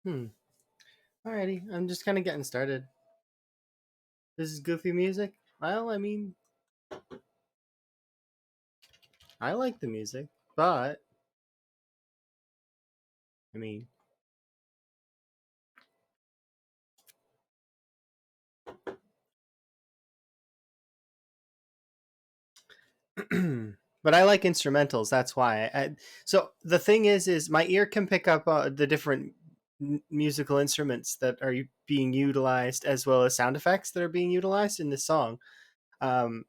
Hmm. Alrighty, I'm just kind of getting started. This is goofy music. Well, I mean, I like the music, but I mean, but I like instrumentals. That's why. So the thing is my ear can pick up the different musical instruments that are being utilized, as well as sound effects that are being utilized in this song. Um,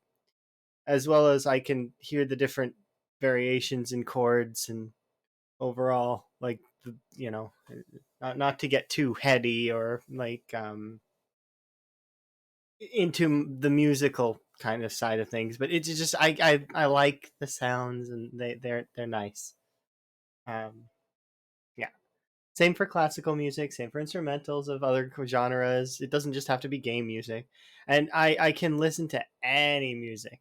as well as I can hear the different variations in chords and overall, like not to get too heady or like into the musical kind of side of things, but it's just I like the sounds and they're nice. Um, yeah. Same for classical music. Same for instrumentals of other genres. It doesn't just have to be game music, and I can listen to any music.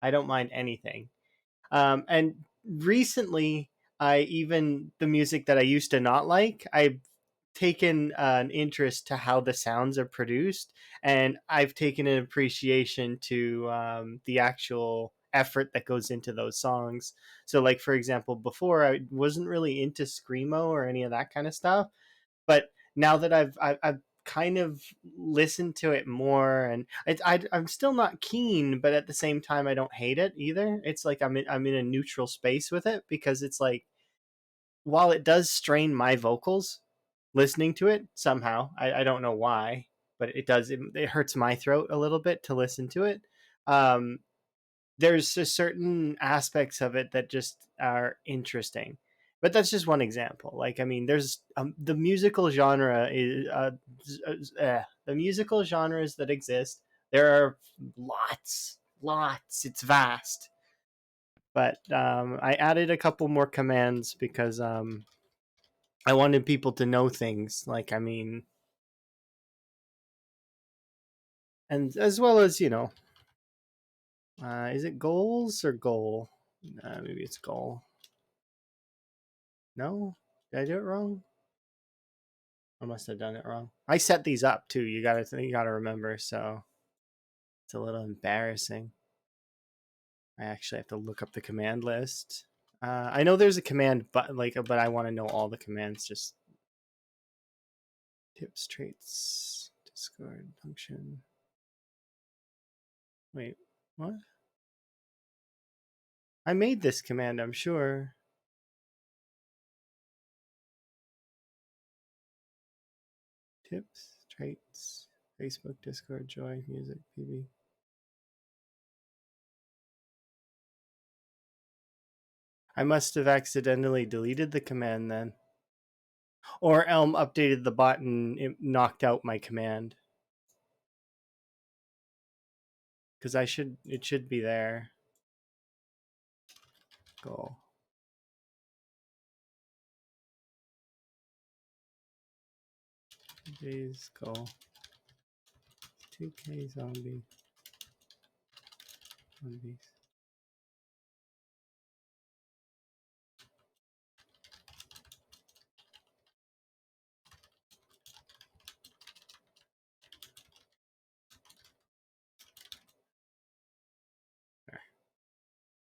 I don't mind anything. And recently, I even the music that I used to not like, I've taken an interest to how the sounds are produced, and I've taken an appreciation to the actual effort that goes into those songs. So, like for example, before I wasn't really into screamo or any of that kind of stuff, but now that I've kind of listened to it more, and I'm still not keen, but at the same time, I don't hate it either. It's like I'm in a neutral space with it because it's like while it does strain my vocals, listening to it somehow, I don't know why, but it does. It hurts my throat a little bit to listen to it. Um, there's just certain aspects of it that just are interesting, but that's just one example. Like, I mean, there's the musical genre is the musical genres that exist. There are lots. It's vast, but I added a couple more commands because I wanted people to know things. Like, I mean, and as well as is it goals or goal? Maybe it's goal. No, did I do it wrong? I must have done it wrong. I set these up too. You gotta remember. So it's a little embarrassing. I actually have to look up the command list. I know there's a command, but I want to know all the commands. Just tips, traits, Discord function. Wait, what? I made this command. I'm sure. Tips, traits, Facebook, Discord, Joy, Music, PB. I must have accidentally deleted the command then. Or Elm updated the bot and it knocked out my command. Because it should be there. Goal. Days goal. 2K zombies.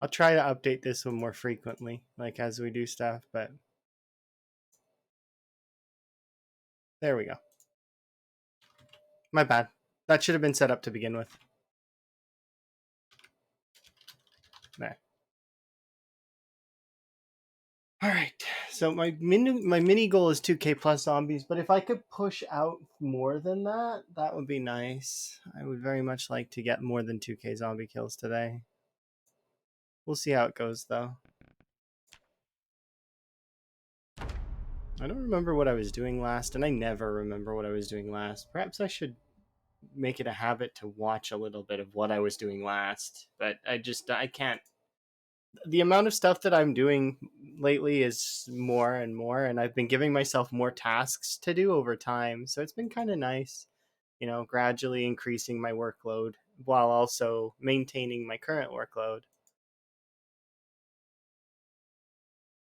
I'll try to update this one more frequently, like as we do stuff, but there we go. My bad. That should have been set up to begin with. There. All right. So my mini goal is 2K plus zombies, but if I could push out more than that, that would be nice. I would very much like to get more than 2K zombie kills today. We'll see how it goes though. I don't remember what I was doing last, and I never remember what I was doing last. Perhaps I should make it a habit to watch a little bit of what I was doing last, but I can't. The amount of stuff that I'm doing lately is more and more, and I've been giving myself more tasks to do over time. So it's been kind of nice, gradually increasing my workload while also maintaining my current workload.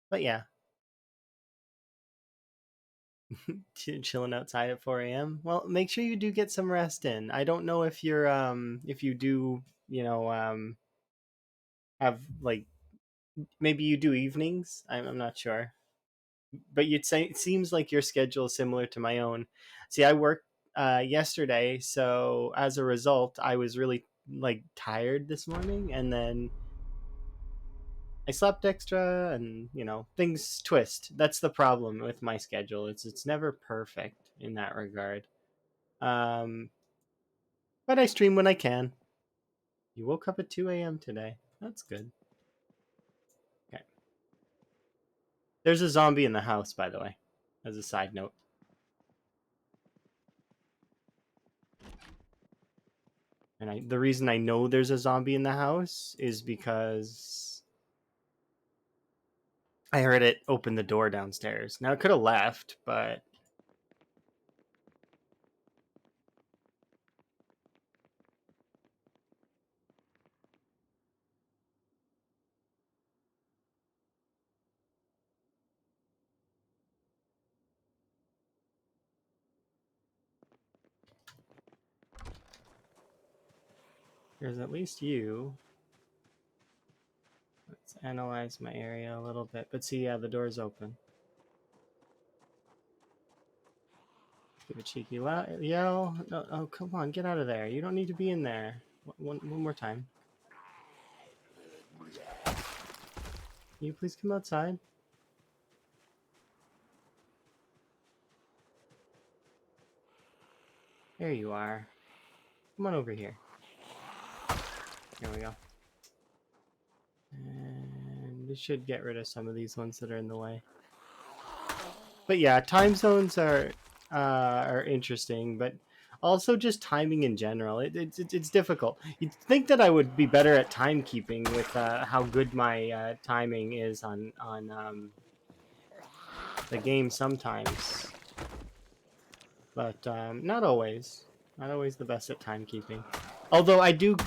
But yeah, Chilling outside at 4 a.m. Well, make sure you do get some rest in. I don't know if you do, have like maybe you do evenings. I'm not sure, but you'd say it seems like your schedule is similar to my own. See, I worked yesterday, so as a result, I was really like tired this morning, and then I slept extra, and things twist. That's the problem with my schedule. It's never perfect in that regard. Um, but I stream when I can. You woke up at 2 a.m. today. That's good. Okay. There's a zombie in the house, by the way, as a side note. And the reason I know there's a zombie in the house is because I heard it open the door downstairs. Now it could have left, but there's at least you. Let's analyze my area a little bit. But see, yeah, the door's open. Give a cheeky yell. No, oh, come on, get out of there. You don't need to be in there. One more time. Can you please come outside? There you are. Come on over here. There we go. And we should get rid of some of these ones that are in the way. But yeah, time zones are interesting, but also just timing in general. It's difficult. You'd think that I would be better at timekeeping with how good my timing is on the game sometimes, but not always. Not always the best at timekeeping. Although I do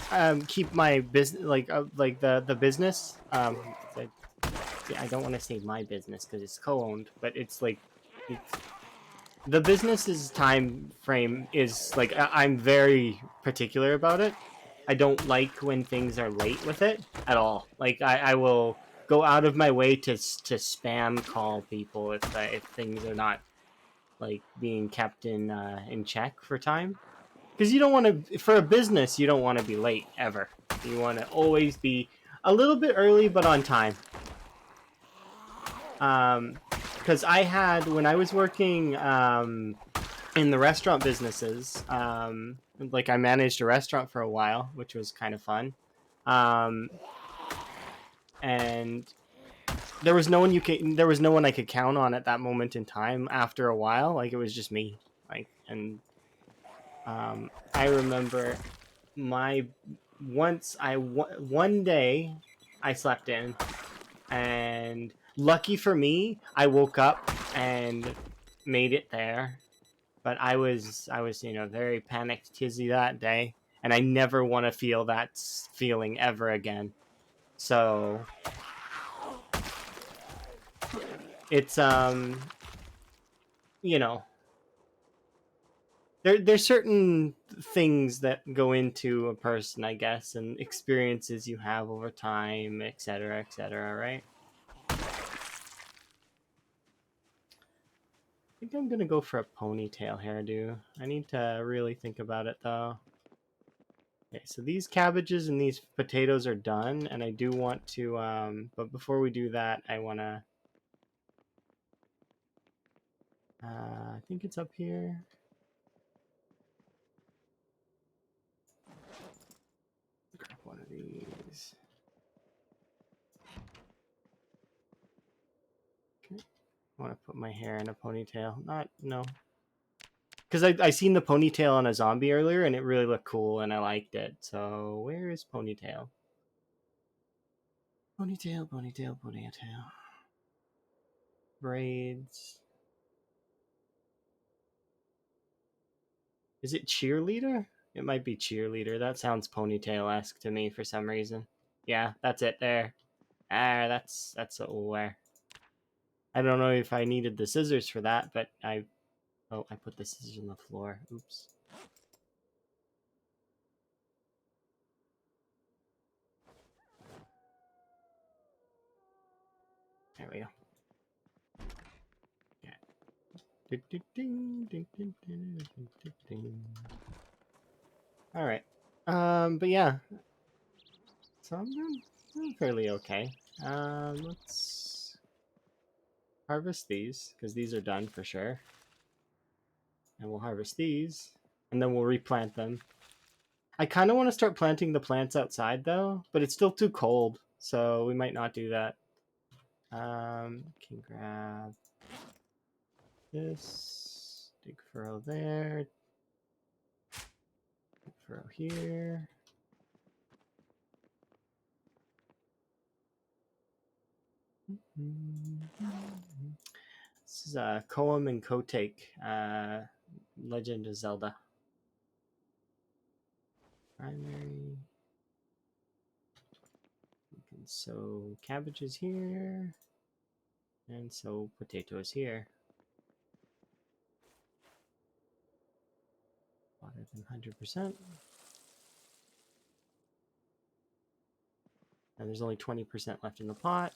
keep my business like the business. I don't want to say my business because it's co-owned, but it's like it's, the business's time frame is like I'm very particular about it. I don't like when things are late with it at all. Like I will go out of my way to spam call people if things are not like being kept in check for time. Because you don't want to, for a business, you don't want to be late ever. You want to always be a little bit early but on time. Because I had, when I was working in the restaurant businesses, like I managed a restaurant for a while, which was kind of fun. And there was no one I could count on at that moment in time. After a while, like it was just me. Like, and I remember one day I slept in, and lucky for me, I woke up and made it there. But I was very panicked tizzy that day, and I never want to feel that feeling ever again. So it's you know there's certain things that go into a person, I guess, and experiences you have over time, etc., right? I think I'm gonna go for a ponytail hairdo. I need to really think about it though. Okay, so these cabbages and these potatoes are done, and I do want to but before we do that, I want to I think it's up here. Grab one of these. Okay. I want to put my hair in a ponytail. Not, no. Because I seen the ponytail on a zombie earlier, and it really looked cool, and I liked it. So, where is ponytail? Ponytail, ponytail, ponytail. Braids. Is it cheerleader? It might be cheerleader. That sounds ponytail-esque to me for some reason. Yeah, that's it there. That's what we'll wear. I don't know if I needed the scissors for that, but I Oh, I put the scissors on the floor. Oops. There we go. All right. But yeah, so I'm doing fairly okay. Let's harvest these because these are done for sure, and we'll harvest these, and then we'll replant them. I kind of want to start planting the plants outside though, but it's still too cold, so we might not do that. Can grab this, dig furrow there, dig furrow here. This is Koem and Kotake, Legend of Zelda. Primary. We can sow cabbages here, and sow potatoes here. Water them 100%. And there's only 20% left in the pot.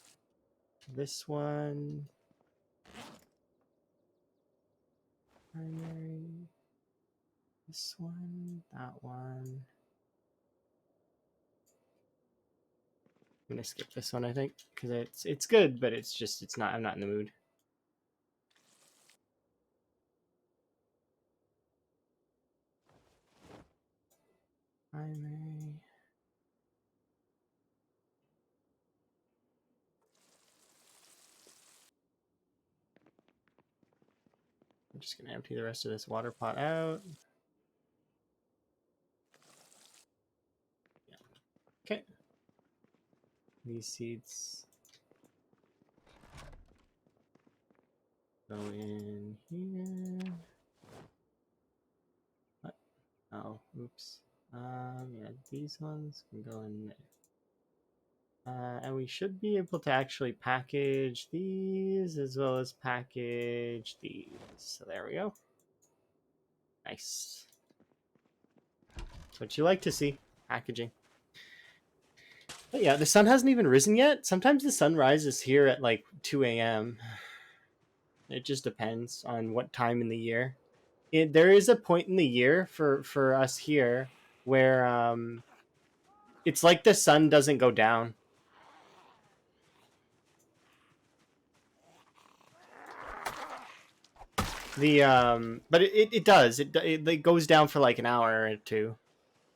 This one. Primary. This one. That one. I'm gonna skip this one, I think, because it's good, but it's not. I'm not in the mood. Primary. I'm just gonna empty the rest of this water pot out. Yeah. Okay. These seeds go in here. What? Oh, oops. Yeah, these ones can go in there. And we should be able to actually package these as well as package these. So there we go. Nice. That's what you like to see. Packaging. But yeah, the sun hasn't even risen yet. Sometimes the sun rises here at like 2 a.m. It just depends on what time in the year. There is a point in the year for us here where it's like the sun doesn't go down. But it does. It goes down for like an hour or two,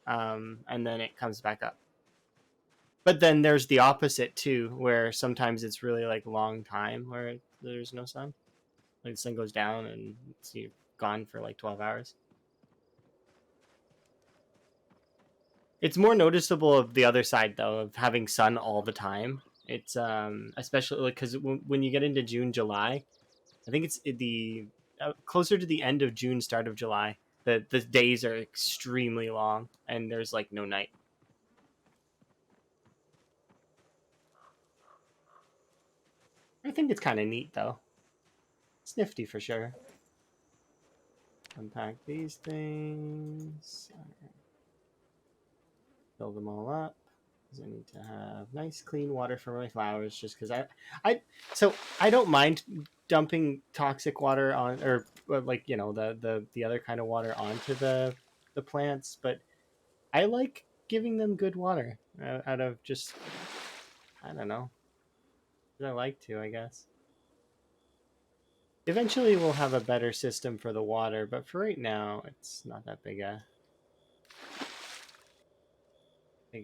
and then it comes back up. But then there's the opposite too, where sometimes it's really like long time where there's no sun. Like the sun goes down and it's gone for like 12 hours. It's more noticeable of the other side though, of having sun all the time. It's especially like because when you get into June, July, I think it's the closer to the end of June, start of July. The days are extremely long and there's like no night. I think it's kind of neat though. It's nifty for sure. Unpack these things. Fill them all up. I need to have nice clean water for my flowers just because I don't mind dumping toxic water on or like the other kind of water onto the plants, but I like giving them good water out of just I don't know. I like to, I guess. Eventually we'll have a better system for the water, but for right now it's not that big a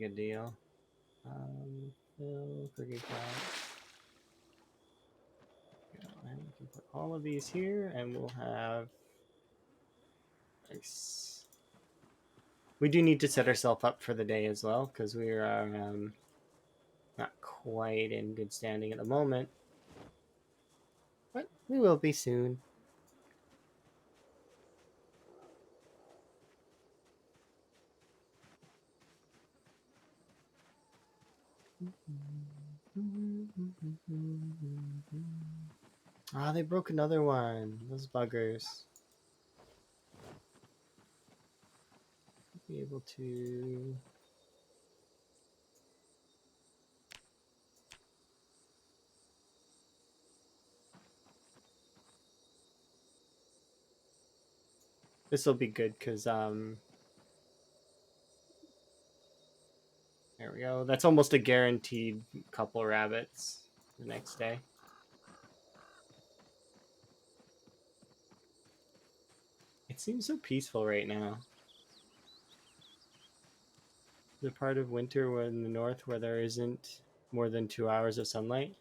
deal. Fill cricket glass. And we can put all of these here, and we'll have nice. We do need to set ourselves up for the day as well, because we are not quite in good standing at the moment. But we will be soon. Ah, they broke another one. Those buggers. be able to... This will be good because there we go. That's almost a guaranteed couple rabbits the next day. It seems so peaceful right now. The part of winter in the north where there isn't more than 2 hours of sunlight.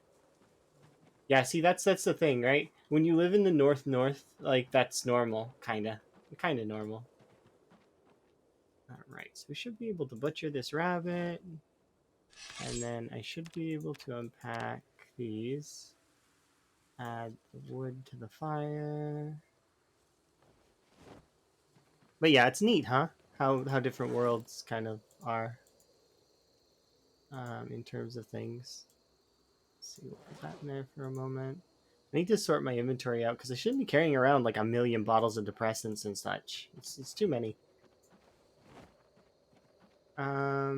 Yeah, see, that's the thing, right? When you live in the north, like that's normal, kinda normal. All right, so we should be able to butcher this rabbit, and then I should be able to unpack these. Add the wood to the fire. But yeah, it's neat, huh? How different worlds kind of are in terms of things. Let's see, we'll put that in there for a moment. I need to sort my inventory out because I shouldn't be carrying around like a million bottles of depressants and such. It's too many. How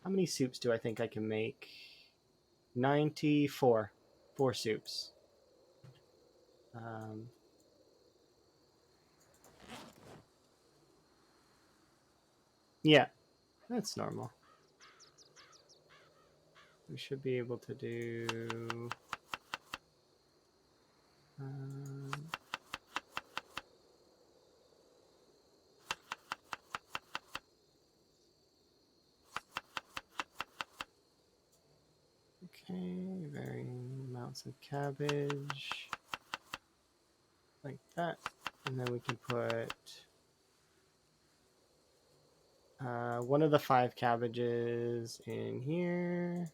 many soups do I think I can make? 94. 4 soups. Yeah, that's normal. We should be able to do... okay, varying amounts of cabbage. Like that. And then we can put... one of the 5 cabbages in here.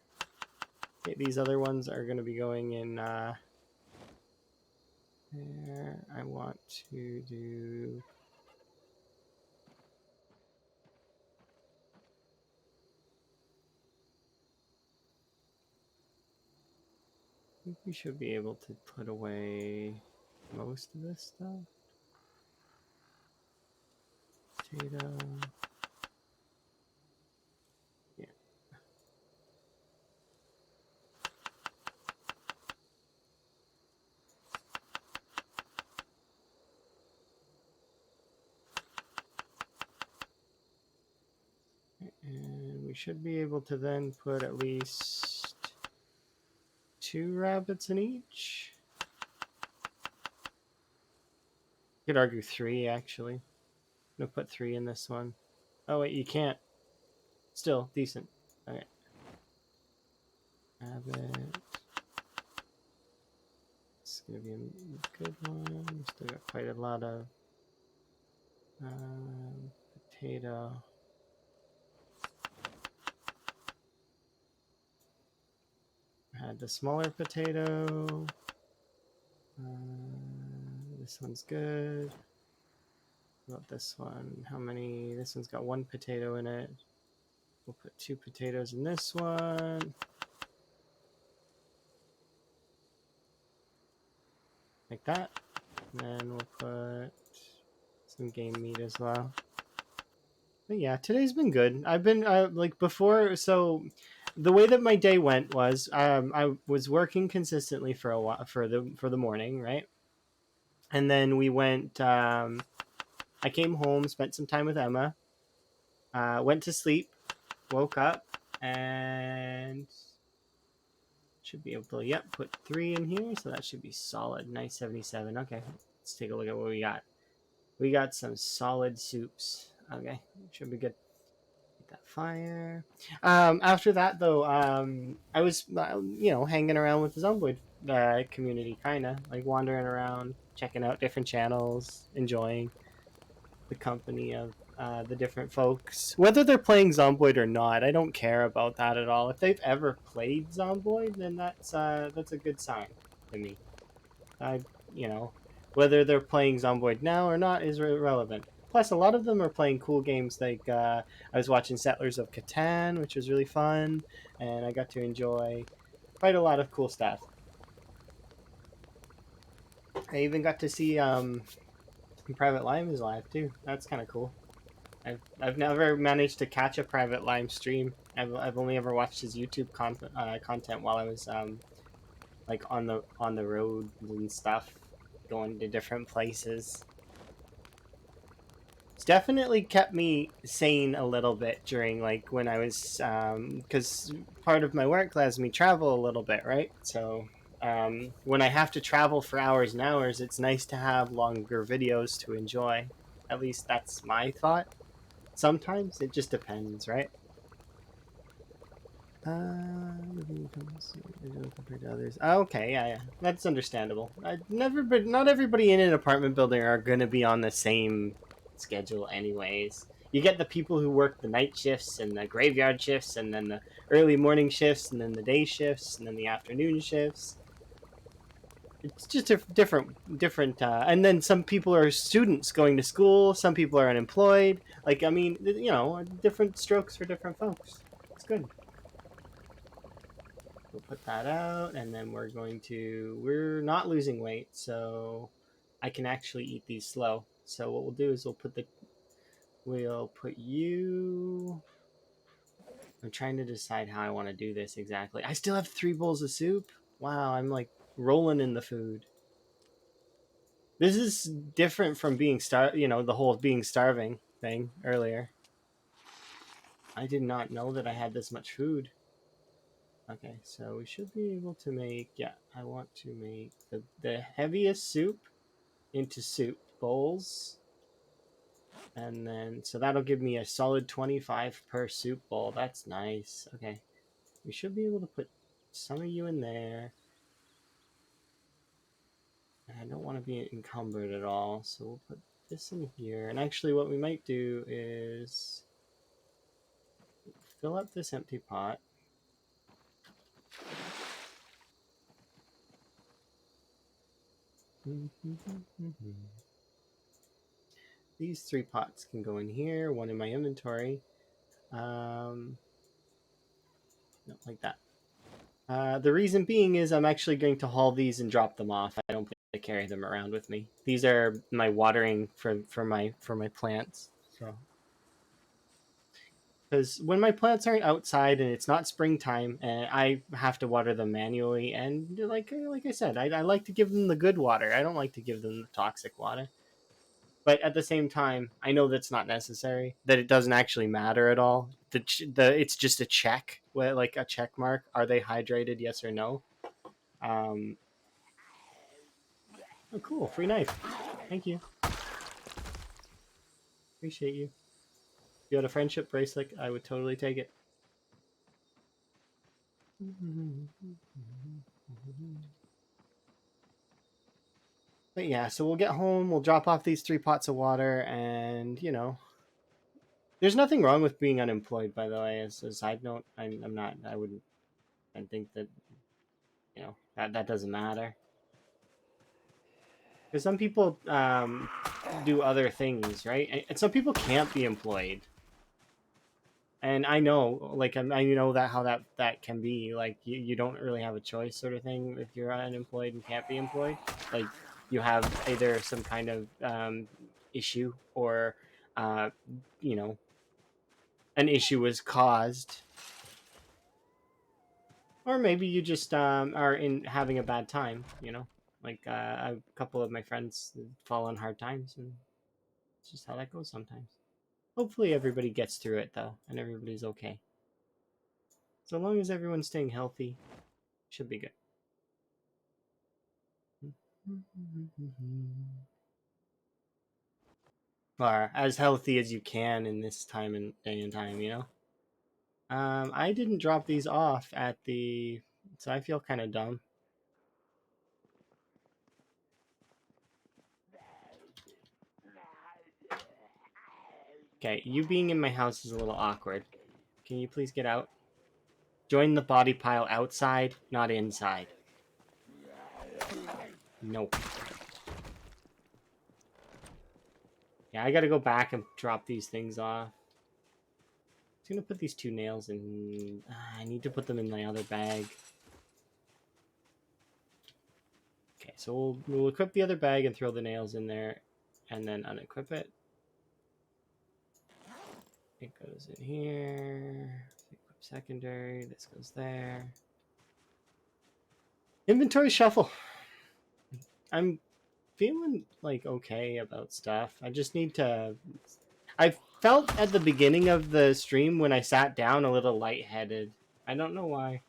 Okay, these other ones are going to be going in there. I want to do... I think we should be able to put away most of this stuff. Potato. Yeah. And we should be able to then put at least 2 rabbits in each. You could argue 3 actually. I'm gonna put 3 in this one. Oh wait, you can't. Still decent. Okay. Rabbit. It's gonna be a good one. Still got quite a lot of potato. Had the smaller potato. This one's good. What about this one? How many? This one's got 1 potato in it. We'll put 2 potatoes in this one. Like that. And then we'll put some game meat as well. But yeah, today's been good. I've been like before, so the way that my day went was I was working consistently for a while for the morning, right? And then we went I came home, spent some time with Emma, went to sleep, woke up, and should be able to, yep, put 3 in here, so that should be solid. Nice 77. Okay, let's take a look at what we got. We got some solid soups. Okay, should be good. Get that fire. After that, though, I was, hanging around with the Zomboid community, kind of, like wandering around, checking out different channels, enjoying the company of the different folks. Whether they're playing Zomboid or not, I don't care about that at all. If they've ever played Zomboid, then that's a good sign to me. You know, whether they're playing Zomboid now or not is irrelevant. Plus, a lot of them are playing cool games like I was watching Settlers of Catan, which was really fun, and I got to enjoy quite a lot of cool stuff. I even got to see Private Live is live too. That's kind of cool. I've never managed to catch a private live stream. I've only ever watched his YouTube content while I was like on the road and stuff, going to different places. It's definitely kept me sane a little bit during like when I was because part of my work lets me travel a little bit, right? So when I have to travel for hours and hours, it's nice to have longer videos to enjoy. At least that's my thought. Sometimes it just depends, right? Living becomes individual compared to others. Okay, yeah, that's understandable. But not everybody in an apartment building are gonna be on the same schedule, anyways. You get the people who work the night shifts and the graveyard shifts, and then the early morning shifts, and then the day shifts, and then the afternoon shifts. It's just different. And then some people are students going to school. Some people are unemployed. Like I mean, different strokes for different folks. It's good. We'll put that out, and then we're not losing weight, so I can actually eat these slow. So what we'll do is we'll put you. I'm trying to decide how I want to do this exactly. I still have 3 bowls of soup. Wow, I'm like rolling in the food. This is different from being the whole being starving thing earlier. I did not know that I had this much food. Okay, so we should be able to make, yeah, I want to make the heaviest soup into soup bowls. And then, so that'll give me a solid 25 per soup bowl. That's nice. Okay, we should be able to put some of you in there. And I don't want to be encumbered at all, so we'll put this in here. And actually what we might do is fill up this empty pot. These 3 pots can go in here, one in my inventory. No, like that. The reason being is I'm actually going to haul these and drop them off. I don't plan to carry them around with me. These are my watering for my plants. So, because when my plants aren't outside and it's not springtime, and I have to water them manually, and like I said, I like to give them the good water. I don't like to give them the toxic water. But at the same time, I know that's not necessary. That it doesn't actually matter at all. It's just a check, like a check mark. Are they hydrated? Yes or no. Um, oh, cool, free knife. Thank you. Appreciate you. If you had a friendship bracelet, I would totally take it. But yeah, so we'll get home. We'll drop off these 3 pots of water, and there's nothing wrong with being unemployed. By the way, as a side note, I'm not. I wouldn't. I think that that doesn't matter. Because some people do other things, right? And some people can't be employed. And I know, like, I know that how that can be. Like, you don't really have a choice, sort of thing, if you're unemployed and can't be employed. Like, you have either some kind of issue, or, uh, you know, an issue was caused, or maybe you just are in having a bad time. Like a couple of my friends fall on hard times, and it's just how that goes sometimes. Hopefully everybody gets through it though, and everybody's okay. So long as everyone's staying healthy, should be good. Or as healthy as you can in this time and day and time. I didn't drop these off at so I feel kind of dumb. Okay, you being in my house is a little awkward. Can you please get out? Join the body pile outside, not inside. Nope. Yeah, I gotta go back and drop these things off. I'm gonna put these 2 nails in. I need to put them in my other bag. Okay, so we'll equip the other bag and throw the nails in there, and then unequip it. It goes in here. Secondary. This goes there. Inventory shuffle. I'm feeling like okay about stuff. I just need to. I felt at the beginning of the stream when I sat down a little lightheaded. I don't know why.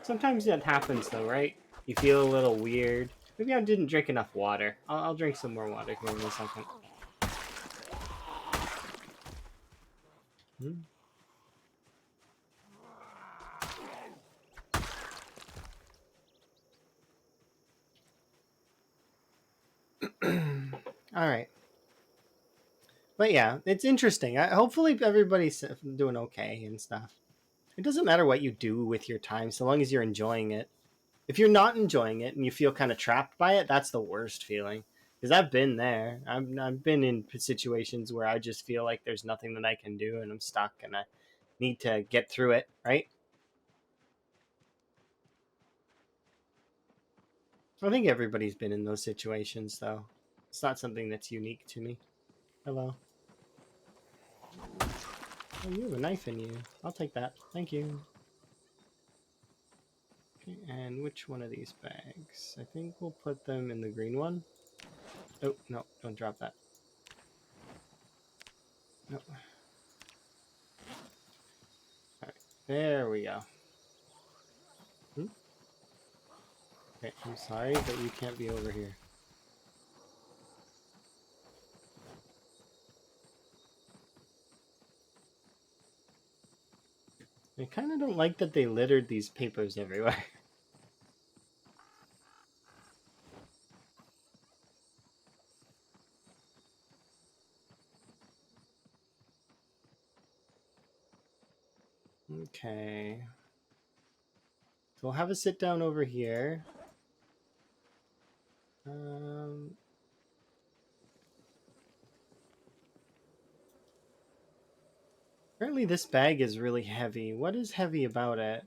Sometimes that happens though, right? You feel a little weird. Maybe I didn't drink enough water. I'll drink some more water here in a second. All right. But yeah, it's interesting. Hopefully everybody's doing okay and stuff. It doesn't matter what you do with your time so long as you're enjoying it. If you're not enjoying it and you feel kind of trapped by it, that's the worst feeling. Because I've been there. I've been in situations where I just feel like there's nothing that I can do and I'm stuck and I need to get through it, right? I think everybody's been in those situations, though. It's not something that's unique to me. Hello. Oh, you have a knife in you. I'll take that. Thank you. Okay, and which one of these bags? I think we'll put them in the green one. Oh, no, don't drop that. No. Alright, there we go. Okay, I'm sorry, but you can't be over here. I kind of don't like that they littered these papers everywhere. Okay. So we'll have a sit down over here. Apparently this bag is really heavy. What is heavy about it?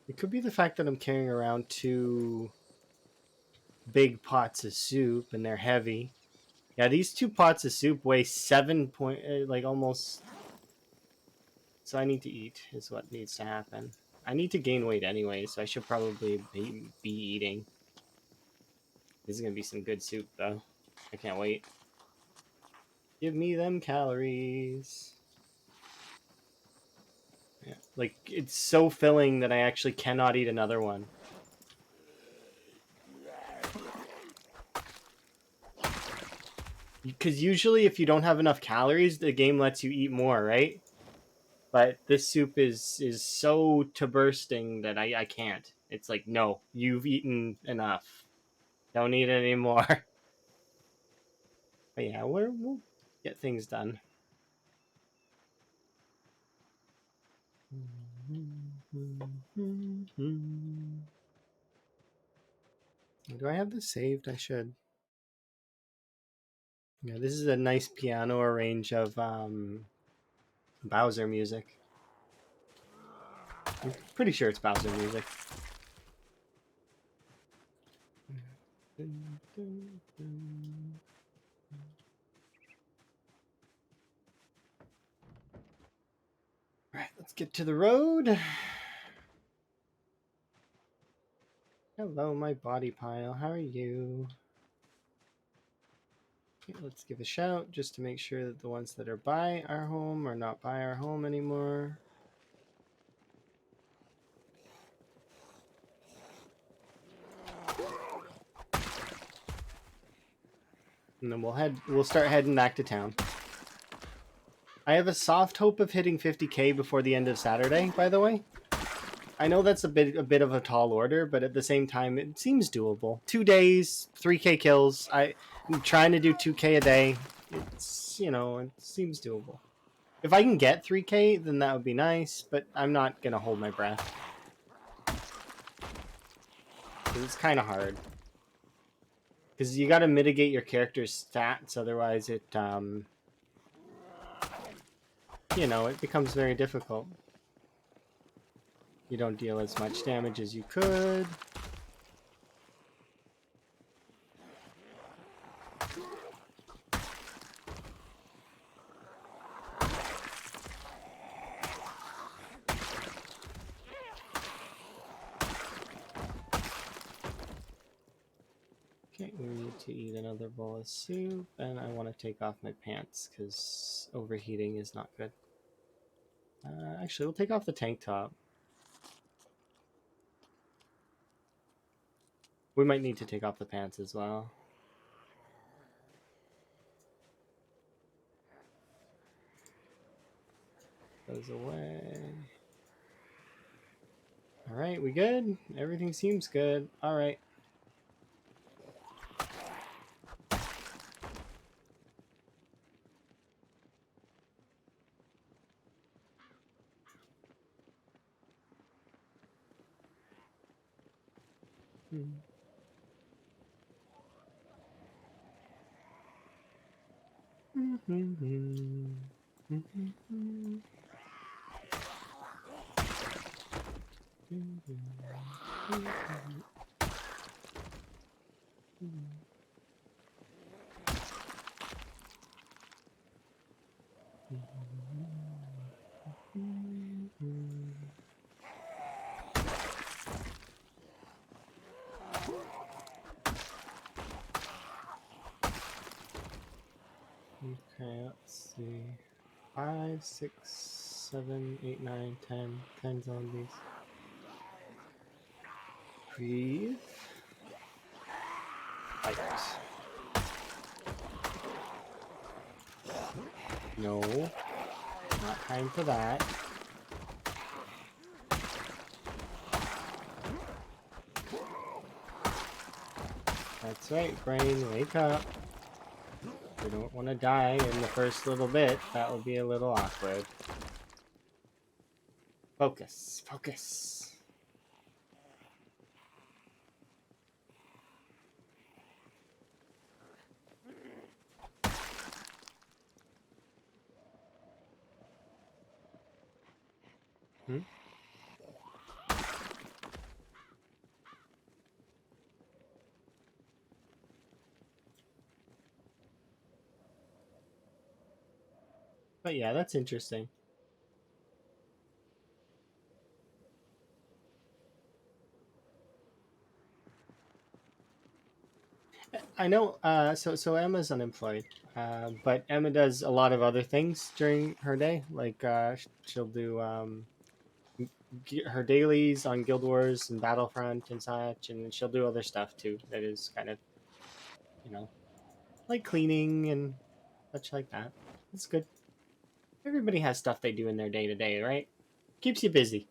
It could be the fact that I'm carrying around 2 big pots of soup and they're heavy. Yeah, these 2 pots of soup weigh 7 point, like almost. So I need to eat is what needs to happen. I need to gain weight anyway, so I should probably be eating. This is gonna be some good soup though. I can't wait. Give me them calories. Yeah, like it's so filling that I actually cannot eat another one. Because usually if you don't have enough calories, the game lets you eat more, right? But this soup is so to bursting that I can't. It's like, no, you've eaten enough. Don't eat anymore. But yeah, we'll get things done. Do I have this saved? I should. Yeah, this is a nice piano arrange of Bowser music. I'm pretty sure it's Bowser music. Alright, let's get to the road. Hello, my body pile. How are you? Okay, let's give a shout just to make sure that the ones that are by our home are not by our home anymore. And then we'll start heading back to town. I have a soft hope of hitting 50k before the end of Saturday, by the way. I know that's a bit of a tall order, but at the same time, it seems doable. 2 days, 3k kills. I'm trying to do 2k a day. It's, it seems doable. If I can get 3k, then that would be nice, but I'm not going to hold my breath. It's kind of hard. Because you got to mitigate your character's stats, otherwise it you know, it becomes very difficult. You don't deal as much damage as you could. Okay, we need to eat another bowl of soup, and I want to take off my pants because overheating is not good. Actually, we'll take off the tank top. We might need to take off the pants as well. Goes away. Alright, we good? Everything seems good. Alright. Okay, let's see. 5, 6, 7, 8, 9, 10. 10 zombies. Breathe. Fight. No. Not time for that. That's right, brain, wake up. We don't want to die in the first little bit. That will be a little awkward. Focus, focus. Hmm? But yeah, that's interesting. I know. So Emma's unemployed, but Emma does a lot of other things during her day. Like she'll do her dailies on Guild Wars and Battlefront and such, and she'll do other stuff too. That is kind of, you know, like cleaning and such like that. That's good. Everybody has stuff they do in their day to day, right? Keeps you busy.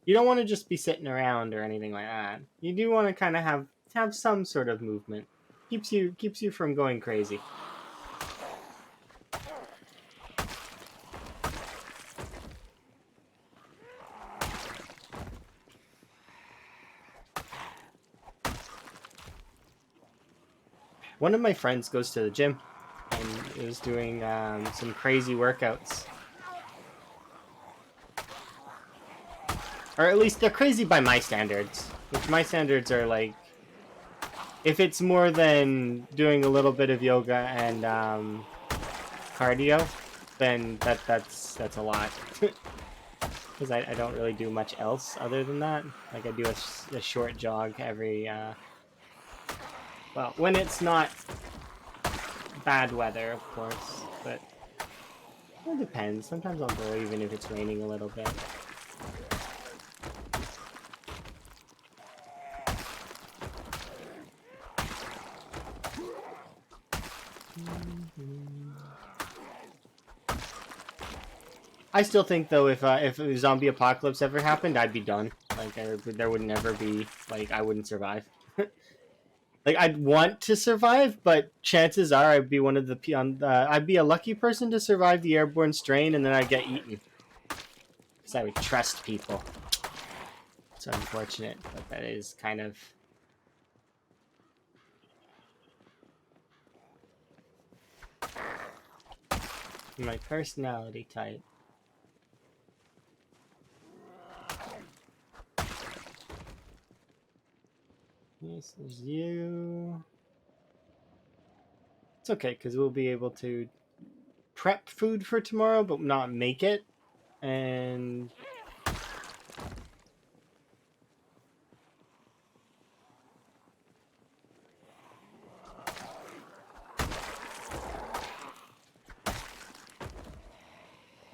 You don't want to just be sitting around or anything like that. You do want to kind of have some sort of movement. Keeps you from going crazy. One of my friends goes to the gym and is doing some crazy workouts. Or at least they're crazy by my standards. Which my standards are like, if it's more than doing a little bit of yoga and cardio, then that's a lot. Because I don't really do much else other than that. Like I do a short jog every, well, when it's not bad weather, of course, but it depends. Sometimes I'll go even if it's raining a little bit. I still think though, if a zombie apocalypse ever happened, I'd be done. Like there would never be, like, I wouldn't survive. Like I'd want to survive, but chances are I'd be one of the I'd be a lucky person to survive the airborne strain, and then I'd get eaten because I would trust people. It's unfortunate, but that is kind of my personality type. This is you. It's okay, because we'll be able to prep food for tomorrow, but not make it. And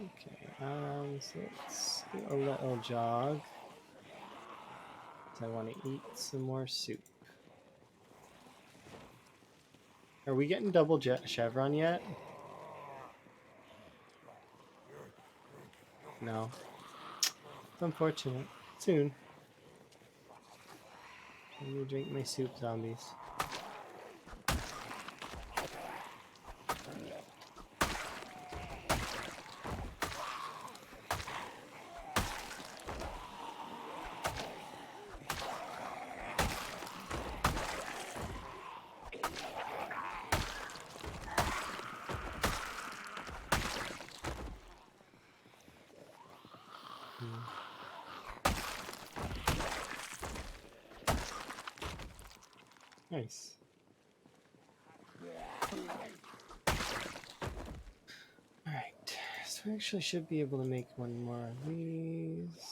okay, so let's do a little jog. I want to eat some more soup. Are we getting double chevron yet? No. It's unfortunate. Soon. Let me drink my soup, zombies. Nice. Alright, so I actually should be able to make one more of these.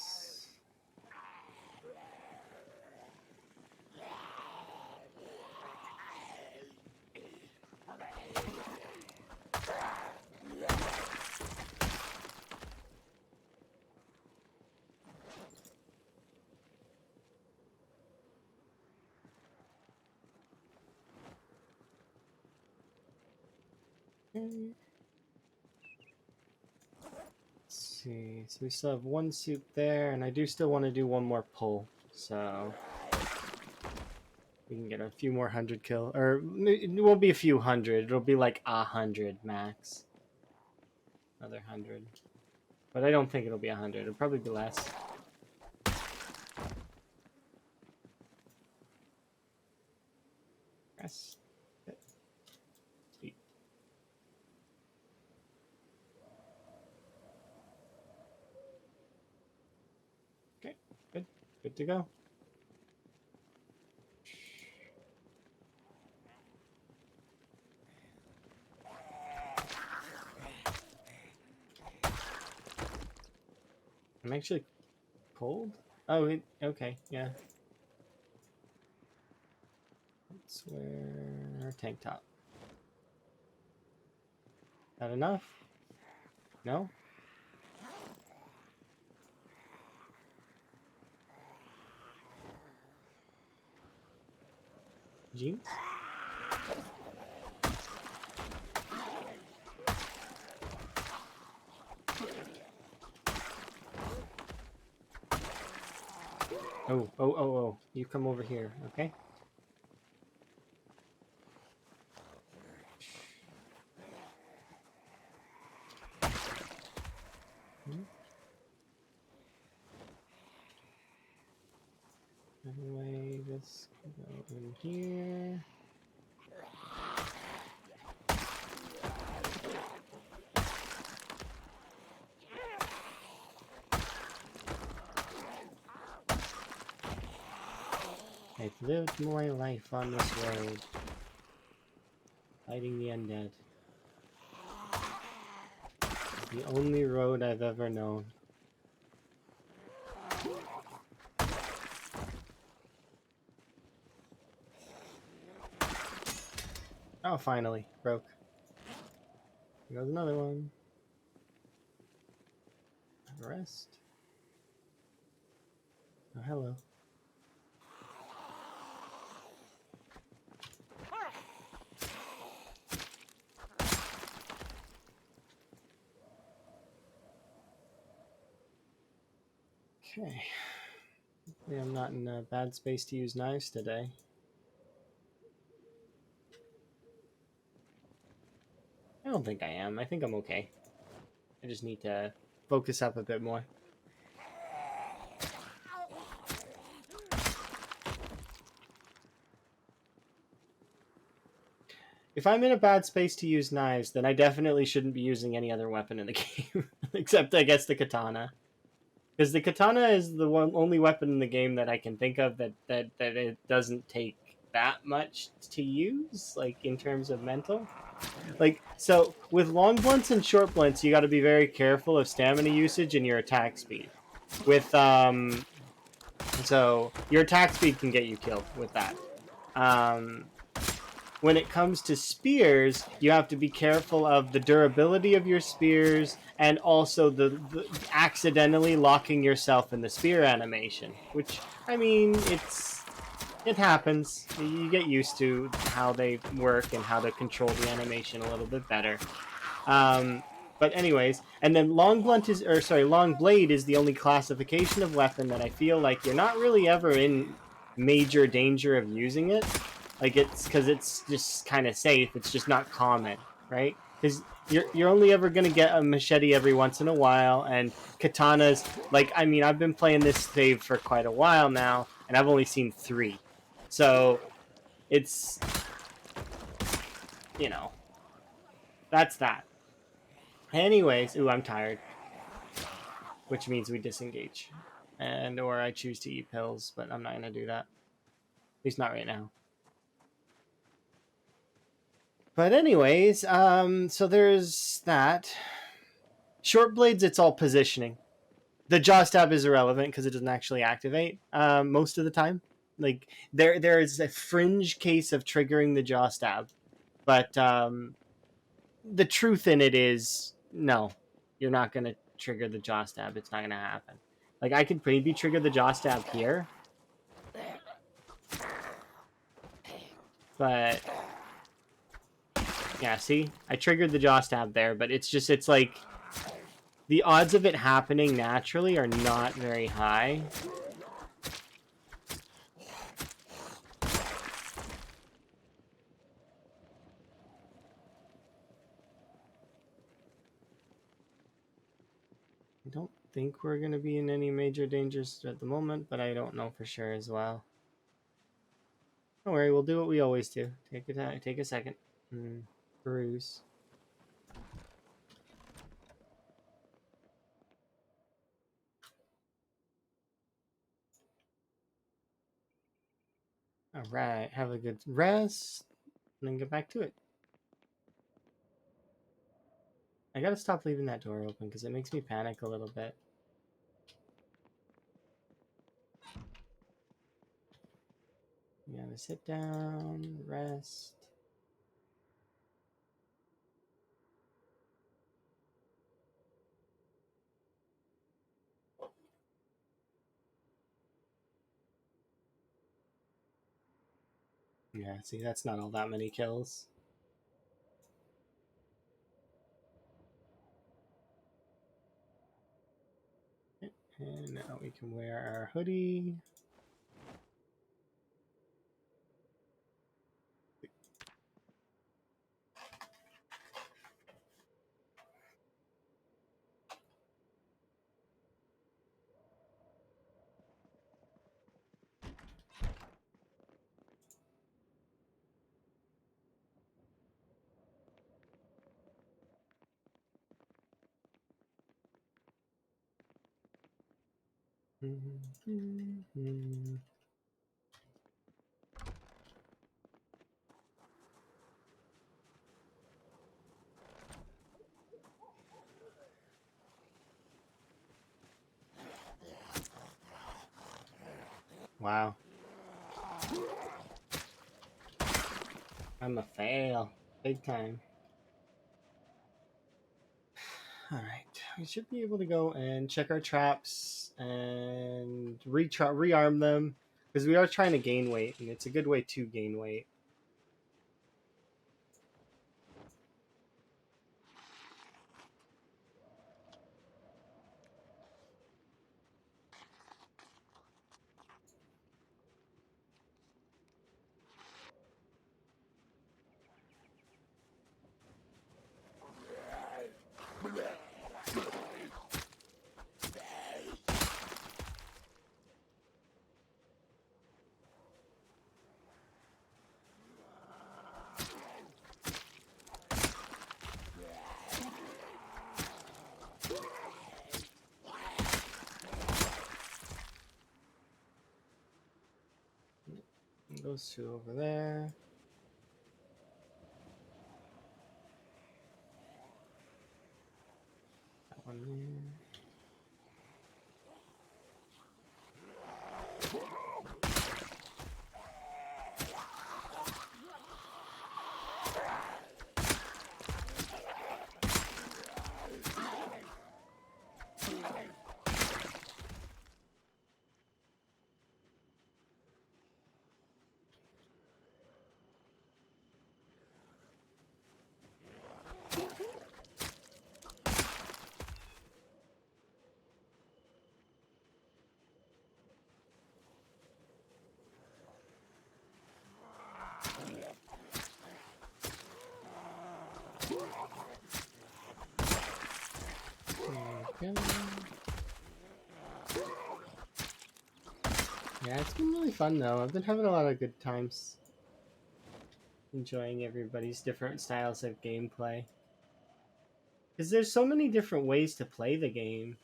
Let's see, so we still have one soup there, and I do still want to do one more pull, so we can get a few more 100 kill, or it won't be a few hundred, it'll be like 100 max. Another 100, but I don't think it'll be 100, it'll probably be less. Yes. Sweet. Okay, good to go. I'm actually cold? Oh, okay, yeah. Let's wear tank top. Not enough? No? Jeans? Oh. You come over here, okay? Anyway, this can go in here. I've lived my life on this road, fighting the undead. It's the only road I've ever known. Oh, finally. Broke. Here goes another one. Rest. Oh, hello. Okay. Hopefully I'm not in a bad space to use knives today. I don't think I am. I think I'm okay. I just need to focus up a bit more. If I'm in a bad space to use knives, then I definitely shouldn't be using any other weapon in the game. Except, I guess, the katana. Because the katana is the only weapon in the game that I can think of that it doesn't take that much to use, like in terms of mental. Like, so with long blunts and short blunts, you got to be very careful of stamina usage and your attack speed. With so your attack speed can get you killed with that. Um, when it comes to spears, you have to be careful of the durability of your spears and also the accidentally locking yourself in the spear animation, which I mean, it happens. You get used to how they work and how to control the animation a little bit better. Um, but anyways, and then long blade is the only classification of weapon that I feel like you're not really ever in major danger of using it. Like it's because it's just kind of safe. It's just not common, right? Because you're only ever gonna get a machete every once in a while, and katanas. Like I mean, I've been playing this save for quite a while now, and I've only seen 3. So it's you know that's that. Anyways, ooh, I'm tired, which means we disengage, and or I choose to eat pills, but I'm not gonna do that. At least not right now. But anyways, so there's that. Short blades, it's all positioning. The jaw stab is irrelevant because it doesn't actually activate most of the time. Like there is a fringe case of triggering the jaw stab, but the truth in it is no, you're not gonna trigger the jaw stab. It's not gonna happen. Like I could maybe trigger the jaw stab here, but yeah, see, I triggered the jaw stab there, but it's like the odds of it happening naturally are not very high. I don't think we're going to be in any major dangers at the moment, but I don't know for sure as well. Don't worry, we'll do what we always do. Take a second. Peruse. All right, have a good rest, and then get back to it. I gotta stop leaving that door open because it makes me panic a little bit. You gotta sit down, rest. Yeah, see, that's not all that many kills. And now we can wear our hoodie. Wow. I'm a fail. Big time. Alright. We should be able to go and check our traps and rearm them. Because we are trying to gain weight, and it's a good way to gain weight. Those two over there. That one there. Okay. Yeah, it's been really fun though. I've been having a lot of good times enjoying everybody's different styles of gameplay. Because there's so many different ways to play the game.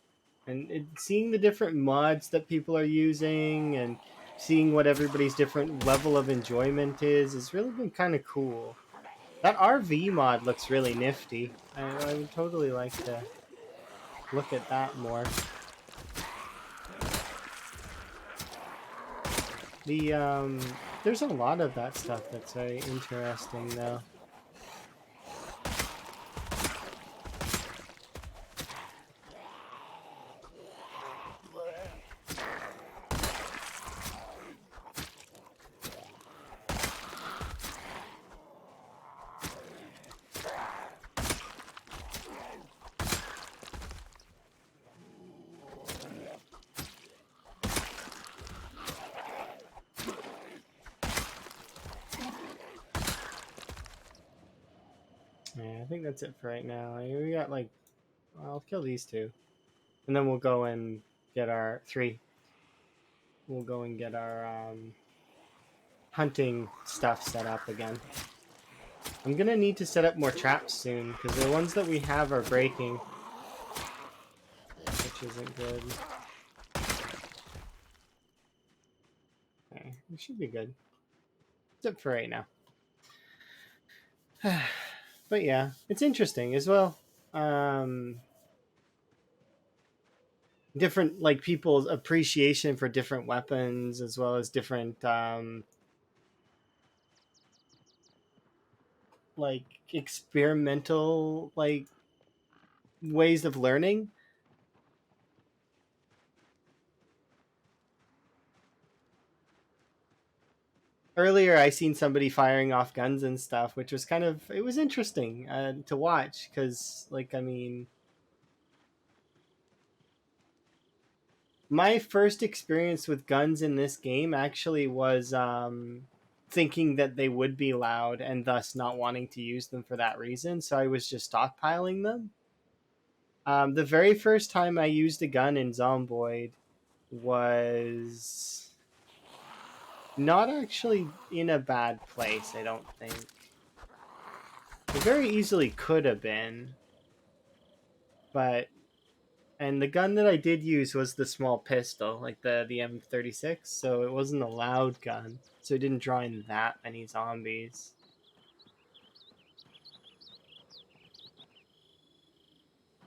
And seeing the different mods that people are using and seeing what everybody's different level of enjoyment is really been kind of cool. That RV mod looks really nifty. I would totally like to look at that more. There's a lot of that stuff that's very interesting though. Yeah, I think that's it for right now. We got like, I'll kill these two, and then we'll go and get our three. We'll go and get our hunting stuff set up again. I'm gonna need to set up more traps soon because the ones that we have are breaking, which isn't good. Okay, we should be good. That's it for right now. But yeah, it's interesting as well. Different like people's appreciation for different weapons as well as different like experimental like ways of learning. Earlier I seen somebody firing off guns and stuff, which was kind of, it was interesting to watch because like I mean, my first experience with guns in this game actually was thinking that they would be loud and thus not wanting to use them for that reason, so I was just stockpiling them. The very first time I used a gun in Zomboid was not actually in a bad place, I don't think. It very easily could have been, but and the gun that I did use was the small pistol, like the M36, so it wasn't a loud gun, so it didn't draw in that many zombies.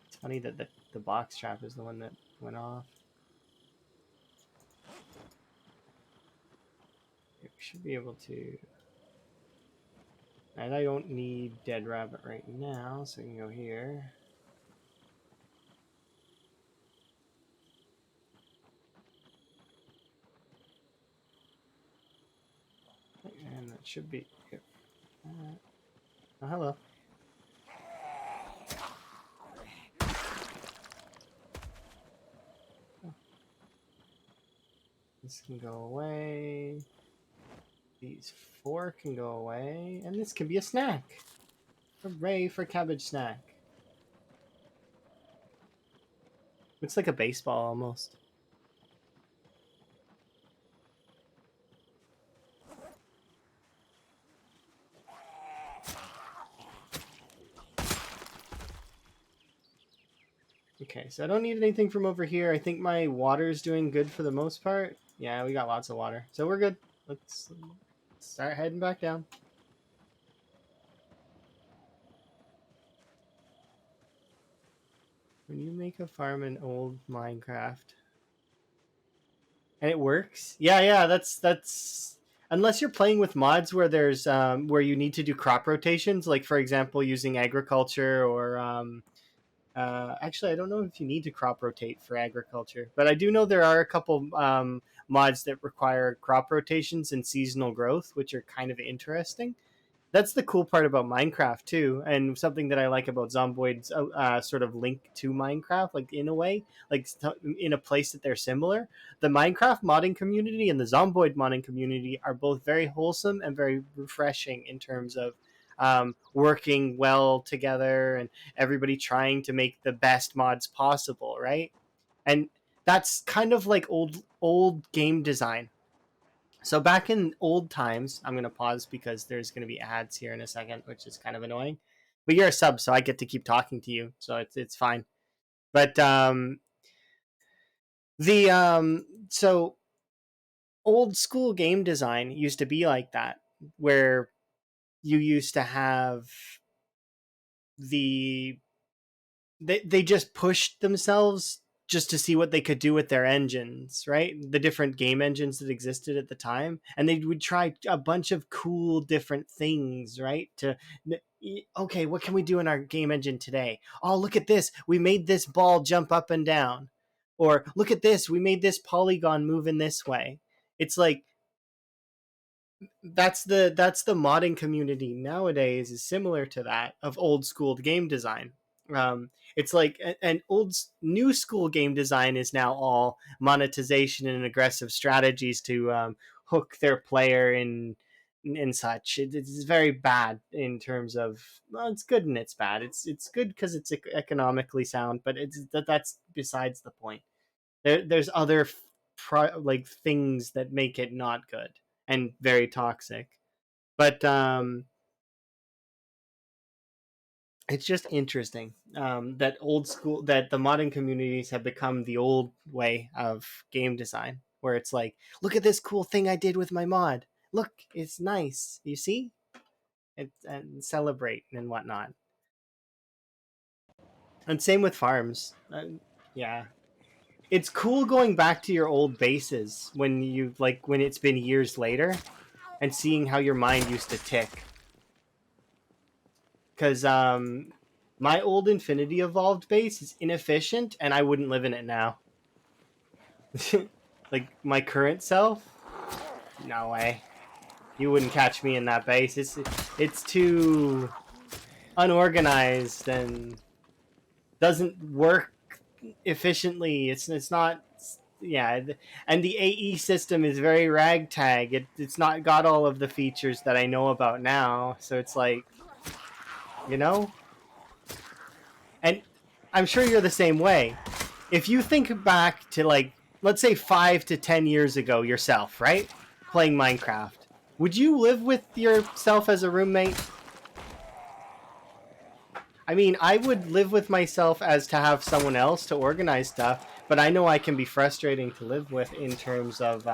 It's funny that the box trap is the one that went off. We should be able to. And I don't need dead rabbit right now, so we can go here. And that should be good. Oh, hello. Oh. This can go away. These 4 can go away. And this can be a snack. Hooray for cabbage snack. Looks like a baseball almost. Okay, so I don't need anything from over here. I think my water's doing good for the most part. Yeah, we got lots of water. So we're good. Let's Start heading back down. When you make a farm in old Minecraft and it works, yeah, that's unless you're playing with mods where there's where you need to do crop rotations, like for example using agriculture or actually I don't know if you need to crop rotate for agriculture, but I do know there are a couple mods that require crop rotations and seasonal growth, which are kind of interesting. That's the cool part about Minecraft too, and something that I like about Zomboid's sort of link to Minecraft, like in a way, like in a place that they're similar. The Minecraft modding community and the Zomboid modding community are both very wholesome and very refreshing in terms of working well together and everybody trying to make the best mods possible, right? And that's kind of like old game design. So back in old times, I'm gonna pause because there's gonna be ads here in a second, which is kind of annoying. But you're a sub, so I get to keep talking to you, so it's fine. But the so old school game design used to be like that, where you used to have the they just pushed themselves just to see what they could do with their engines, right? The different game engines that existed at the time, and they would try a bunch of cool different things, right? To okay, what can we do in our game engine today? Oh, look at this. We made this ball jump up and down. Or look at this. We made this polygon move in this way. It's like that's the modding community nowadays is similar to that of old school game design. It's like an new school game design is now all monetization and aggressive strategies to hook their player in and such. It's very bad in terms of, well, it's good and it's bad. It's good because it's economically sound, but that's besides the point. There's other like things that make it not good and very toxic. But it's just interesting that old school that the modern communities have become the old way of game design, where it's like, look at this cool thing I did with my mod. Look, it's nice. You see, and celebrate and whatnot. And same with farms. Yeah, it's cool going back to your old bases when you like when it's been years later and seeing how your mind used to tick. Because my old Infinity Evolved base is inefficient, and I wouldn't live in it now. Like my current self, no way. You wouldn't catch me in that base. It's too unorganized and doesn't work efficiently. It's not. Yeah, and the AE system is very ragtag. It's not got all of the features that I know about now. So it's like, you know, and I'm sure you're the same way. If you think back to like, let's say 5 to 10 years ago yourself, right? Playing Minecraft, would you live with yourself as a roommate? I mean, I would live with myself as to have someone else to organize stuff, but I know I can be frustrating to live with in terms of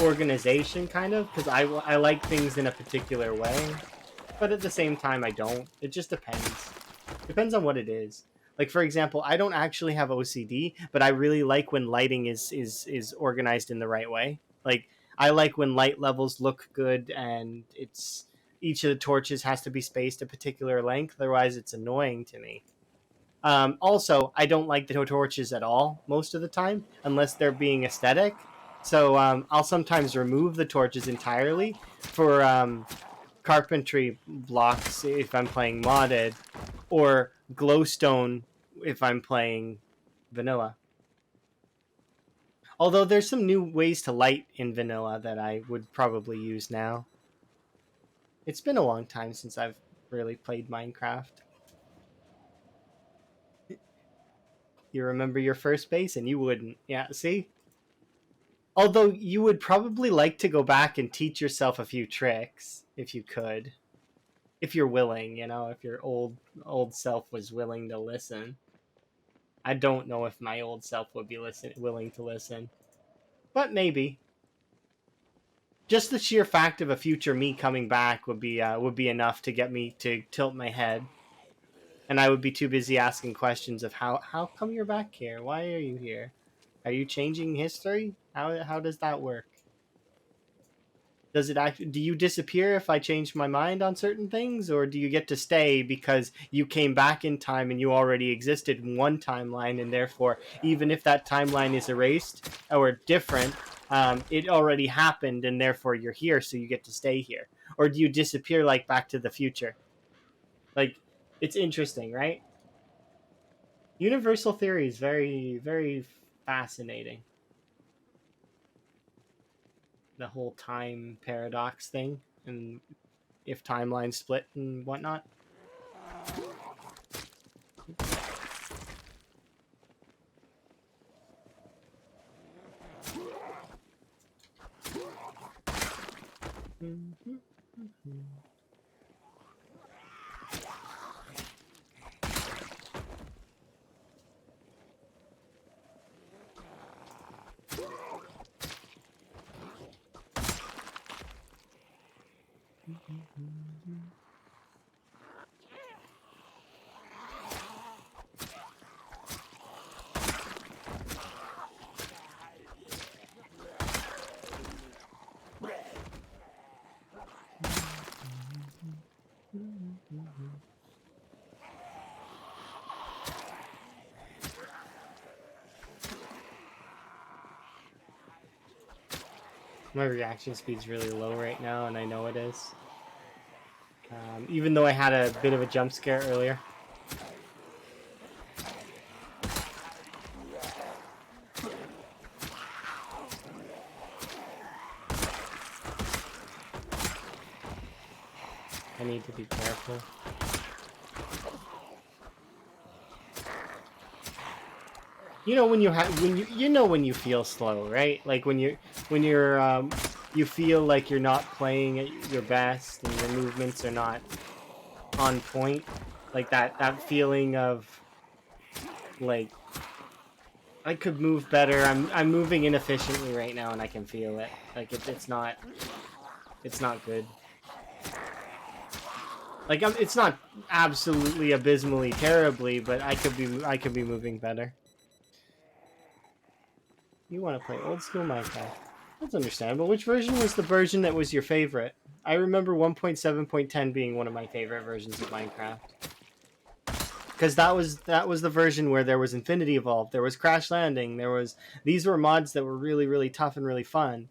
organization, kind of, because I like things in a particular way, but at the same time, I don't. It just depends. Depends on what it is. Like for example, I don't actually have OCD, but I really like when lighting is organized in the right way. Like I like when light levels look good and it's each of the torches has to be spaced a particular length, otherwise it's annoying to me. Also, I don't like the torches at all most of the time, unless they're being aesthetic. So I'll sometimes remove the torches entirely for carpentry blocks if I'm playing modded, or glowstone if I'm playing vanilla. Although there's some new ways to light in vanilla that I would probably use now. It's been a long time since I've really played Minecraft. You remember your first base and you wouldn't. Yeah, see? Although you would probably like to go back and teach yourself a few tricks if you could. If you're willing, if your old self was willing to listen. I don't know if my old self would be willing to listen, but maybe. just the sheer fact of a future me coming back would be enough to get me to tilt my head, and I would be too busy asking questions of how come you're back here? Why are you here? Are you changing history? How does that work? Does it actually, do you disappear if I change my mind on certain things, or do you get to stay because you came back in time and you already existed in one timeline, and therefore even if that timeline is erased or different, it already happened and therefore you're here, so you get to stay here? Or do you disappear like Back to the Future? Like, it's interesting, right? Universal theory is very, very fascinating. The whole time paradox thing, and if timelines split and whatnot. Mm-hmm. Mm-hmm. My reaction speed's really low right now, and I know it is. Even though I had a bit of a jump scare earlier. I need to be careful. You know when when you feel slow, right? Like when you're you feel like you're not playing at your best and your movements are not on point. Like that feeling of like I could move better. I'm moving inefficiently right now and I can feel it. Like it's not good. Like it's not absolutely abysmally terribly, but I could be moving better. You want to play old school Minecraft? That's understandable. Which version was the version that was your favorite? I remember 1.7.10 being one of my favorite versions of Minecraft. Because that was the version where there was Infinity Evolve, there was Crash Landing, these were mods that were really, really tough and really fun.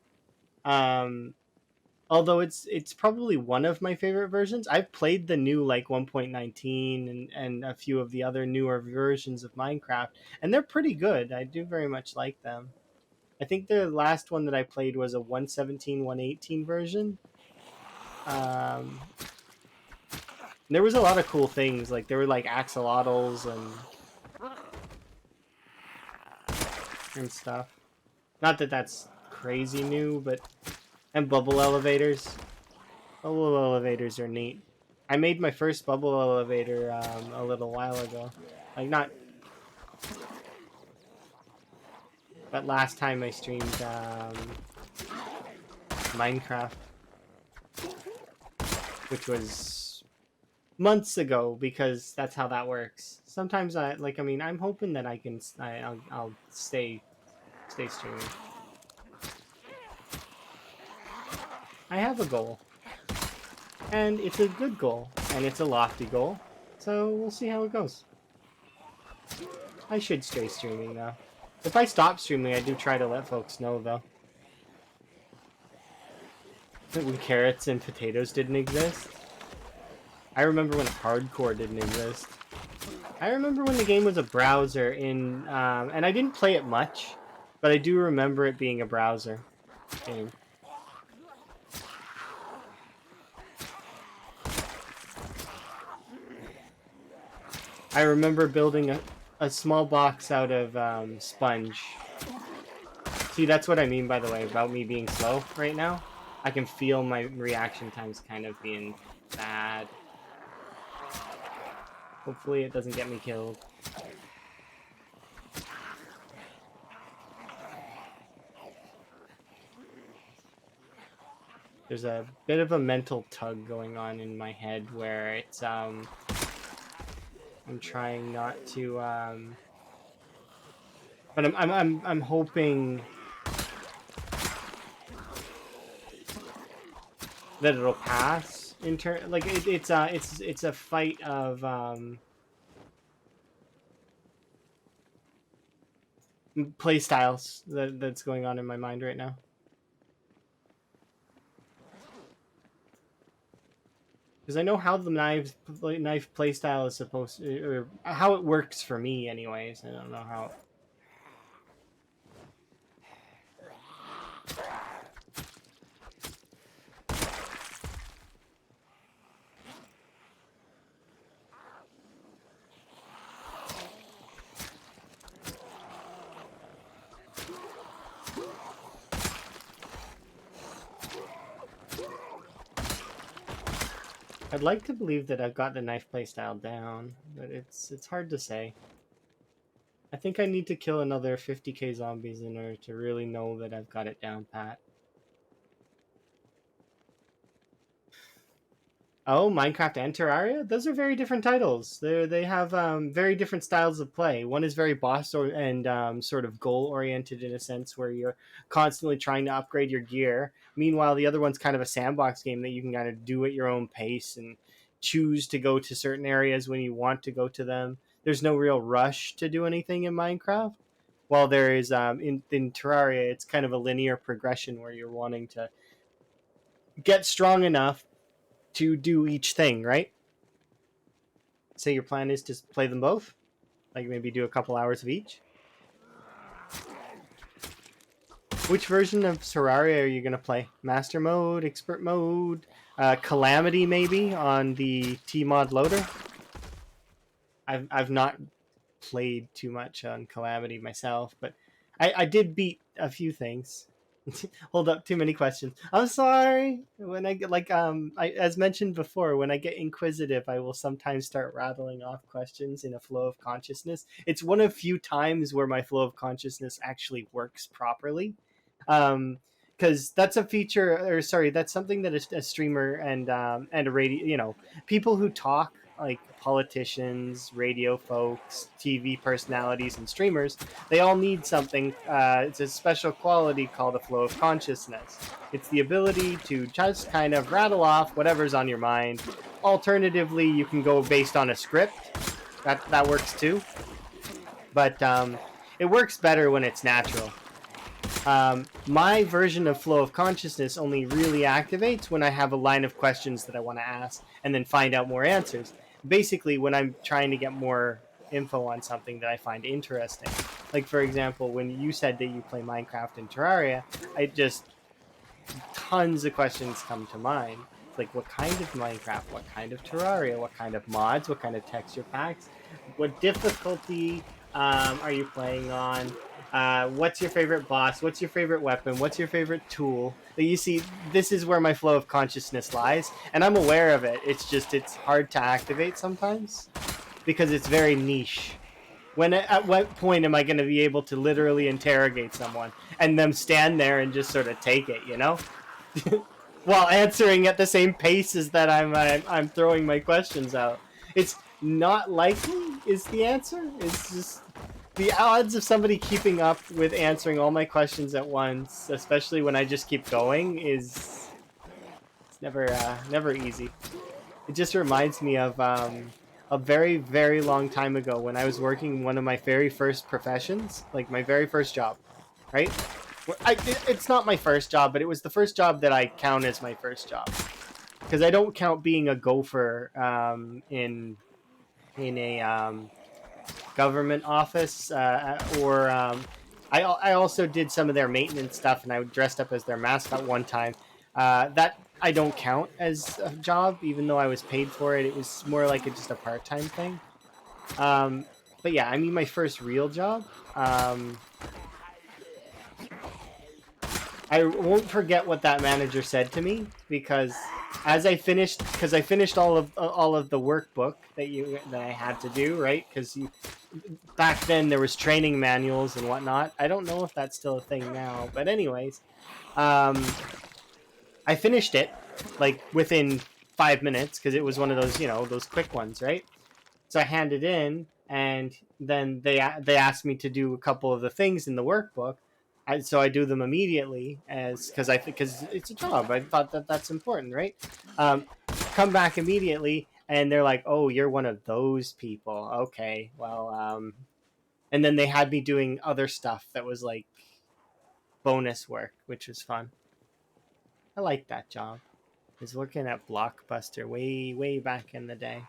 Although it's probably one of my favorite versions. I've played the new like 1.19 and a few of the other newer versions of Minecraft, and they're pretty good. I do very much like them. I think the last one that I played was a 117, 118 version. There was a lot of cool things. Like there were like axolotls and stuff. Not that that's crazy new, but and bubble elevators. Bubble elevators are neat. I made my first bubble elevator a little while ago. Like not, but last time I streamed Minecraft, which was months ago, because that's how that works. Sometimes I'm hoping that I'll stay streaming. I have a goal, and it's a good goal, and it's a lofty goal, so we'll see how it goes. I should stay streaming though. If I stop streaming, I do try to let folks know though. When carrots and potatoes didn't exist. I remember when hardcore didn't exist. I remember when the game was a browser and I didn't play it much, but I do remember it being a browser game. I remember building a small box out of sponge. See, that's what I mean, by the way, about me being slow right now. I can feel my reaction times kind of being bad. Hopefully it doesn't get me killed. There's a bit of a mental tug going on in my head where it's I'm trying not to but I'm hoping that it'll pass in turn. Like it's a fight of play styles that's going on in my mind right now. Because I know how the knife playstyle is supposed to, or how it works for me, anyways. I don't know how. I'd like to believe that I've got the knife playstyle down, but it's hard to say. I think I need to kill another 50k zombies in order to really know that I've got it down pat. Oh, Minecraft and Terraria? Those are very different titles. They have very different styles of play. One is very boss and sort of goal oriented in a sense where you're constantly trying to upgrade your gear. Meanwhile, the other one's kind of a sandbox game that you can kind of do at your own pace and choose to go to certain areas when you want to go to them. There's no real rush to do anything in Minecraft. While there is in Terraria, it's kind of a linear progression where you're wanting to get strong enough to do each thing, right? Say your plan is to play them both, like maybe do a couple hours of each. Which version of Terraria are you going to play? Master mode, expert mode, Calamity maybe on the T-mod loader? I've not played too much on Calamity myself, but I did beat a few things. Hold up, too many questions. I'm sorry. When I get as mentioned before, when I get inquisitive, I will sometimes start rattling off questions in a flow of consciousness. It's one of few times where my flow of consciousness actually works properly. Because that's a feature, or sorry, that's something that a streamer and a radio, people who talk, like politicians, radio folks, TV personalities, and streamers, they all need something. It's a special quality called a flow of consciousness. It's the ability to just kind of rattle off whatever's on your mind. Alternatively, you can go based on a script. That works too. But it works better when it's natural. My version of flow of consciousness only really activates when I have a line of questions that I want to ask and then find out more answers. Basically, when I'm trying to get more info on something that I find interesting. Like, for example, when you said that you play Minecraft and Terraria, tons of questions come to mind. It's like, what kind of Minecraft? What kind of Terraria? What kind of mods? What kind of texture packs? What difficulty are you playing on? What's your favorite boss? What's your favorite weapon? What's your favorite tool? You see, this is where my flow of consciousness lies, and I'm aware of it. It's hard to activate sometimes because it's very niche. At what point am I going to be able to literally interrogate someone and them stand there and just sort of take it, while answering at the same pace as that I'm throwing my questions out? It's not likely is the answer. It's just the odds of somebody keeping up with answering all my questions at once, especially when I just keep going, it's never easy. It just reminds me of a very, very long time ago when I was working one of my very first professions, like my very first job, right? It's not my first job, but it was the first job that I count as my first job. Because I don't count being a gopher in a government office or I also did some of their maintenance stuff, and I dressed up as their mascot one time. That I don't count as a job, even though I was paid for it. It was more like just a part-time thing. But yeah, I mean, my first real job. I won't forget what that manager said to me, because I finished all of the workbook that I had to do, right? Because back then there was training manuals and whatnot. I don't know if that's still a thing now, but anyways, I I finished it like within 5 minutes because it was one of those, you know, those quick ones, right? So I handed in, and then they asked me to do a couple of the things in the workbook. So I do them immediately as because it's a job. I thought that that's important, right? Um, Come back immediately, and they're like, "Oh, you're one of those people." Okay, well, and then they had me doing other stuff that was like bonus work, which was fun. I liked that job. I was working at Blockbuster way back in the day,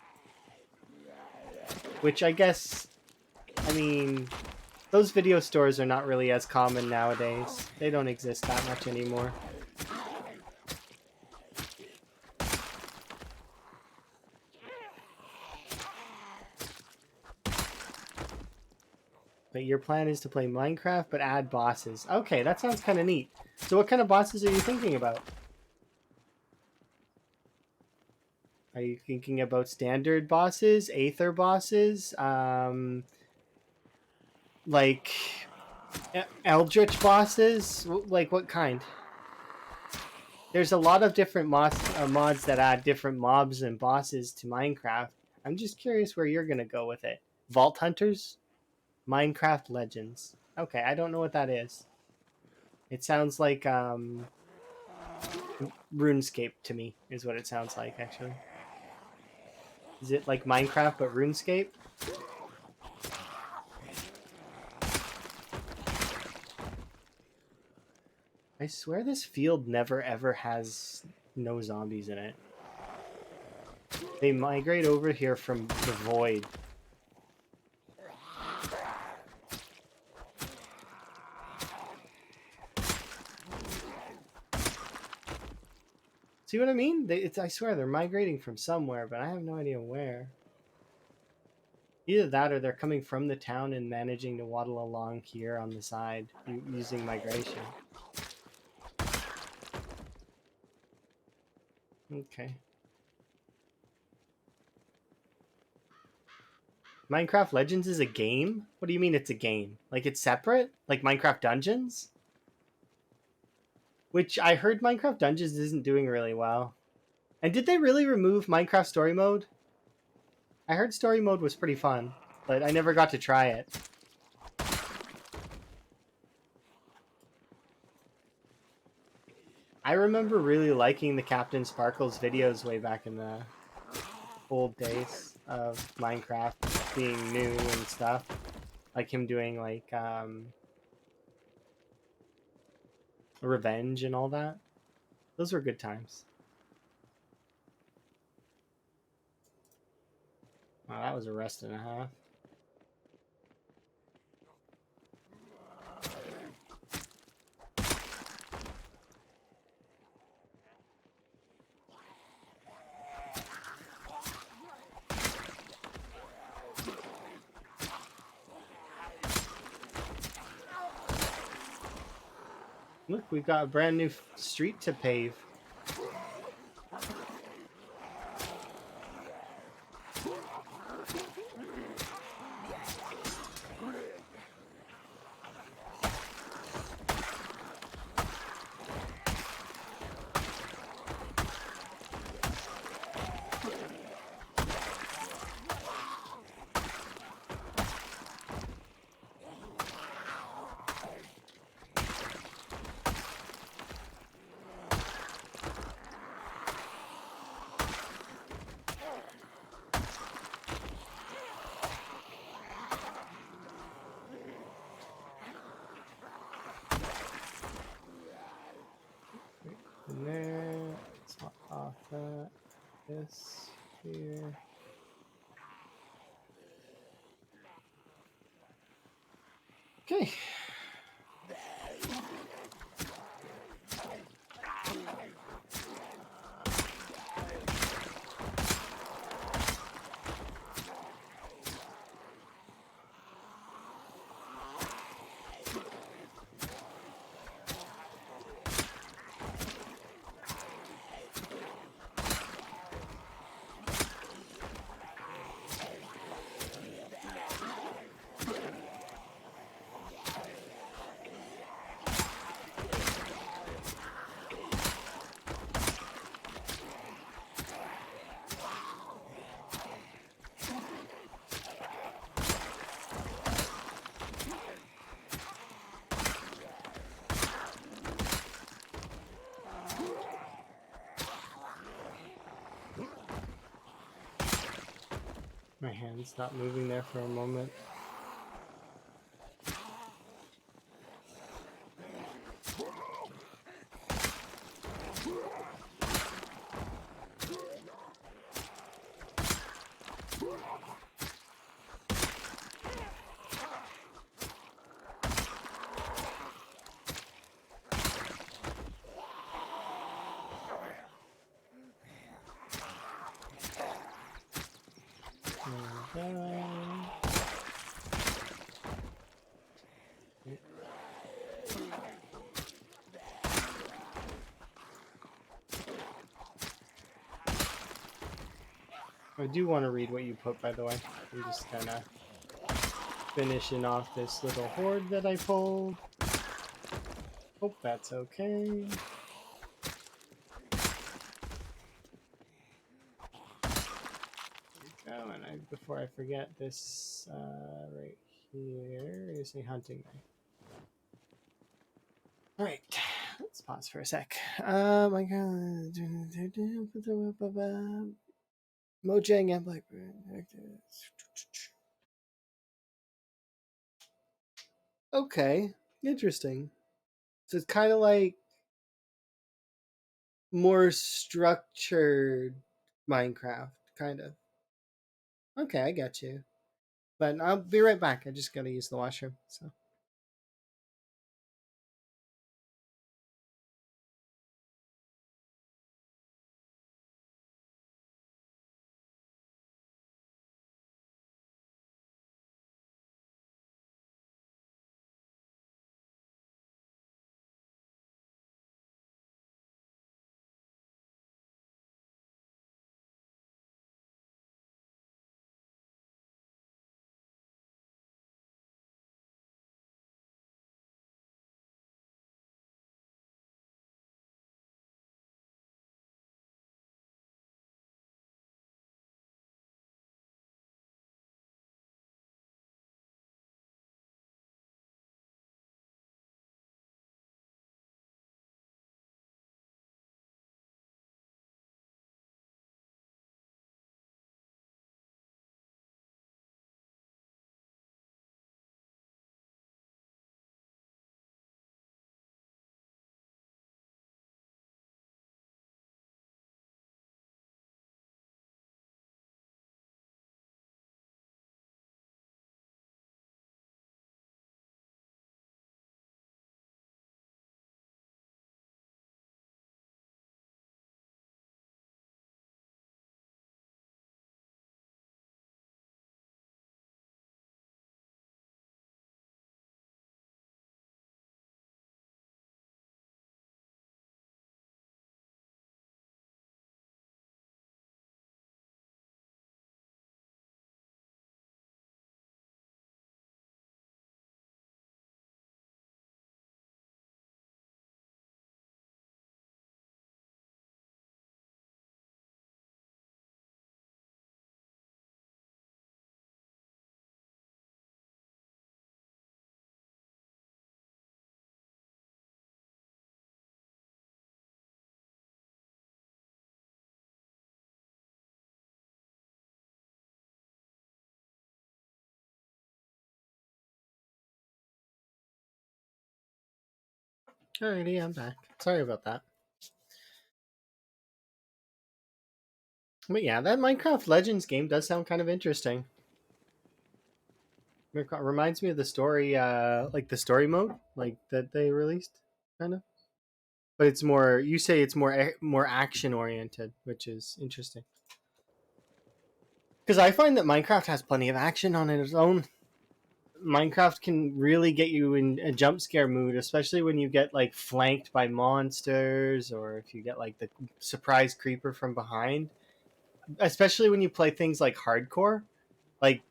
which I guess, I mean, those video stores are not really as common nowadays. They don't exist that much anymore. But your plan is to play Minecraft but add bosses. Okay, that sounds kind of neat. So what kind of bosses are you thinking about? Are you thinking about standard bosses, Aether bosses, like Eldritch bosses? Like what kind? There's a lot of different mods that add different mobs and bosses to Minecraft. I'm just curious where you're gonna go with it. Vault Hunters? Minecraft Legends. Okay, I don't know what that is. It sounds like RuneScape to me, is what it sounds like, actually. Is it like Minecraft but RuneScape? I swear this field never ever has no zombies in it. They migrate over here from the void. See what I mean? I swear they're migrating from somewhere, but I have no idea where. Either that or they're coming from the town and managing to waddle along here on the side using migration. Okay. Minecraft Legends is a game? What do you mean it's a game? Like it's separate? Like Minecraft Dungeons? Which I heard Minecraft Dungeons isn't doing really well. And did they really remove Minecraft Story Mode? I heard Story Mode was pretty fun, but I never got to try it. I remember really liking the Captain Sparkles videos way back in the old days of Minecraft being new and stuff. Like him doing like Revenge and all that. Those were good times. Wow, that was a rest and a half. Look, we've got a brand new street to pave. In there, let's hop off that. This here. Okay. My hand's not moving there for a moment. I do want to read what you put, by the way. I'm just kind of finishing off this little horde that I pulled. Hope that's okay. There we go, and before I forget, this right here is a hunting knife. All right, let's pause for a sec. My God, Mojang and Blackbird. Okay, interesting. So it's kind of like more structured Minecraft, kind of. Okay, I got you. But I'll be right back. I just gotta use the washroom. So. Alrighty, I'm back. Sorry about that. But yeah, that Minecraft Legends game does sound kind of interesting. It reminds me of the story, like the story mode, like that they released, kind of. But it's more. You say it's more action oriented, which is interesting. Because I find that Minecraft has plenty of action on its own. Minecraft can really get you in a jump scare mood, especially when you get like flanked by monsters, or if you get like the surprise creeper from behind. Especially when you play things like hardcore, like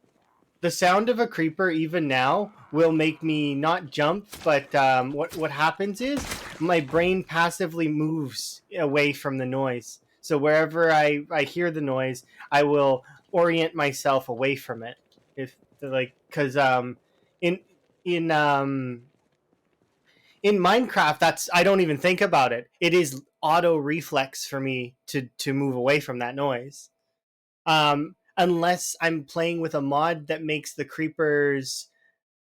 the sound of a creeper even now will make me not jump, but what happens is my brain passively moves away from the noise. So wherever I hear the noise, I will orient myself away from it. If like because in in um in Minecraft, that's I don't even think about it. It is auto reflex for me to move away from that noise. unless I'm playing with a mod that makes the creepers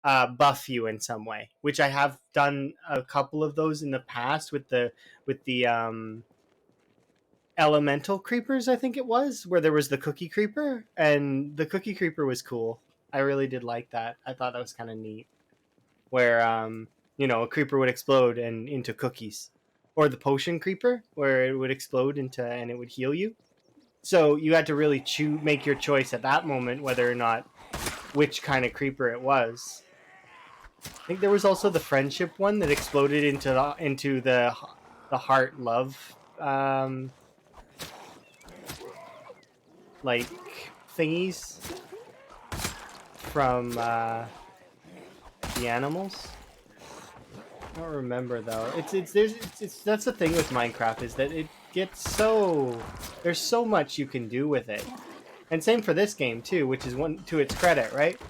buff you in some way, which I have done a couple of those in the past with the elemental creepers. I think it was where there was the cookie creeper, and the cookie creeper was cool. I really did like that. I thought that was kind of neat. Where a creeper would explode and into cookies, or the potion creeper where it would explode into and it would heal you. So you had to really make your choice at that moment whether or not which kind of creeper it was. I think there was also the friendship one that exploded into the heart love like thingies from the animals. I don't remember though. It's that's the thing with Minecraft is that it gets there's so much you can do with it. And same for this game too, which is one to its credit, right?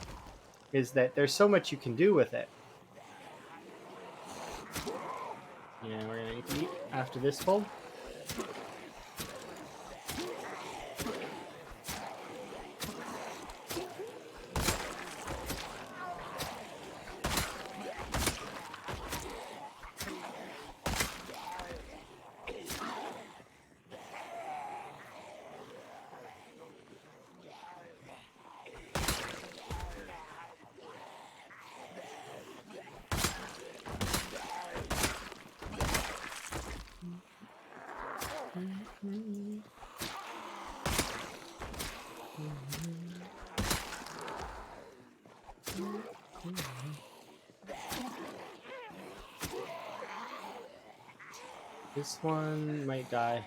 Is that there's so much you can do with it. Yeah, we're gonna eat after this pull. This one might die.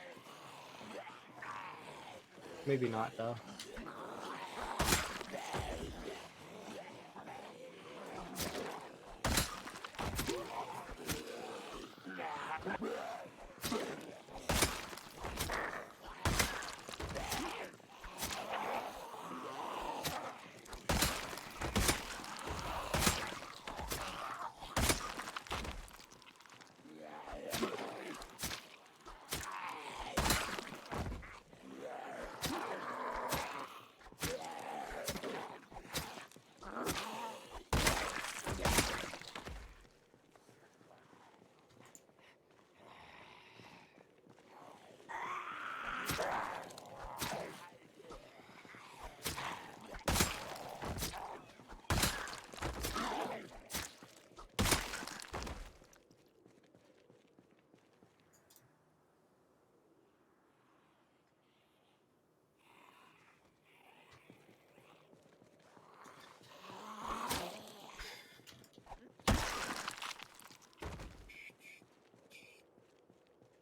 Maybe not though.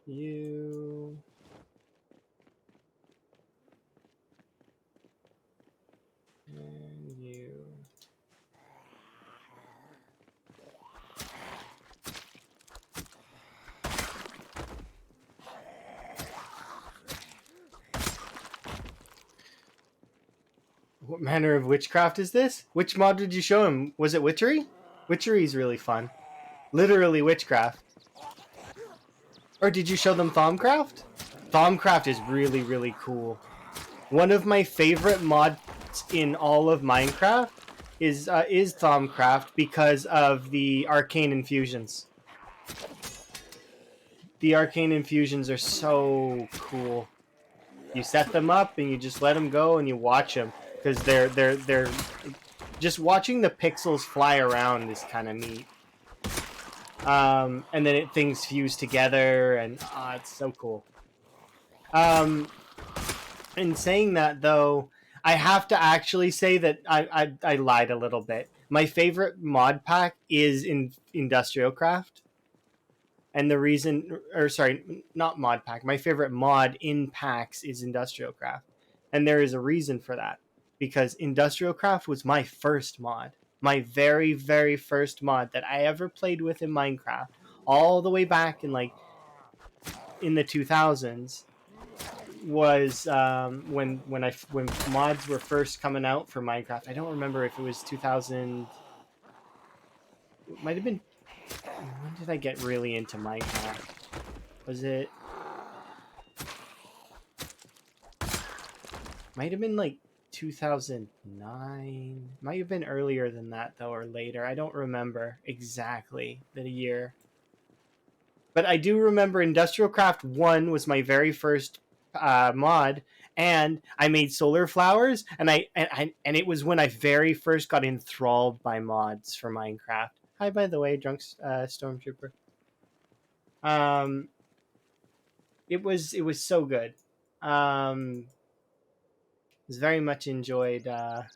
You and you. What manner of witchcraft is this? Which mod did you show him? Was it witchery? Witchery is really fun. Literally witchcraft. Or did you show them Thaumcraft? Thaumcraft is really, really cool. One of my favorite mods in all of Minecraft is Thaumcraft because of the arcane infusions. The arcane infusions are so cool. You set them up and you just let them go and you watch them because they're just watching the pixels fly around is kind of neat. And then things fuse together and it's so cool. In saying that though, I have to actually say that I lied a little bit. My favorite mod pack is in Industrial Craft. And the reason, or sorry, not mod pack. My favorite mod in packs is Industrial Craft. And there is a reason for that. Because Industrial Craft was my first mod. My very, very first mod that I ever played with in Minecraft. All the way back in in the 2000s. Was when mods were first coming out for Minecraft. I don't remember if it was 2000. It might have been. When did I get really into Minecraft? Was it? Might have been like 2009. Might have been earlier than that though, or later. I don't remember exactly the year. But I do remember Industrial Craft 1 was my very first mod, and I made solar flowers, and it was when I very first got enthralled by mods for Minecraft. Hi, by the way, drunk stormtrooper. Um, it was so good. Was very much enjoyed the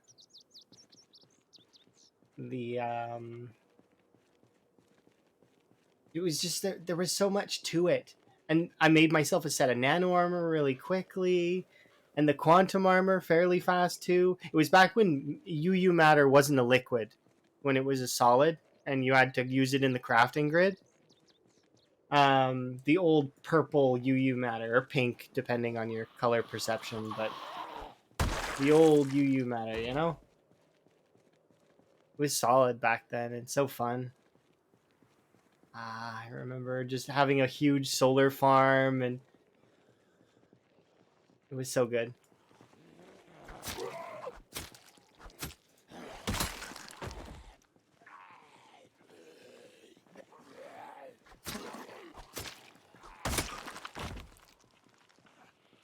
it was just there was so much to it, and I made myself a set of nano armor really quickly, and the quantum armor fairly fast too. It was back when UU matter wasn't a liquid, when it was a solid, and you had to use it in the crafting grid. The old purple UU matter, or pink depending on your color perception, but the old UU matter, you know, it was solid back then and so fun. I remember just having a huge solar farm, and it was so good.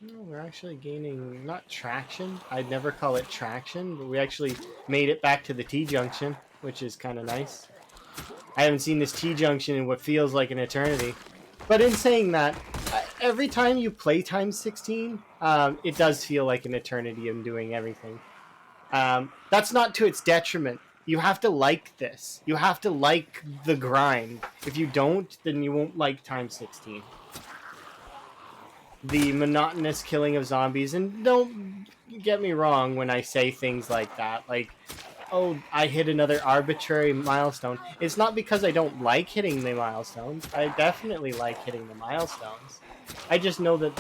No, we're actually gaining, not traction. I'd never call it traction, but we actually made it back to the T-junction, which is kind of nice. I haven't seen this T-junction in what feels like an eternity. But in saying that, every time you play times 16, it does feel like an eternity in doing everything. That's not to its detriment. You have to like this. You have to like the grind. If you don't, then you won't like times 16. The monotonous killing of zombies, and don't get me wrong when I say things like that, like, oh, I hit another arbitrary milestone. It's not because I don't like hitting the milestones. I definitely like hitting the milestones. I just know that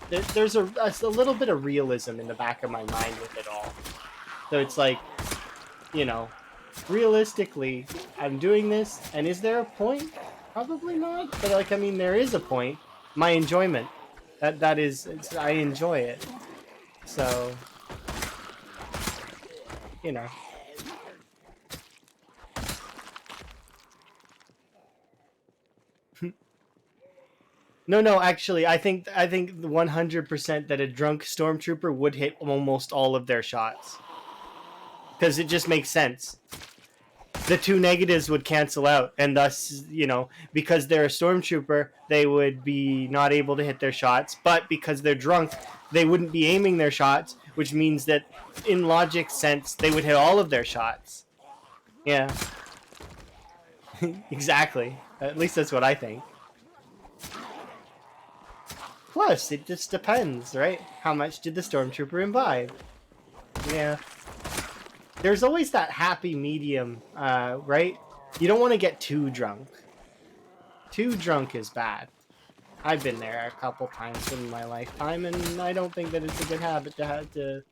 there's a little bit of realism in the back of my mind with it all. So it's like, you know, realistically, I'm doing this, and is there a point? Probably not, but like, I mean, there is a point. My enjoyment, that is, I enjoy it. So, you know. No, actually, I think 100% that a drunk stormtrooper would hit almost all of their shots, because it just makes sense. The two negatives would cancel out, and thus, you know, because they're a stormtrooper, they would be not able to hit their shots, but because they're drunk, they wouldn't be aiming their shots, which means that in logic sense they would hit all of their shots. Yeah. Exactly. At least that's what I think. Plus, it just depends, right? How much did the stormtrooper imbibe? Yeah. There's always that happy medium, right? You don't want to get too drunk. Too drunk is bad. I've been there a couple times in my lifetime, and I don't think that it's a good habit to have to,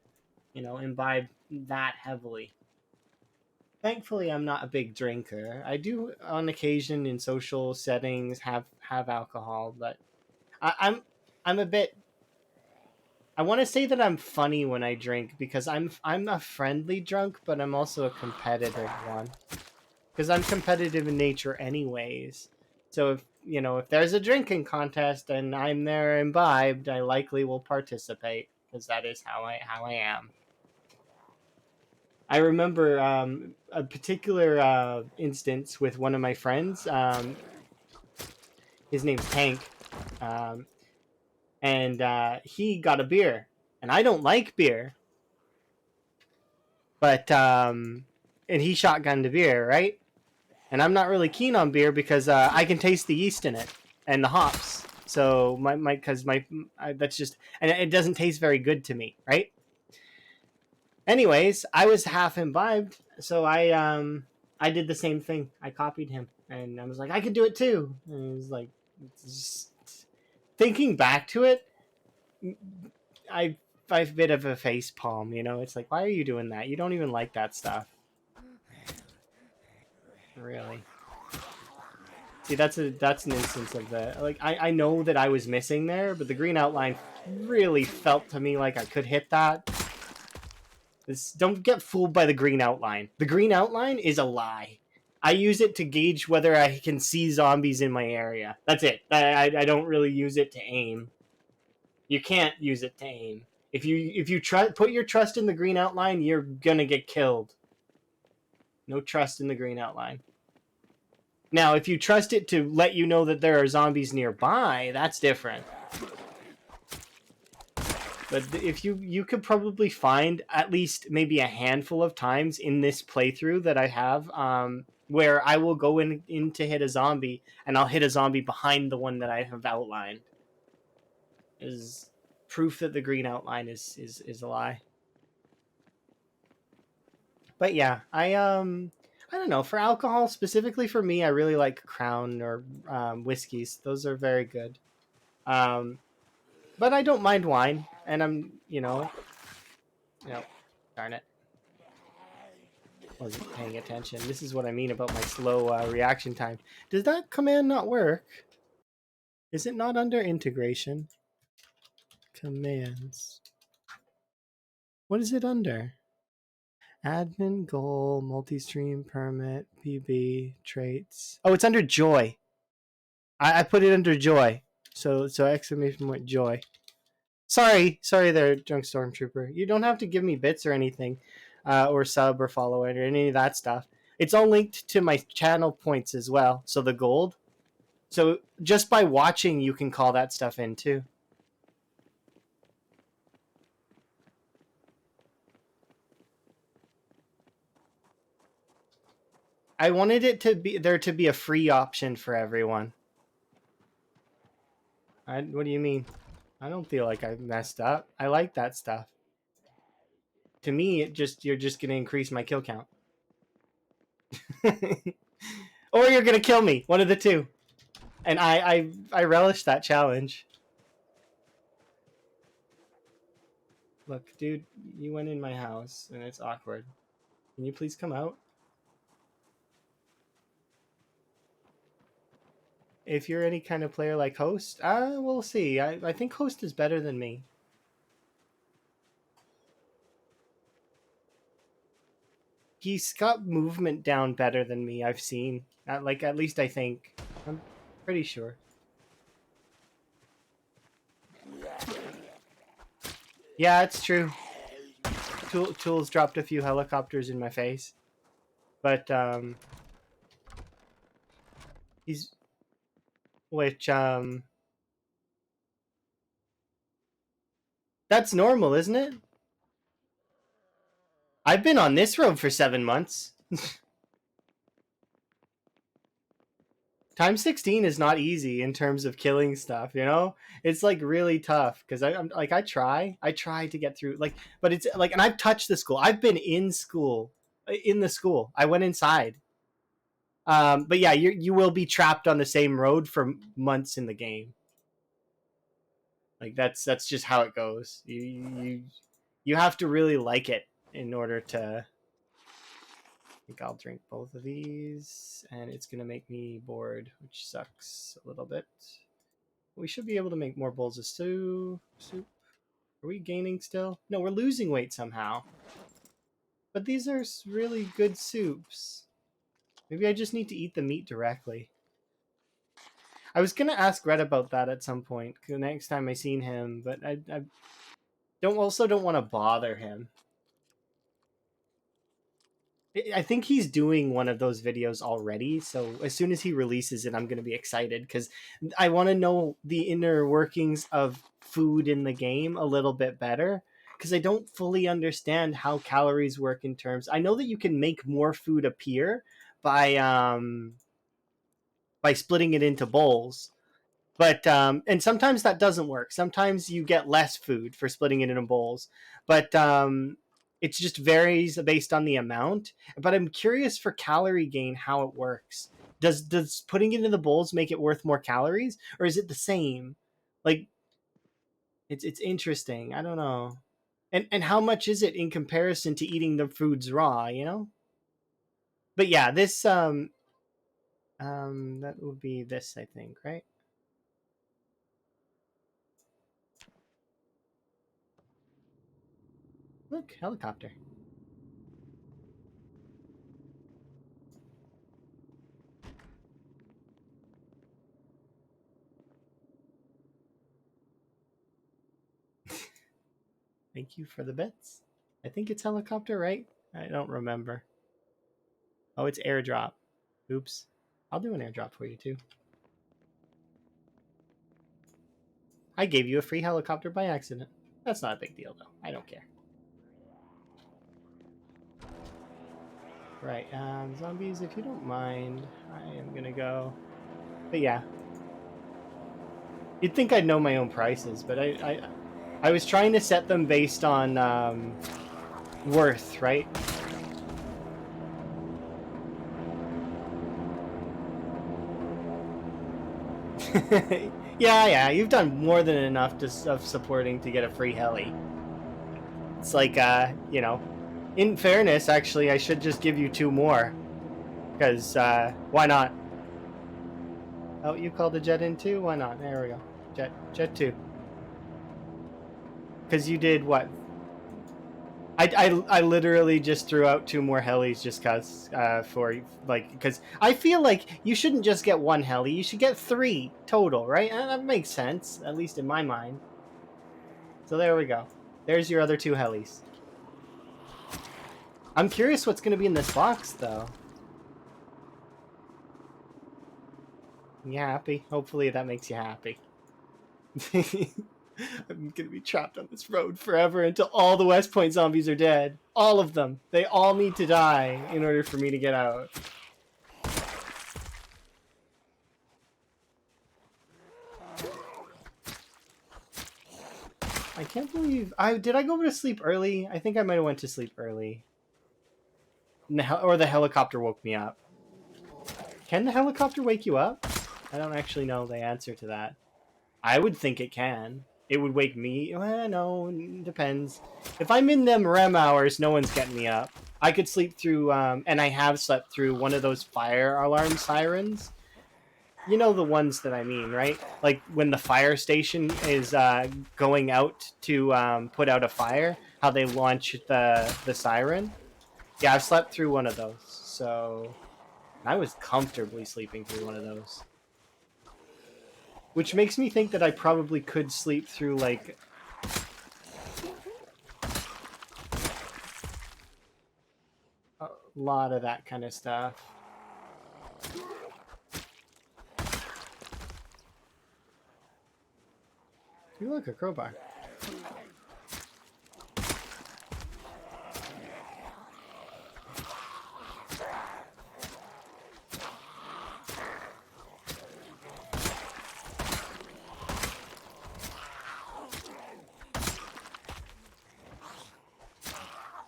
you know, imbibe that heavily. Thankfully, I'm not a big drinker. I do, on occasion, in social settings, have alcohol, but I'm a bit. I want to say that I'm funny when I drink because I'm a friendly drunk, but I'm also a competitive one. Because I'm competitive in nature, anyways. So if you know if there's a drinking contest and I'm there imbibed, I likely will participate because that is how I am. I remember a particular instance with one of my friends. His name's Tank, um, and he got a beer, and I don't like beer, but and he shotgunned a beer, right? And I'm not really keen on beer because I can taste the yeast in it and the hops. So because that's just, and it doesn't taste very good to me, right? Anyways, I was half imbibed, so I did the same thing. I copied him, and I was like, I could do it too. And it was like, just, thinking back to it, I've a bit of a face palm. You know, it's like, why are you doing that? You don't even like that stuff, really. See, that's an instance of the like I know that I was missing there, but the green outline really felt to me like I could hit that. Don't get fooled by the green outline. The green outline is a lie. I use it to gauge whether I can see zombies in my area. That's it. I don't really use it to aim. You can't use it to aim. If you put your trust in the green outline, you're gonna get killed. No trust in the green outline. Now, if you trust it to let you know that there are zombies nearby, that's different. But if you could probably find at least maybe a handful of times in this playthrough that I have where I will go in to hit a zombie, and I'll hit a zombie behind the one that I have outlined. Is proof that the green outline is a lie. But yeah, I don't know, for alcohol specifically for me, I really like Crown or whiskeys. Those are very good. But I don't mind wine, and I'm darn it, wasn't paying attention. This is what I mean about my slow reaction time. Does that command not work? Is it not under integration? Commands. What is it under? Admin, goal, multi-stream, permit, PB, traits. Oh, it's under joy. I put it under joy. So exclamation point joy. Sorry there, Drunk Stormtrooper. You don't have to give me bits or anything, or sub or follow it or any of that stuff. It's all linked to my channel points as well. So the gold. So just by watching, you can call that stuff in too. I wanted it to be there to be a free option for everyone. What do you mean? I don't feel like I messed up. I like that stuff. To me, you're just gonna increase my kill count. Or you're gonna kill me. One of the two. And I relish that challenge. Look, dude, you went in my house and it's awkward. Can you please come out? If you're any kind of player like Host, we'll see. I think Host is better than me. He's got movement down better than me, I've seen. At least I think. I'm pretty sure. Yeah, it's true. Tools dropped a few helicopters in my face. But, he's... Which, that's normal, isn't it? I've been on this road for 7 months. Time 16 is not easy in terms of killing stuff, you know? It's like really tough because I'm like I try to get through but it's like, and I've touched the school. I've been in the school. I went inside. But yeah, you will be trapped on the same road for months in the game. Like that's just how it goes. You have to really like it in order to. I think I'll drink both of these, and it's gonna make me bored, which sucks a little bit. We should be able to make more bowls of soup. Are we gaining still? No, we're losing weight somehow. But these are really good soups. Maybe I just need to eat the meat directly. I was gonna ask Red about that at some point the next time I seen him, but I don't want to bother him. I think he's doing one of those videos already, so as soon as he releases it, I'm going to be excited because I want to know the inner workings of food in the game a little bit better because I don't fully understand how calories work in terms. I know that you can make more food appear by splitting it into bowls, but and sometimes that doesn't work. Sometimes you get less food for splitting it into bowls, but it just varies based on the amount. But I'm curious for calorie gain how it works. Does putting it in the bowls make it worth more calories, or is it the same? Like, it's interesting. I don't know. And how much is it in comparison to eating the foods raw? You know. But yeah, this That would be this, I think, right? Look, helicopter. Thank you for the bits. I think it's helicopter, right? I don't remember. Oh, it's airdrop. Oops. I'll do an airdrop for you too. I gave you a free helicopter by accident. That's not a big deal though. I don't care. Right, zombies, if you don't mind, I am gonna go. But yeah. You'd think I'd know my own prices, but I was trying to set them based on worth, right? yeah, you've done more than enough of supporting to get a free heli. It's like, you know, in fairness, actually, I should just give you 2 more. Because, why not? Oh, you called the jet in too? Why not? There we go. Jet 2. Because you did what? I literally just threw out 2 more helis just cause for like, because I feel like you shouldn't just get 1 heli, you should get 3 total, right? And that makes sense, at least in my mind. So there we go. There's your other 2 helis. I'm curious what's going to be in this box though. You happy? Hopefully that makes you happy. I'm gonna be trapped on this road forever until all the West Point zombies are dead. All of them. They all need to die in order for me to get out. I can't believe did I go to sleep early? I think I might have went to sleep early. Or the helicopter woke me up. Can the helicopter wake you up? I don't actually know the answer to that. I would think it can. It would wake me. Well, no, it depends. If I'm in them REM hours, no one's getting me up. I could sleep through, and I have slept through one of those fire alarm sirens. You know the ones that I mean, right? Like when the fire station is going out to put out a fire, how they launch the siren. Yeah, I've slept through one of those, so I was comfortably sleeping through one of those. Which makes me think that I probably could sleep through, like, a lot of that kind of stuff. You look, a crowbar.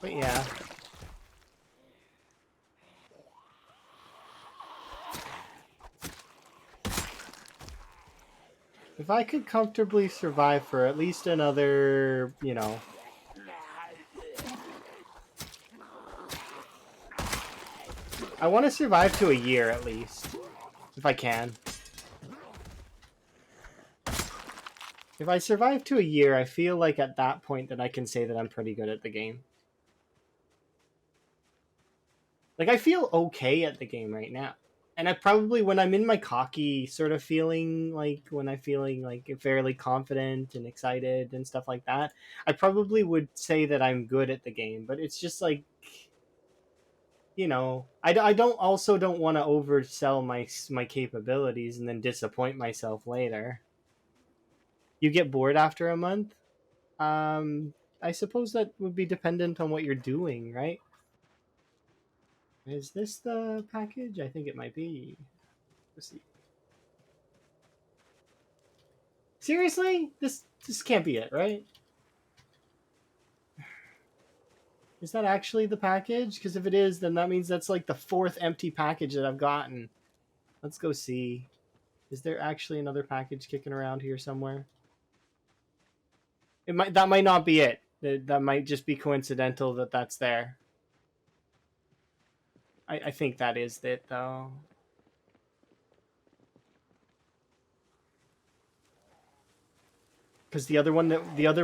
But yeah. If I could comfortably survive for at least another, you know... I want to survive to a year at least. If I can. If I survive to a year, I feel like at that point that I can say that I'm pretty good at the game. Like, I feel okay at the game right now. And I probably, when I'm in my cocky sort of feeling, like, when I'm feeling, like, fairly confident and excited and stuff like that, I probably would say that I'm good at the game. But it's just, like, you know, I don't want to oversell my capabilities and then disappoint myself later. You get bored after a month? I suppose that would be dependent on what you're doing, right? Is this the package? I think it might be. Let's see. Seriously? This can't be it, right? Is that actually the package? Because if it is, then that means that's like the 4th empty package that I've gotten. Let's go see. Is there actually another package kicking around here somewhere? That might not be it. That might just be coincidental that that's there. I think that is it though. Because the other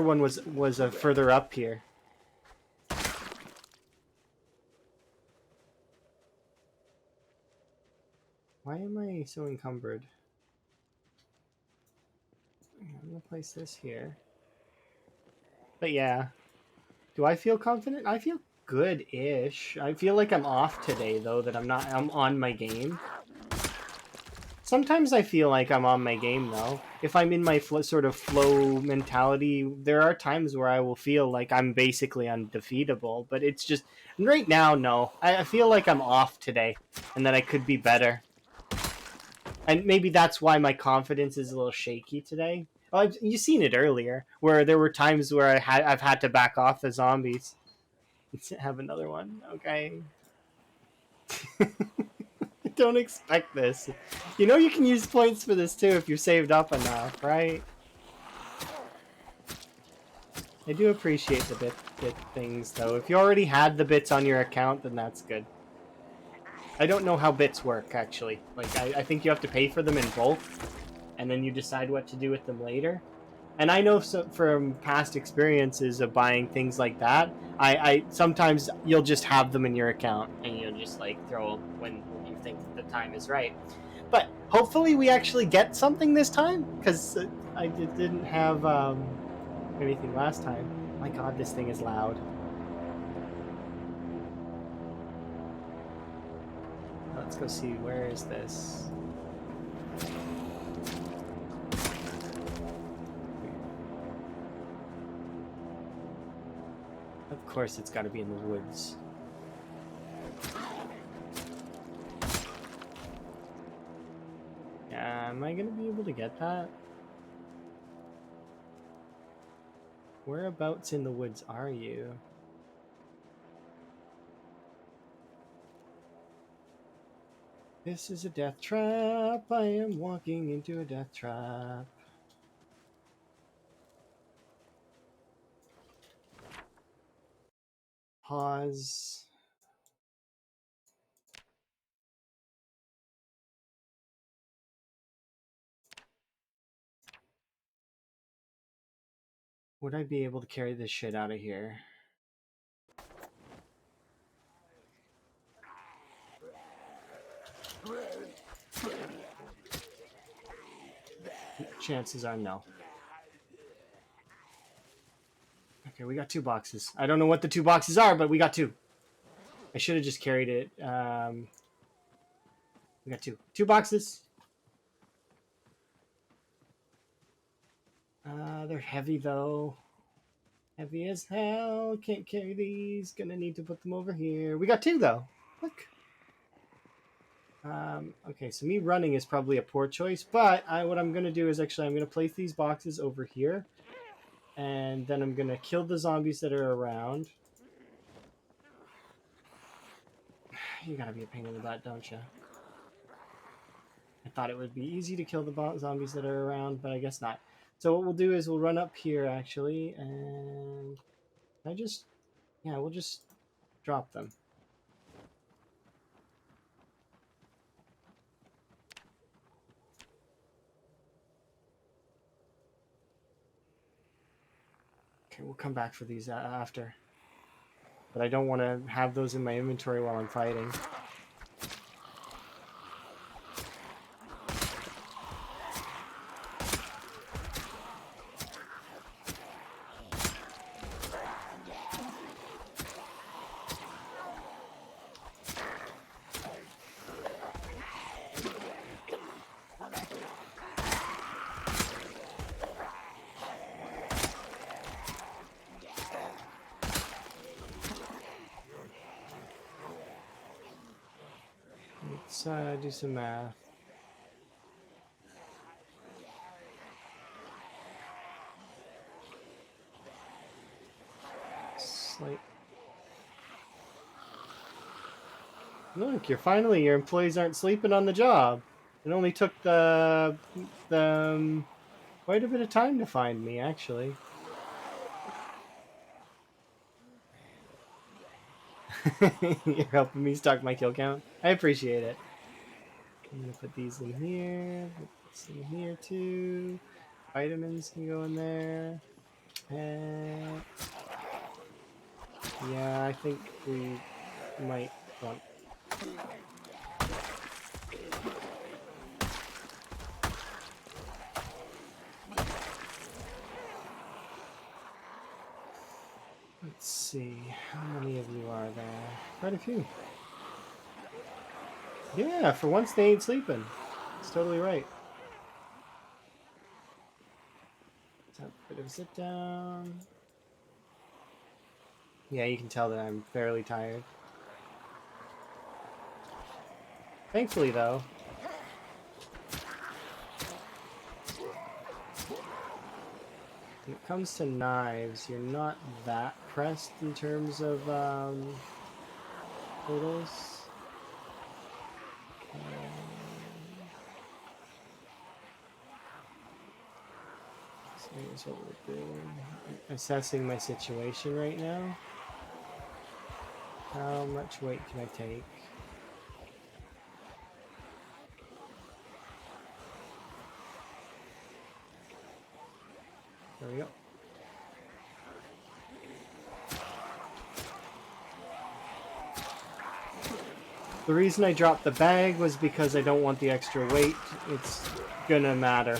one was further up here. Why am I so encumbered? I'm gonna place this here. But yeah, do I feel confident? I feel good-ish. I feel like I'm off today though. That I'm on my game. Sometimes I feel like I'm on my game though. If I'm in my sort of flow mentality, there are times where I will feel like I'm basically undefeatable. But it's just right now, no. I feel like I'm off today, and that I could be better. And maybe that's why my confidence is a little shaky today. Oh, you've seen it earlier, where there were times where I've had to back off the zombies. Let's have another one, okay? Don't expect this. You know you can use points for this too if you're saved up enough, right? I do appreciate the bit things though. If you already had the bits on your account, then that's good. I don't know how bits work actually. Like I think you have to pay for them in bulk, and then you decide what to do with them later. And I know from past experiences of buying things like that, I sometimes you'll just have them in your account and you'll just like throw them when you think the time is right. But hopefully we actually get something this time, because I didn't have anything last time. My God, this thing is loud. Let's go see, where is this? Of course it's got to be in the woods. Yeah, am I going to be able to get that? Whereabouts in the woods are you? This is a death trap. I am walking into a death trap. Pause. Would I be able to carry this shit out of here? Chances are no. Okay, we got 2 boxes. I don't know what the 2 boxes are, but we got 2. I should have just carried it. We got 2. 2 boxes. They're heavy though. Heavy as hell. Can't carry these. Gonna need to put them over here. We got 2 though. Look. Okay, so me running is probably a poor choice, but what I'm gonna do is actually I'm gonna place these boxes over here, and then I'm gonna kill the zombies that are around. You gotta be a pain in the butt, don't you? I thought it would be easy to kill the zombies that are around, but I guess not. So what we'll do is we'll run up here actually, and we'll just drop them. Okay, we'll come back for these after. But I don't want to have those in my inventory while I'm fighting. Let's do some math. Look, your employees aren't sleeping on the job. It only took the quite a bit of time to find me, actually. You're helping me stock my kill count. I appreciate it. I'm gonna put these in here. Put this in here too. Vitamins can go in there. And yeah, I think we might want. Let's see, how many of you are there? Quite a few. Yeah, for once they ain't sleeping. It's totally right. Let's have a bit of a sit down. Yeah, you can tell that I'm fairly tired. Thankfully, though, when it comes to knives, you're not that pressed in terms of totals. So here's what we're doing. I'm assessing my situation right now. How much weight can I take? There we go. The reason I dropped the bag was because I don't want the extra weight. It's gonna matter.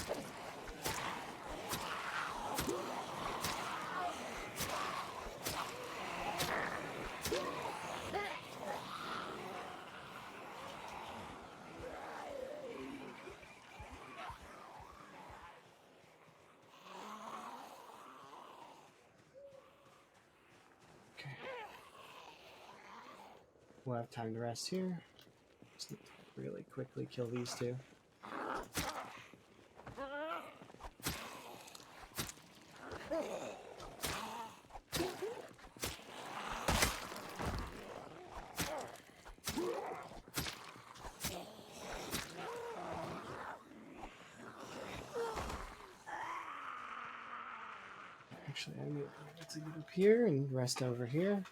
Okay. We'll have time to rest here. Just need to really quickly kill these two. Actually, I'm going to get up here and rest over here.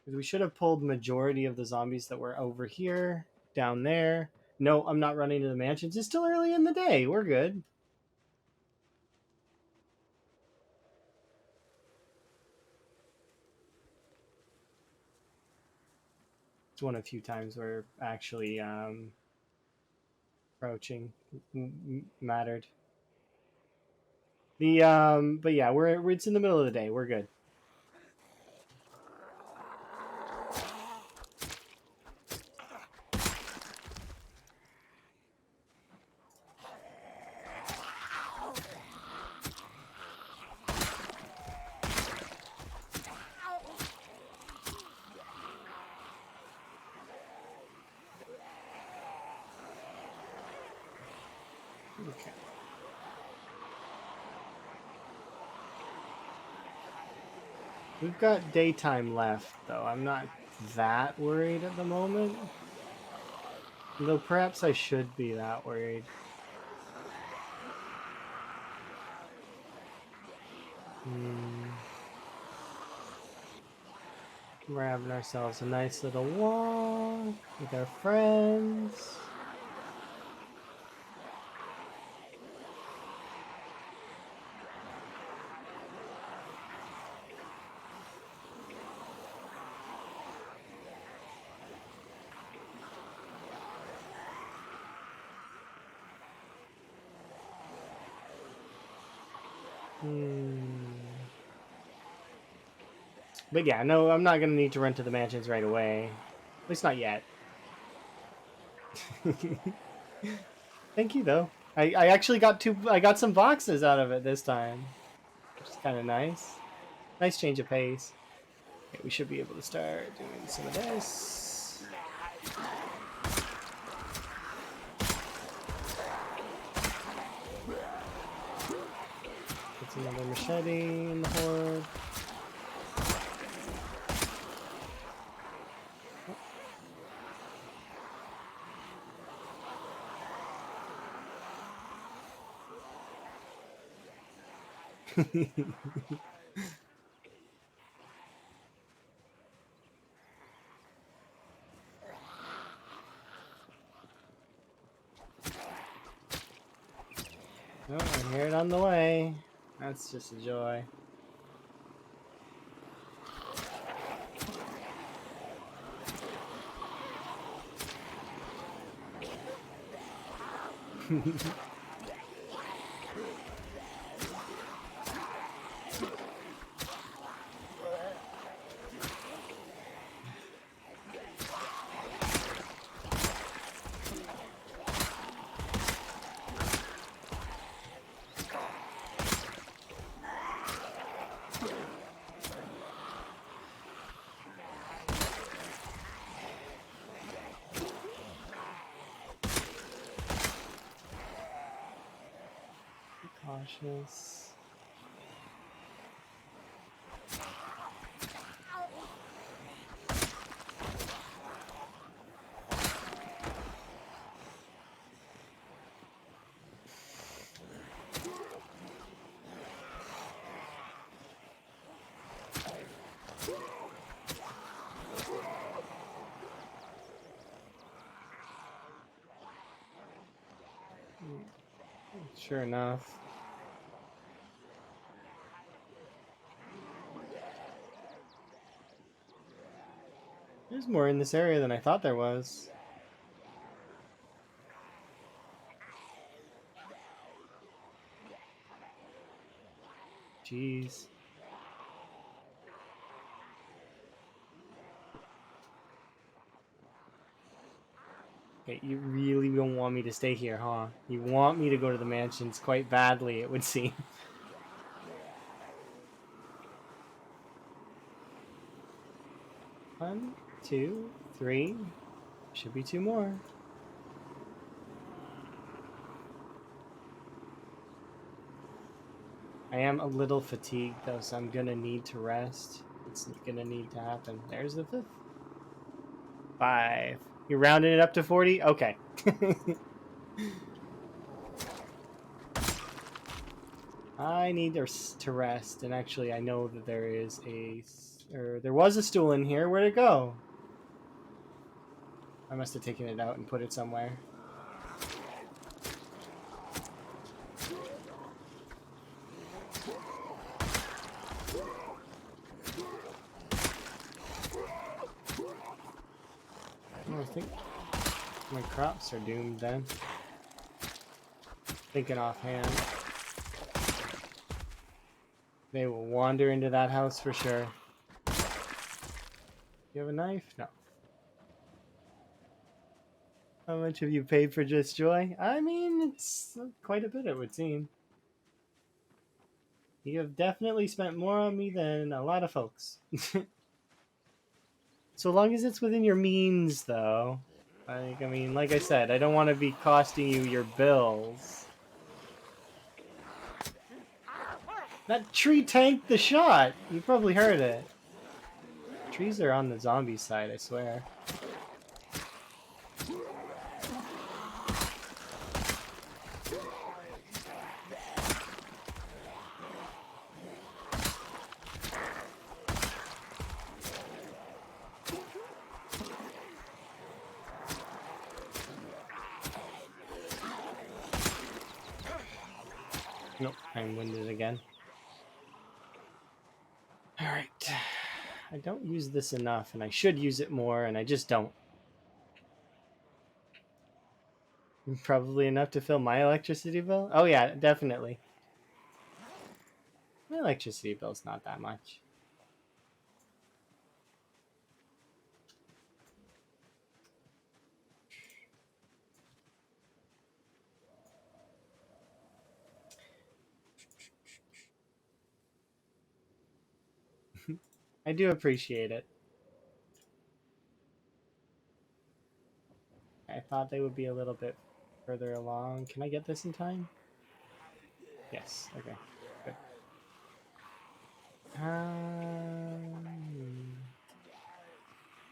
We should have pulled the majority of the zombies that were over here, down there. No, I'm not running to the mansions. It's still early in the day. We're good. It's one of the few times where actually approaching mattered. But yeah, it's in the middle of the day. We're good. Okay. We've got daytime left, though. I'm not that worried at the moment. Though perhaps I should be that worried. We're having ourselves a nice little walk with our friends. But yeah, no, I'm not going to need to run to the mansions right away. At least not yet. Thank you, though. I actually got I got some boxes out of it this time. Which is kind of nice. Nice change of pace. Okay, we should be able to start doing some of this. Put another machete in the horde. Oh, I hear it on on the way. That's just a joy. Cautious. Sure enough. There's more in this area than I thought there was. Jeez. Okay, you really don't want me to stay here, huh? You want me to go to the mansions quite badly, it would seem. One, two, three. Should be two more. I am a little fatigued though, so I'm gonna need to rest. It's gonna need to happen. There's the fifth. 5. You're rounding it up to 40? Okay. I need to rest, and actually I know that there is there was a stool in here. Where'd it go? I must have taken it out and put it somewhere. I think my crops are doomed then. Thinking offhand. They will wander into that house for sure. You have a knife? No. How much have you paid for just joy? I mean, it's quite a bit, it would seem. You have definitely spent more on me than a lot of folks. So long as it's within your means, though. I mean, like I said, I don't want to be costing you your bills. That tree tanked the shot! You probably heard it. Trees are on the zombie side, I swear. Nope, I'm winded again. Alright. I don't use this enough, and I should use it more, and I just don't. Probably enough to fill my electricity bill? Oh yeah, definitely. My electricity bill's not that much. I do appreciate it. I thought they would be a little bit further along. Can I get this in time? Yes, okay. Good.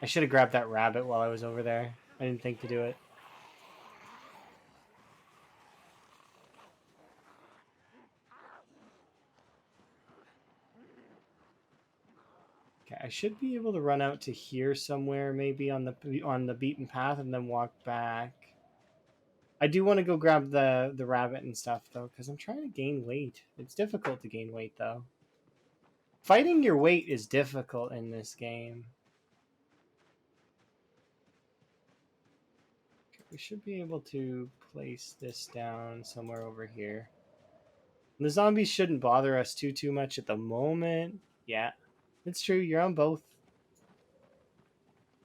I should have grabbed that rabbit while I was over there. I didn't think to do it. Okay, I should be able to run out to here somewhere, maybe on the beaten path, and then walk back. I do want to go grab the rabbit and stuff though, because I'm trying to gain weight. It's difficult to gain weight though. Fighting your weight is difficult in this game. We should be able to place this down somewhere over here. The zombies shouldn't bother us too much at the moment. Yeah, it's true. You're on both.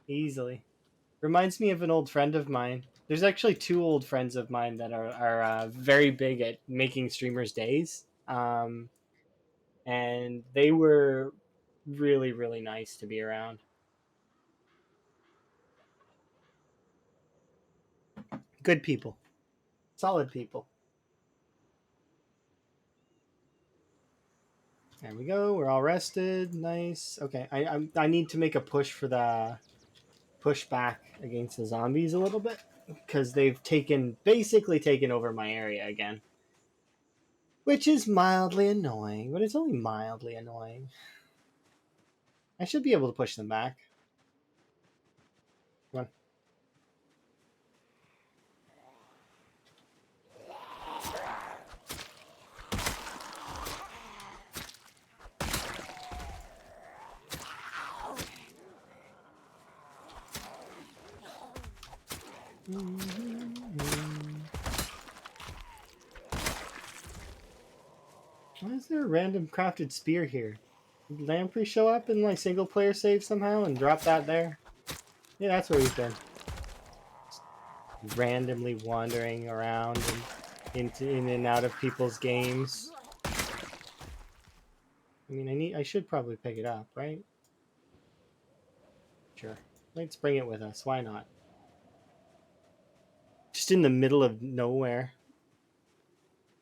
Easily. Reminds me of an old friend of mine. There's actually two old friends of mine that are very big at making streamers days. And they were really, really nice to be around. Good people. Solid people. There we go. We're all rested. Nice. Okay, I need to make a push for the push back against the zombies a little bit because they've basically taken over my area again, which is mildly annoying. But it's only mildly annoying. I should be able to push them back. Come on. Why is there a random crafted spear here? Did Lamprey show up in my single player save somehow and drop that there? Yeah, that's where he's been. Just randomly wandering around and in and out of people's games. I mean, I should probably pick it up, right? Sure. Let's bring it with us. Why not? Just in the middle of nowhere.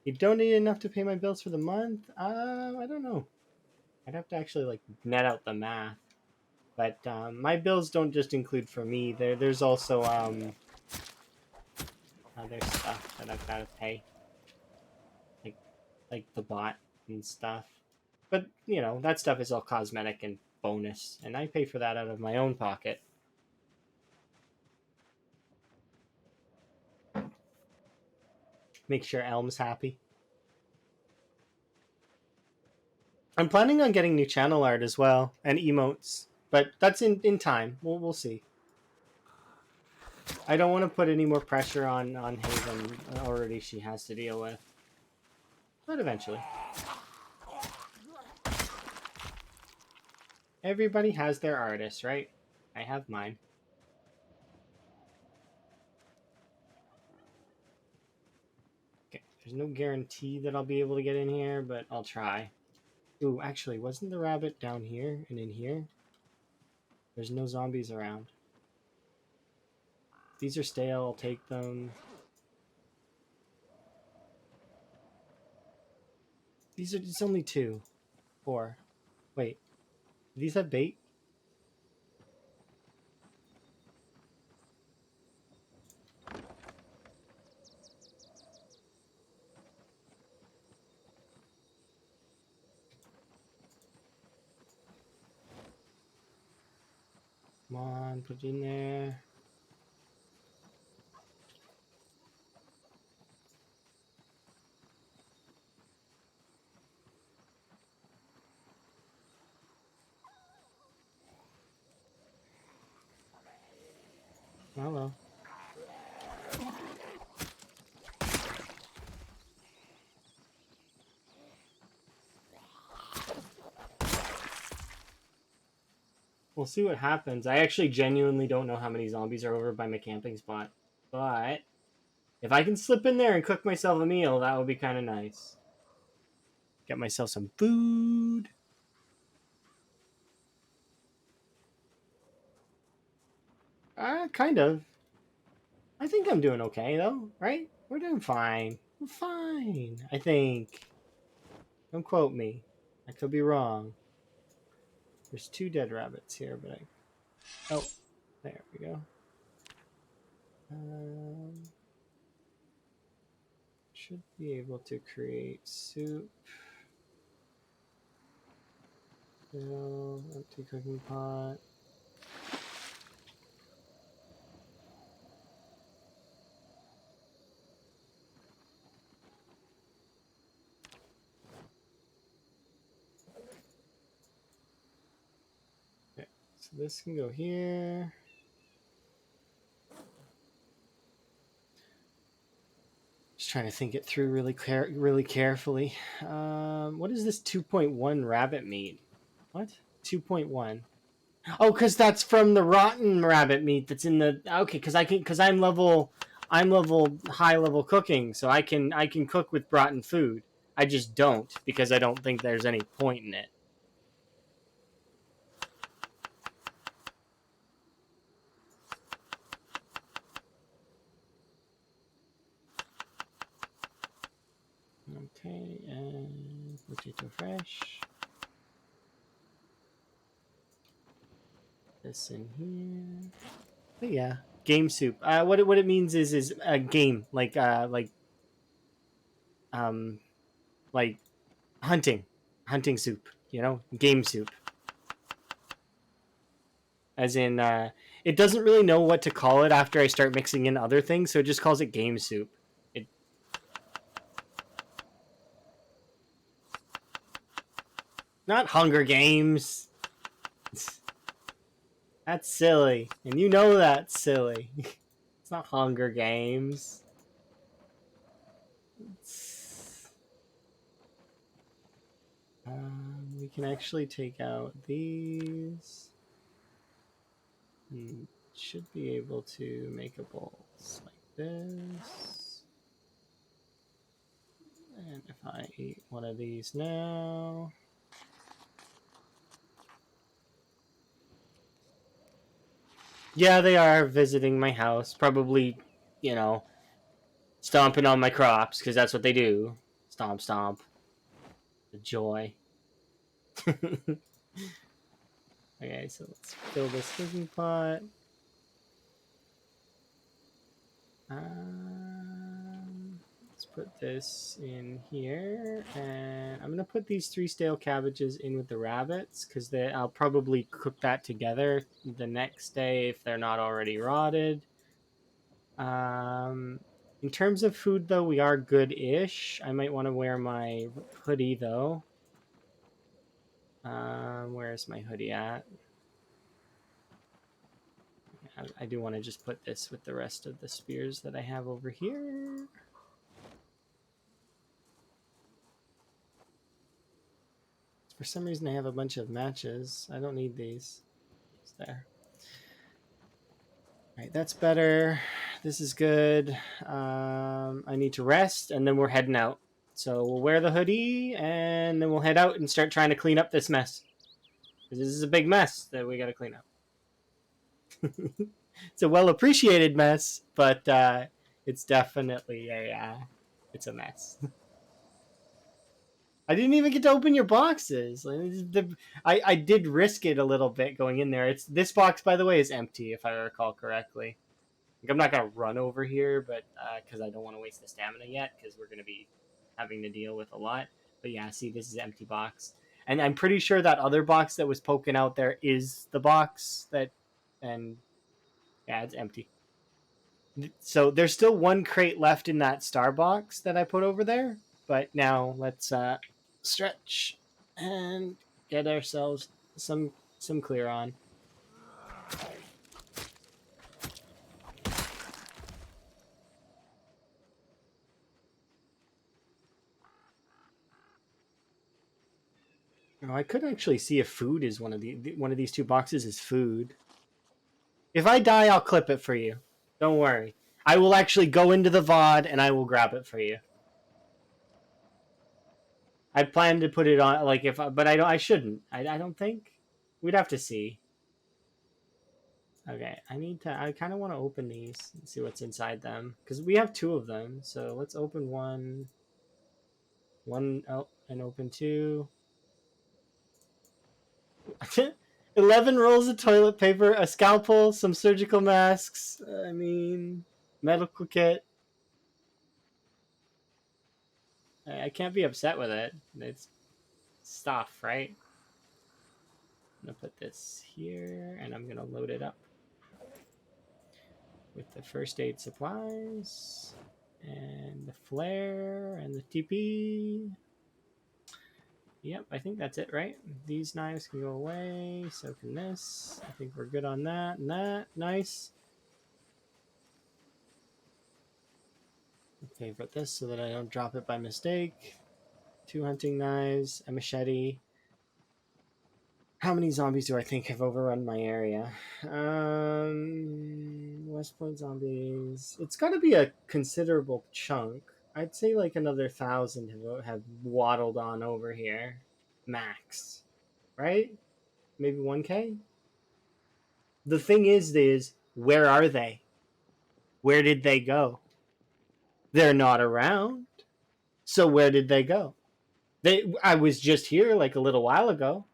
You donate enough to pay my bills for the month? I don't know. I'd have to actually like net out the math. But my bills don't just include for me. There's also other stuff that I've got to pay, like the bot and stuff. But you know that stuff is all cosmetic and bonus, and I pay for that out of my own pocket. Make sure Elm's happy. I'm planning on getting new channel art as well and emotes, but that's in time. We'll see. I don't want to put any more pressure on Haven. Already she has to deal with, but eventually. Everybody has their artist, right? I have mine. Okay, there's no guarantee that I'll be able to get in here, but I'll try. Ooh, actually, wasn't the rabbit down here and in here? There's no zombies around. These are stale, I'll take them. It's only 2. 4. Wait, do these have bait? Come on, put it in there. Hello. We'll see what happens. I actually genuinely don't know how many zombies are over by my camping spot. But if I can slip in there and cook myself a meal, that would be kind of nice. Get myself some food. Kind of. I think I'm doing okay, though, right? We're doing fine. We're fine, I think. Don't quote me. I could be wrong. There's 2 dead rabbits here, but I... Oh, there we go. Should be able to create soup. Fill, empty cooking pot. So this can go here. Just trying to think it through really carefully. What is this 2.1 rabbit meat? What? 2.1. Oh, because that's from the rotten rabbit meat that's in the. Okay, because I'm level high level cooking, so I can cook with rotten food. I just don't because I don't think there's any point in it. Okay, and potato fresh. This in here. But yeah, game soup. What it means is a game um like hunting soup. You know, game soup. As in, it doesn't really know what to call it after I start mixing in other things, so it just calls it game soup. It. Not Hunger Games. That's silly, and you know that's silly. It's not Hunger Games. We can actually take out these. And should be able to make a bolts like this. And if I eat one of these now. Yeah, they are visiting my house. Probably, you know, stomping on my crops because that's what they do. Stomp, stomp. The joy. Okay, so let's fill this cooking pot. Let's put this in here, and I'm gonna put these 3 stale cabbages in with the rabbits because I'll probably cook that together the next day if they're not already rotted. In terms of food, though, we are good-ish. I might want to wear my hoodie, though. Where's my hoodie at? I do want to just put this with the rest of the spears that I have over here. For some reason, I have a bunch of matches. I don't need these. It's there. All right, that's better. This is good. I need to rest, and then we're heading out. So we'll wear the hoodie, and then we'll head out and start trying to clean up this mess. This is a big mess that we got to clean up. It's a well-appreciated mess, but it's definitely it's a mess. I didn't even get to open your boxes. I did risk it a little bit going in there. This box, by the way, is empty if I recall correctly. I'm not gonna run over here, but because I don't want to waste the stamina yet, because we're gonna be having to deal with a lot. But yeah, see, this is an empty box, and I'm pretty sure that other box that was poking out there is the box that, and yeah, it's empty. So there's still 1 crate left in that star box that I put over there. But now let's stretch and get ourselves some clear on. Oh, I could actually see if food is one of these 2 boxes is food. If I die, I'll clip it for you. Don't worry. I will actually go into the VOD and I will grab it for you. I plan to put it on but I don't. I shouldn't. I don't think. We'd have to see. Okay, I kind of want to open these and see what's inside them because we have 2 of them. So let's open one. And open 2. 11 rolls of toilet paper, a scalpel, some surgical masks. I mean, medical kit. I can't be upset with it. It's stuff, right? I'm gonna put this here, and I'm gonna load it up with the first aid supplies and the flare and the TP. Yep, I think that's it, right? These knives can go away, so can this. I think we're good on that and that. Nice. Favorite this so that I don't drop it by mistake. 2 hunting knives, a machete. How many zombies do I think have overrun my area? West Point zombies. It's got to be a considerable chunk. I'd say like another 1,000 have waddled on over here, max. Right? Maybe 1K. The thing is, where are they? Where did they go? They're not around. So where did they go? I was just here like a little while ago.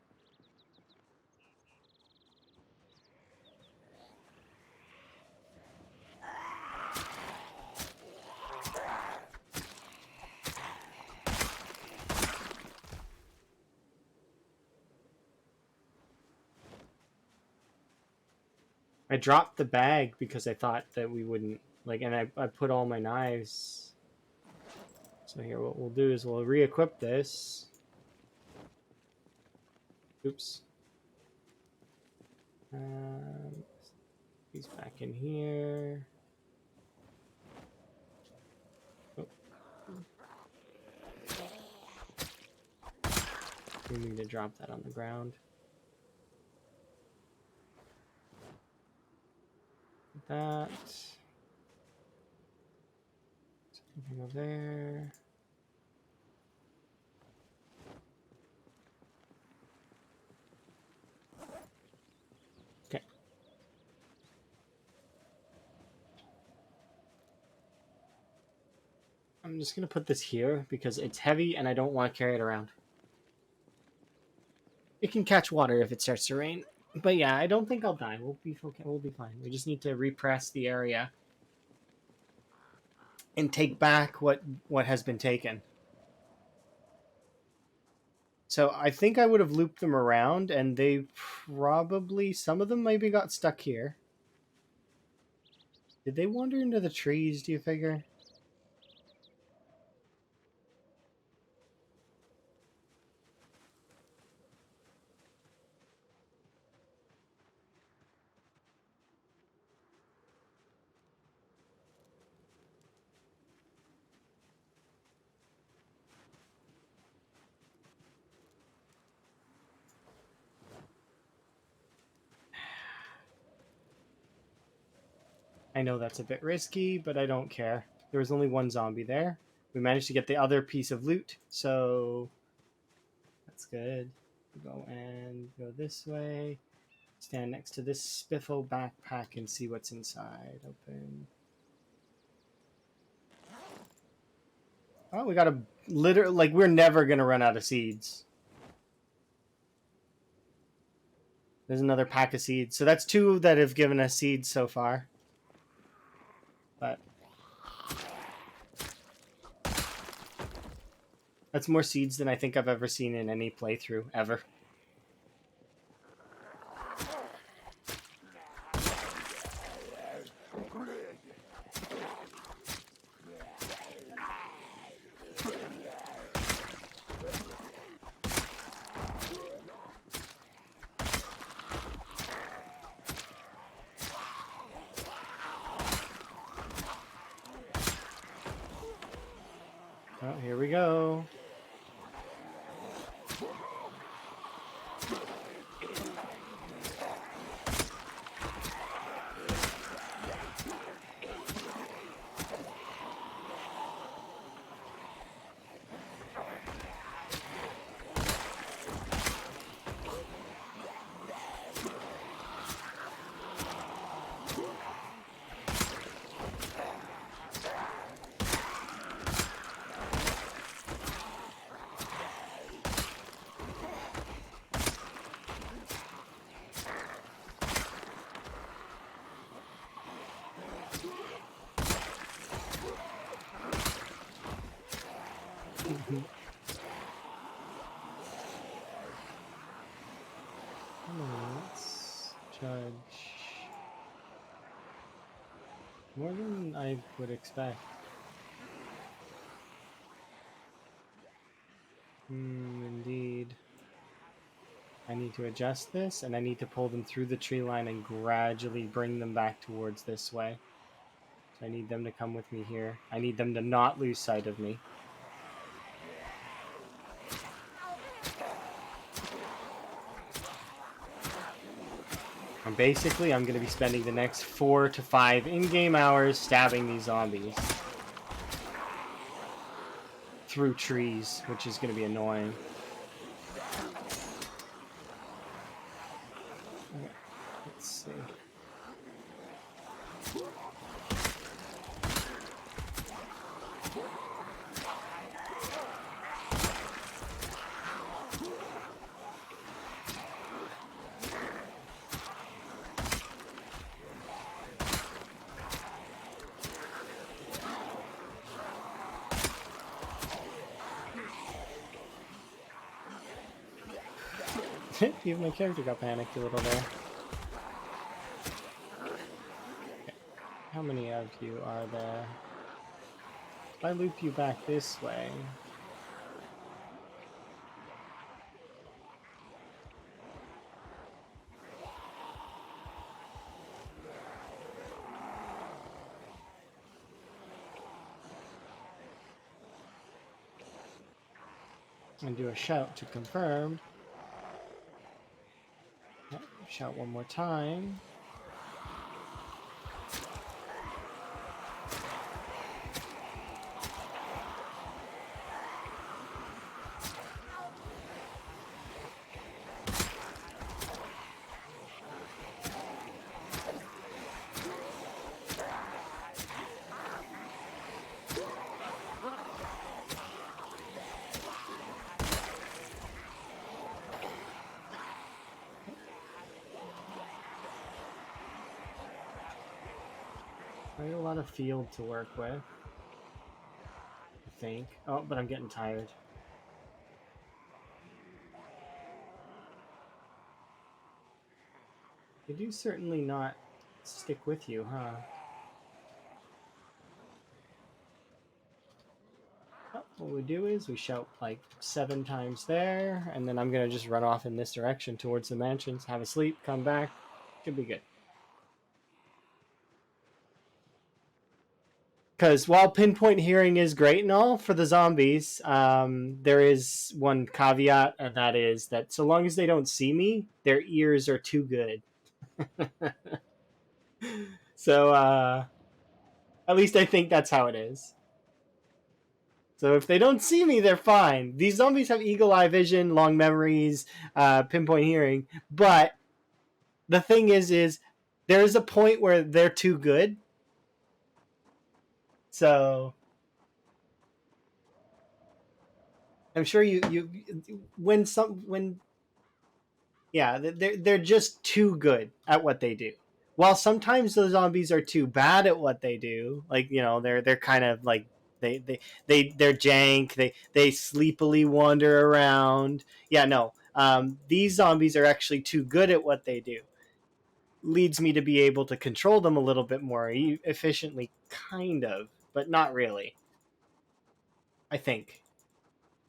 I dropped the bag because I thought that we wouldn't like, and I put all my knives. So here, what we'll do is we'll re-equip this. Oops. He's back in here. Oh. We need to drop that on the ground. That. Something over there. Okay. I'm just gonna put this here because it's heavy and I don't want to carry it around. It can catch water if it starts to rain. But yeah, I don't think I'll die. We'll be okay. We'll be fine. We just need to repress the area and take back what has been taken. So I think I would have looped them around, and they probably, some of them maybe got stuck here. Did they wander into the trees, do you figure? I know that's a bit risky, but I don't care. There was only one zombie there. We managed to get the other piece of loot, so that's good. Go and go this way. Stand next to this spiffle backpack and see what's inside. Open. Oh, we got a literally, like, we're never gonna run out of seeds. There's another pack of seeds. So that's 2 that have given us seeds so far. But that's more seeds than I think I've ever seen in any playthrough, ever. Oh, here we go. Let's judge. More than I would expect. Indeed. I need to adjust this, and I need to pull them through the tree line and gradually bring them back towards this way. So I need them to come with me here. I need them to not lose sight of me. And basically, I'm going to be spending the next 4 to 5 in-game hours stabbing these zombies through trees, which is going to be annoying. Okay, let's see. Even my character got panicked a little there. Okay. How many of you are there? If I loop you back this way... and do a shout to confirm. Yep, shout one more time. I got a lot of field to work with, I think. Oh, but I'm getting tired. They do certainly not stick with you, huh? Oh, what we do is we shout like 7 times there, and then I'm gonna just run off in this direction towards the mansions, have a sleep, come back. Should be good. Because while pinpoint hearing is great and all for the zombies, there is one caveat, and that is that so long as they don't see me, their ears are too good. So, at least I think that's how it is. So if they don't see me, they're fine. These zombies have eagle eye vision, long memories, pinpoint hearing, but the thing is there is a point where they're too good. So I'm sure you when yeah, they're just too good at what they do. While sometimes the zombies are too bad at what they do, like they're kind of like they're jank. They sleepily wander around. Yeah, no. These zombies are actually too good at what they do. Leads me to be able to control them a little bit more efficiently, kind of, but not really. I think.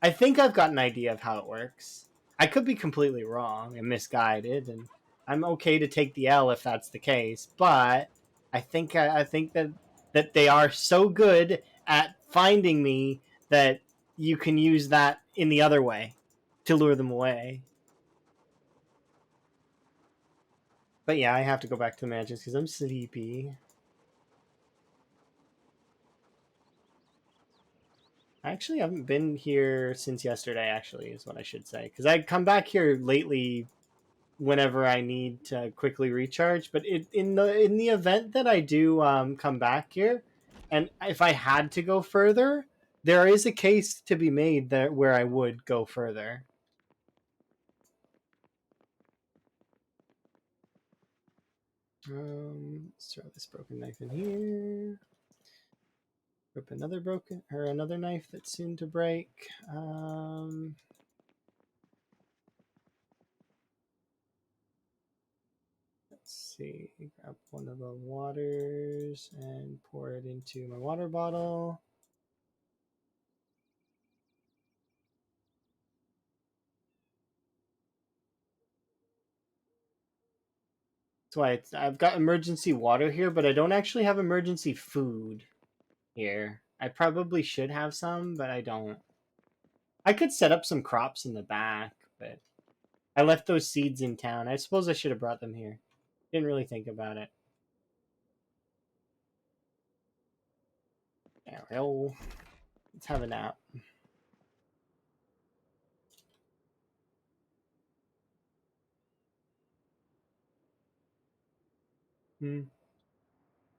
I think I've got an idea of how it works. I could be completely wrong and misguided, and I'm okay to take the L if that's the case. But I think that they are so good at finding me that you can use that in the other way to lure them away. But yeah, I have to go back to the mansions because I'm sleepy. I actually haven't been here since yesterday. Actually, is what I should say, because I come back here lately whenever I need to quickly recharge. But in the event that I do come back here, and if I had to go further, there is a case to be made that where I would go further. Let's throw this broken knife in here. Rip another knife that's soon to break. Let's see. Grab one of the waters and pour it into my water bottle. That's why I've got emergency water here, but I don't actually have emergency food here. I probably should have some, but I don't. I could set up some crops in the back, but I left those seeds in town. I suppose I should have brought them here. Didn't really think about it. There we go. Let's have a nap. Hmm.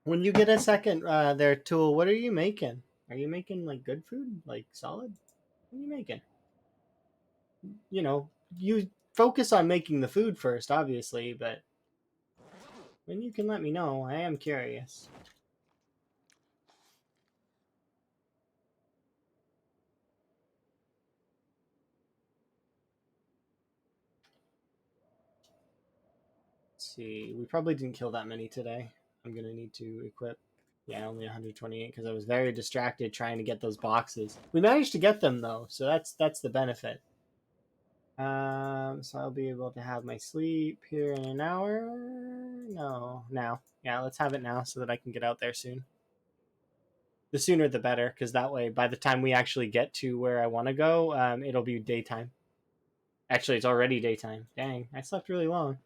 When you get a second there, Tool, what are you making? Are you making like good food? Like solid? What are you making? You know, you focus on making the food first, obviously, but when you can let me know, I am curious. Let's see, we probably didn't kill that many today. I'm gonna need to equip. Yeah, only 128 because I was very distracted trying to get those boxes. We managed to get them though, so that's the benefit. So I'll be able to have my sleep here in an hour. No, now. Yeah, let's have it now so that I can get out there soon. The sooner the better, because that way, by the time we actually get to where I want to go, it'll be daytime. Actually, it's already daytime. Dang, I slept really long.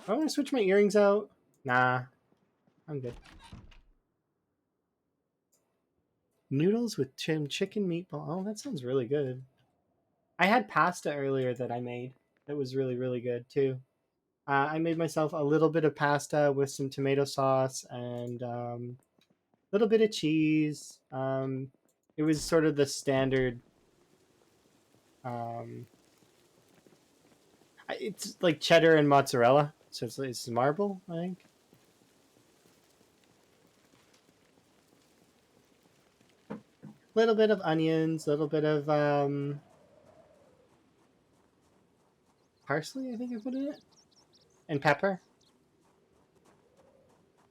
I want to switch my earrings out. Nah, I'm good. Noodles with chicken meatball. Oh, that sounds really good. I had pasta earlier that I made. That was really, really good too. I made myself a little bit of pasta with some tomato sauce and a little bit of cheese. It was sort of the standard. Um, it's like cheddar and mozzarella, so it's marble, I think. A little bit of onions, a little bit of parsley, I think I put in it, and pepper.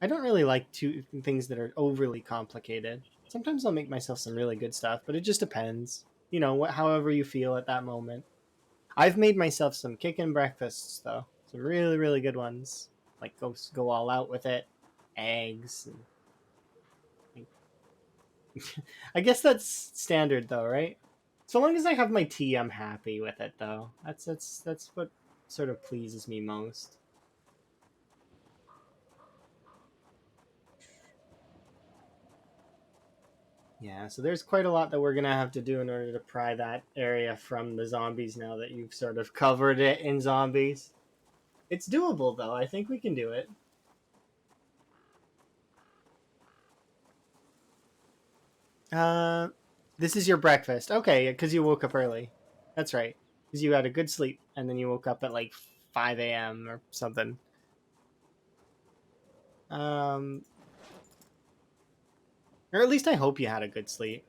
I don't really like things that are overly complicated. Sometimes I'll make myself some really good stuff, but it just depends. You know, however you feel at that moment. I've made myself some kickin' breakfasts though, some really really good ones. Like go all out with it, eggs. And, I guess that's standard though, right? So long as I have my tea, I'm happy with it though. That's what sort of pleases me most. Yeah, so there's quite a lot that we're gonna have to do in order to pry that area from the zombies now that you've sort of covered it in zombies. It's doable though. I think we can do it. Uh, this is your breakfast. Okay, because you woke up early. That's right. Because you had a good sleep and then you woke up at like 5 a.m. or something. Um, or at least I hope you had a good sleep.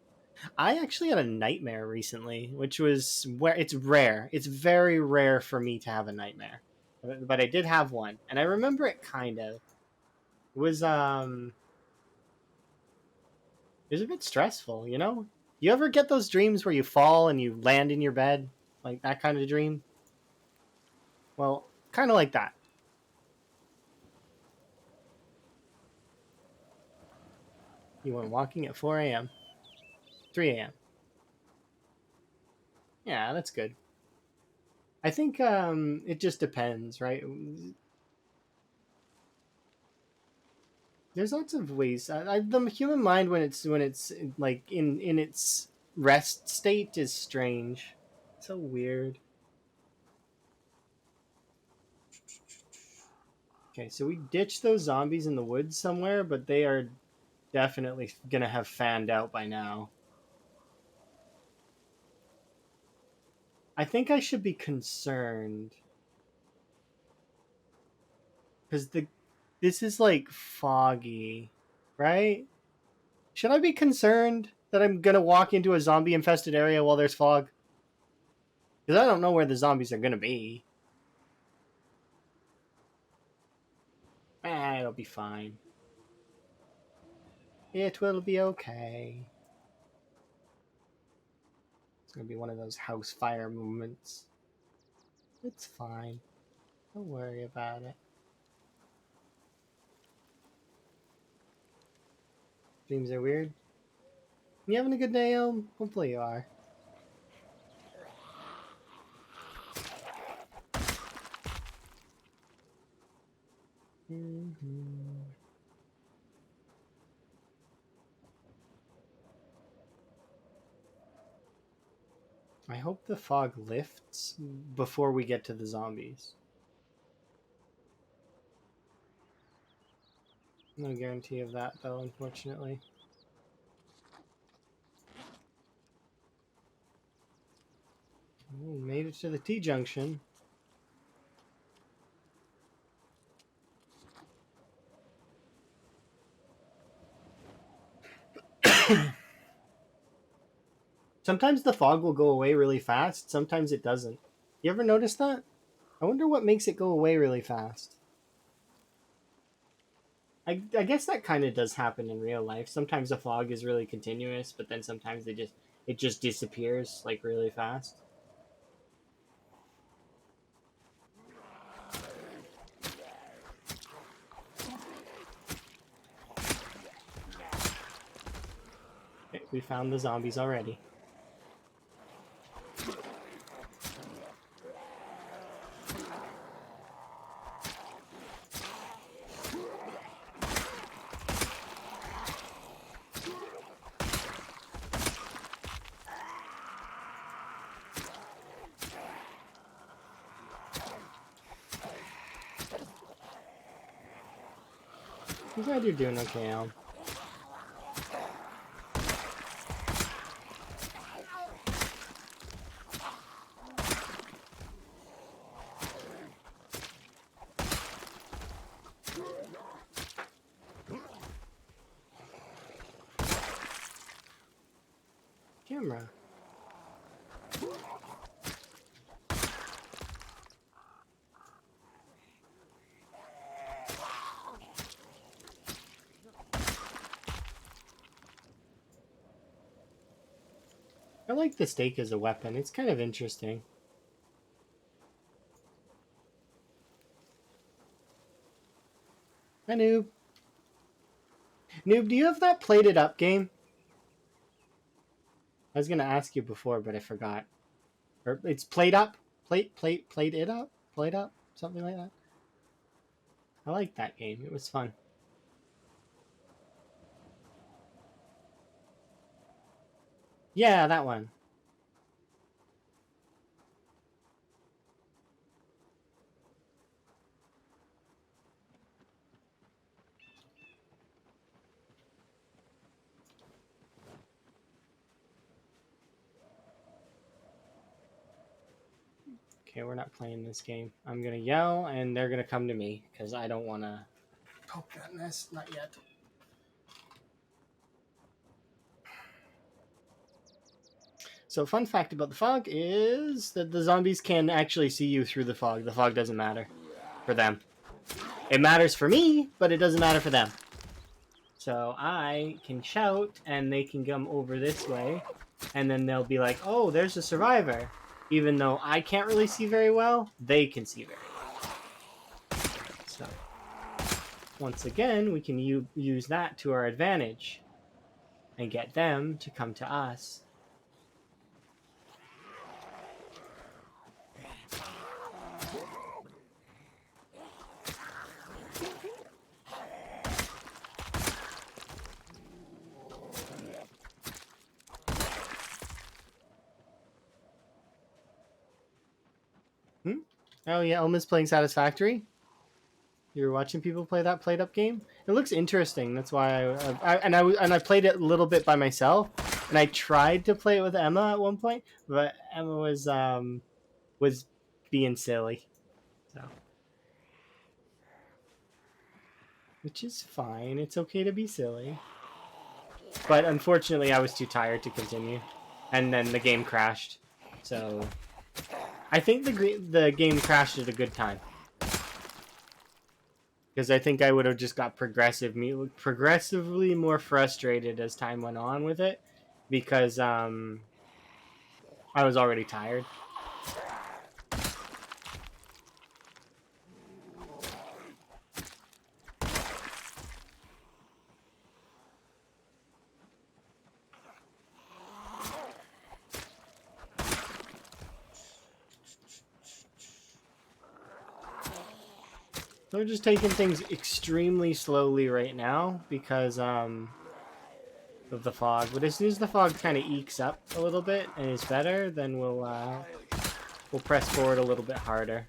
I actually had a nightmare recently, which was where it's rare. It's very rare for me to have a nightmare, but I did have one, and I remember it kind of. It was it was a bit stressful, you know. You ever get those dreams where you fall and you land in your bed, like that kind of dream? Well, kind of like that. You went walking at 4 a.m., 3 a.m. Yeah, that's good. I think it just depends, right? There's lots of ways. The human mind when it's like in its rest state is strange. So weird. Okay, so we ditched those zombies in the woods somewhere, but they are definitely gonna have fanned out by now. I think I should be concerned because the this is like foggy, right? Should I be concerned that I'm gonna walk into a zombie infested area while there's fog? Because I don't know where the zombies are gonna be. It'll be fine. It will be okay. It's gonna be one of those house fire moments. It's fine. Don't worry about it. Streams are weird. You having a good day, Hopefully you are. I hope the fog lifts before we get to the zombies. No guarantee of that, though, unfortunately. Oh, made it to the T-junction. Sometimes the fog will go away really fast. Sometimes it doesn't. You ever notice that? I wonder what makes it go away really fast. I guess that kind of does happen in real life. Sometimes the fog is really continuous, but then sometimes it just disappears like really fast. Okay, we found the zombies already. I'm glad you're doing okay, Al. Camera. I like the stake as a weapon. It's kind of interesting. Hi, Noob. Noob, do you have that plated up game? I was gonna ask you before, but I forgot. Or it's plate up? Plate it up? Plate up? Something like that. I like that game. It was fun. Yeah, that one. Okay, we're not playing this game. I'm gonna yell, and they're gonna come to me, because I don't want to poke that mess. Not yet. So, fun fact about the fog is that the zombies can actually see you through the fog. The fog doesn't matter for them. It matters for me, but it doesn't matter for them. So I can shout, and they can come over this way, and then they'll be like, oh, there's a survivor. Even though I can't really see very well, they can see very well. So, once again, we can use that to our advantage and get them to come to us. Oh yeah, Elma's playing Satisfactory. You were watching people play that played up game. It looks interesting. That's why I played it a little bit by myself, and I tried to play it with Emma at one point, but Emma was being silly, so which is fine. It's okay to be silly, but unfortunately, I was too tired to continue, and then the game crashed. So I think the game crashed at a good time. Because I think I would have just got progressively more frustrated as time went on with it, because I was already tired. So we're just taking things extremely slowly right now because of the fog. But as soon as the fog kind of ekes up a little bit and is better, then we'll press forward a little bit harder.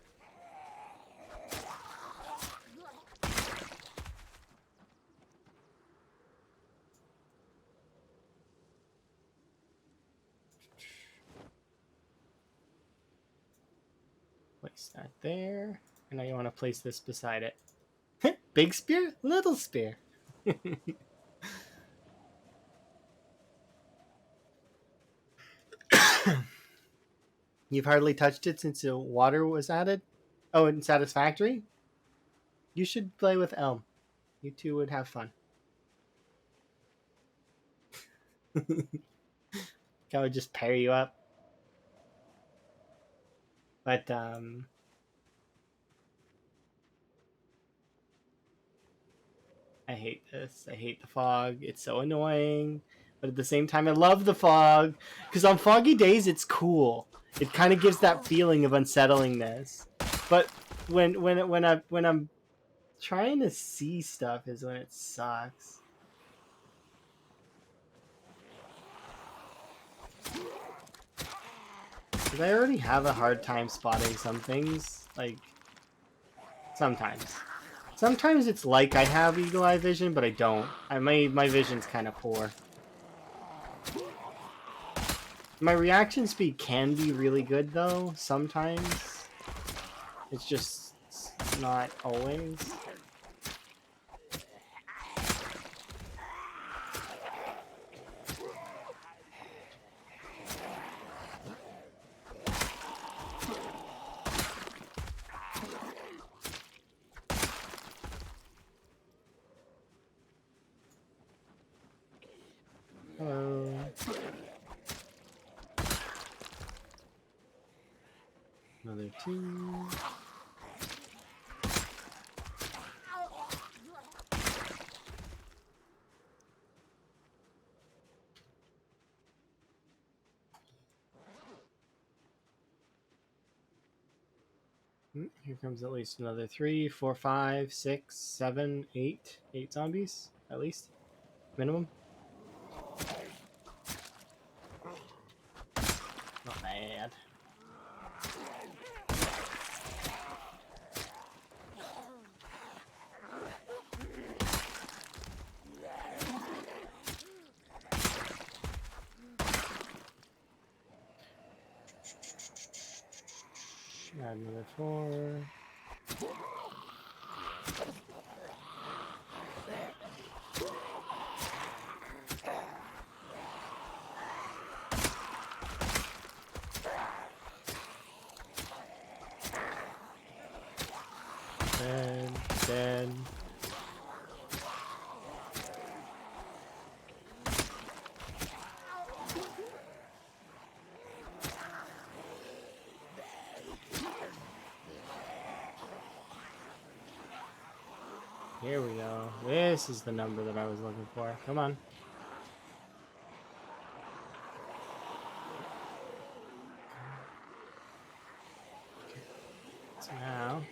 Place that there. And now you want to place this beside it. Big spear? Little spear. You've hardly touched it since the water was added? Oh, and satisfactory? You should play with Elm. You two would have fun. I would just pair you up. But, I hate this. I hate the fog. It's so annoying. But at the same time, I love the fog. Because on foggy days, it's cool. It kind of gives that feeling of unsettlingness. But when I'm trying to see stuff is when it sucks. Because I already have a hard time spotting some things. Like, sometimes. Sometimes it's like I have eagle eye vision, but I don't. My vision's kind of poor. My reaction speed can be really good though, sometimes. It's just not always. Hello. Another two. Here comes at least another 3, 4, 5, 6, 7, 8. 8 zombies, at least. Minimum. Not bad. Add another 4. Dead. Here we go. This is the number that I was looking for. Come on. So now...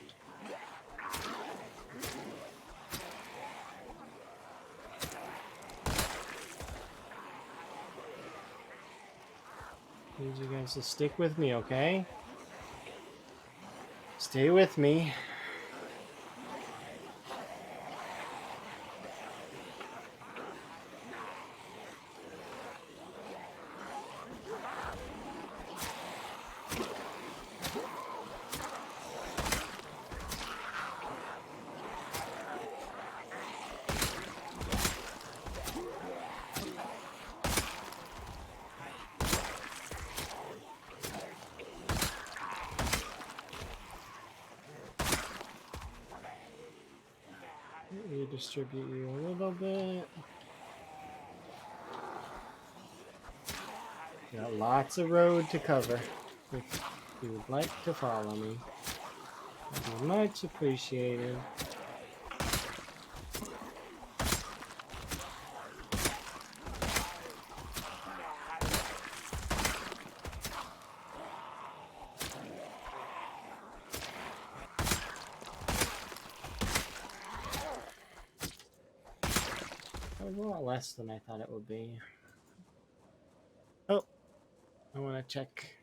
need you guys to stick with me, okay? Stay with me. Distribute you a little bit. Got lots of road to cover. If you would like to follow me, that'd be much appreciated. was a lot less than I thought it would be. Oh, I want to check.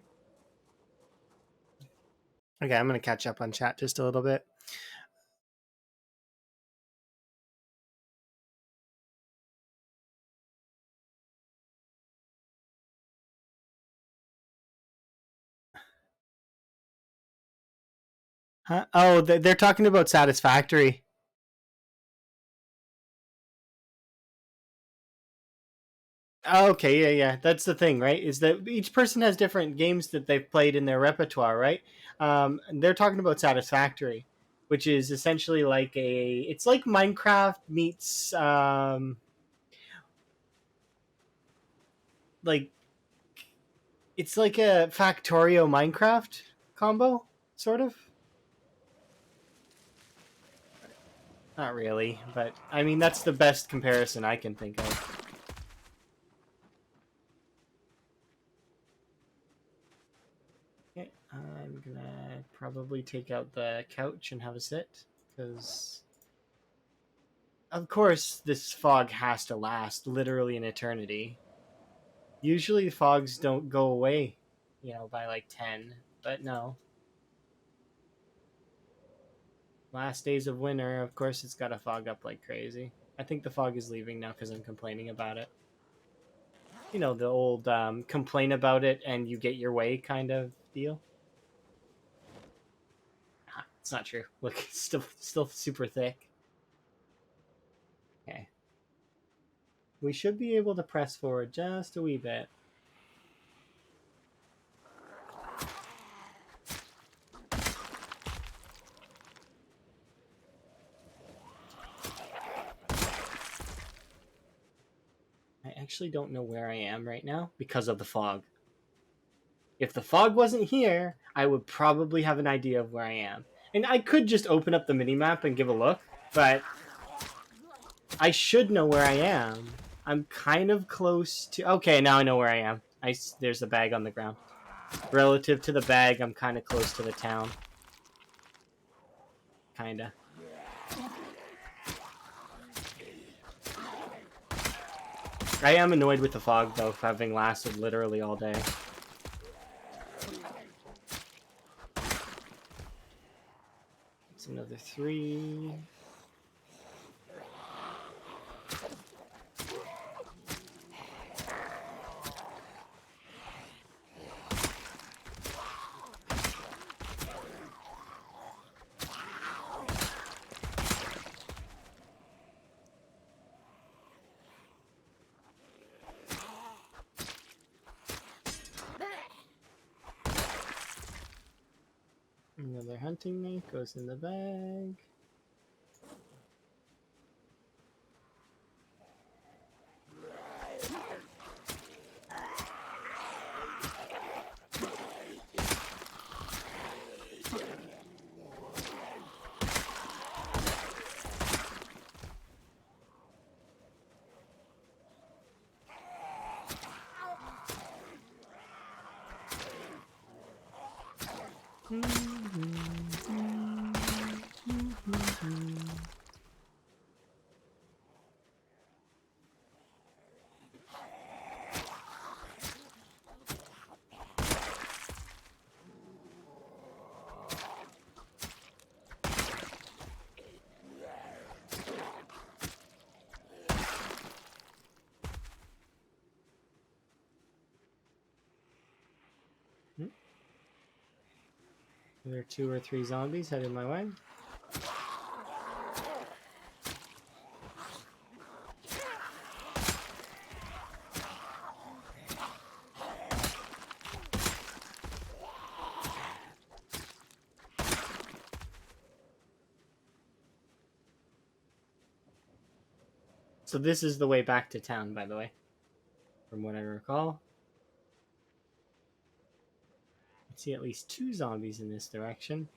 Okay, I'm going to catch up on chat just a little bit. Huh? Oh, they're talking about Satisfactory. Okay, yeah. That's the thing, right? Is that each person has different games that they've played in their repertoire, right? And they're talking about Satisfactory, which is essentially like it's like Minecraft meets like it's like a Factorio Minecraft combo, sort of. Not really, but I mean that's the best comparison I can think of. Okay, I'm gonna probably take out the couch and have a sit, because of course this fog has to last literally an eternity. Usually fogs don't go away, by like 10, but no. Last days of winter, of course it's gotta fog up like crazy. I think the fog is leaving now because I'm complaining about it. The old complain about it and you get your way kind of deal. It's not true. Look, it's still super thick. Okay. We should be able to press forward just a wee bit. I actually don't know where I am right now because of the fog. If the fog wasn't here, I would probably have an idea of where I am. And I could just open up the minimap and give a look, but I should know where I am. I'm kind of close to... Okay, now I know where I am. There's a bag on the ground. Relative to the bag, I'm kind of close to the town. Kinda. I am annoyed with the fog, though, for having lasted literally all day. It's another 3. Another hunting knife goes in the bag. There are 2 or 3 zombies headed my way. So this is the way back to town, by the way, from what I recall. I see at least 2 zombies in this direction.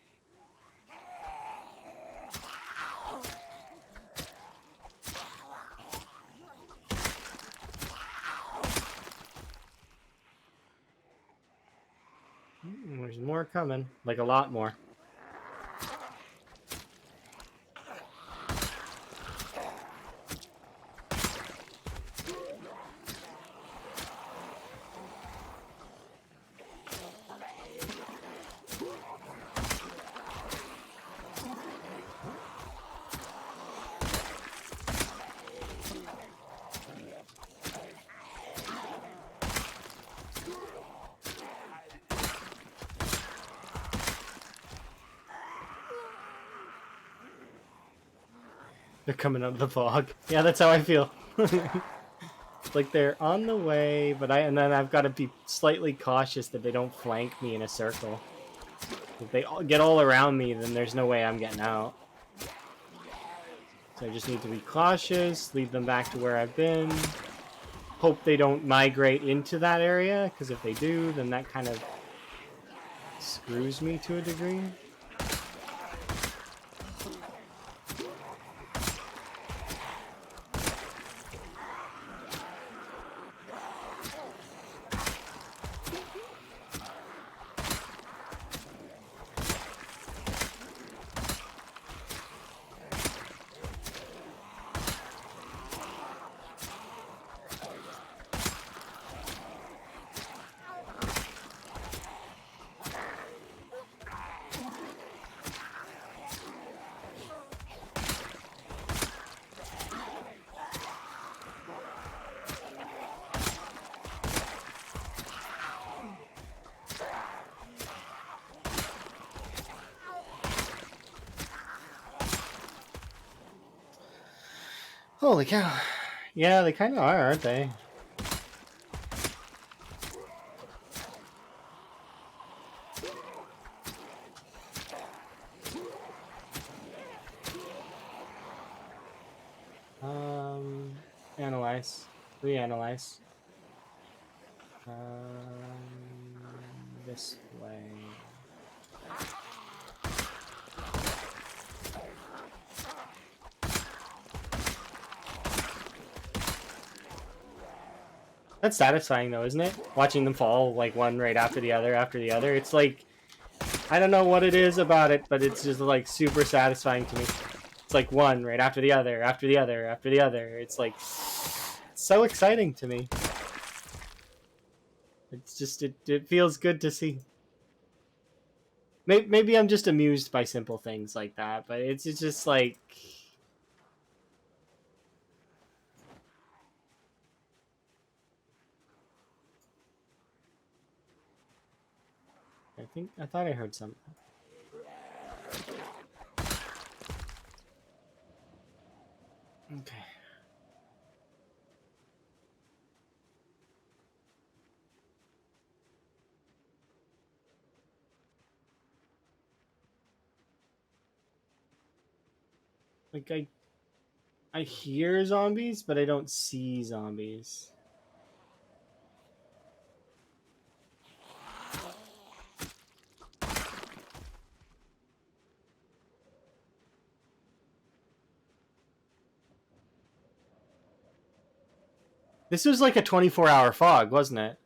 There's more coming, like a lot more. They're coming out of the fog. Yeah, that's how I feel. Like they're on the way, but then I've got to be slightly cautious that they don't flank me in a circle. If they get all around me, then there's no way I'm getting out. So I just need to be cautious, lead them back to where I've been. Hope they don't migrate into that area, because if they do, then that kind of screws me to a degree. Holy cow. Yeah, they kind of are, aren't they? Analyze. Reanalyze. This way. That's satisfying though, isn't it? Watching them fall like one right after the other It's like, I don't know what it is about it, but it's just like super satisfying to me. It's like one right after the other, after the other, after the other. It's like, it's so exciting to me. It's just, it feels good to see. Maybe I'm just amused by simple things like that, but it's just like... I thought I heard something. Okay. Like I hear zombies, but I don't see zombies. This was like a 24-hour fog, wasn't it?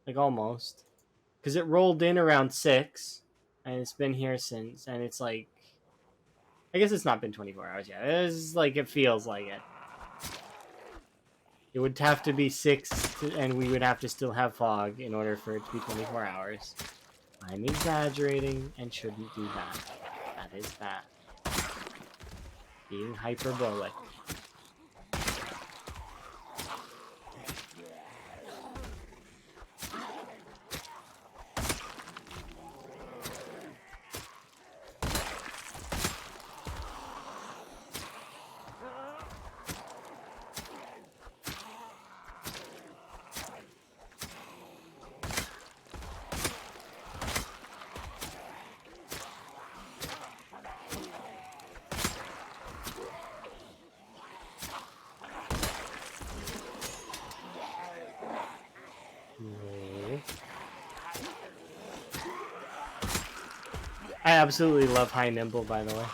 Like almost. Because it rolled in around 6, and it's been here since, and it's like... I guess it's not been 24 hours yet. It's like, it feels like it. It would have to be 6, and we would have to still have fog in order for it to be 24 hours. I'm exaggerating and shouldn't do that. That is that. Being hyperbolic. I absolutely love high nimble, by the way.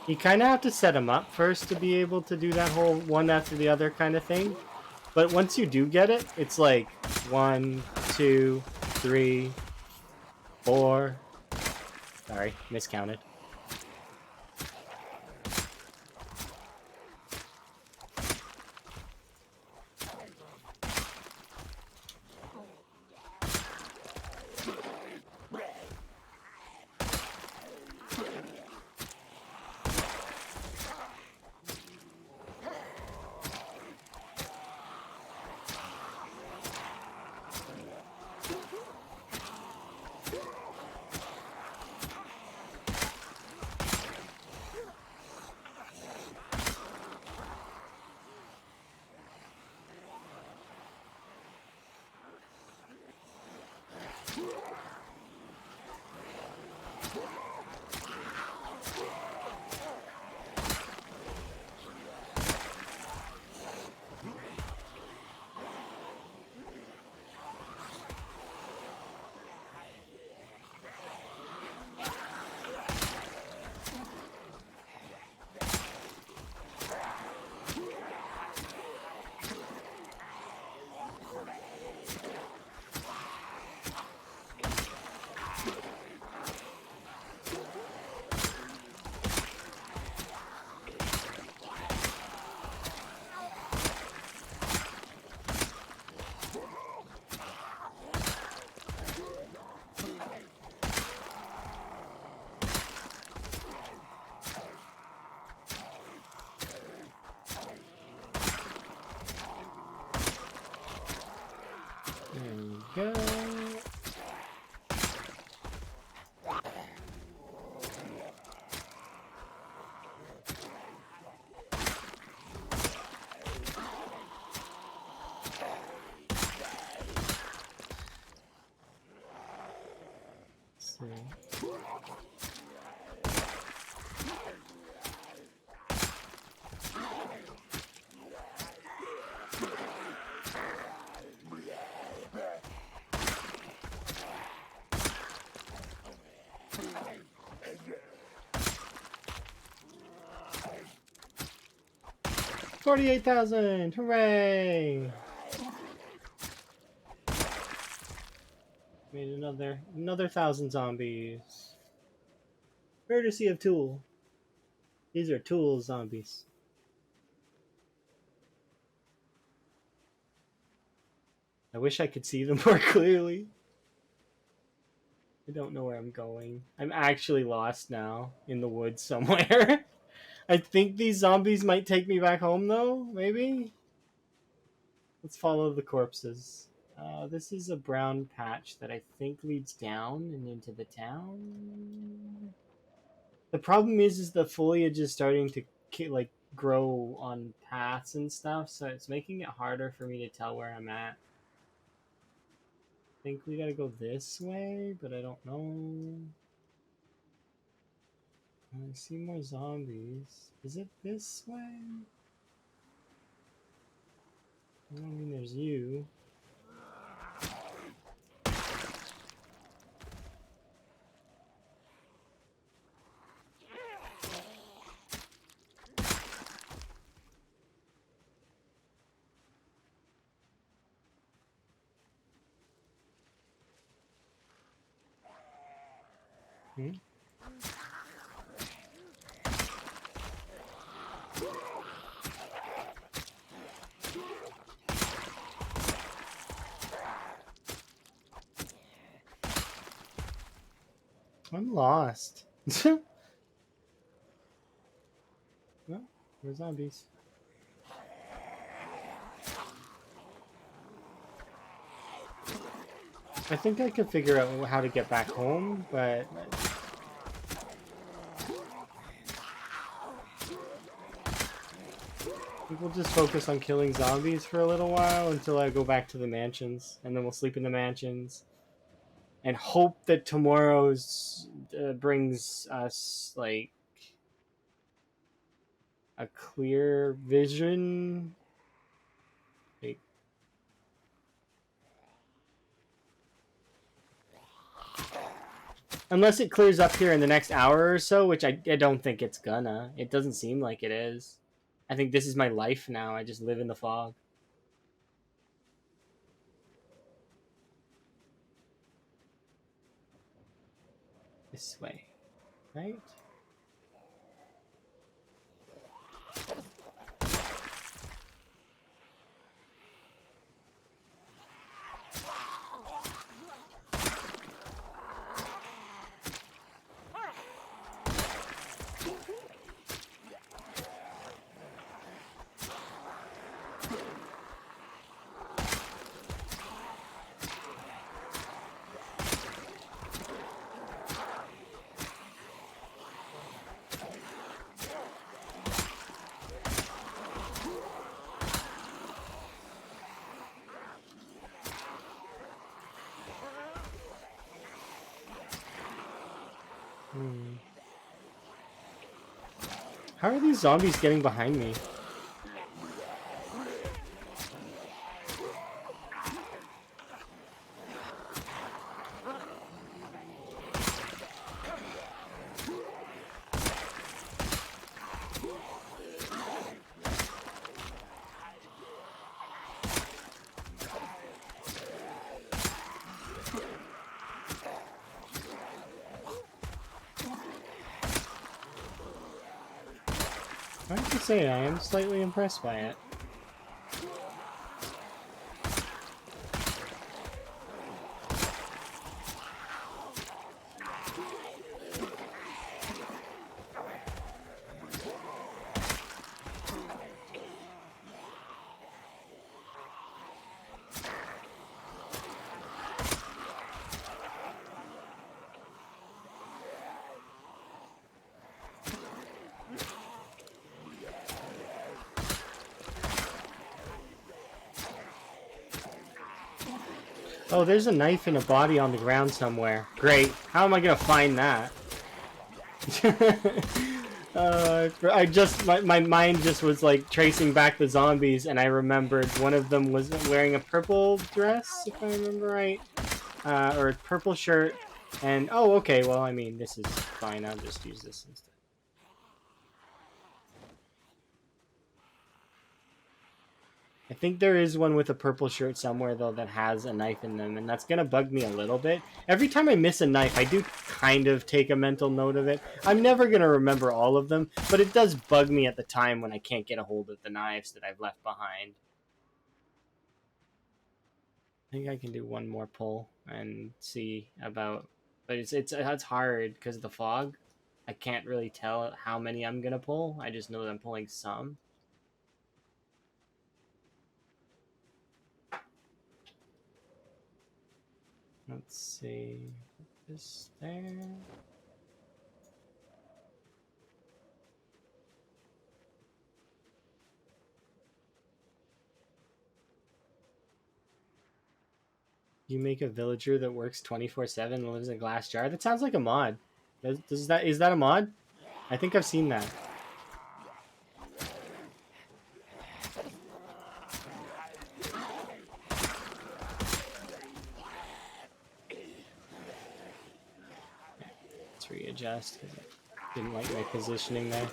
You kind of have to set them up first to be able to do that whole one after the other kind of thing. But once you do get it, it's like 1, 2, 3, 4. Sorry, miscounted. There we go. Let's see. $48,000! Hooray! Made another 1,000 zombies. Courtesy of Tool. These are Tool zombies. I wish I could see them more clearly. I don't know where I'm going. I'm actually lost now in the woods somewhere. I think these zombies might take me back home though, maybe? Let's follow the corpses. This is a brown patch that I think leads down and into the town. The problem is the foliage is starting to like grow on paths and stuff, so it's making it harder for me to tell where I'm at. I think we gotta go this way, but I don't know. I see more zombies. Is it this way? I don't mean there's you. Hmm? I'm lost. No, we're zombies. I think I could figure out how to get back home, but I think we'll just focus on killing zombies for a little while until I go back to the mansions, and then we'll sleep in the mansions and hope that tomorrow's brings us like a clear vision. Like, unless it clears up here in the next hour or so, which I don't think it's gonna. It doesn't seem like it is. I think this is my life now. I just live in the fog. This way, right? How are these zombies getting behind me? I have to say, I am slightly impressed by it. Oh, there's a knife and a body on the ground somewhere. Great. How am I gonna find that? My mind just was like tracing back the zombies, and I remembered one of them was wearing a purple dress, if I remember right, or a purple shirt. And oh, okay. Well, I mean, this is fine. I'll just use this instead. I think there is one with a purple shirt somewhere, though, that has a knife in them, and that's going to bug me a little bit. Every time I miss a knife, I do kind of take a mental note of it. I'm never going to remember all of them, but it does bug me at the time when I can't get a hold of the knives that I've left behind. I think I can do one more pull and see about... But it's hard because of the fog. I can't really tell how many I'm going to pull. I just know that I'm pulling some. Let's see. Put this there. You make a villager that works 24/7 and lives in a glass jar? That sounds like a mod. Is that a mod? I think I've seen that. Let's readjust because I didn't like my positioning there.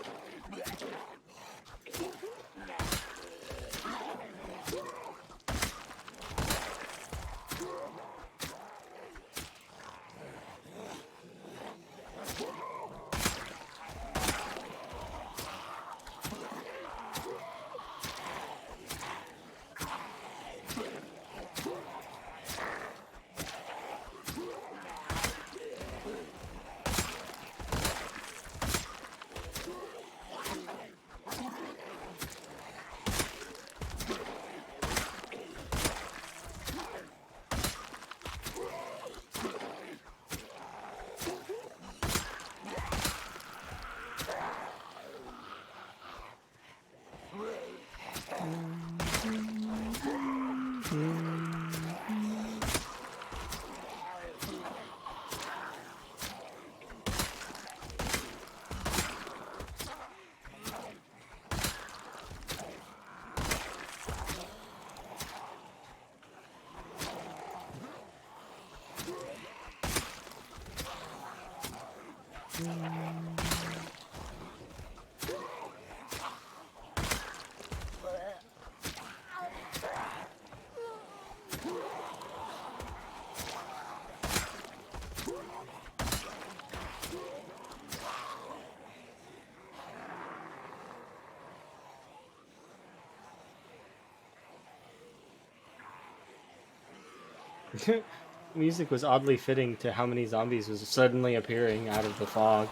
Music was oddly fitting to how many zombies was suddenly appearing out of the fog.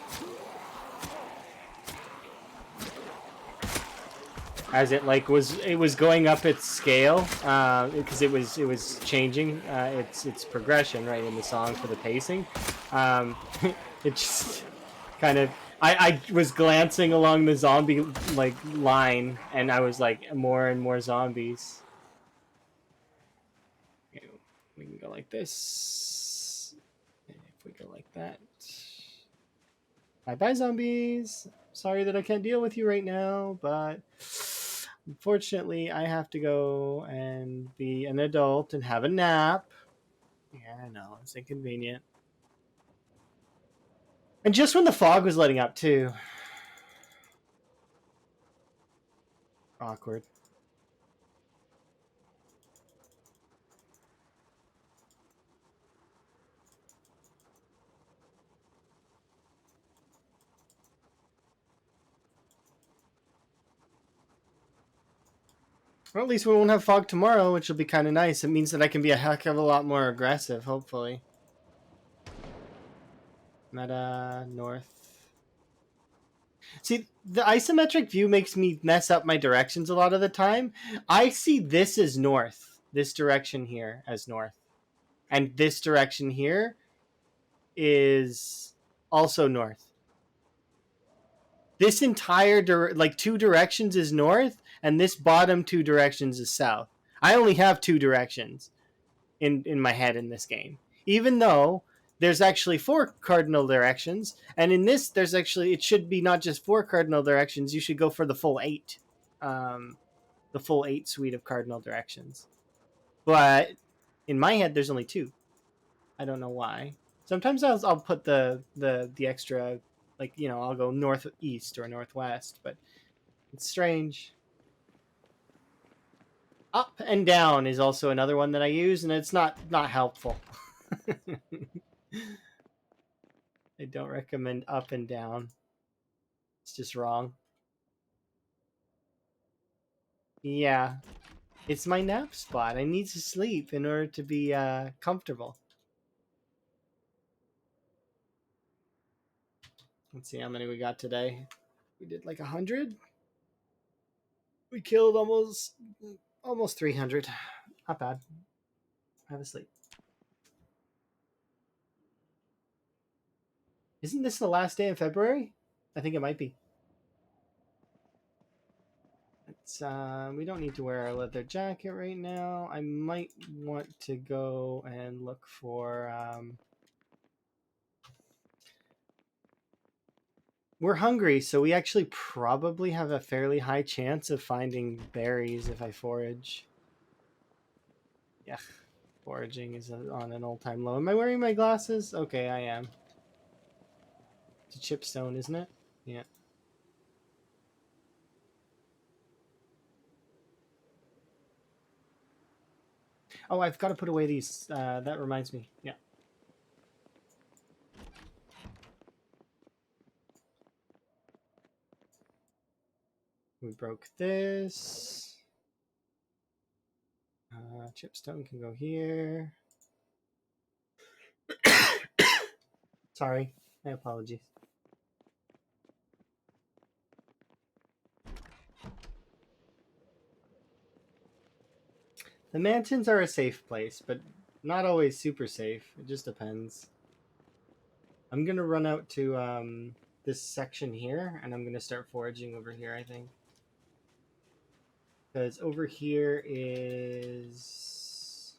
As it was going up its scale because it was changing its progression right in the song for the pacing. It just kind of I was glancing along the zombie like line, and I was like more and more zombies. Okay, we can go like this. And if we go like that, bye bye zombies. Sorry that I can't deal with you right now, but unfortunately, I have to go and be an adult and have a nap. Yeah, I know. It's inconvenient. And just when the fog was letting up, too. Awkward. Well, at least we won't have fog tomorrow, which will be kind of nice. It means that I can be a heck of a lot more aggressive, hopefully. Meta, north. See, the isometric view makes me mess up my directions a lot of the time. I see this as north, this direction here as north. And this direction here is also north. This entire like two directions is north, and this bottom two directions is south. I only have two directions in my head in this game, even though there's actually four cardinal directions, and in this there's actually it should be not just four cardinal directions. You should go for the full eight, the full eight suite of cardinal directions. But in my head, there's only two. I don't know why. Sometimes I'll put the extra, like, I'll go northeast or northwest, but it's strange. Up and down is also another one that I use, and it's not helpful. I don't recommend up and down. It's just wrong. Yeah, it's my nap spot. I need to sleep in order to be comfortable. Let's see how many we got today. We did like 100. We killed almost 300. Not bad. Have a sleep. Isn't this the last day in February? I think it might be. It's we don't need to wear our leather jacket right now. I might want to go and look for we're hungry, so we actually probably have a fairly high chance of finding berries if I forage. Yeah, foraging is on an all-time low. Am I wearing my glasses? Okay, I am. It's a chipstone, isn't it? Yeah. Oh, I've got to put away these. That reminds me. Yeah. We broke this. Chipstone can go here. Sorry, my apologies. The mansions are a safe place, but not always super safe. It just depends. I'm gonna run out to this section here, and I'm gonna start foraging over here, I think. Because over here is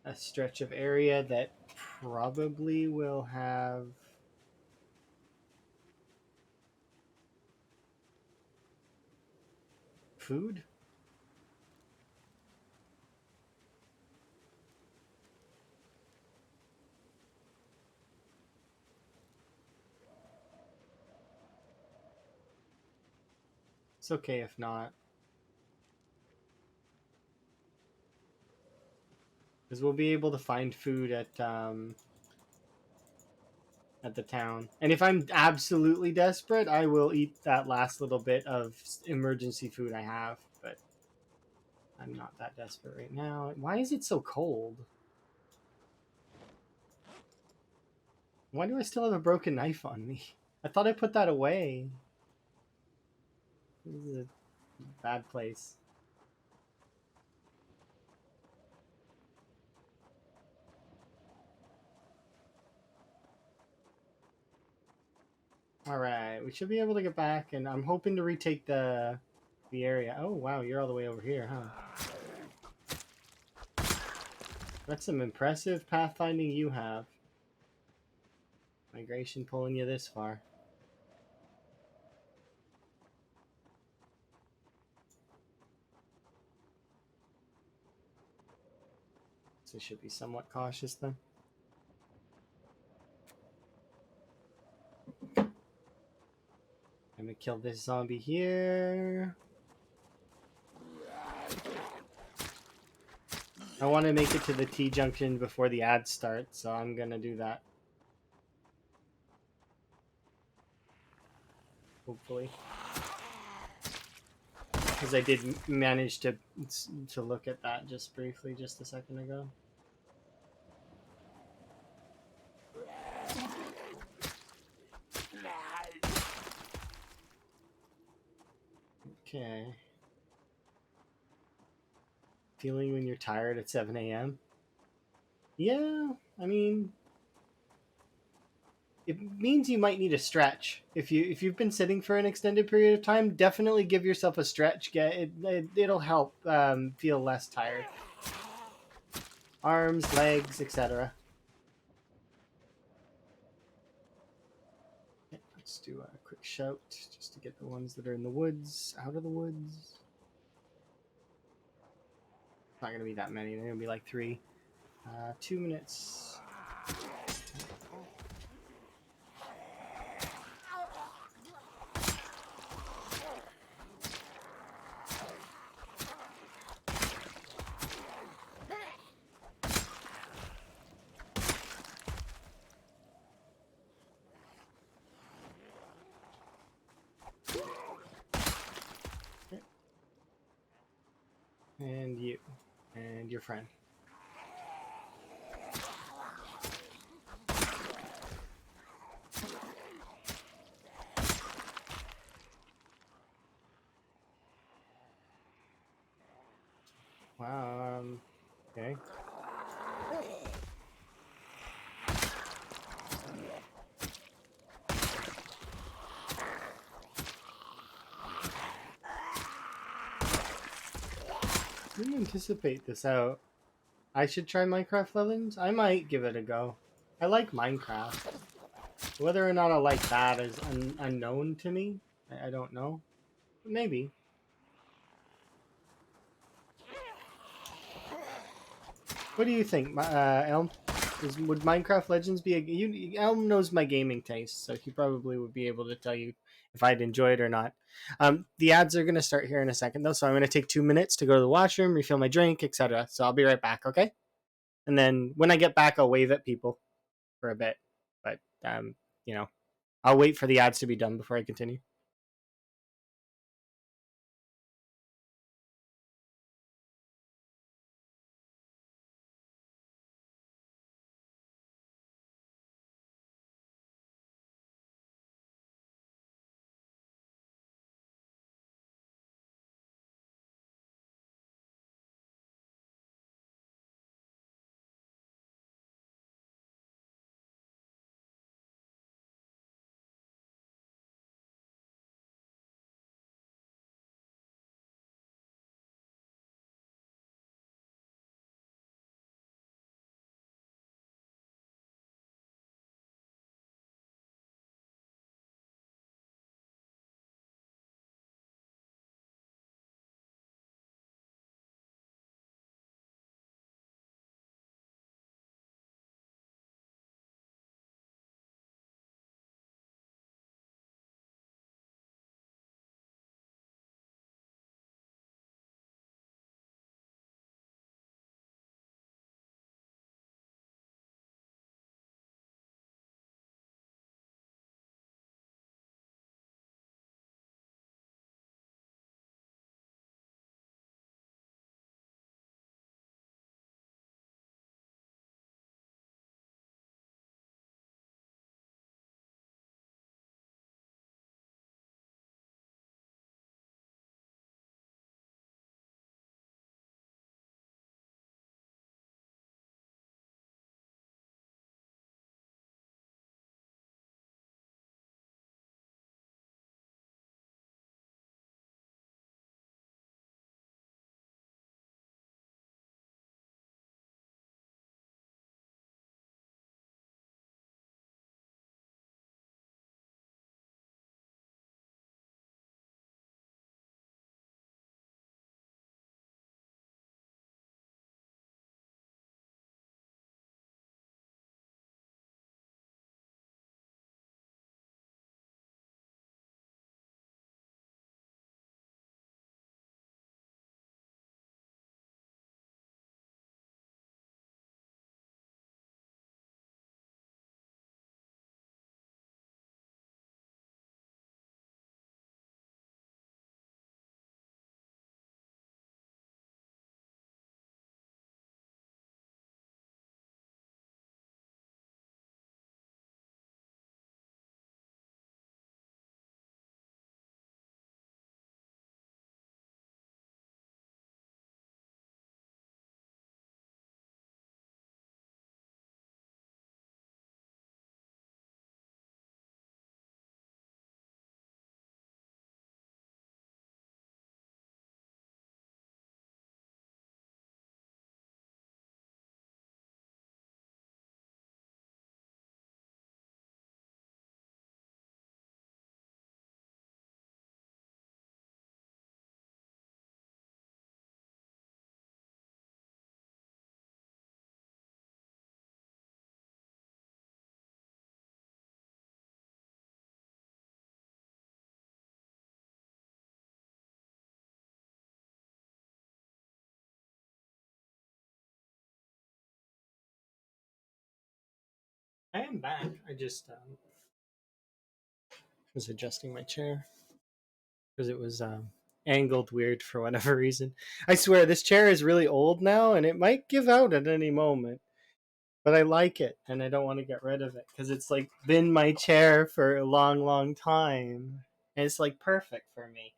a stretch of area that probably will have food. It's okay if not. Because we'll be able to find food at the town. And if I'm absolutely desperate, I will eat that last little bit of emergency food I have. But I'm not that desperate right now. Why is it so cold? Why do I still have a broken knife on me? I thought I put that away. This is a bad place. Alright, we should be able to get back, and I'm hoping to retake the area. Oh, wow, you're all the way over here, huh? That's some impressive pathfinding you have. Migration pulling you this far. So I should be somewhat cautious then. I'm gonna kill this zombie here. I want to make it to the T-junction before the ad starts, so I'm gonna do that. Hopefully. Because I did manage to look at that just briefly just a second ago. Okay. Feeling when you're tired at 7 a.m.? Yeah, I mean, it means you might need a stretch. If you've been sitting for an extended period of time, definitely give yourself a stretch. It'll help feel less tired. Arms, legs, etc. Okay, let's do a quick shout just to get the ones that are in the woods out of the woods. It's not gonna be that many. They're gonna be like 3. 2 minutes. Okay. And you. And your friend. Wow. Okay. Didn't anticipate this out. I should try Minecraft Legends? I might give it a go. I like Minecraft. Whether or not I like that is unknown to me. I don't know. But maybe. What do you think, Elm? Would Minecraft Legends be Elm knows my gaming taste, so he probably would be able to tell you if I'd enjoy it or not. The ads are going to start here in a second, though, so I'm going to take 2 minutes to go to the washroom, refill my drink, etc. So I'll be right back, okay? And then when I get back, I'll wave at people for a bit. But, you know, I'll wait for the ads to be done before I continue. I am back. I just was adjusting my chair because it was angled weird for whatever reason. I swear this chair is really old now, and it might give out at any moment. But I like it, and I don't want to get rid of it because it's like been my chair for a long, long time, and it's like perfect for me.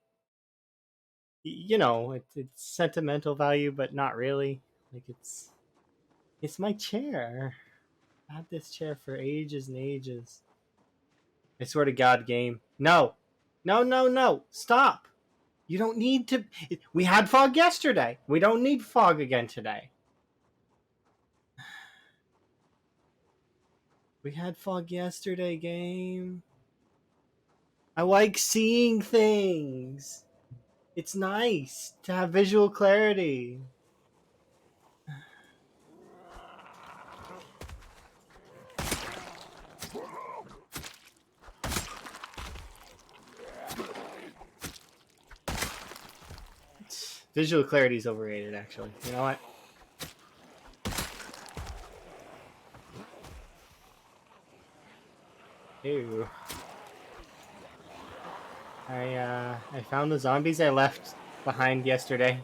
You know, it's sentimental value, but not really. Like it's my chair. I had this chair for ages and ages. I swear to God, game. No, no, no, no! Stop! You don't need to. We had fog yesterday. We don't need fog again today. We had fog yesterday, game. I like seeing things. It's nice to have visual clarity. Visual clarity is overrated, actually. You know what? Ew. I found the zombies I left behind yesterday.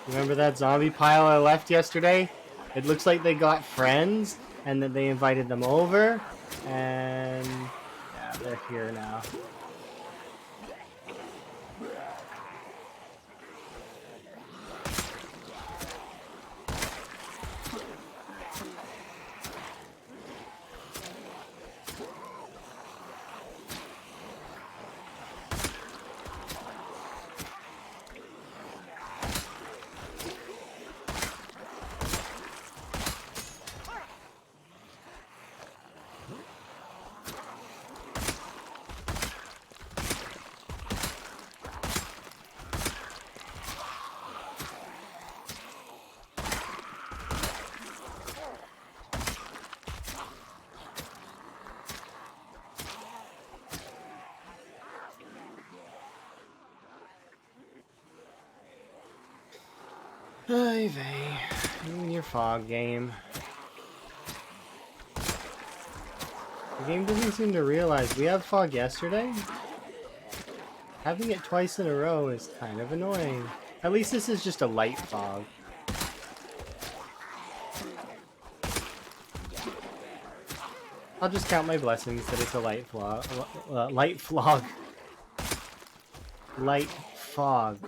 Remember that zombie pile I left yesterday? It looks like they got friends, and then they invited them over, and yeah, they're here now. Ay vey. You and your fog game. The game doesn't seem to realize we had fog yesterday. Having it twice in a row is kind of annoying. At least this is just a light fog. I'll just count my blessings that it's a light fog. Light fog. Light fog.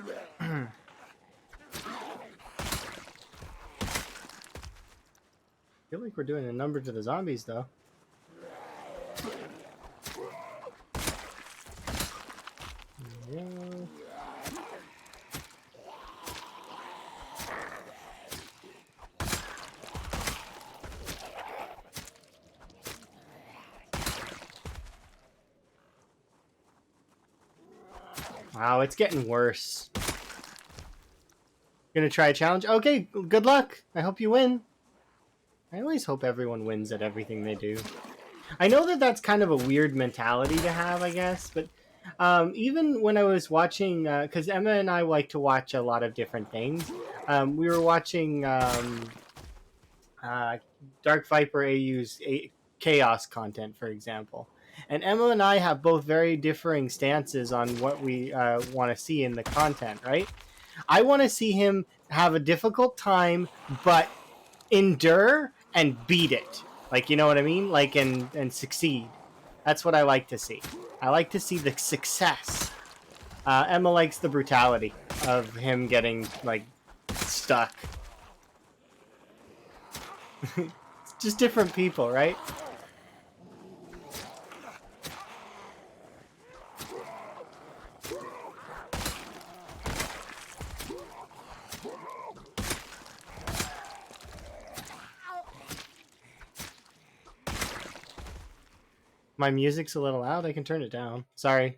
I feel like we're doing a number to the zombies, though. Yeah. Wow, it's getting worse. Gonna try a challenge? Okay, good luck. I hope you win. I always hope everyone wins at everything they do. I know that that's kind of a weird mentality to have, I guess, but even when I was watching, because Emma and I like to watch a lot of different things, we were watching uh, Dark Viper AU's chaos content, for example. And Emma and I have both very differing stances on what we want to see in the content, right? I want to see him have a difficult time, but endure and beat it. Like, you know what I mean? Like, and succeed. That's what I like to see. I like to see the success. Emma likes the brutality of him getting, like, stuck. It's just different people, right? My music's a little loud. I can turn it down. Sorry.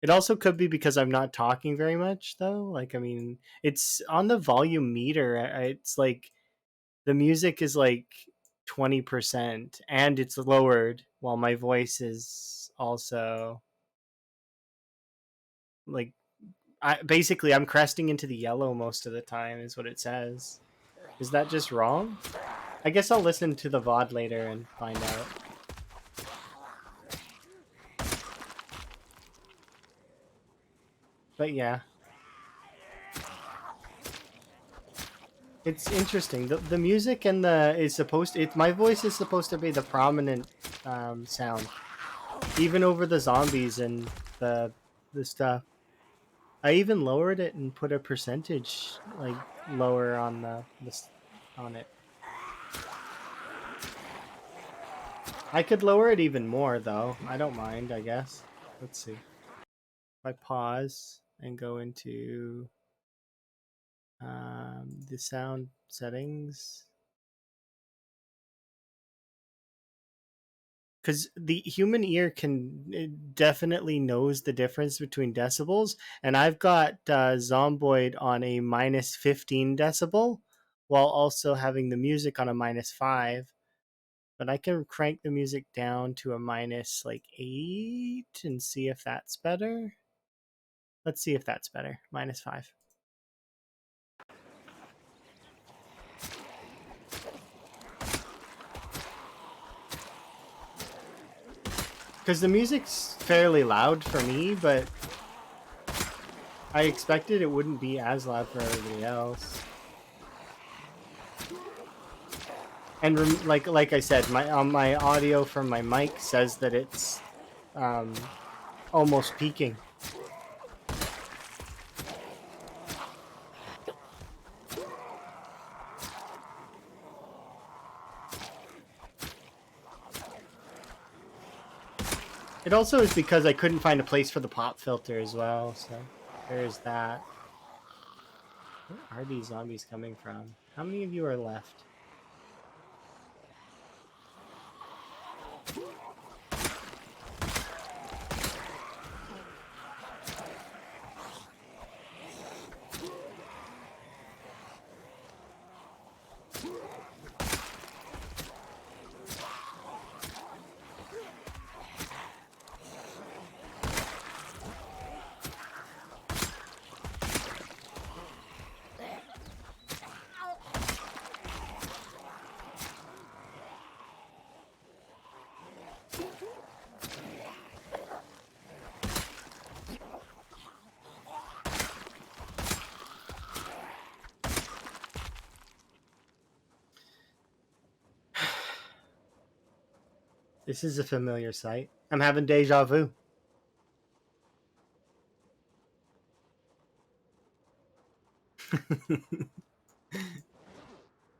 It also could be because I'm not talking very much, though. Like, I mean, it's on the volume meter. It's like the music is like 20% and it's lowered while my voice is also like basically I'm cresting into the yellow most of the time is what it says. Is that just wrong? I guess I'll listen to the VOD later and find out. But yeah. It's interesting. The music and my voice is supposed to be the prominent sound. Even over the zombies and the stuff. I even lowered it and put a percentage like lower on on it. I could lower it even more though. I don't mind, I guess. Let's see. If I pause and go into the sound settings, because the human ear definitely knows the difference between decibels, and I've got Zomboid on a minus 15 decibel while also having the music on a minus 5, but I can crank the music down to a minus like 8 and see if that's better. Let's see if that's better. Minus 5. Because the music's fairly loud for me, but I expected it wouldn't be as loud for everybody else. And like I said, my audio from my mic says that it's almost peaking. It also is because I couldn't find a place for the pop filter as well, so there's that. Where are these zombies coming from? How many of you are left? This is a familiar sight. I'm having deja vu.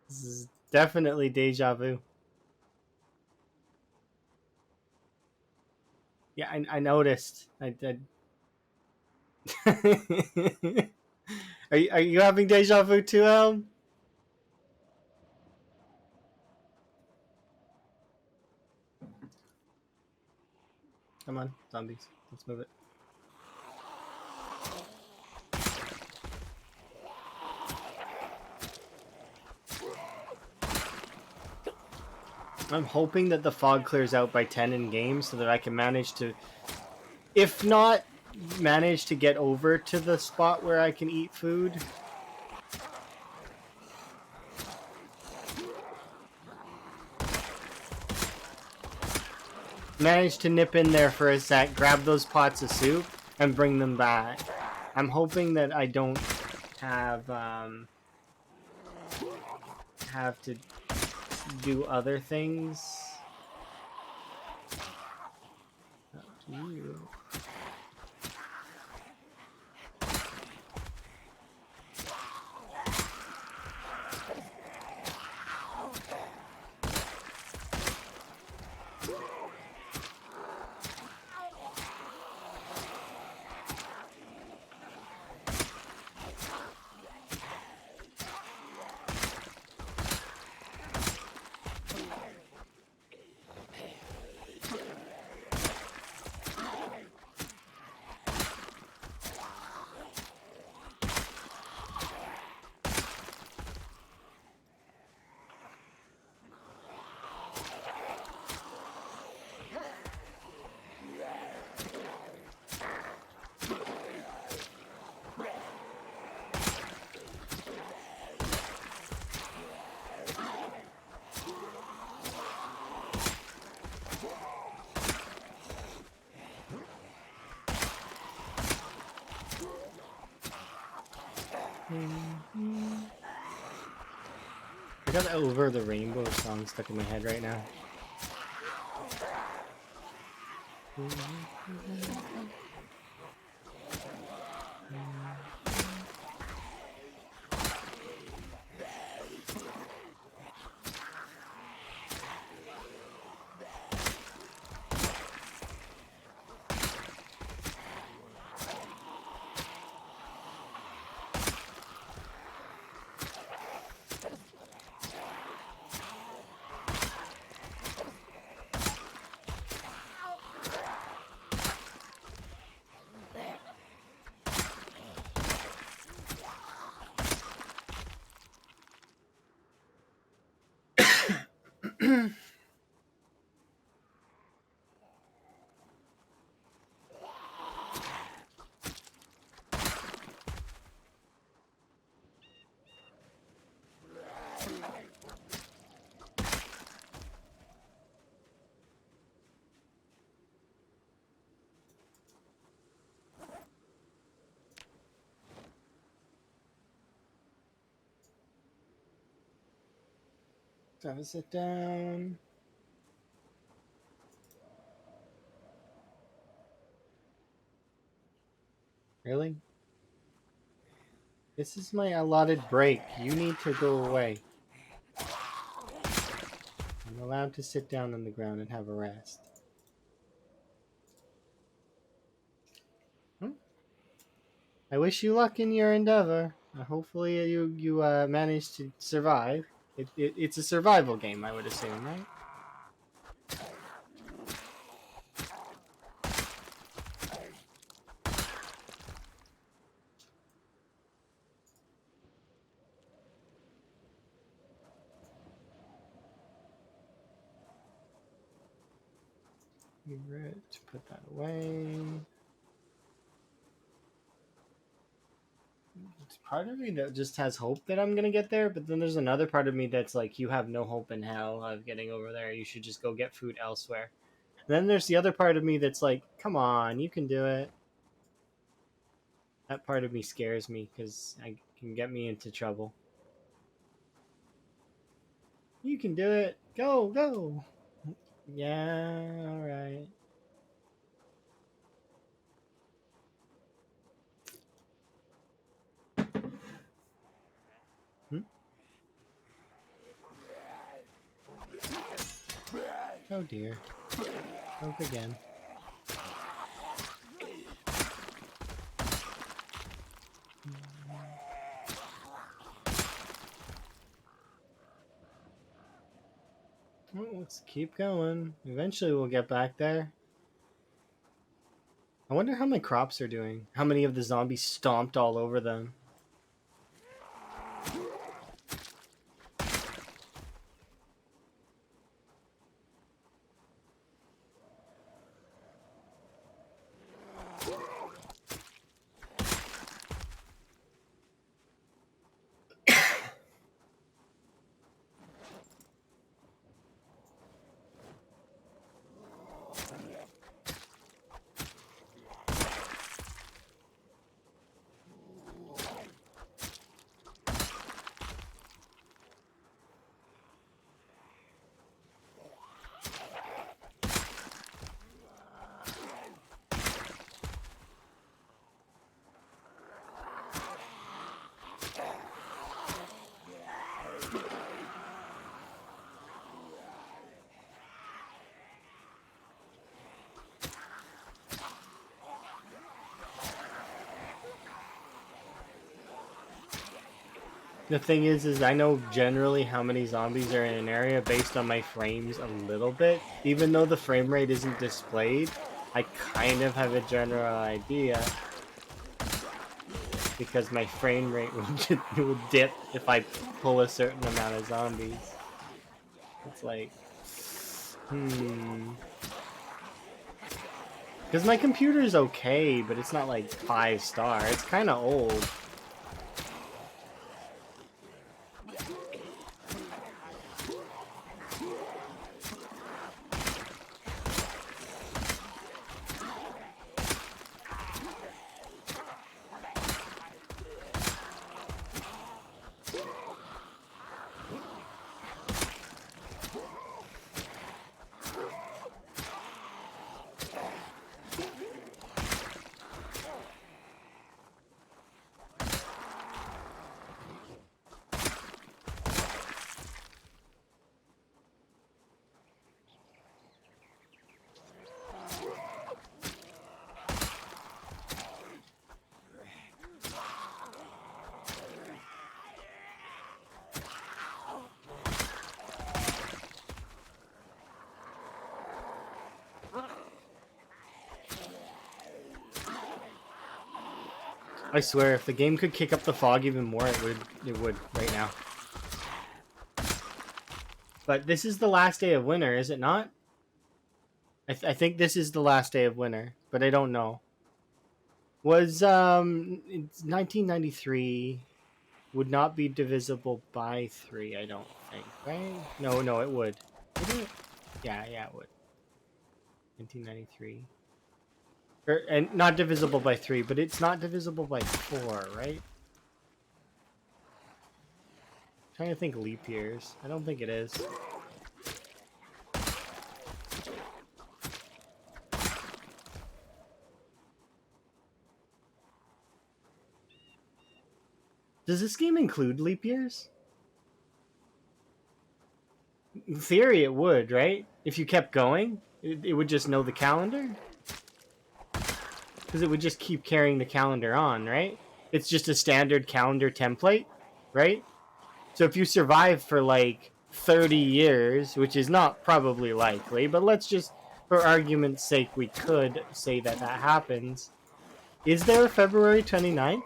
This is definitely deja vu. Yeah, I noticed. I did. Are you having deja vu too, Elm? Come on, zombies. Let's move it. I'm hoping that the fog clears out by 10 in game so that I can manage to, if not manage to get over to the spot where I can eat food. Manage to nip in there for a sec, grab those pots of soup, and bring them back. I'm hoping that I don't have to do other things. Up to you. I got the Over the Rainbow song stuck in my head right now. Have a sit down. Really? This is my allotted break. You need to go away. I'm allowed to sit down on the ground and have a rest. I wish you luck in your endeavor. Hopefully you manage to survive. It's a survival game, I would assume, right? Right, put that away. It's part of me that just has hope that I'm gonna get there, but then there's another part of me that's like, you have no hope in hell of getting over there. You should just go get food elsewhere. And then there's the other part of me that's like, come on, you can do it. That part of me scares me because I can get me into trouble. You can do it. Go, go. Yeah, alright. Oh dear. Hope again. Well, let's keep going. Eventually we'll get back there. I wonder how my crops are doing. How many of the zombies stomped all over them? The thing is I know generally how many zombies are in an area based on my frames a little bit. Even though the frame rate isn't displayed, I kind of have a general idea. Because my frame rate will dip if I pull a certain amount of zombies. It's like, Because my computer's okay, but it's not like 5-star. It's kind of old. I swear, if the game could kick up the fog even more, it would right now. But this is the last day of winter, is it not? I think this is the last day of winter, but I don't know. Was it's 1993 would not be divisible by 3, I don't think, right? No, it would. Would it? Yeah, it would. 1993. And not divisible by 3, but it's not divisible by 4, right? I'm trying to think leap years. I don't think it is. Does this game include leap years? In theory, it would, right? If you kept going, it would just know the calendar? Because it would just keep carrying the calendar on, right? It's just a standard calendar template, right? So if you survive for like 30 years, which is not probably likely, but let's just, for argument's sake, we could say that happens. Is there a February 29th?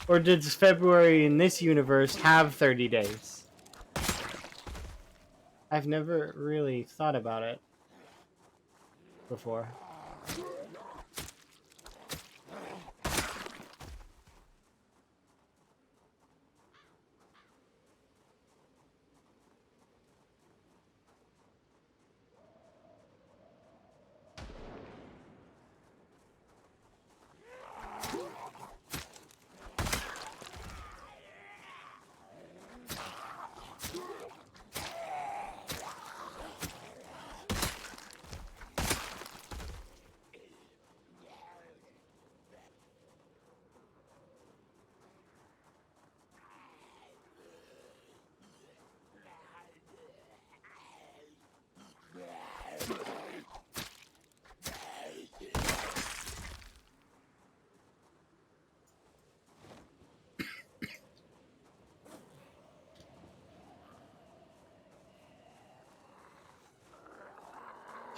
Or does February in this universe have 30 days? I've never really thought about it before.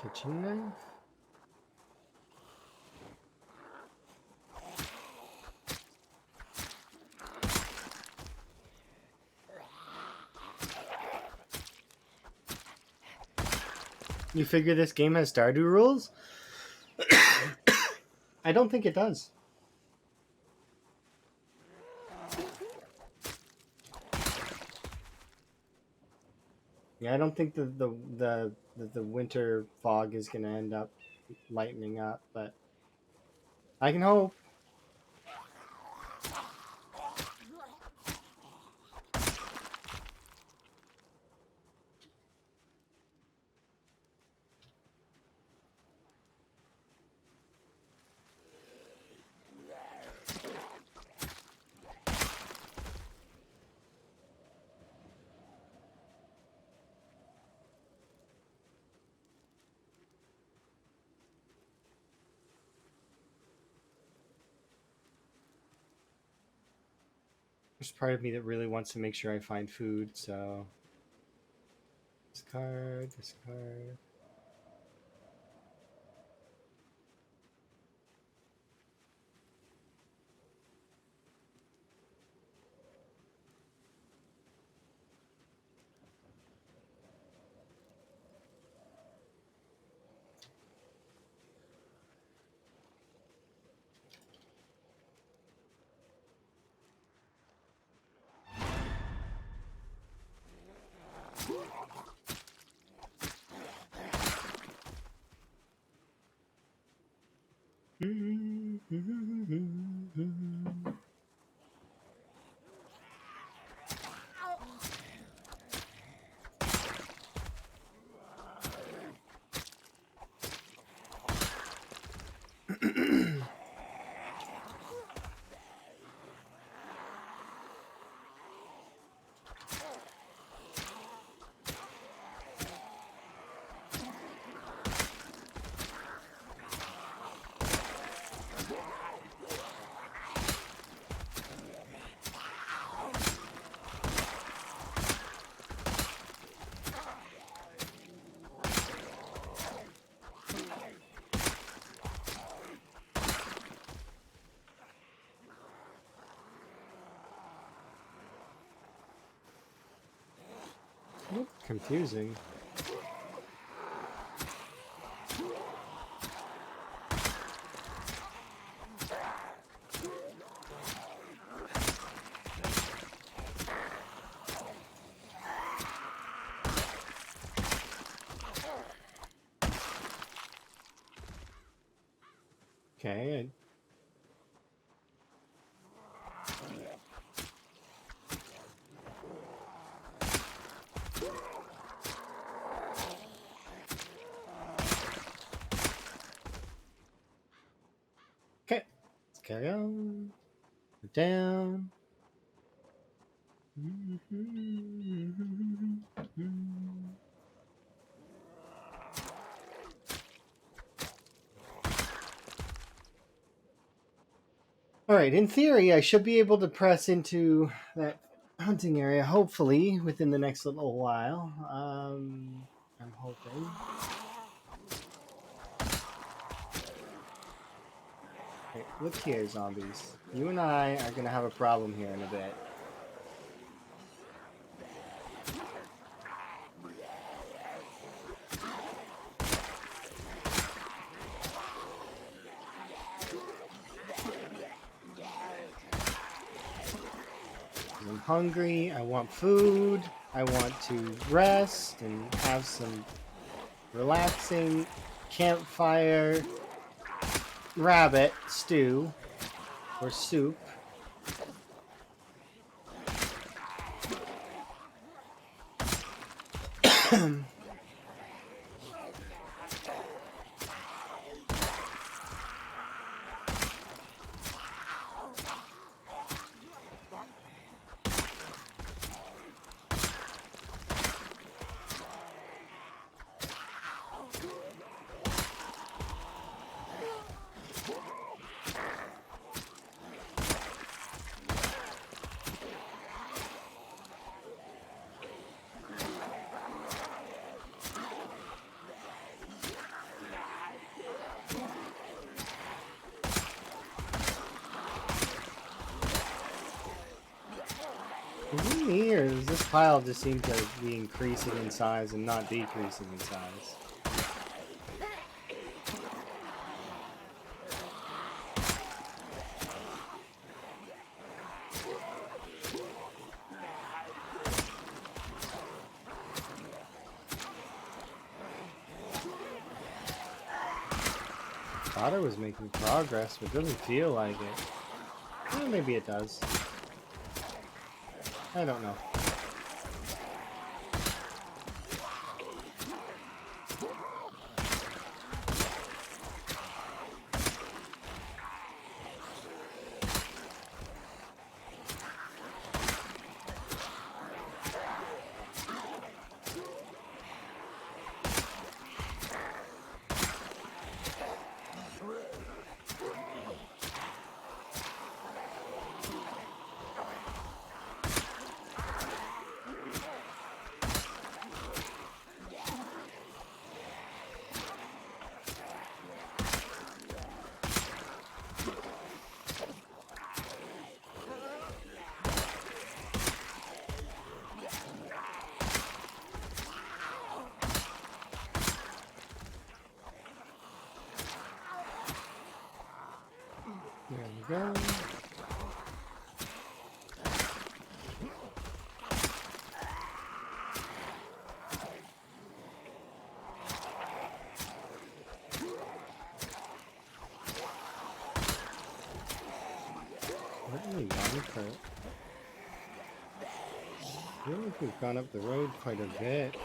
Kitchen knife? You figure this game has Stardew rules? I don't think it does. Yeah, I don't think the winter fog is gonna end up lightening up, but I can hope. There's part of me that really wants to make sure I find food, so discard. Confusing. Okay. Okay. Let's carry on. Down. Alright, in theory, I should be able to press into that hunting area, hopefully, within the next little while. I'm hoping. Okay, look here, zombies. You and I are gonna have a problem here in a bit. I'm hungry, I want food, I want to rest and have some relaxing campfire rabbit stew or soup. Is it me, or does this pile just seem to be increasing in size and not decreasing in size? Thought I was making progress, but it doesn't feel like it. Well, maybe it does. I don't know. There we go. Really long for it. I feel like we've gone up the road quite a bit.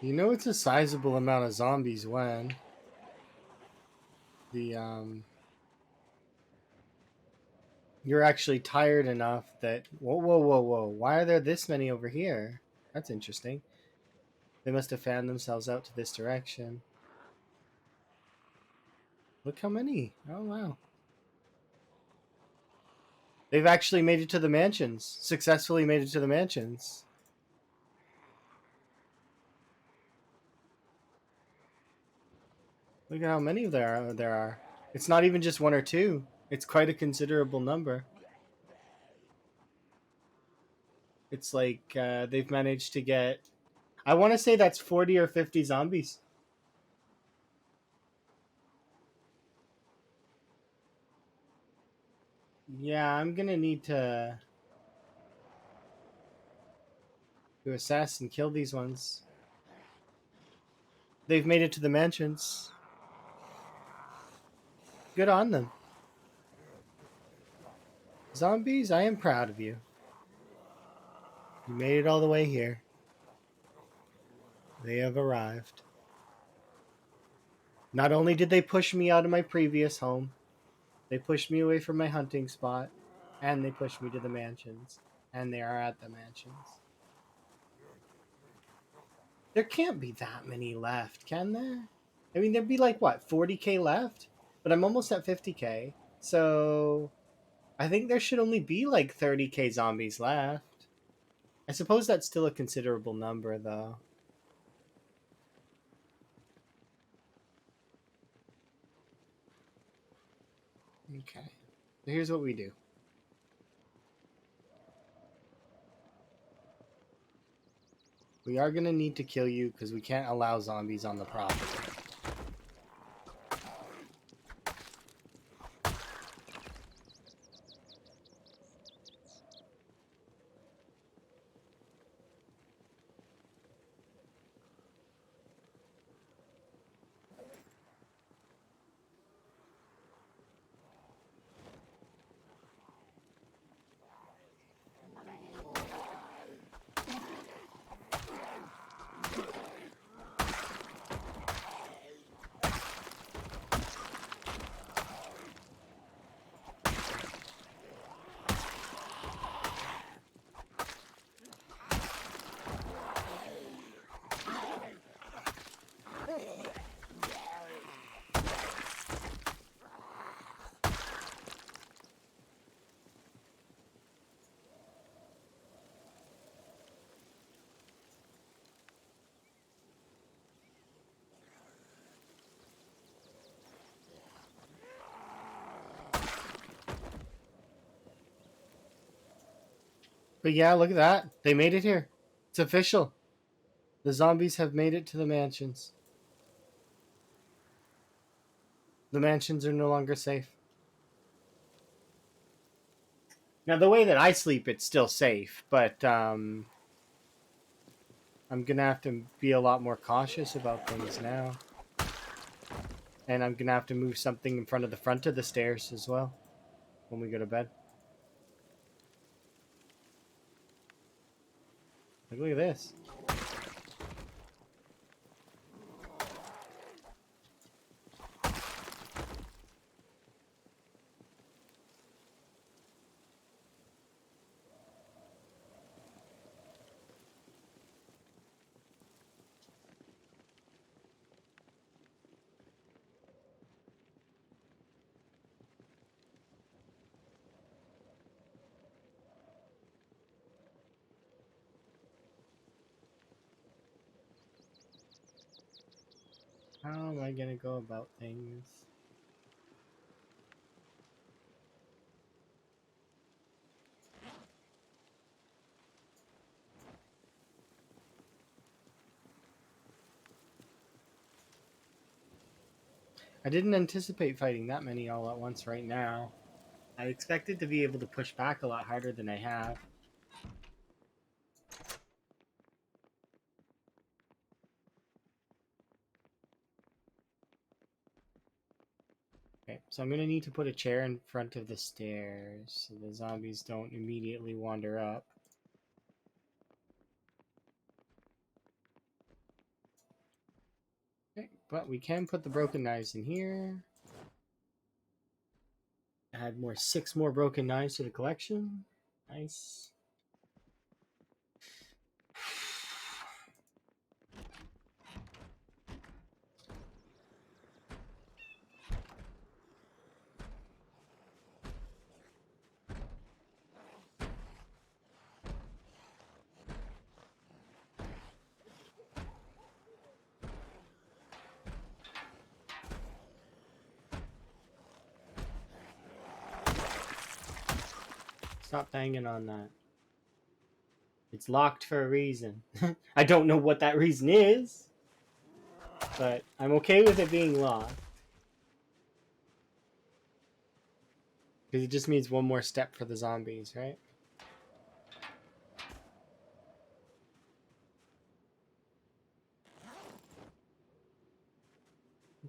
You know it's a sizable amount of zombies when you're actually tired enough that whoa. Why are there this many over here? That's interesting. They must have fanned themselves out to this direction. Look how many. Oh wow. They've actually made it to the mansions. Successfully made it to the mansions. Look at how many there are. It's not even just one or two. It's quite a considerable number. It's like they've managed to get. I want to say that's 40 or 50 zombies. Yeah, I'm gonna need to assess and kill these ones. They've made it to the mansions. Good on them. Zombies, I am proud of you. You made it all the way here. They have arrived. Not only did they push me out of my previous home, they pushed me away from my hunting spot, and they pushed me to the mansions. And they are at the mansions. There can't be that many left, can there? I mean, there'd be like, what, 40k left? But I'm almost at 50k. So I think there should only be like 30k zombies left. I suppose that's still a considerable number, though. Okay. So here's what we do. We are going to need to kill you because we can't allow zombies on the property. But yeah, look at that. They made it here. It's official. The zombies have made it to the mansions. The mansions are no longer safe. Now, the way that I sleep, it's still safe, but I'm going to have to be a lot more cautious about things now. And I'm going to have to move something in front of the stairs as well when we go to bed. Like, look at this. How am I going to go about things? I didn't anticipate fighting that many all at once right now. I expected to be able to push back a lot harder than I have. Okay, so I'm going to need to put a chair in front of the stairs so the zombies don't immediately wander up. Okay, but we can put the broken knives in here. Add 6 more broken knives to the collection. Nice. Stop banging on that. It's locked for a reason. I don't know what that reason is, but I'm okay with it being locked. Because it just means one more step for the zombies, right?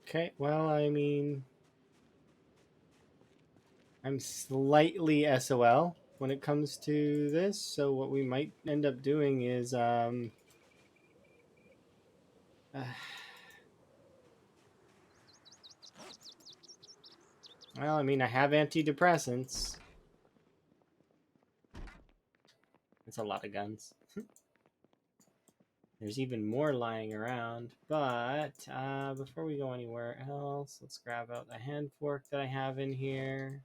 Okay, well, I mean, I'm slightly SOL when it comes to this, so what we might end up doing is, well, I mean, I have antidepressants. That's a lot of guns. There's even more lying around, but before we go anywhere else, let's grab out the hand fork that I have in here.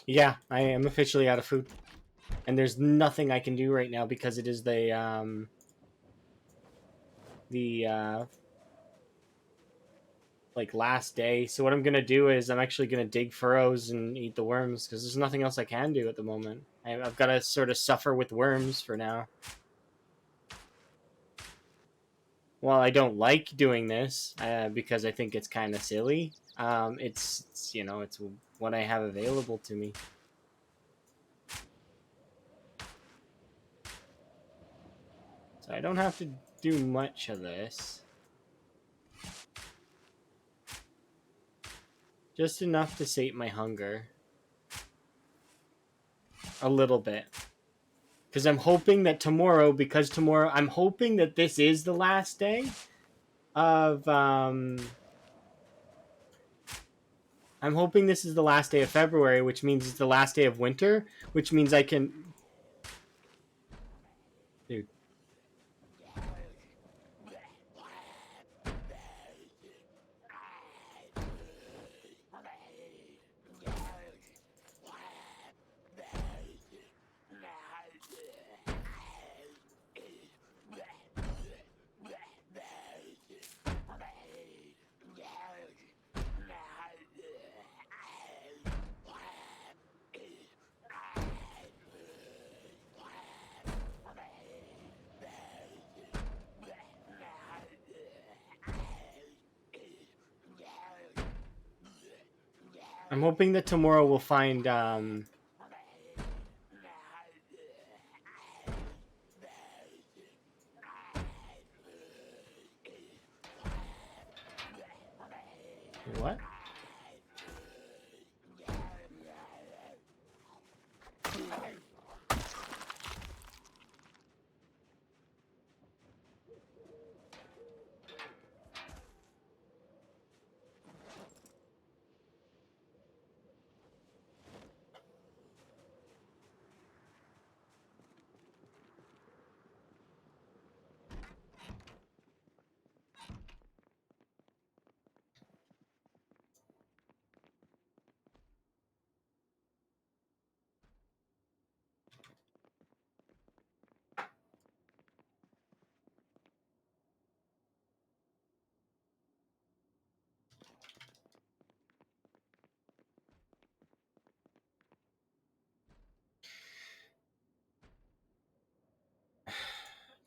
Yeah, I am officially out of food. And there's nothing I can do right now because it is the like last day. So what I'm gonna do is I'm actually gonna dig furrows and eat the worms because there's nothing else I can do at the moment. I've got to sort of suffer with worms for now. Well, I don't like doing this because I think it's kind of silly. It's you know, it's what I have available to me. So I don't have to do much of this. Just enough to sate my hunger. A little bit. Because I'm hoping that tomorrow, I'm hoping that this is the last day of, I'm hoping this is the last day of February, which means it's the last day of winter, which means I can, dude. I'm hoping that tomorrow we'll find, what?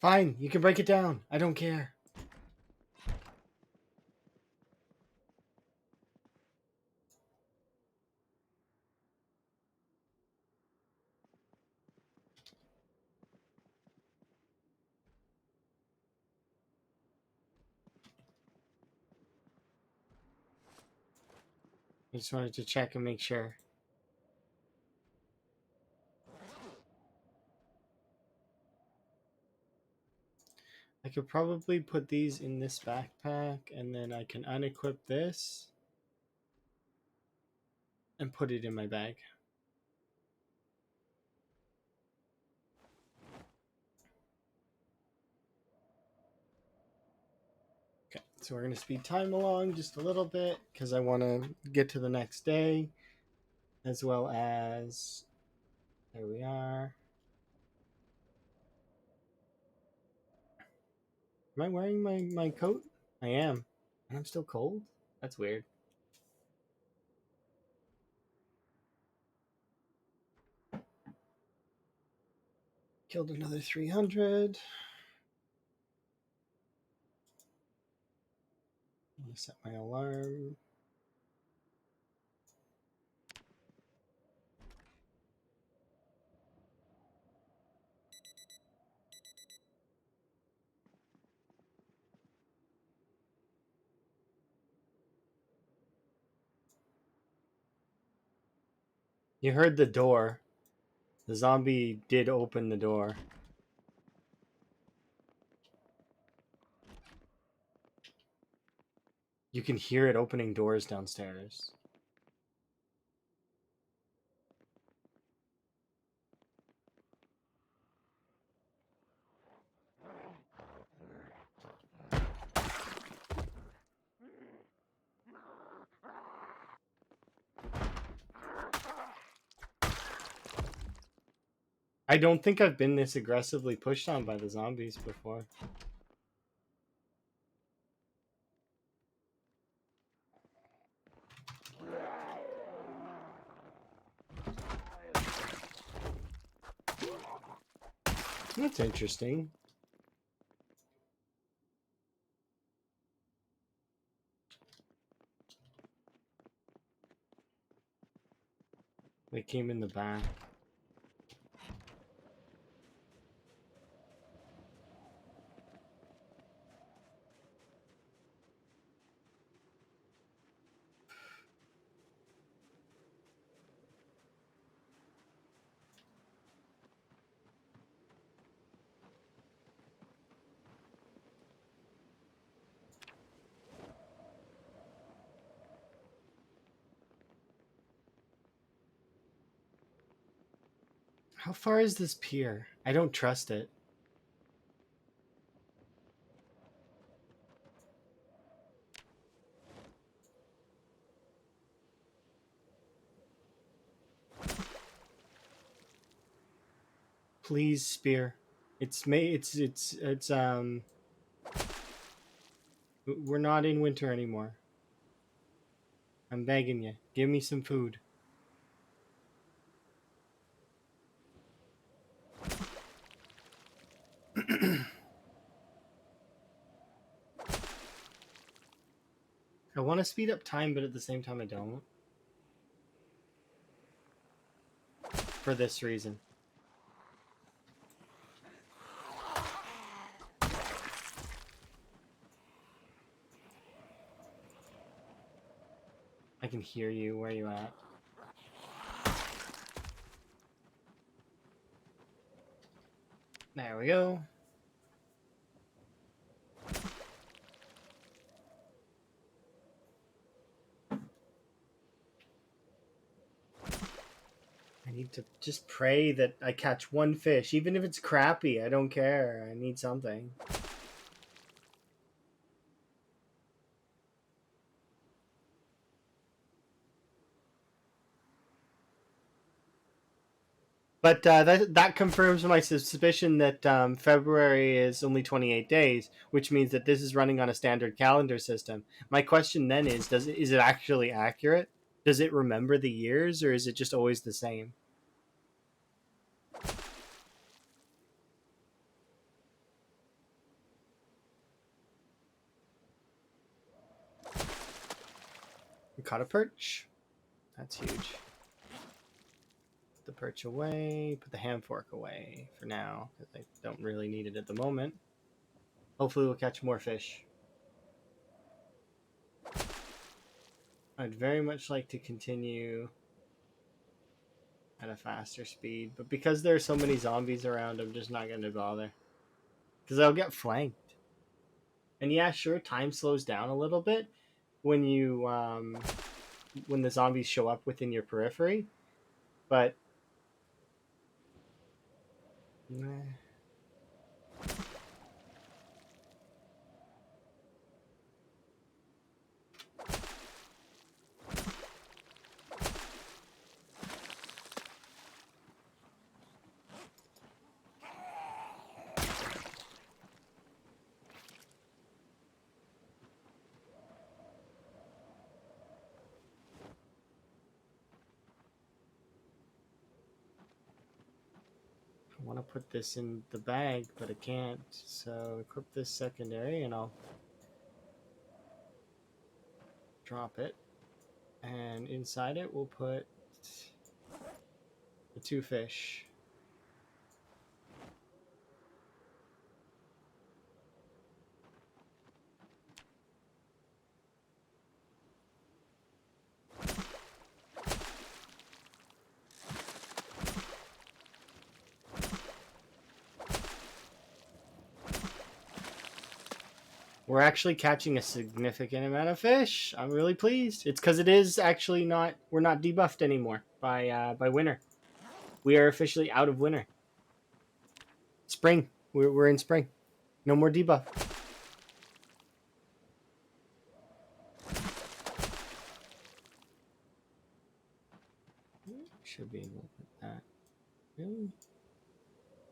Fine, you can break it down. I don't care. I just wanted to check and make sure. I could probably put these in this backpack, and then I can unequip this and put it in my bag. Okay, so we're going to speed time along just a little bit because I want to get to the next day, as well as, there we are. Am I wearing my coat? I am. And I'm still cold? That's weird. Killed another 300. I'm going to set my alarm. You heard the door. The zombie did open the door. You can hear it opening doors downstairs. I don't think I've been this aggressively pushed on by the zombies before. That's interesting. They came in the back. How far is this pier? I don't trust it. Please, spear. It's we're not in winter anymore. I'm begging you. Give me some food. I want to speed up time, but at the same time I don't. For this reason. I can hear you. Where are you at? There we go. I need to just pray that I catch one fish, even if it's crappy. I don't care. I need something. But that confirms my suspicion that February is only 28 days, which means that this is running on a standard calendar system. My question then is, is it actually accurate? Does it remember the years, or is it just always the same? We caught a perch. That's huge. Put the perch away. Put the ham fork away for now, because I don't really need it at the moment. Hopefully we'll catch more fish. I'd very much like to continue at a faster speed, but because there are so many zombies around, I'm just not going to bother. Because I'll get flanked. And yeah, sure, time slows down a little bit when you when the zombies show up within your periphery, but nah. I want to put this in the bag, but I can't. So equip this secondary, and I'll drop it. And inside it, we'll put the 2 fish. We're actually catching a significant amount of fish. I'm really pleased. It's because it is actually not. We're not debuffed anymore by winter. We are officially out of winter. Spring. We're in spring. No more debuff. Should be able to put that. Really?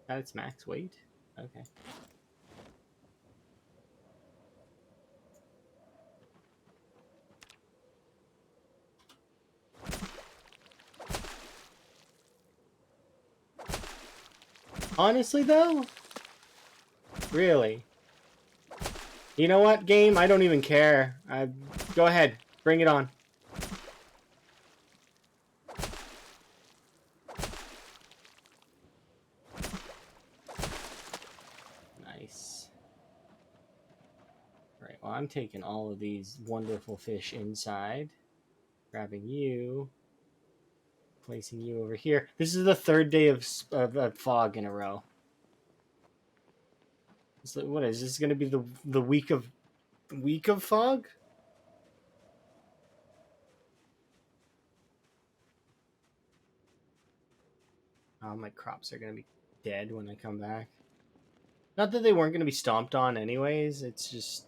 That's max weight? Okay. Honestly, though? Really? You know what, game? I don't even care. Go ahead. Bring it on. Nice. Right, well, I'm taking all of these wonderful fish inside. Grabbing you. Placing you over here. This is the 3rd day of fog in a row. So what is this going to be the week of fog? Oh, my crops are going to be dead when I come back. Not that they weren't going to be stomped on anyways. It's just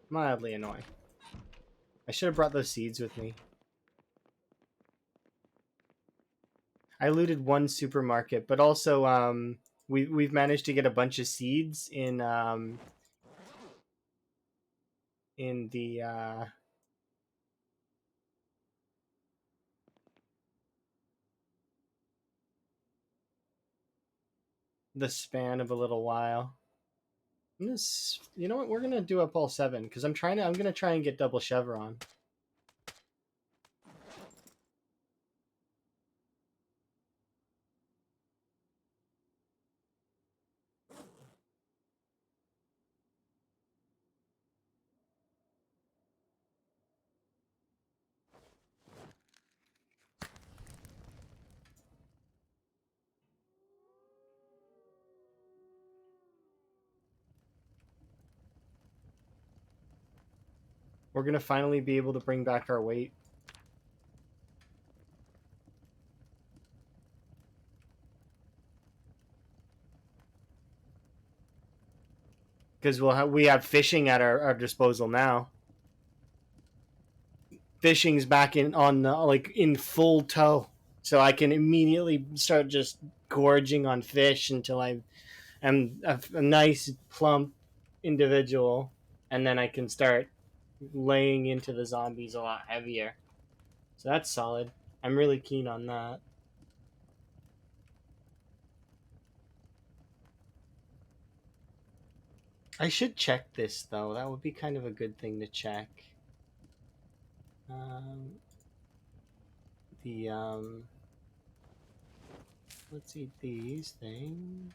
mildly annoying. I should have brought those seeds with me. I looted one supermarket, but also we've managed to get a bunch of seeds in the span of a little while. You know what? We're gonna do up all 7 because I'm gonna try and get double chevron. We're gonna finally be able to bring back our weight. Because we have fishing at our disposal now. Fishing's back in full tow, so I can immediately start just gorging on fish until I am a nice plump individual, and then I can start laying into the zombies a lot heavier. So that's solid. I'm really keen on that. I should check this though. That would be kind of a good thing to check. Um, the let's eat these things.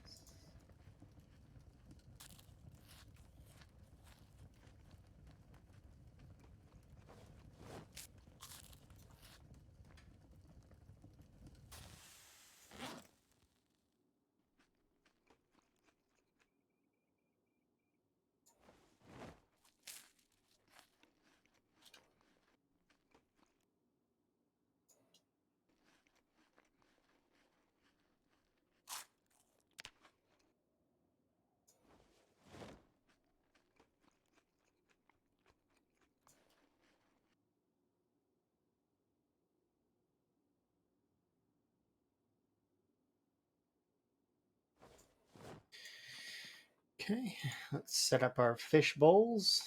Okay, let's set up our fish bowls.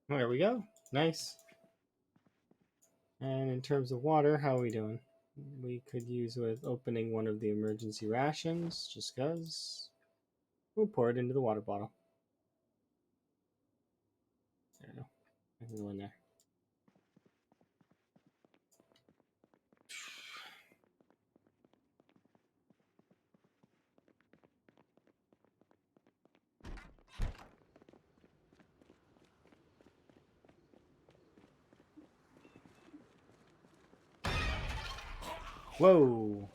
There we go. Nice. And in terms of water, how are we doing? We could use with opening one of the emergency rations, just because. We'll pour it into the water bottle. There we go. I can go in there. Whoa.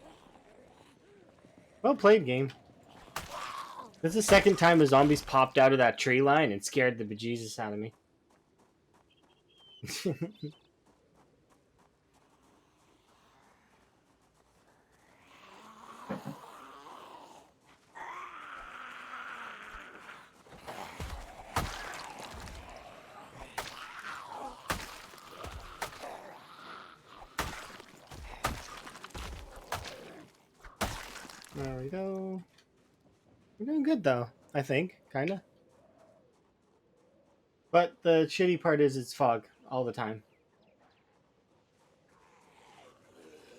Well played, game. This is the second time the zombies popped out of that tree line and scared the bejesus out of me. There we go. We're doing good though, I think, kinda. But the shitty part is it's fog all the time.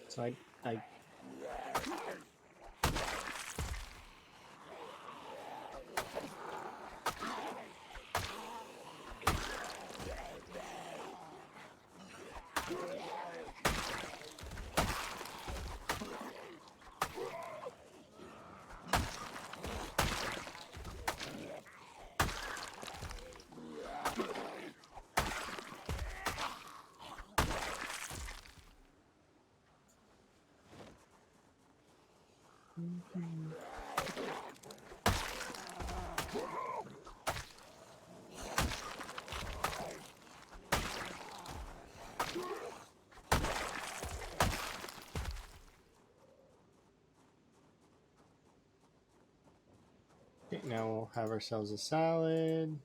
So I Okay, now we'll have ourselves a salad.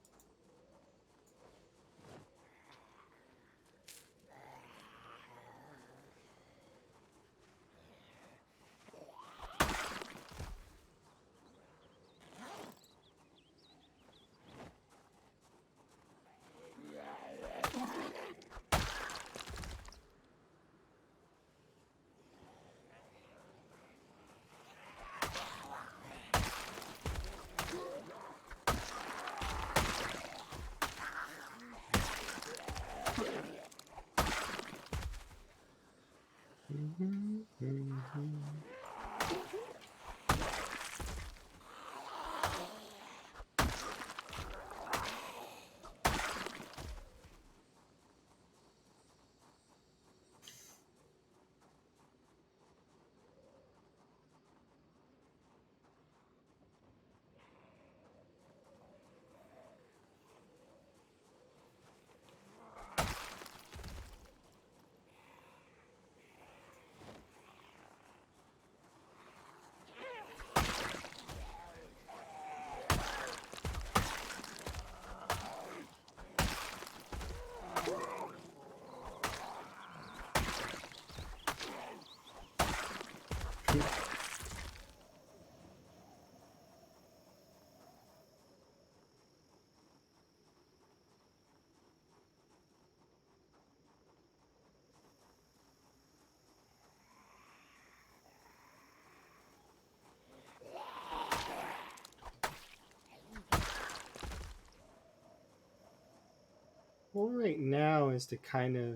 goal right now is to kind of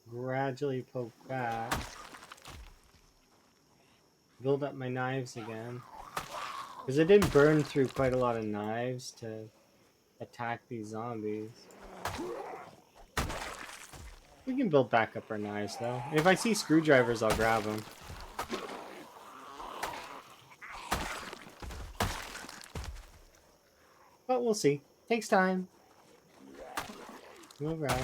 gradually poke back, build up my knives again, because I did burn through quite a lot of knives to attack these zombies. We can build back up our knives though. And if I see screwdrivers, I'll grab them. But we'll see. Takes time. No rush.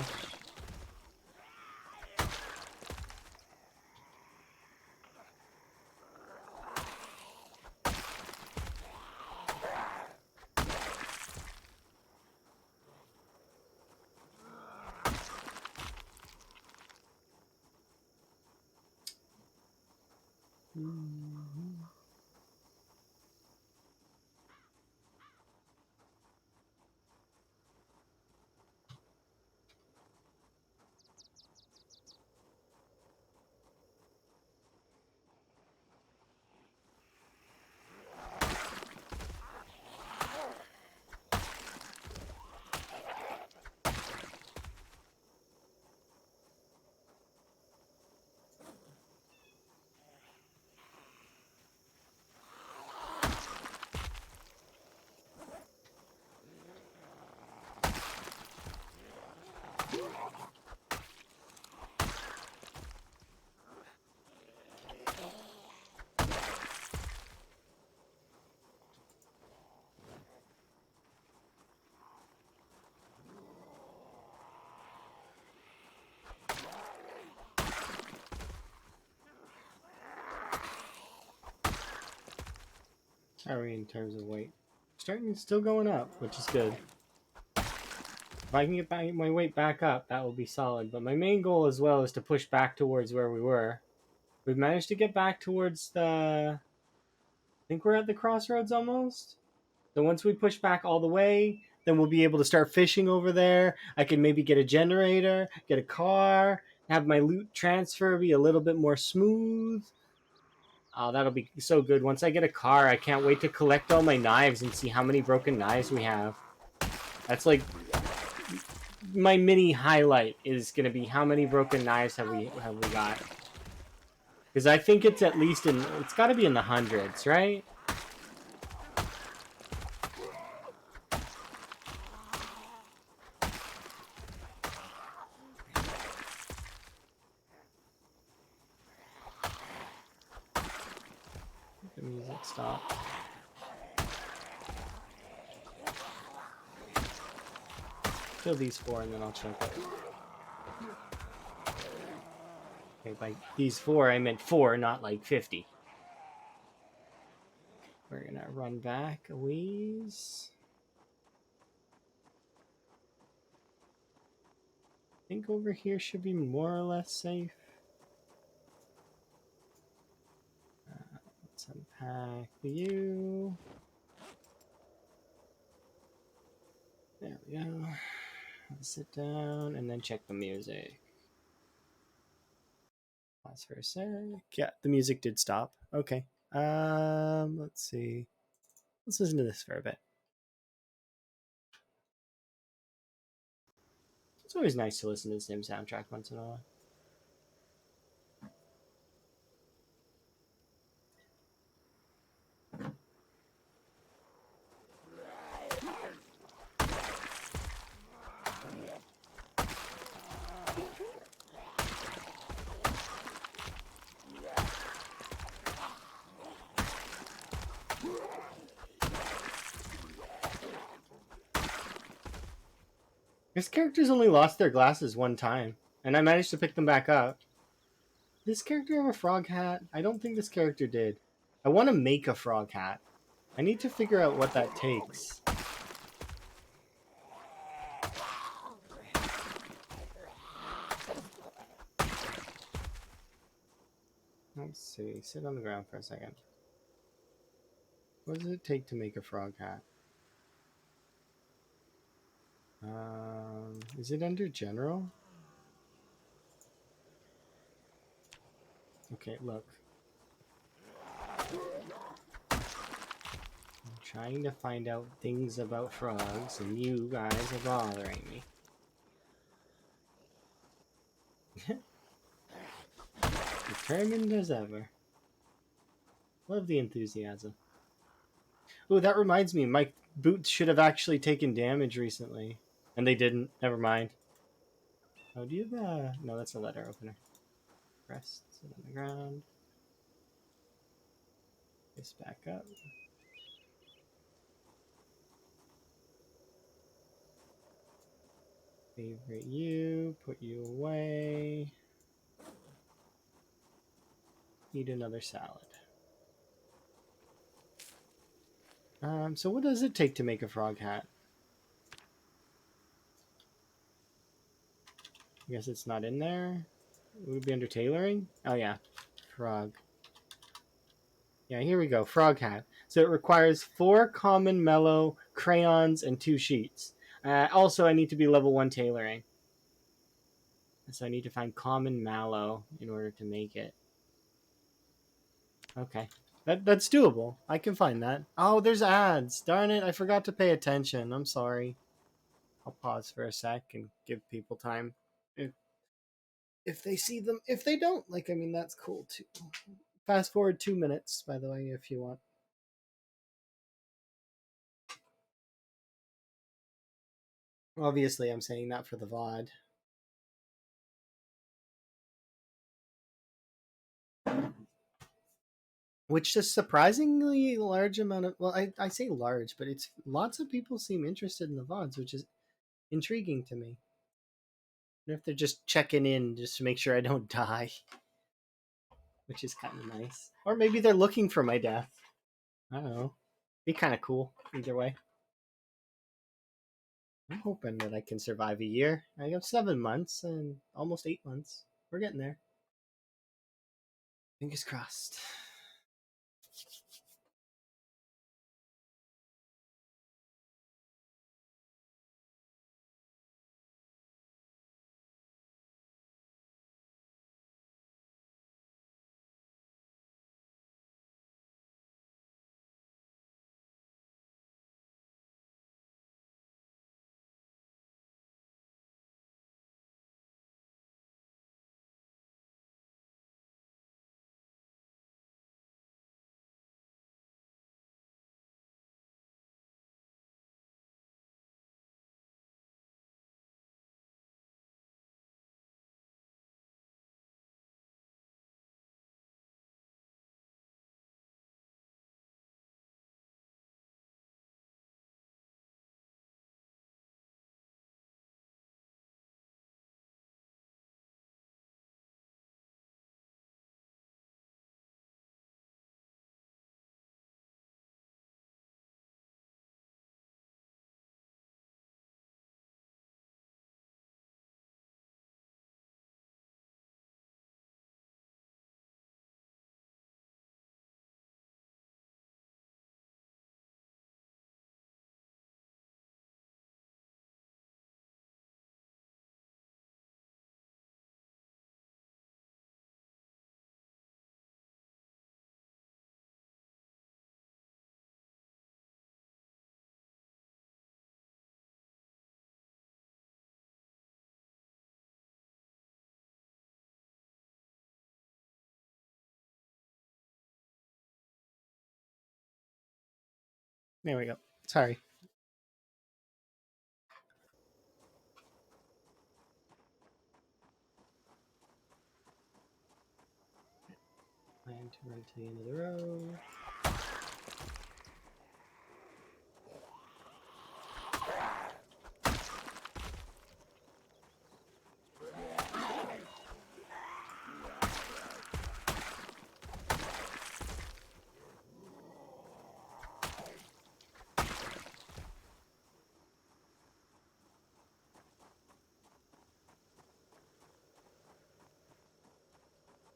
How are we in terms of weight? Still going up, which is good. If I can get my weight back up, that will be solid. But my main goal as well is to push back towards where we were. We've managed to get back towards the... I think we're at the crossroads almost. So once we push back all the way, then we'll be able to start fishing over there. I can maybe get a generator, get a car, have my loot transfer be a little bit more smooth. Oh, that'll be so good. Once I get a car, I can't wait to collect all my knives and see how many broken knives we have. That's like my mini highlight is going to be how many broken knives have we got. Because I think it's at least it's got to be in the hundreds, right? The music stopped. Kill these 4 and then I'll check it. Okay, by these 4 I meant 4, not like 50. We're gonna run back a ways. I think over here should be more or less safe. Let's unpack you. There we go. I'll sit down and then check the music. Pause for a sec. Yeah, the music did stop. Okay. Let's see. Let's listen to this for a bit. It's always nice to listen to the same soundtrack once in a while. This character's only lost their glasses one time, and I managed to pick them back up. This character have a frog hat? I don't think this character did. I want to make a frog hat. I need to figure out what that takes. Let's see. Sit on the ground for a second. What does it take to make a frog hat? Is it under general? Okay, look. trying to find out things about frogs, and you guys are bothering me. Determined as ever. Love the enthusiasm. Oh, that reminds me, my boots should have actually taken damage recently. And they didn't. Never mind. Oh, do you have a... No, that's a letter opener. Press, sit on the ground. This back up. Favorite you. Put you away. Eat another salad. So what does it take to make a frog hat? I guess it's not in there. Would it be under tailoring? Oh yeah, frog. Yeah, here we go. Frog hat. So it requires 4 common mellow crayons and 2 sheets. Also, I need to be level 1 tailoring. So I need to find common mallow in order to make it. Okay. That's doable. I can find that. Oh, there's ads. Darn it, I forgot to pay attention. I'm sorry. I'll pause for a sec and give people time. If they see them. If they don't, like, I mean, that's cool too. Fast forward 2 minutes, by the way, if you want. Obviously, I'm saying that for the VOD. Which is surprisingly large amount of... Well, I say large, but it's lots of people seem interested in the VODs, which is intriguing to me. And if they're just checking in just to make sure I don't die. Which is kind of nice. Or maybe they're looking for my death. I don't know. Be kind of cool, either way. I'm hoping that I can survive a year. I have 7 months and almost 8 months. We're getting there. Fingers crossed. There we go. Sorry. Plan to run to the end of the road.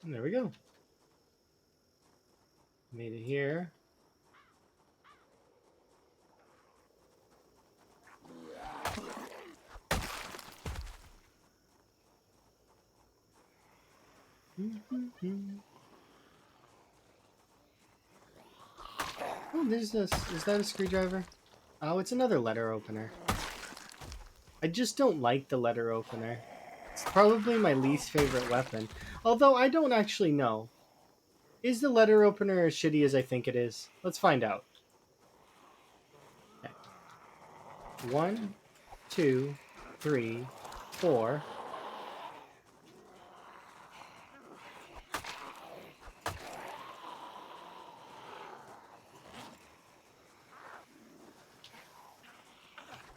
And there we go. Made it here. Oh, is that a screwdriver? Oh, it's another letter opener. I just don't like the letter opener. It's probably my least favorite weapon. Although I don't actually know. Is the letter opener as shitty as I think it is? Let's find out. Okay. 1, 2, 3, 4.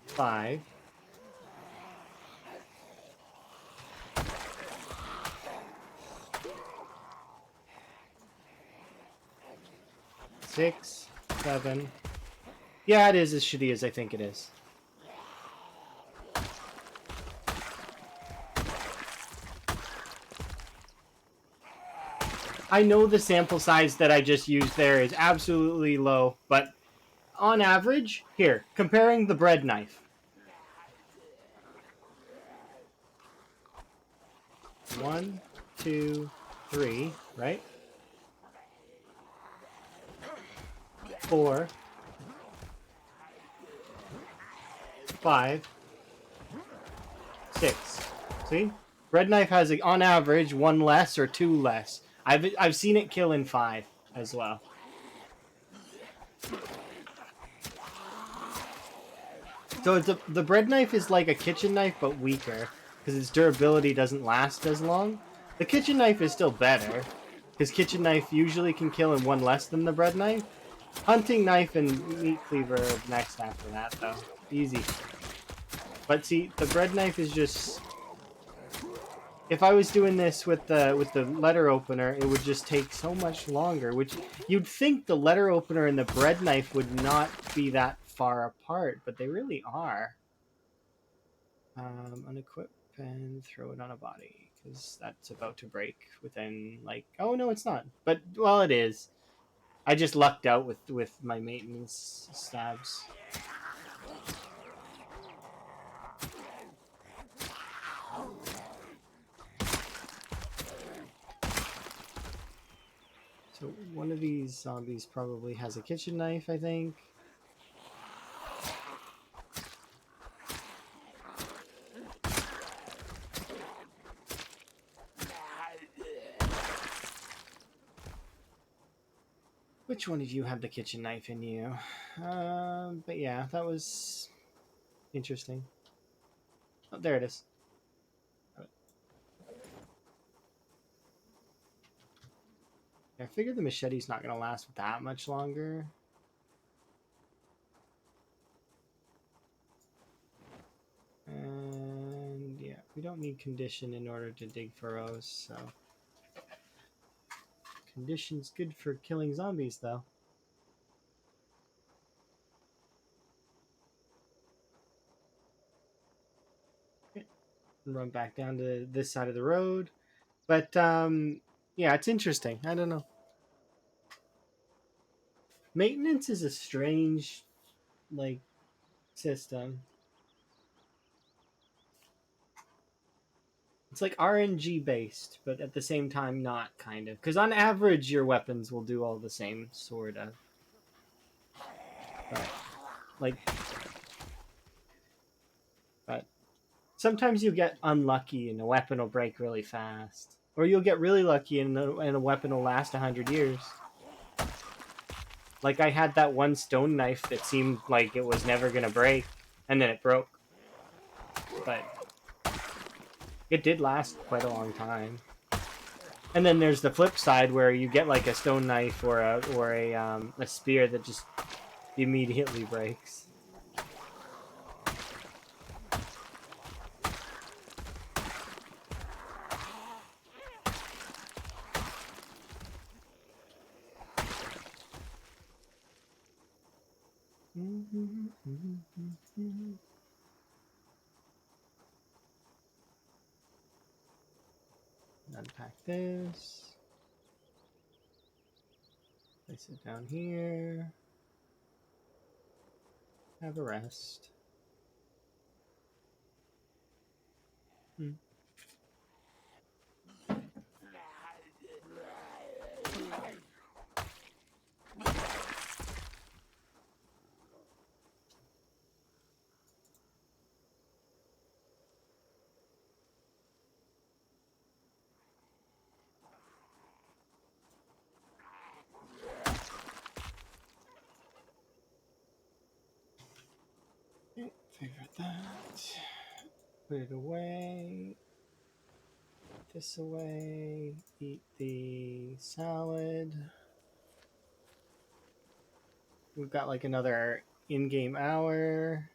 Five. 6, 7. Yeah, it is as shitty as I think it is. I know the sample size that I just used there is absolutely low, but on average, here, comparing the bread knife. 1, 2, 3, right? 4, 5, 6. See? Bread knife has, on average, 1 less or 2 less. I've seen it kill in 5 as well. So the bread knife is like a kitchen knife, but weaker, because its durability doesn't last as long. The kitchen knife is still better, because kitchen knife usually can kill in 1 less than the bread knife. Hunting knife and meat cleaver are next after that, though. Easy. But see, the bread knife is just... If I was doing this with the letter opener, it would just take so much longer, which you'd think the letter opener and the bread knife would not be that far apart, but they really are. Unequip and throw it on a body, because that's about to break within, like... Oh, no, it's not. But, well, it is. I just lucked out with my maintenance stabs. So one of these zombies probably has a kitchen knife, I think. Which one of you have the kitchen knife in you? But yeah, that was interesting. Oh, there it is. I figured the machete's not going to last that much longer. And yeah, we don't need condition in order to dig furrows, so... Condition's good for killing zombies, though. Okay. Run back down to this side of the road. But, yeah, it's interesting. I don't know. Maintenance is a strange, like, system. It's like RNG based, but at the same time not, kind of. Because on average, your weapons will do all the same, sort of. But, like... But sometimes you get unlucky and a weapon will break really fast. Or you'll get really lucky and a weapon will last 100 years. Like, I had that one stone knife that seemed like it was never going to break, and then it broke. But it did last quite a long time. And then there's the flip side where you get like a stone knife or a spear that just immediately breaks. Unpack this. Place it down here. Have a rest. Favorite that. Put it away. Put this away. Eat the salad. We've got like another in-game hour.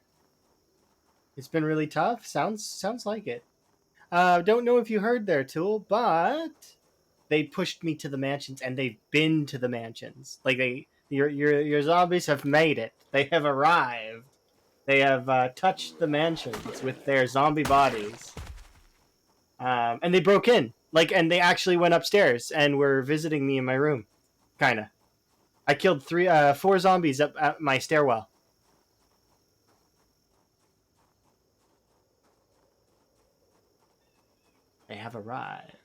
It's been really tough. Sounds like it. Don't know if you heard there, Tool, but they pushed me to the mansions, and they've been to the mansions. Like your zombies have made it. They have arrived. They have touched the mansions with their zombie bodies, and they broke in. And they actually went upstairs and were visiting me in my room. Kinda. I killed 4 zombies up at my stairwell. They have arrived.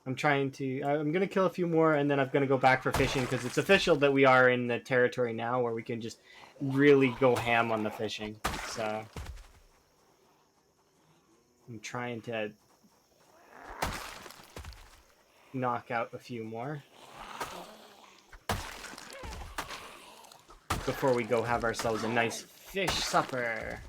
I'm going to kill a few more, and then I'm going to go back for fishing, because it's official that we are in the territory now where we can just really go ham on the fishing. So I'm trying to knock out a few more before we go have ourselves a nice fish supper.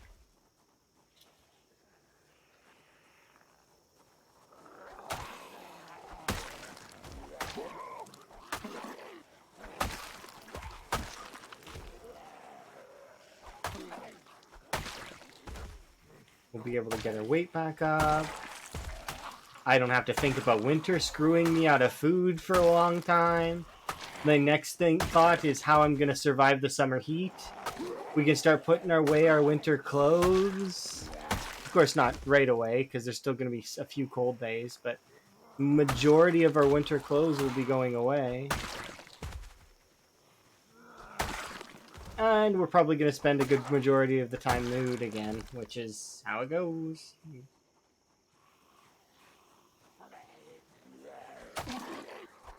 We'll be able to get our weight back up. I don't have to think about winter screwing me out of food for a long time. The next thought is how I'm going to survive the summer heat. We can start putting away our winter clothes. Of course, not right away, because there's still going to be a few cold days, but majority of our winter clothes will be going away. And we're probably going to spend a good majority of the time nude again, which is how it goes.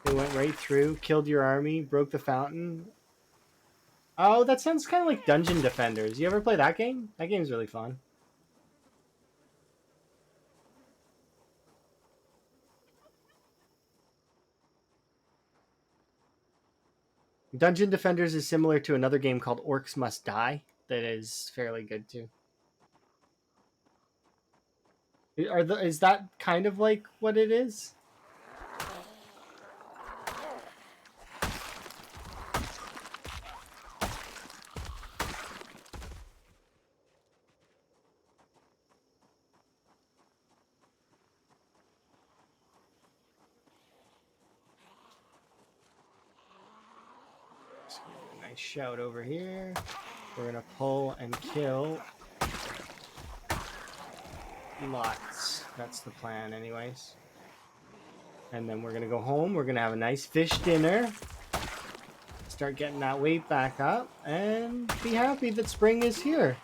They went right through, killed your army, broke the fountain. Oh, that sounds kind of like Dungeon Defenders. You ever play that game? That game's really fun. Dungeon Defenders is similar to another game called Orcs Must Die that is fairly good too. Is that kind of like what it is? Nice shout over here. We're gonna pull and kill lots. That's the plan anyways. And then we're gonna go home. We're gonna have a nice fish dinner. Start getting that weight back up. And be happy that spring is here.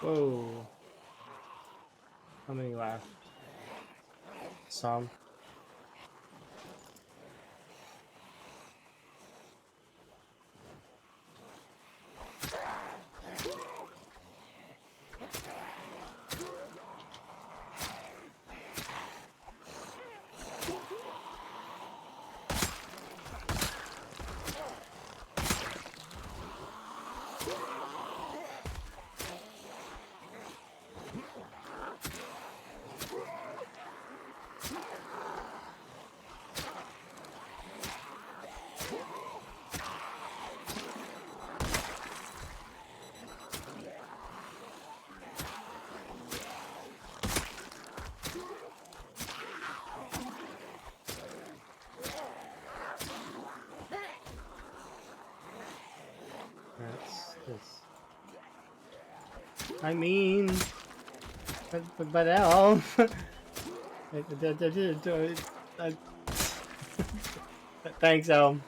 Whoa. How many left? Some. I mean, but Elm. Thanks, Elm.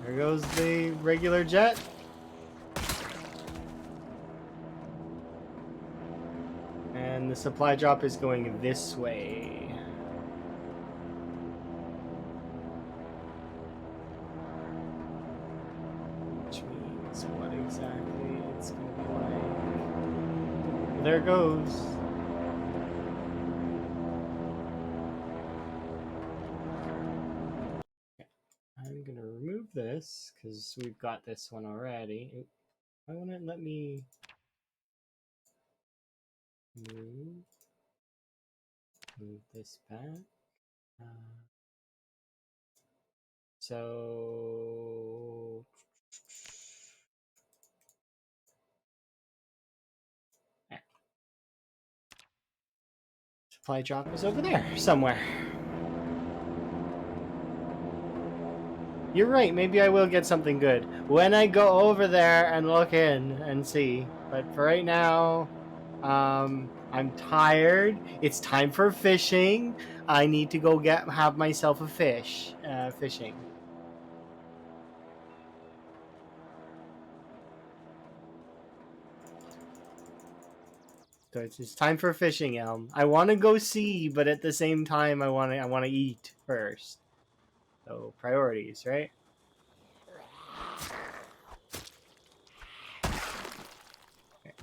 There goes the regular jet. And the supply drop is going this way. Which means what exactly it's going to be like. There it goes. I'm going to remove this because we've got this one already. Why won't it let me move this back? So supply drop is over there somewhere. You're right, maybe I will get something good when I go over there and look in and see. But for right now, I'm tired. It's time for fishing. I need to go have myself a fish. Fishing. So it's time for fishing, Elm. I want to go see, but at the same time, I want to eat first. So priorities, right? Okay.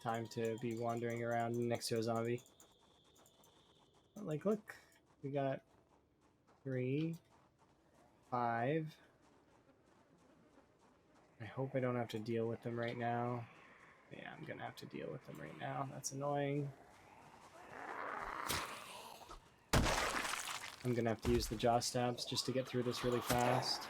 Time to be wandering around next to a zombie. Like, look, we got 3, 5. I hope I don't have to deal with them right now. Yeah, I'm gonna have to deal with them right now. That's annoying. I'm gonna have to use the jaw stabs just to get through this really fast.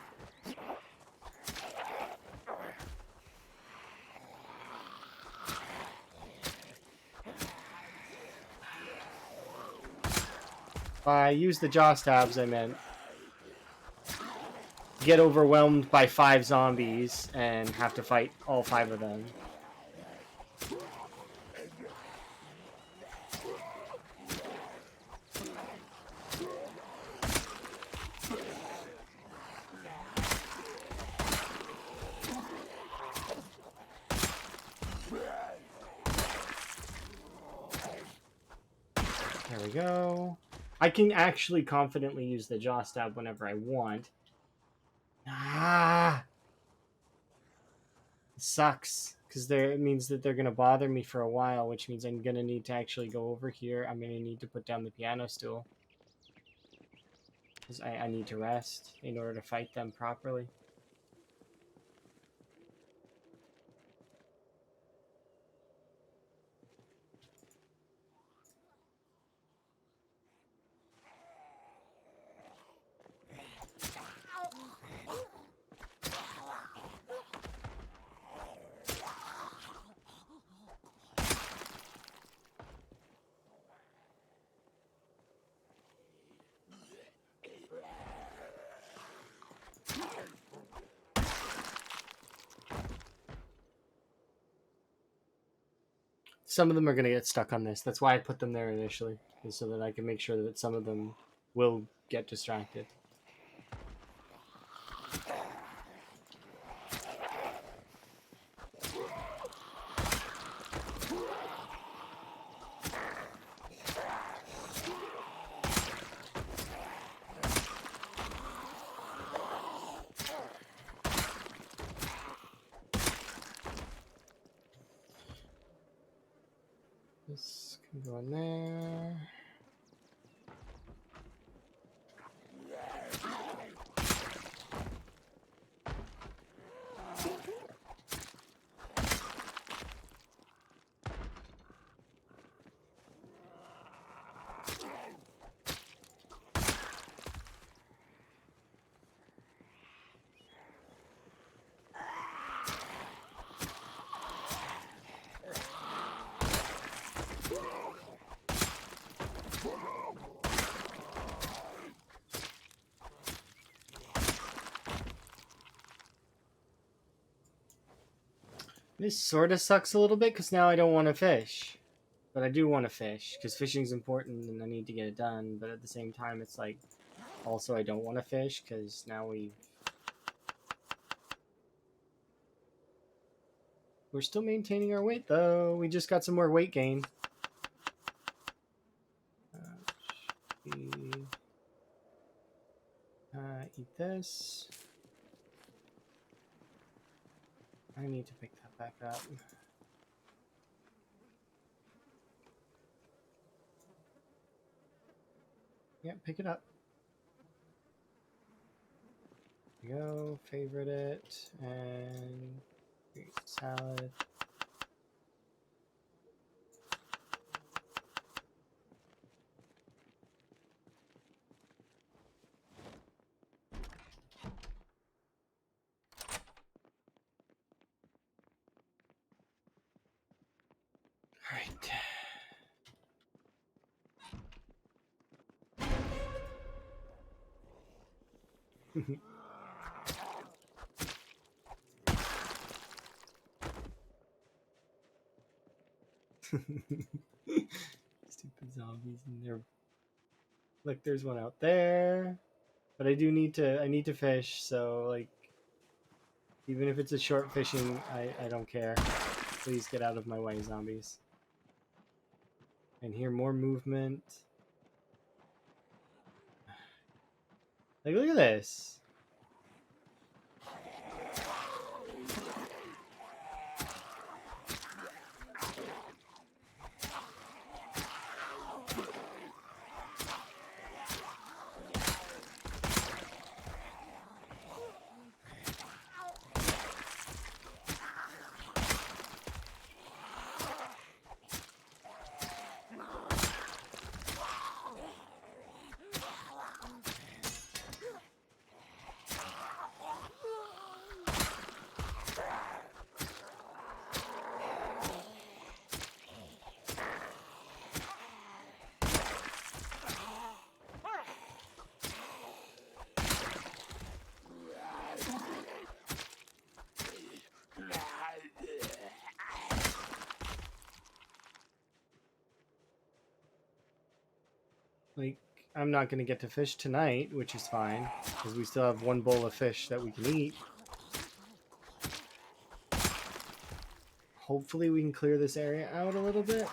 By use the jaw stabs, I meant get overwhelmed by 5 zombies and have to fight all 5 of them. There we go. I can actually confidently use the jaw stab whenever I want. Ah! It sucks, because it means that they're going to bother me for a while, which means I'm going to need to actually go over here. I'm going to need to put down the piano stool. Because I need to rest in order to fight them properly. Some of them are going to get stuck on this. That's why I put them there initially, is so that I can make sure that some of them will get distracted. This can go in there. This sort of sucks a little bit because now I don't want to fish. But I do want to fish because fishing's important and I need to get it done. But at the same time, it's like, also I don't want to fish because now we're still maintaining our weight though. We just got some more weight gain. Eat this. I need to pick that back up. Yeah, pick it up. There we go. Favorite it and create salad. All right. Stupid zombies in there. Look, there's one out there. But I need to fish, so like even if it's a short fishing, I don't care. Please get out of my way, zombies. And hear more movement. Like look at this. Like, I'm not going to get to fish tonight, which is fine, because we still have one bowl of fish that we can eat. Hopefully we can clear this area out a little bit.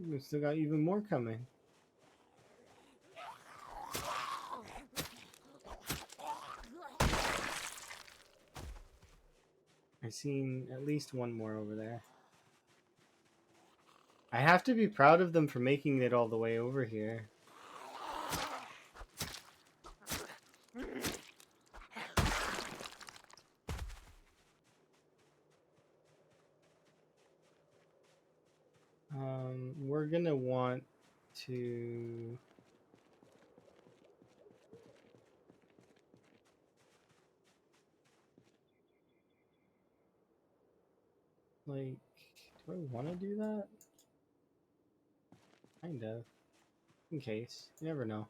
We still got even more coming. I've seen at least one more over there. I have to be proud of them for making it all the way over here. We're gonna want to like, do I want to do that? Kind of. In case. You never know.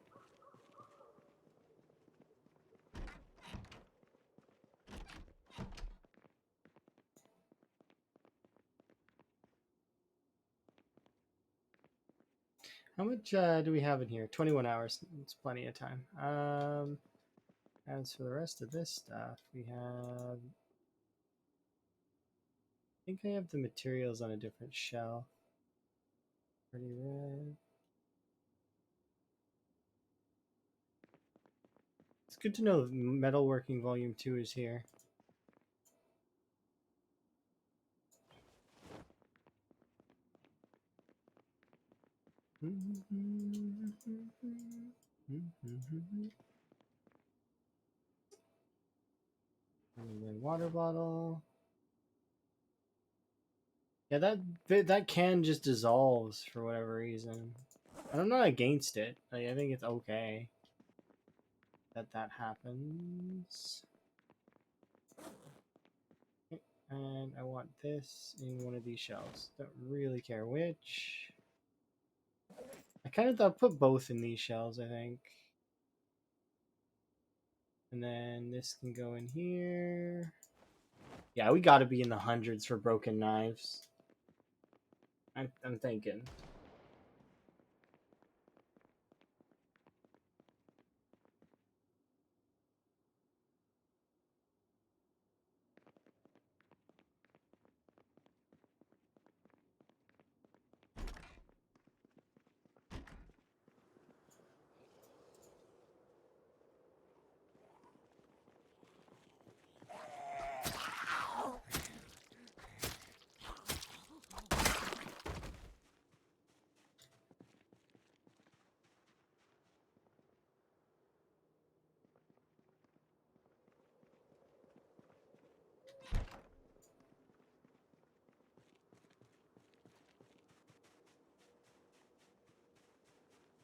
How much do we have in here? 21 hours. It's plenty of time. As for the rest of this stuff, we have... I think I have the materials on a different shelf. Pretty red. It's good to know Metalworking Volume 2 is here. Water bottle. Yeah, that can just dissolves for whatever reason. And I'm not against it. Like, I think it's okay. that happens. Okay, and I want this in one of these shells. Don't really care which. I kind of thought put both in these shells, I think. And then this can go in here. Yeah, we got to be in the hundreds for broken knives. I'm thinking.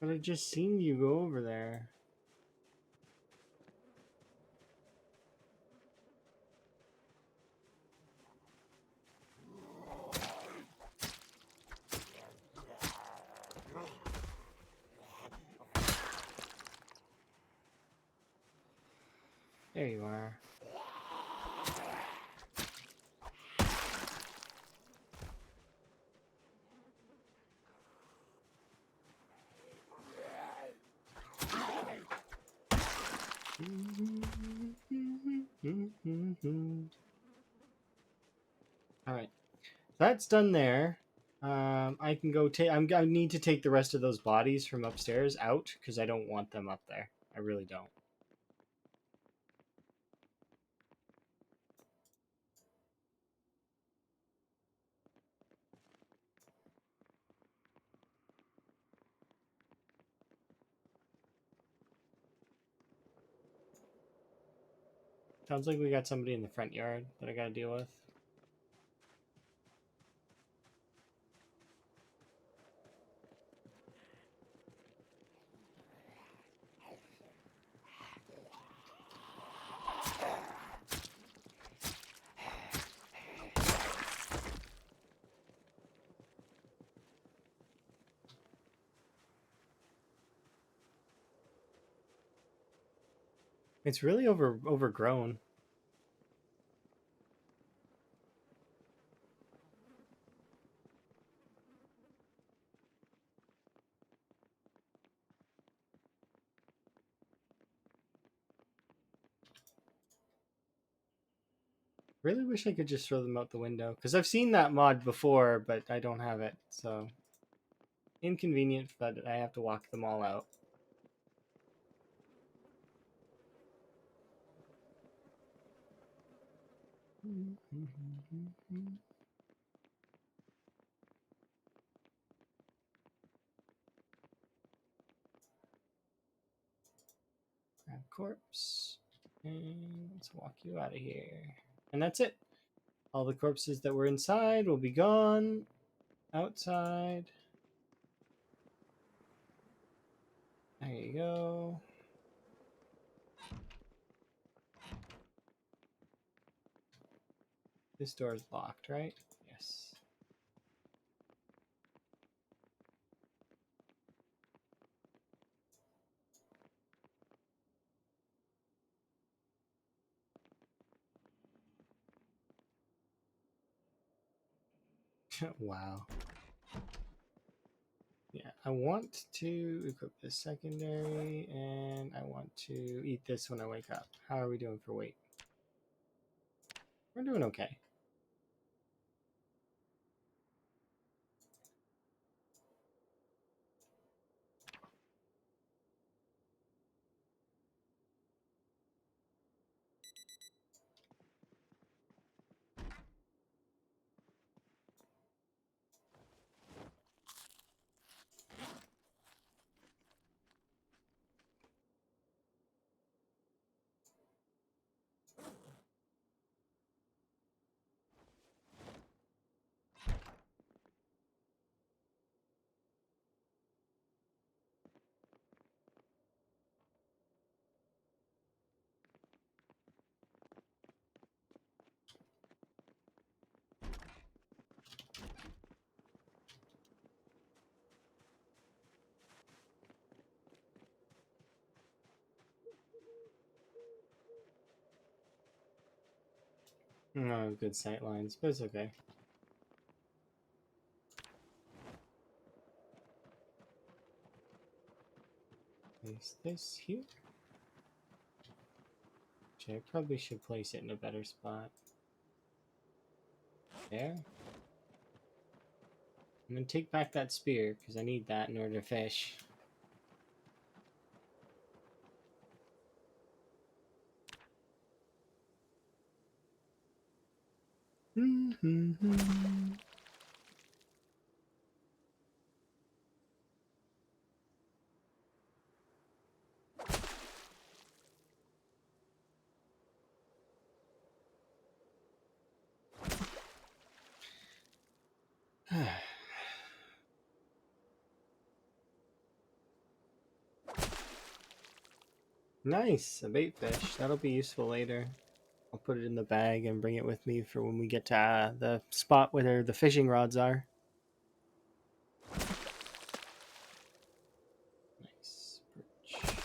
But I just seen you go over there. There you are. All right, that's done there. I can go take. I need to take the rest of those bodies from upstairs out because I don't want them up there. I really don't. Sounds like we got somebody in the front yard that I gotta deal with. It's really overgrown. Really wish I could just throw them out the window because I've seen that mod before, but I don't have it, so inconvenient that I have to walk them all out. Grab corpse, and let's walk you out of here. And that's it. All the corpses that were inside will be gone. Outside. There you go. This door is locked, right? Yes. Wow. Yeah, I want to equip this secondary, and I want to eat this when I wake up. How are we doing for weight? We're doing okay. No good sight lines, but it's okay. Place this here. Which I probably should place it in a better spot. There. I'm gonna take back that spear because I need that in order to fish. Nice, a bait fish. That'll be useful later. I'll put it in the bag and bring it with me for when we get to the spot where the fishing rods are. Nice perch.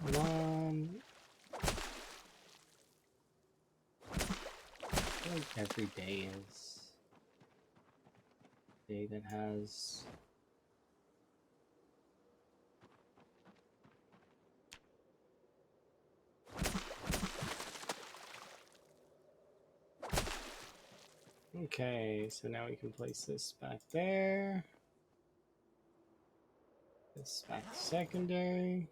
Come on. I feel like every day is a day that has okay, so now we can place this back there. This back secondary.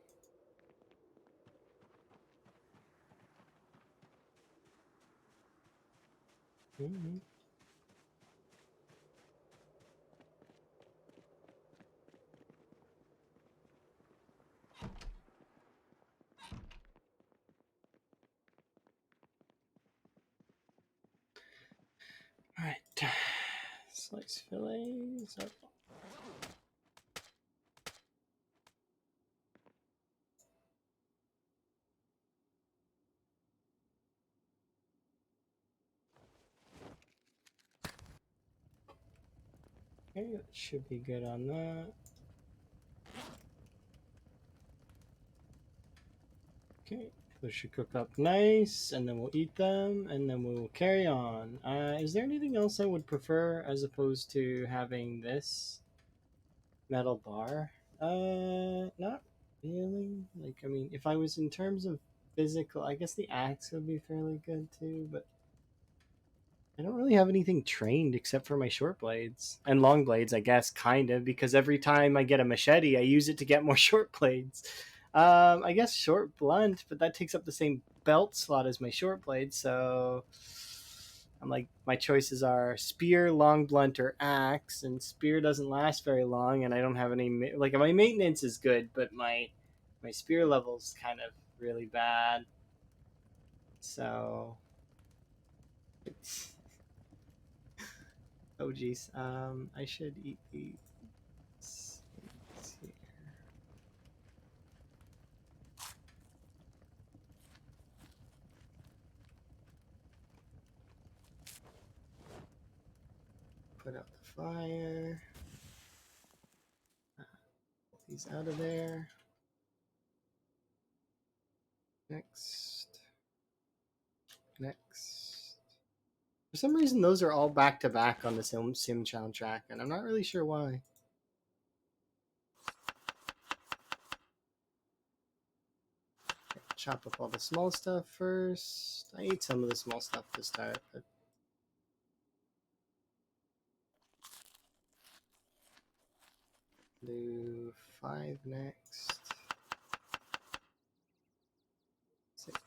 Alright. Slice fillets. Okay, that should be good on that. Okay, Those should cook up nice, and then we'll eat them, and then we'll carry on. Is there anything else I would prefer as opposed to having this metal bar? Not really. Like, I mean, if I was in terms of physical, I guess the axe would be fairly good too, but I don't really have anything trained except for my short blades and long blades, I guess, kind of, because every time I get a machete, I use it to get more short blades. I guess short blunt, but that takes up the same belt slot as my short blade, so I'm like, my choices are spear, long blunt, or axe, and spear doesn't last very long, and I don't have any like my maintenance is good, but my spear level's kind of really bad, so it's oh geez. I should eat these. Let's see. Put out the fire. Pull these out of there. Next. Next. For some reason, those are all back to back on the sim soundtrack, and I'm not really sure why. Chop up all the small stuff first. I ate some of the small stuff to start, but do 5 next. 6.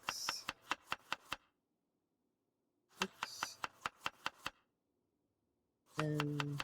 6. 10.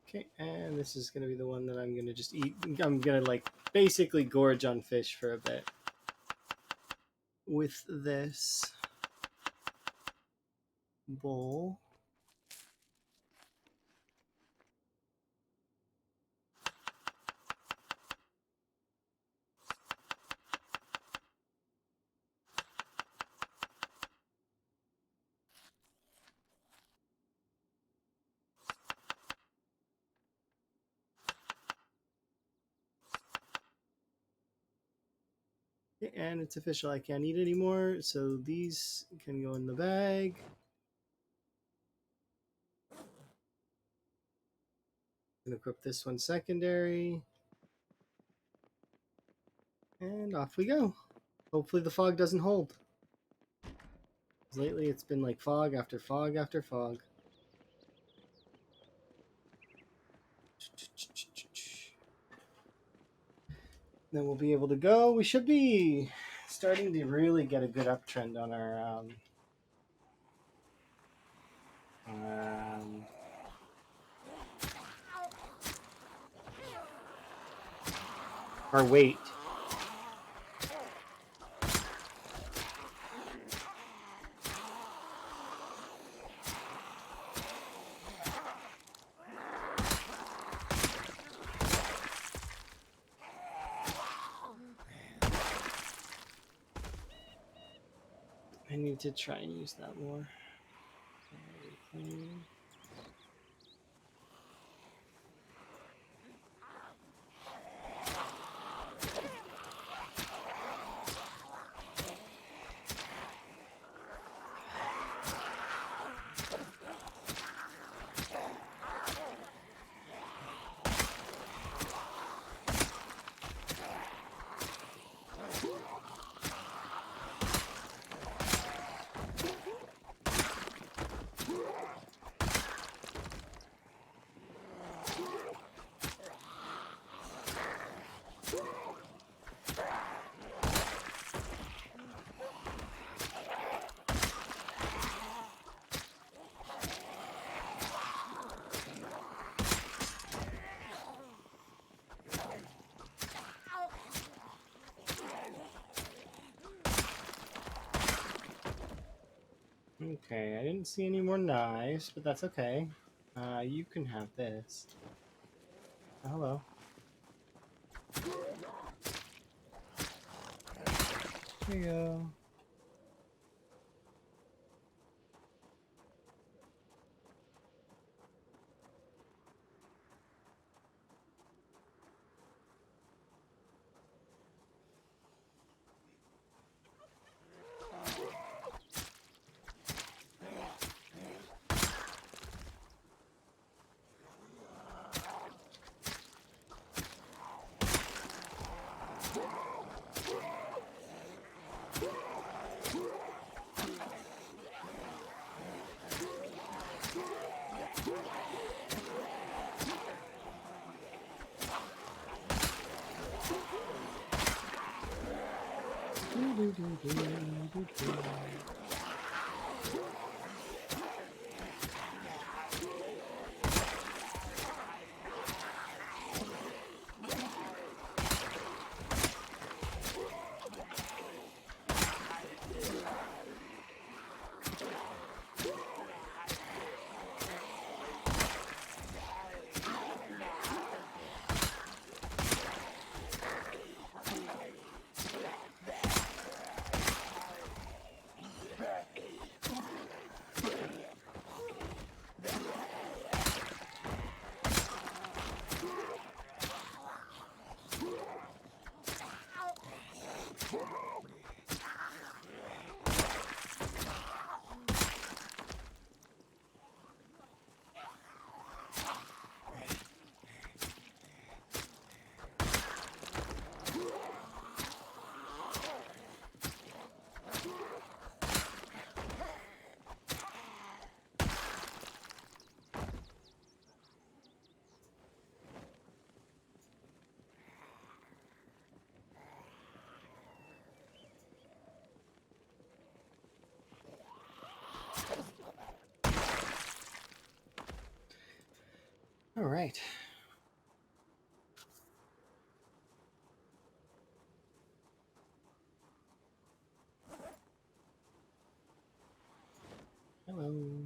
Okay, and this is gonna be the one that I'm gonna just eat. I'm gonna like basically gorge on fish for a bit with this bowl. Okay, and it's official, I can't eat anymore, so these can go in the bag. I'm gonna equip this one secondary. And off we go. Hopefully the fog doesn't hold. Lately it's been like fog after fog after fog. Then we'll be able to go. We should be starting to really get a good uptrend on um, our weight. I need to try and use that more. Okay, I didn't see any more knives, but that's okay. You can have this. Hello. Here you go. All right. Hello.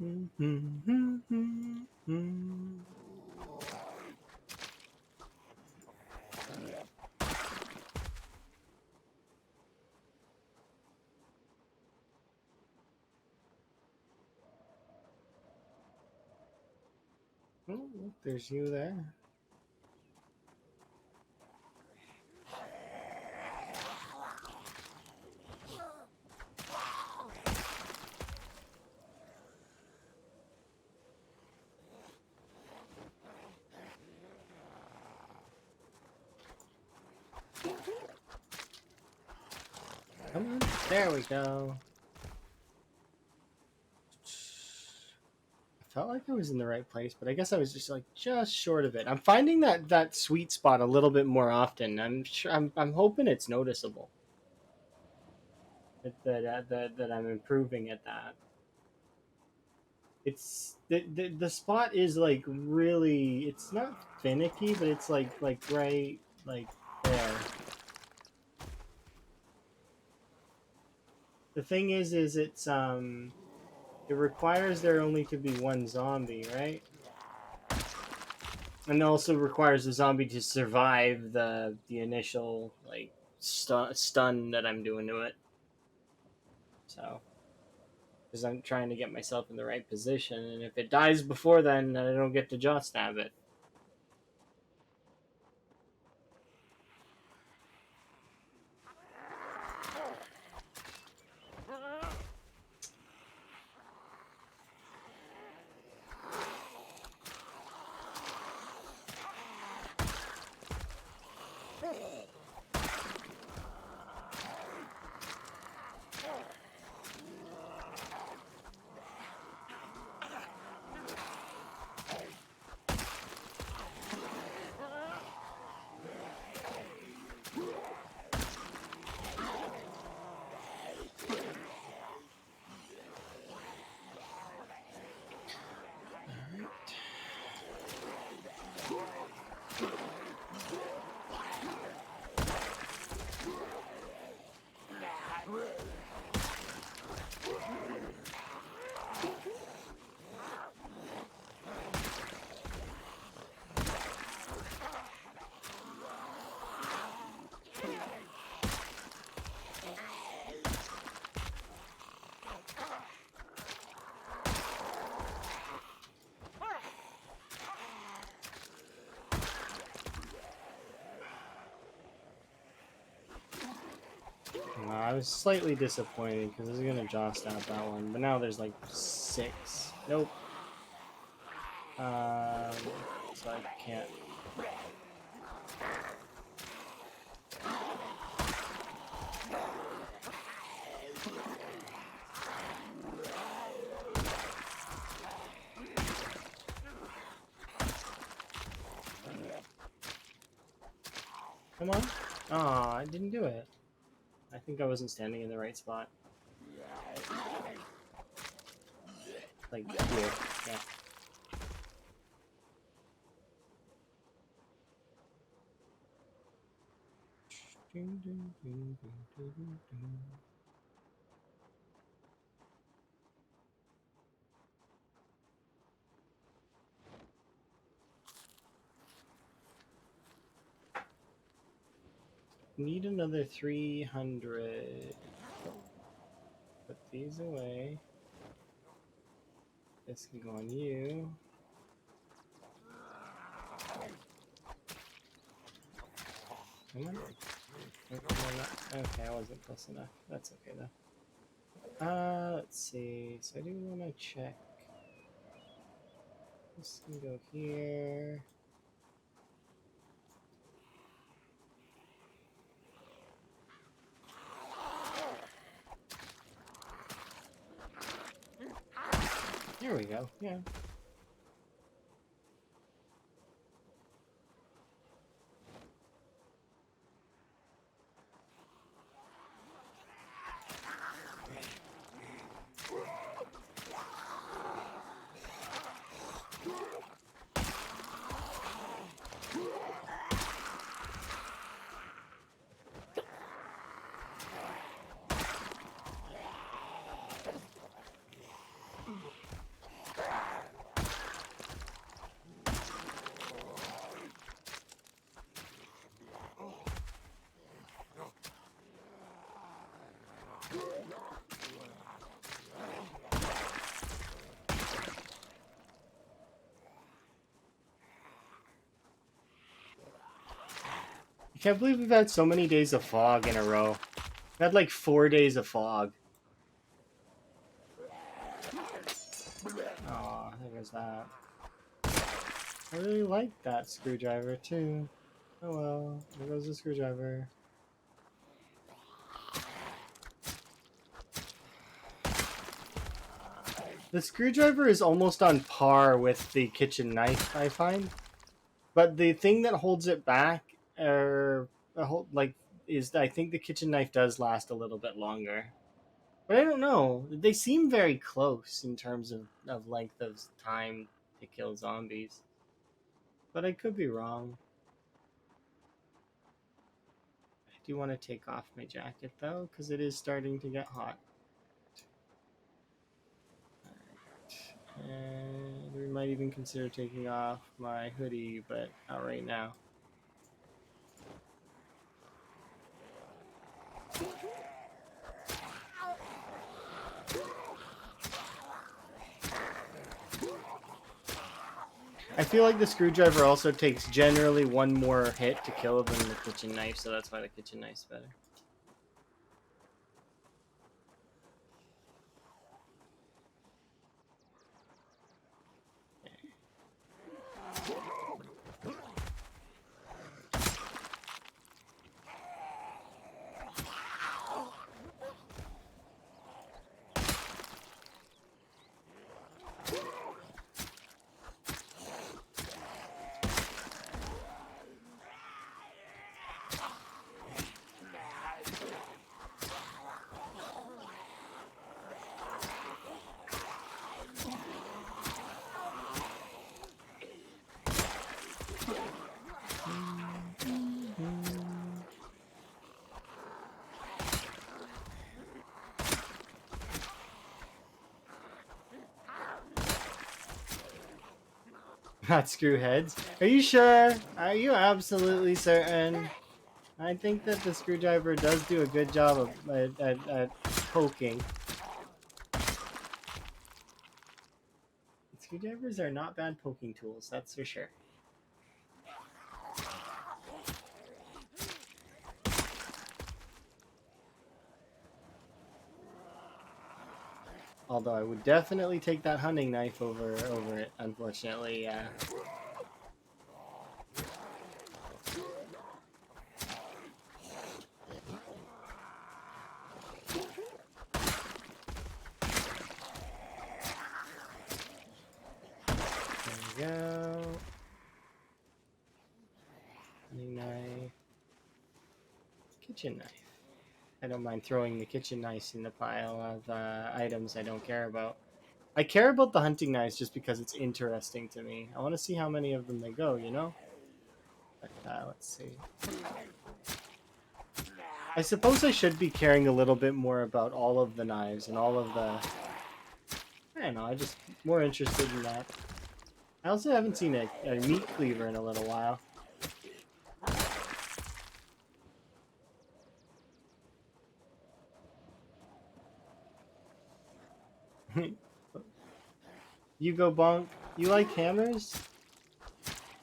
Oh, look, there's you there. Come on. There we go. I felt like I was in the right place, but I guess I was just short of it. I'm finding that sweet spot a little bit more often. I'm hoping it's noticeable that I'm improving at that. It's the spot is like really, it's not finicky, but it's like right like there. The thing is it requires there only to be one zombie, right? And also requires the zombie to survive the initial like stun that I'm doing to it. So, because I'm trying to get myself in the right position, and if it dies before then I don't get to jaw stab it. I was slightly disappointed because I was gonna jaw stab that one, but now there's like 6. Nope. So I can't. Come on. Aw, I didn't do it. I think I wasn't standing in the right spot. Like here. Yeah. Need another 300. Put these away. This can go on you. Come on. Okay, I wasn't close enough. That's okay though. Let's see. So I do want to check. This can go here. There we go. Yeah. I can't believe we've had so many days of fog in a row. We've had like 4 days of fog. Aw, there goes that. I really like that screwdriver too. Oh well, there goes the screwdriver. The screwdriver is almost on par with the kitchen knife, I find. But the thing that holds it back, is I think the kitchen knife does last a little bit longer. But I don't know. They seem very close in terms of length of time to kill zombies. But I could be wrong. I do want to take off my jacket though, because it is starting to get hot. And we might even consider taking off my hoodie, but not right now. I feel like the screwdriver also takes generally one more hit to kill than the kitchen knife, so that's why the kitchen knife's better. Not screw heads. Are you sure? Are you absolutely certain? I think that the screwdriver does do a good job of at poking. Screwdrivers are not bad poking tools, that's for sure. Although I would definitely take that hunting knife over it, unfortunately, yeah. There we go. Hunting knife. Kitchen knife. I don't mind throwing the kitchen knives in the pile of items I don't care about. I care about the hunting knives just because it's interesting to me. I want to see how many of them they go, you know? But let's see. I suppose I should be caring a little bit more about all of the knives and all of the... I don't know, I'm just more interested in that. I also haven't seen a meat cleaver in a little while. You go bonk. You like hammers?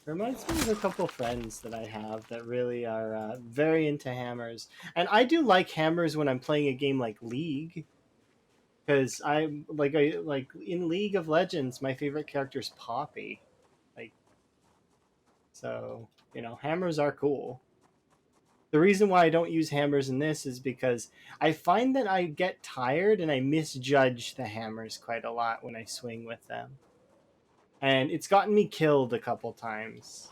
Reminds me of a couple friends that I have that really are very into hammers. And I do like hammers when I'm playing a game like League. Because I'm like in League of Legends, my favorite character is Poppy. Like, so, you know, hammers are cool. The reason why I don't use hammers in this is because I find that I get tired and I misjudge the hammers quite a lot when I swing with them. And it's gotten me killed a couple times.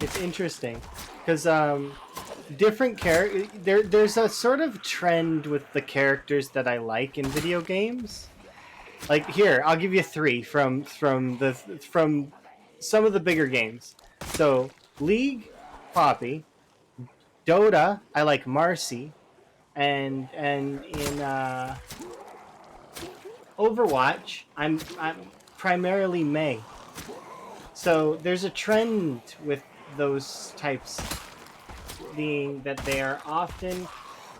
It's interesting because different there's a sort of trend with the characters that I like in video games. Like here, I'll give you three from some of the bigger games. So League, Poppy. Dota, I like Marcy, and in Overwatch, I'm primarily Mei. So there's a trend with those types being that they are often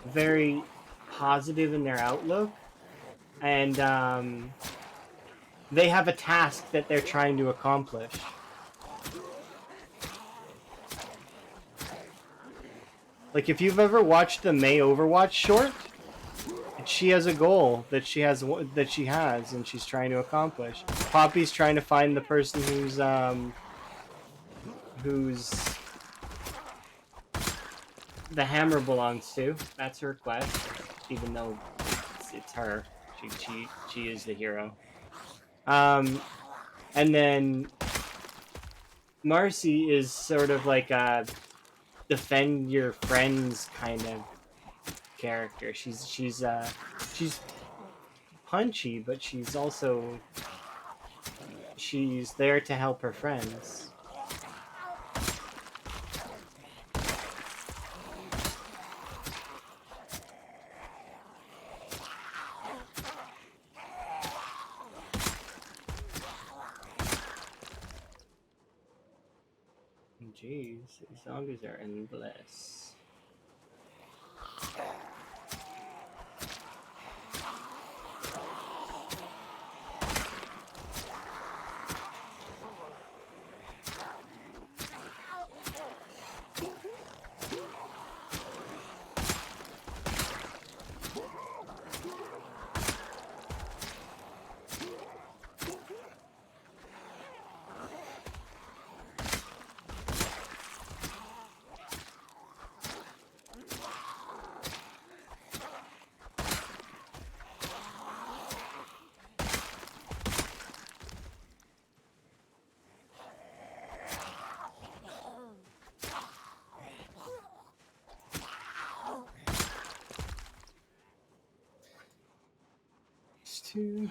very positive in their outlook, and they have a task that they're trying to accomplish. Like if you've ever watched the May Overwatch short, she has a goal that she has and she's trying to accomplish. Poppy's trying to find the person who's the hammer belongs to. That's her quest, even though it's her. She is the hero. Um, and then Marcy is sort of like a defend your friends kind of character. She's punchy, but she's there to help her friends. Jeez, these zombies are endless. These two.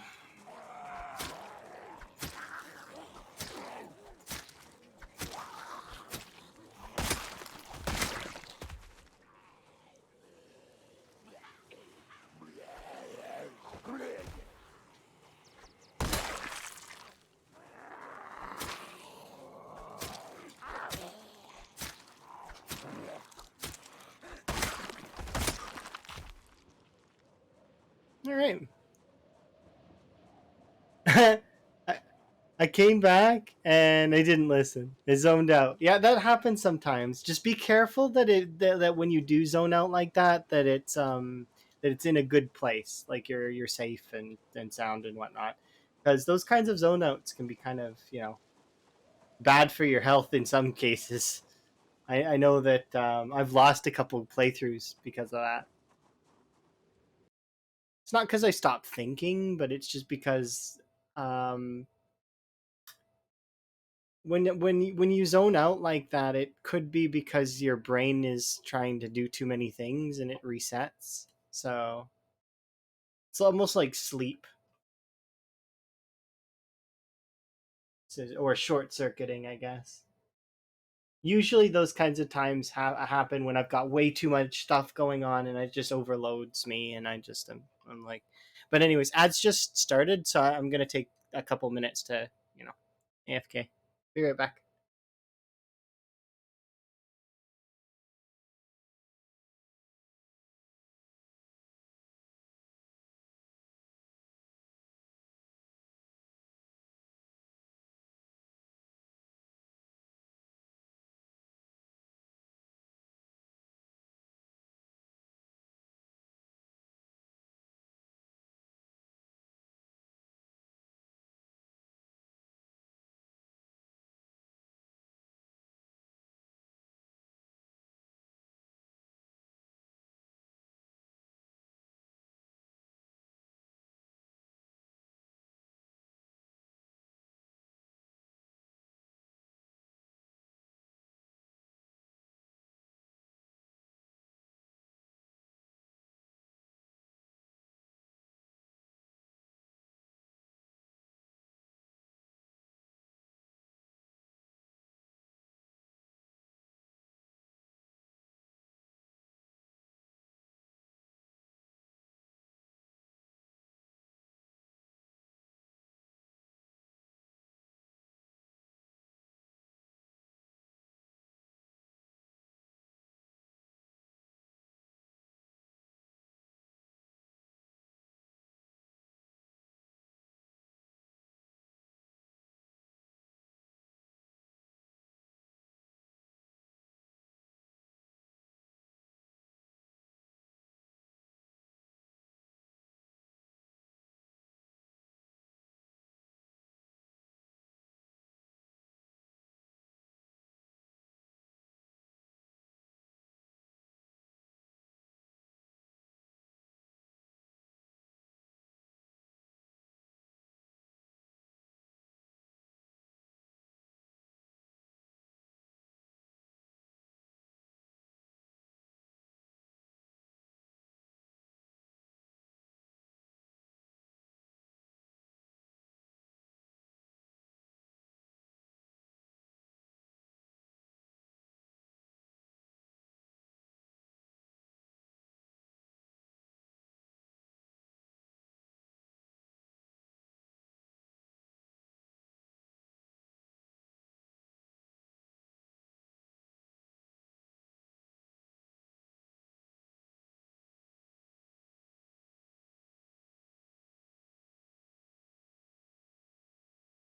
All right. I, I came back and I didn't listen. I zoned out. Yeah, that happens sometimes. Just be careful that when you do zone out like that, that it's in a good place, like you're safe and sound and whatnot. Because those kinds of zone outs can be kind of bad for your health in some cases. I know that I've lost a couple of playthroughs because of that. It's not because I stopped thinking, but it's just because um, when you zone out like that, it could be because your brain is trying to do too many things and it resets. So it's almost like sleep or short circuiting, I guess. Usually, those kinds of times happen when I've got way too much stuff going on and it just overloads me, and I'm like. But anyways, ads just started, so I'm gonna take a couple minutes to AFK. Be right back.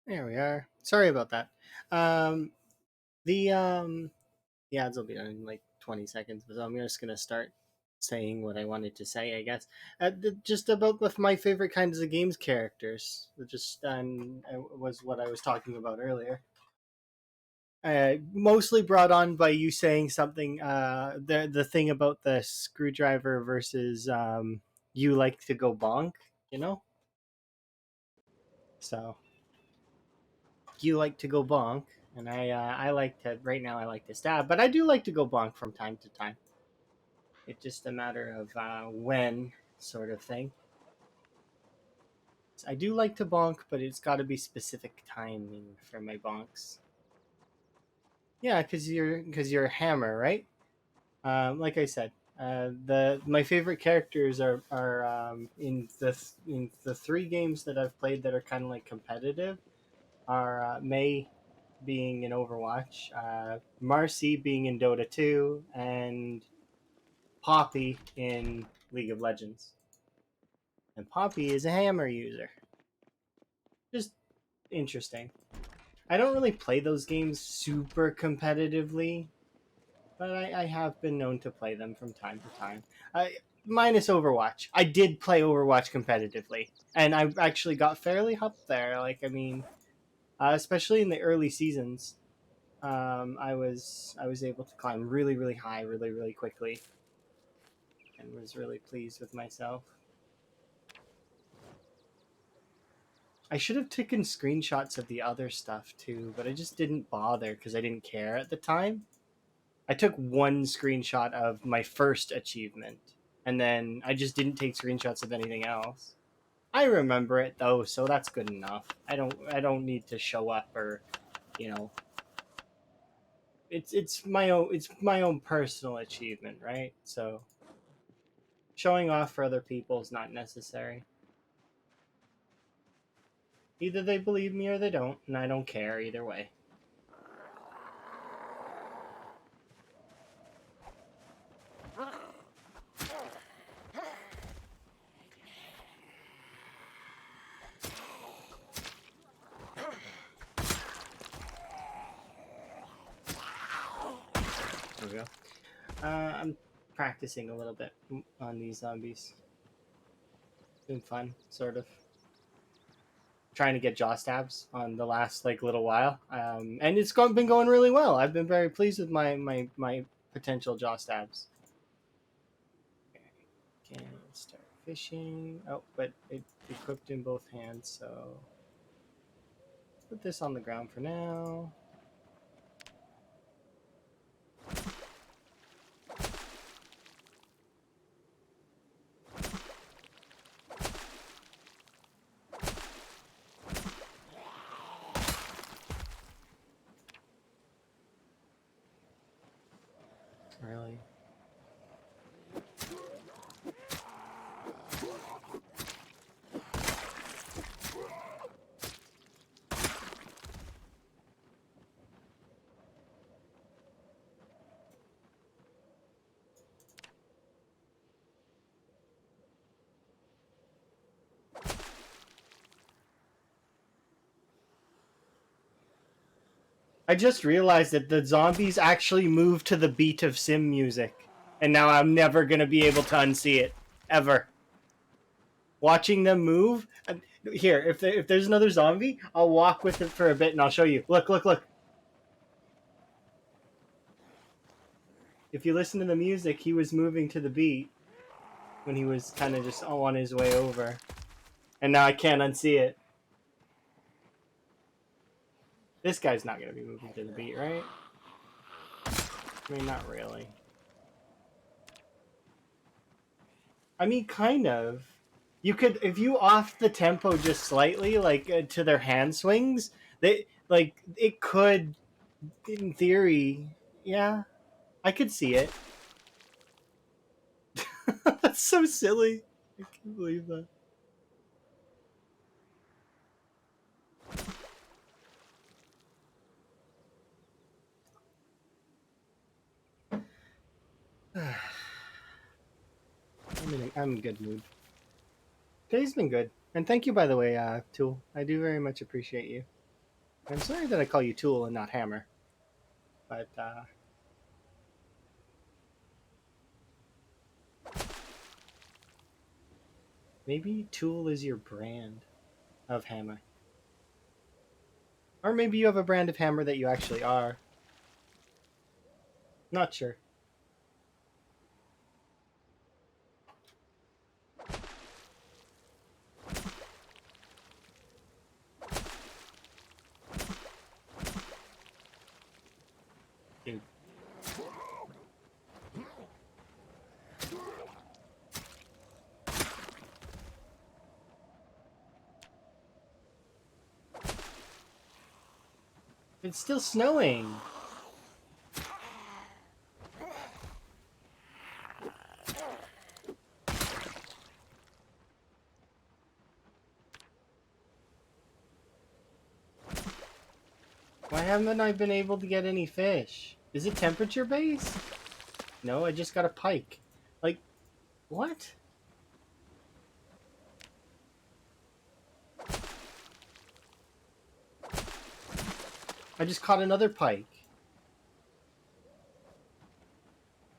There we are. Sorry about that. Um, the ads will be done in like 20 seconds, but I'm just gonna start saying what I wanted to say, I guess. Just about with my favorite kinds of games characters, just was what I was talking about earlier. Mostly brought on by you saying something. The thing about the screwdriver versus you like to go bonk, you know. So you like to go bonk, and I like to right now. I like to stab, but I do like to go bonk from time to time. It's just a matter of when, sort of thing. I do like to bonk, but it's got to be specific timing for my bonks. Yeah, because you're a hammer, right? Like I said, the my favorite characters are in the three games that I've played that are kind of like competitive are May being in Overwatch, Marcy being in Dota 2, and Poppy in League of Legends. And Poppy is a hammer user. Just interesting. I don't really play those games super competitively, but I have been known to play them from time to time. Minus Overwatch. I did play Overwatch competitively, and I actually got fairly up there. Like, I mean, especially in the early seasons, I was able to climb really really high, really really quickly, and was really pleased with myself. I should have taken screenshots of the other stuff too, but I just didn't bother because I didn't care at the time. I took one screenshot of my first achievement, and then I just didn't take screenshots of anything else. I remember it though, so that's good enough. I don't need to show up or, you know, it's my own personal achievement, right? So showing off for other people is not necessary. Either they believe me or they don't, and I don't care either way. There we go. I'm practicing a little bit on these zombies. It's been fun, sort of. Trying to get jaw stabs on the last like little while, and been going really well. I've been very pleased with my potential jaw stabs. Okay, let's start fishing. Oh, but it equipped in both hands, so put this on the ground for now. Really. I just realized that the zombies actually move to the beat of sim music, and now I'm never gonna be able to unsee it ever. Watching them move. Here, if there's another zombie, I'll walk with it for a bit and I'll show you. Look, look, look. If you listen to the music, he was moving to the beat when he was kind of just on his way over, and now I can't unsee it. This guy's not gonna be moving to the beat, right? I mean, not really. I mean, kind of. You could, if you off the tempo just slightly, like to their hand swings, they like it could, in theory, yeah, I could see it. That's so silly. I can't believe that. I'm in a good mood. Today's been good, and thank you by the way, Tool. I do very much appreciate you. I'm sorry that I call you tool and not hammer. But, maybe tool is your brand of hammer. Or maybe you have a brand of hammer that you actually are. Not sure. Dude. It's still snowing. Why haven't I been able to get any fish? Is it temperature based? No, I just got a pike. Like, what? I just caught another pike.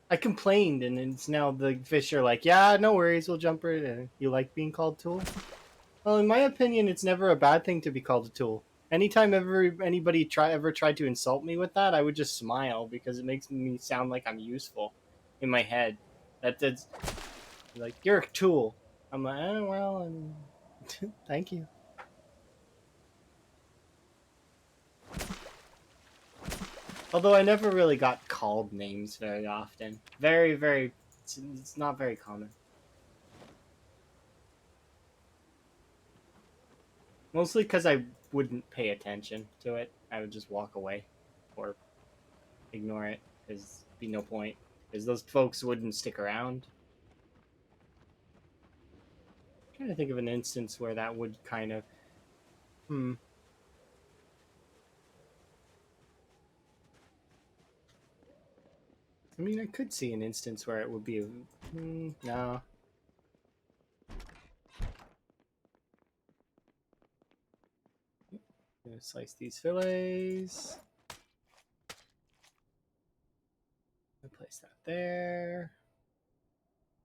I complained, and it's now the fish are like, yeah, no worries, we'll jump right in. You like being called tool? Well, in my opinion, it's never a bad thing to be called a tool. Anytime anybody ever tried to insult me with that, I would just smile because it makes me sound like I'm useful in my head. That's like, you're a tool. I'm like, well, thank you. Although I never really got called names very often. It's not very common. Mostly because I wouldn't pay attention to it. I would just walk away or ignore it because be no point. Because those folks wouldn't stick around. I'm trying to think of an instance where that would kind of. I mean, I could see an instance where it would be. No. Gonna slice these fillets. Place that there.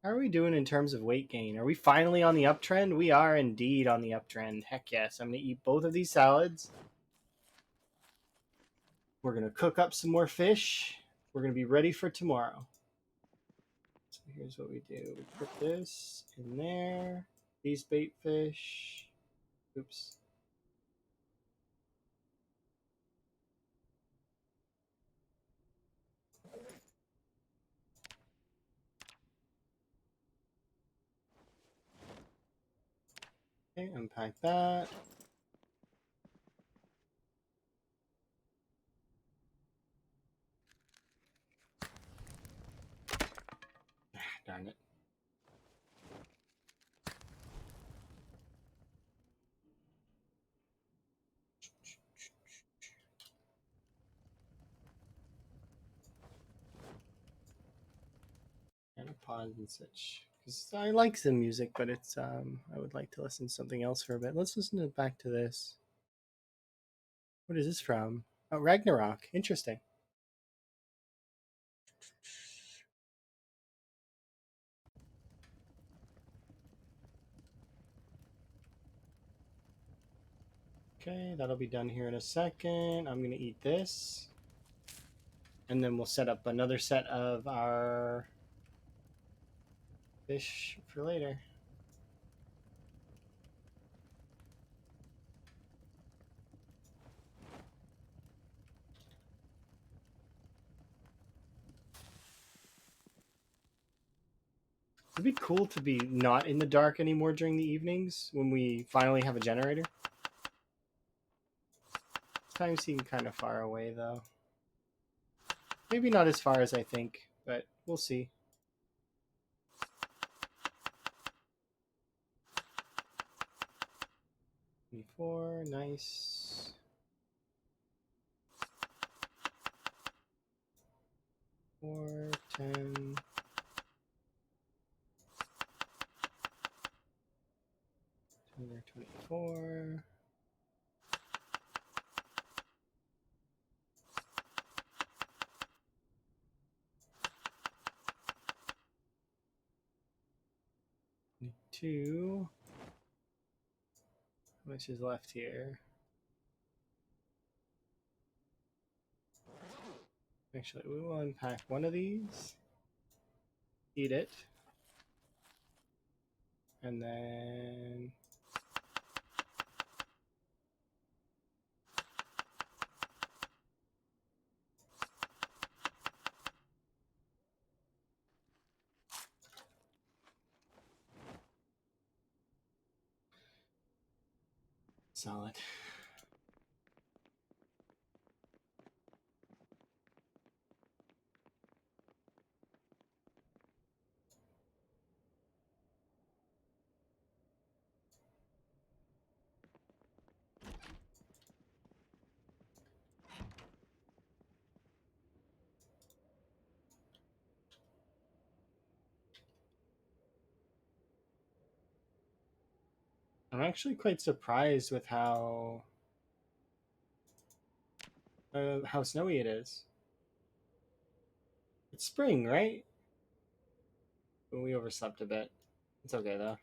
How are we doing in terms of weight gain? Are we finally on the uptrend? We are indeed on the uptrend. Heck yes. I'm going to eat both of these salads. We're going to cook up some more fish. We're going to be ready for tomorrow. So here's what we do. We put this in there. These bait fish. Oops. Okay, unpack that. Darn it. And a pause and such. Because I like the music, but it's I would like to listen to something else for a bit. Let's listen back to this. What is this from? Oh, Ragnarok. Interesting. Okay, that'll be done here in a second. I'm going to eat this. And then we'll set up another set of our fish for later. It'd be cool to be not in the dark anymore during the evenings when we finally have a generator. Time seemed kind of far away, though. Maybe not as far as I think, but we'll see. Four, nice. 4, 10. There, 24. 2. Which is left here? Actually, we will unpack one of these, eat it, and then solid. I'm actually quite surprised with how snowy it is. It's spring, right? We overslept a bit. It's okay though.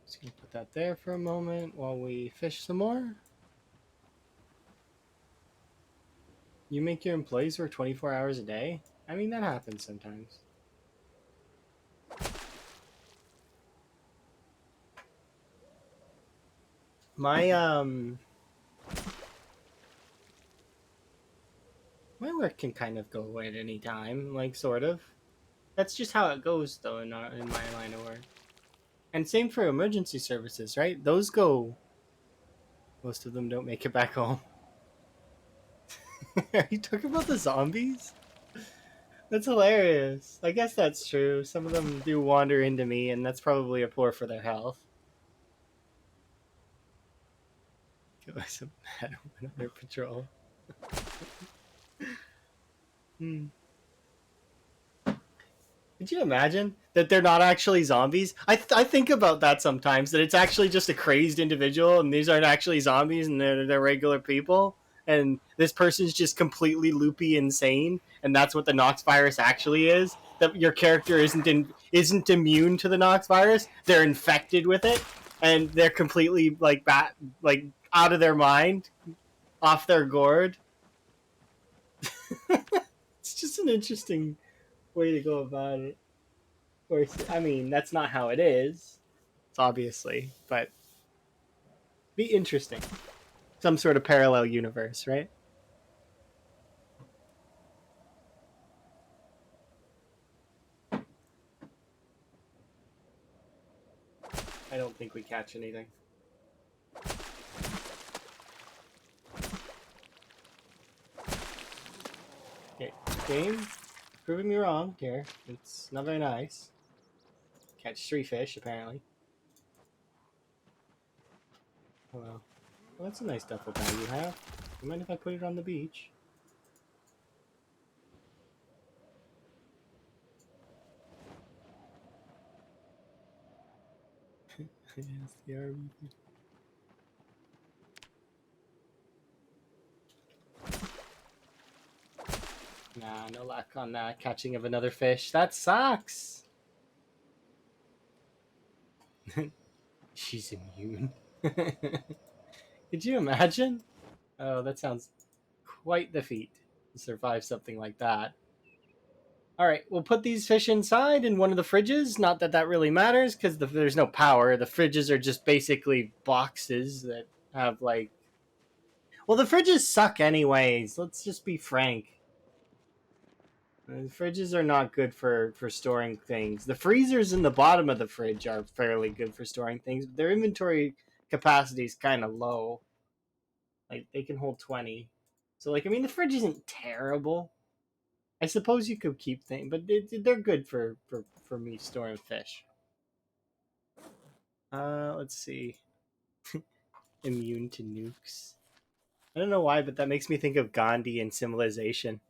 Just gonna put that there for a moment while we fish some more. You make your employees work 24 hours a day? I mean, that happens sometimes. My my work can kind of go at any time, like sort of. That's just how it goes though in my line of work. And same for emergency services, right? Those go. Most of them don't make it back home. Are you talking about the zombies? That's hilarious. I guess that's true. Some of them do wander into me, and that's probably a poor for their health. Give us a another patrol. Could you imagine that they're not actually zombies? I think about that sometimes, that it's actually just a crazed individual and these aren't actually zombies and they're regular people. And this person's just completely loopy insane, and that's what the Nox virus actually is. That your character isn't immune to the Nox virus; they're infected with it, and they're completely like out of their mind, off their gourd. It's just an interesting way to go about it. Of course, I mean that's not how it is, obviously, but be interesting. Some sort of parallel universe, right? I don't think we catch anything. Okay, game, proving me wrong here. It's not very nice. Catch 3 fish, apparently. Oh well. Well, that's a nice duffel bag you have. You mind if I put it on the beach? Yes, the RV. Nah, no luck on that catching of another fish. That sucks. She's immune. Could you imagine? Oh, that sounds quite the feat to survive something like that. All right, we'll put these fish inside in one of the fridges. Not that that really matters because there's no power. The fridges are just basically boxes that have like. Well, the fridges suck anyways. Let's just be frank. The fridges are not good for storing things. The freezers in the bottom of the fridge are fairly good for storing things, but their inventory capacity is kind of low. Like, they can hold 20. So, like, I mean, the fridge isn't terrible. I suppose you could keep things, but they're good for me storing fish. Let's see. Immune to nukes. I don't know why, but that makes me think of Gandhi and Civilization.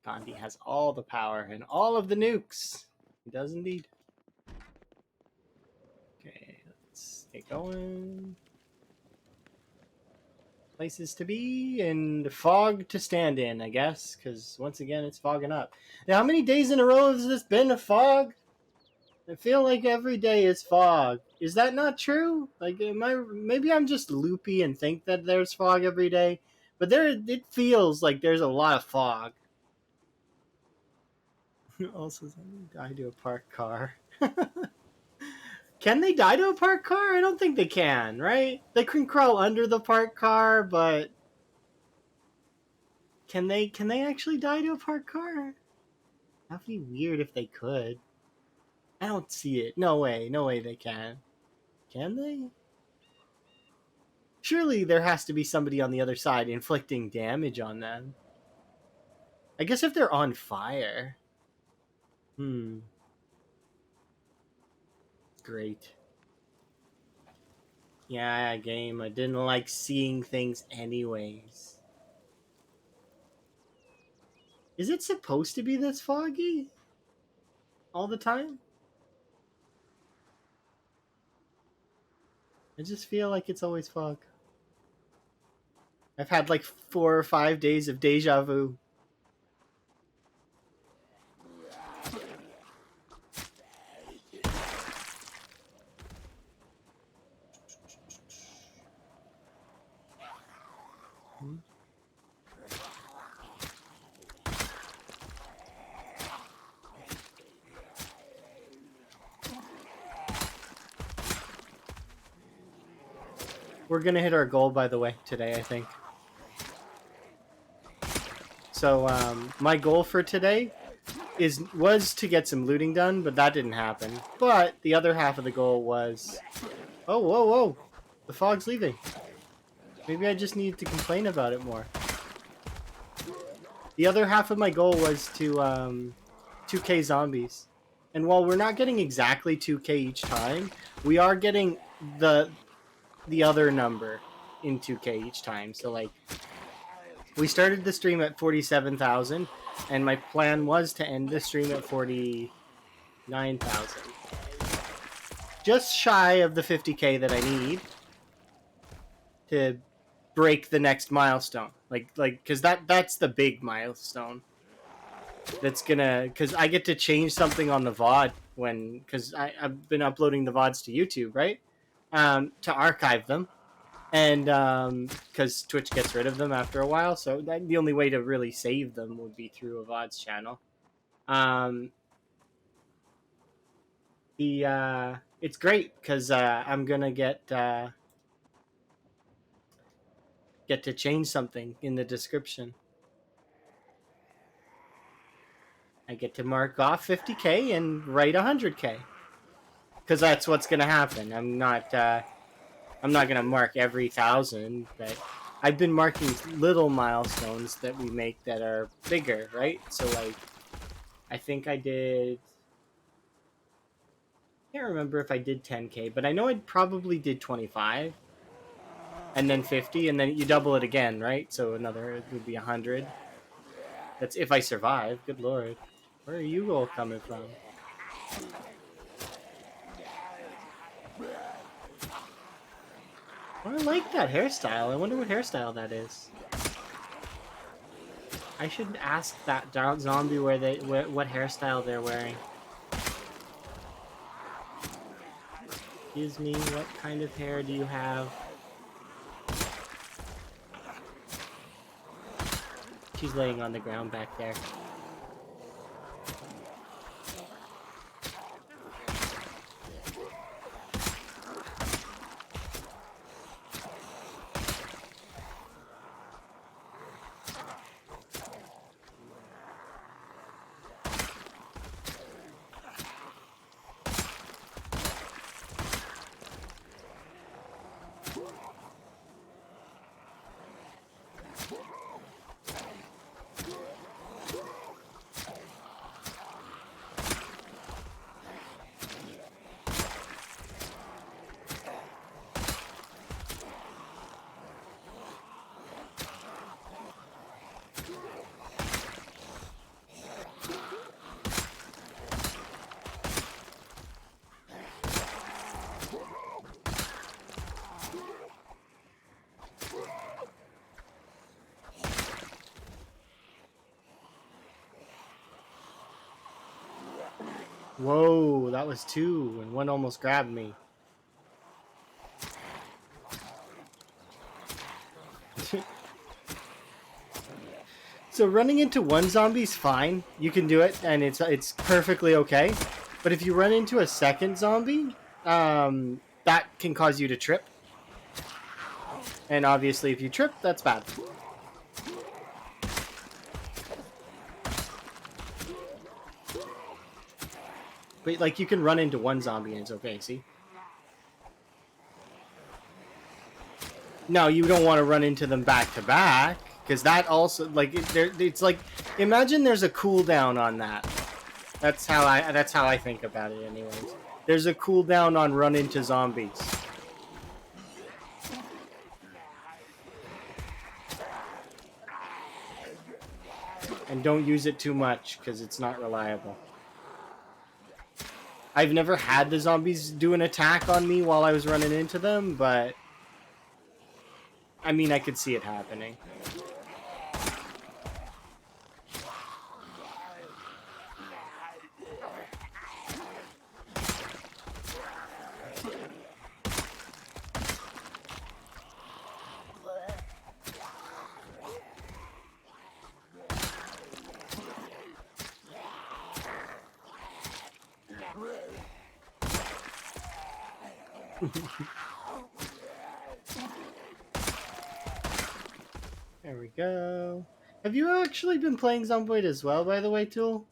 Gandhi has all the power and all of the nukes. He does indeed. Okay, let's get going. Places to be and fog to stand in, I guess, because once again it's fogging up. Now, how many days in a row has this been a fog? I feel like every day is fog. Is that not true? Like, maybe I'm just loopy and think that there's fog every day, but it feels like there's a lot of fog. Also, die to a parked car. Can they die to a parked car? I don't think they can, right? They can crawl under the parked car, but can they actually die to a parked car? That'd be weird if they could. I don't see it. No way they can. Can they? Surely there has to be somebody on the other side inflicting damage on them. I guess if they're on fire. Great. Yeah, game. I didn't like seeing things anyways. Is it supposed to be this foggy? All the time? I just feel like it's always fog. I've had like 4 or 5 days of deja vu. We're gonna hit our goal, by the way, today, I think. So, my goal for today was to get some looting done, but that didn't happen. But the other half of the goal was... Oh, whoa! The fog's leaving. Maybe I just need to complain about it more. The other half of my goal was to 2k zombies. And while we're not getting exactly 2k each time, we are getting the other number in 2k each time. So, like, we started the stream at 47,000, and my plan was to end the stream at 49,000. Just shy of the 50k that I need to break the next milestone. Like, because that's the big milestone. That's gonna, because I get to change something on the VOD because I've been uploading the VODs to YouTube, right? To archive them. And because Twitch gets rid of them after a while, so the only way to really save them would be through a VODs channel. It's great because I'm gonna get to change something in the description. I get to mark off 50k and write 100k because that's what's gonna happen. I'm not gonna mark every 1,000, but I've been marking little milestones that we make that are bigger, right? So, like, I think I did... I can't remember if I did 10k, but I know I probably did 25, and then 50, and then you double it again, right? So it would be 100. That's if I survive. Good lord. Where are you all coming from? Oh, I like that hairstyle. I wonder what hairstyle that is. I should ask that zombie what hairstyle they're wearing. Excuse me, what kind of hair do you have? She's laying on the ground back there. Whoa, that was two, and one almost grabbed me. So running into one zombie's fine. You can do it, and it's perfectly okay. But if you run into a second zombie, that can cause you to trip. And obviously, if you trip, that's bad. But like, you can run into one zombie and it's okay. See? No, you don't want to run into them back to back, because that also, like, it's like, imagine there's a cooldown on that. That's how I think about it, anyways. There's a cooldown on run into zombies. And don't use it too much, because it's not reliable. I've never had the zombies do an attack on me while I was running into them, but I mean, I could see it happening. There we go. Have you actually been playing Zomboid as well, by the way, Tool?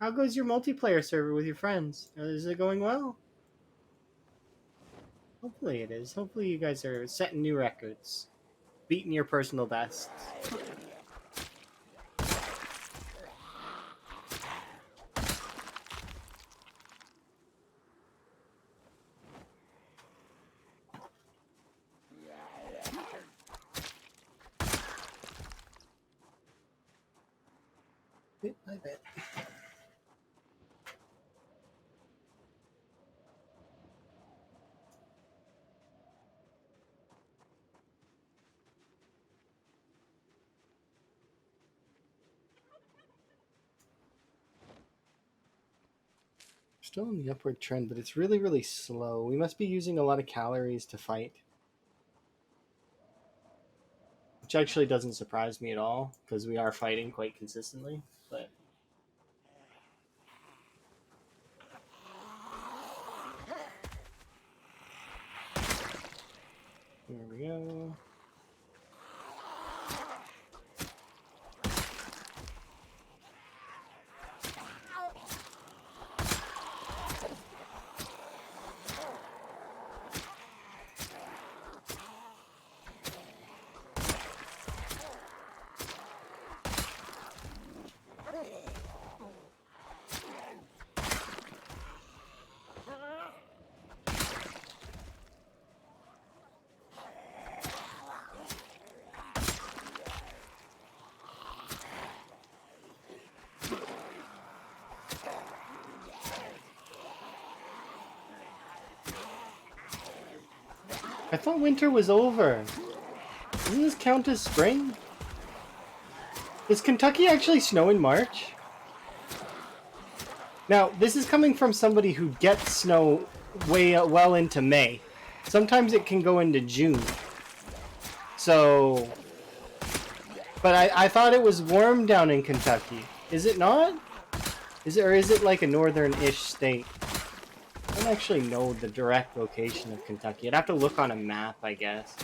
How goes your multiplayer server with your friends? Is it going well? Hopefully it is. Hopefully you guys are setting new records. Beating your personal bests. Bit by bit. Still in the upward trend, but it's really, really slow. We must be using a lot of calories to fight. Which actually doesn't surprise me at all, because we are fighting quite consistently. But here we go. I thought winter was over. Doesn't this count as spring? Does Kentucky actually snow in March? Now, this is coming from somebody who gets snow way well into May. Sometimes it can go into June. So, but I thought it was warm down in Kentucky. Is it not? Is it like a northern-ish state? I don't actually know the direct location of Kentucky. I'd have to look on a map, I guess.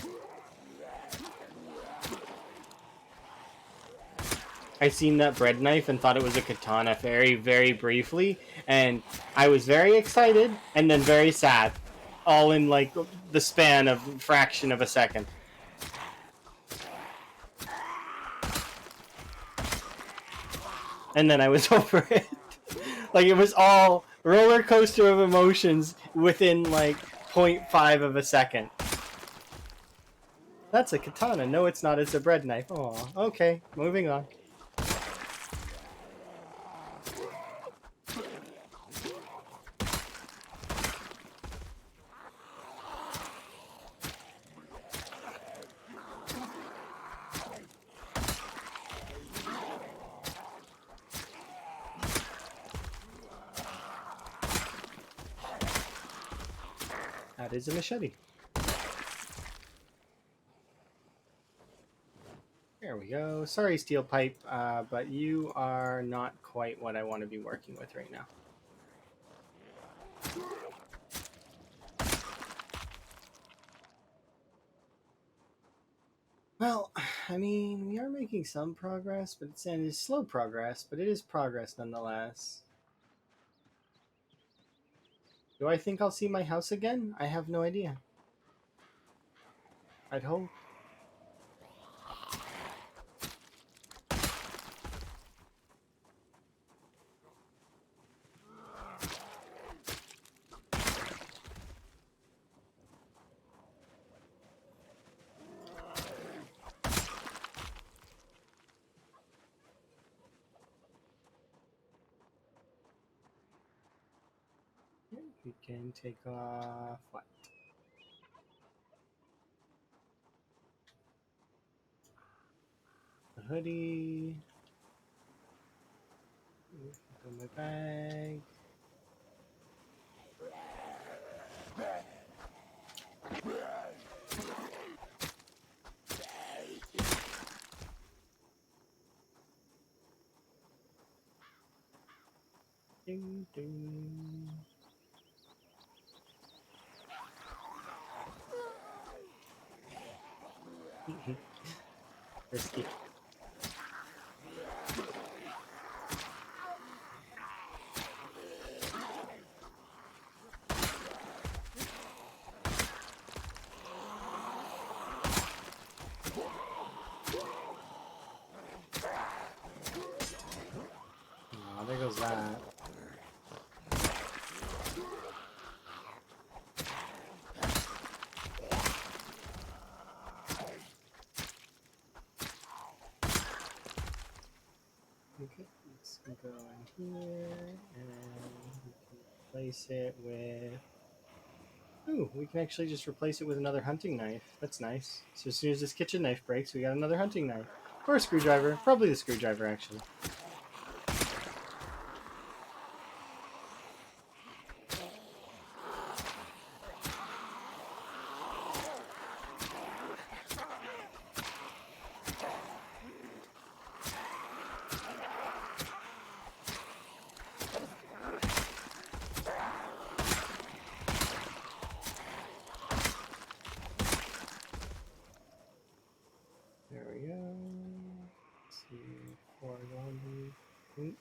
I seen that bread knife and thought it was a katana very, very briefly, and I was very excited and then very sad, all in like the span of a fraction of a second. And then I was over it. Like, it was all roller coaster of emotions within like 0.5 of a second. That's a katana. No, it's not. It's a bread knife. Aw, okay, moving on. That is a machete. There we go. Sorry, steel pipe, but you are not quite what I want to be working with right now. Well, I mean, we are making some progress, but it's slow progress, but it is progress nonetheless. Do I think I'll see my house again? I have no idea. I'd hope. We can take off what? The hoodie. Put in my bag. Ding ding. Risky. Oh, there goes that. Okay, let's go in here and we can replace it with. Ooh, we can actually just replace it with another hunting knife. That's nice. So as soon as this kitchen knife breaks, we got another hunting knife. Or a screwdriver. Probably the screwdriver, actually. There we go. Let's see. 4 laundry. Ink.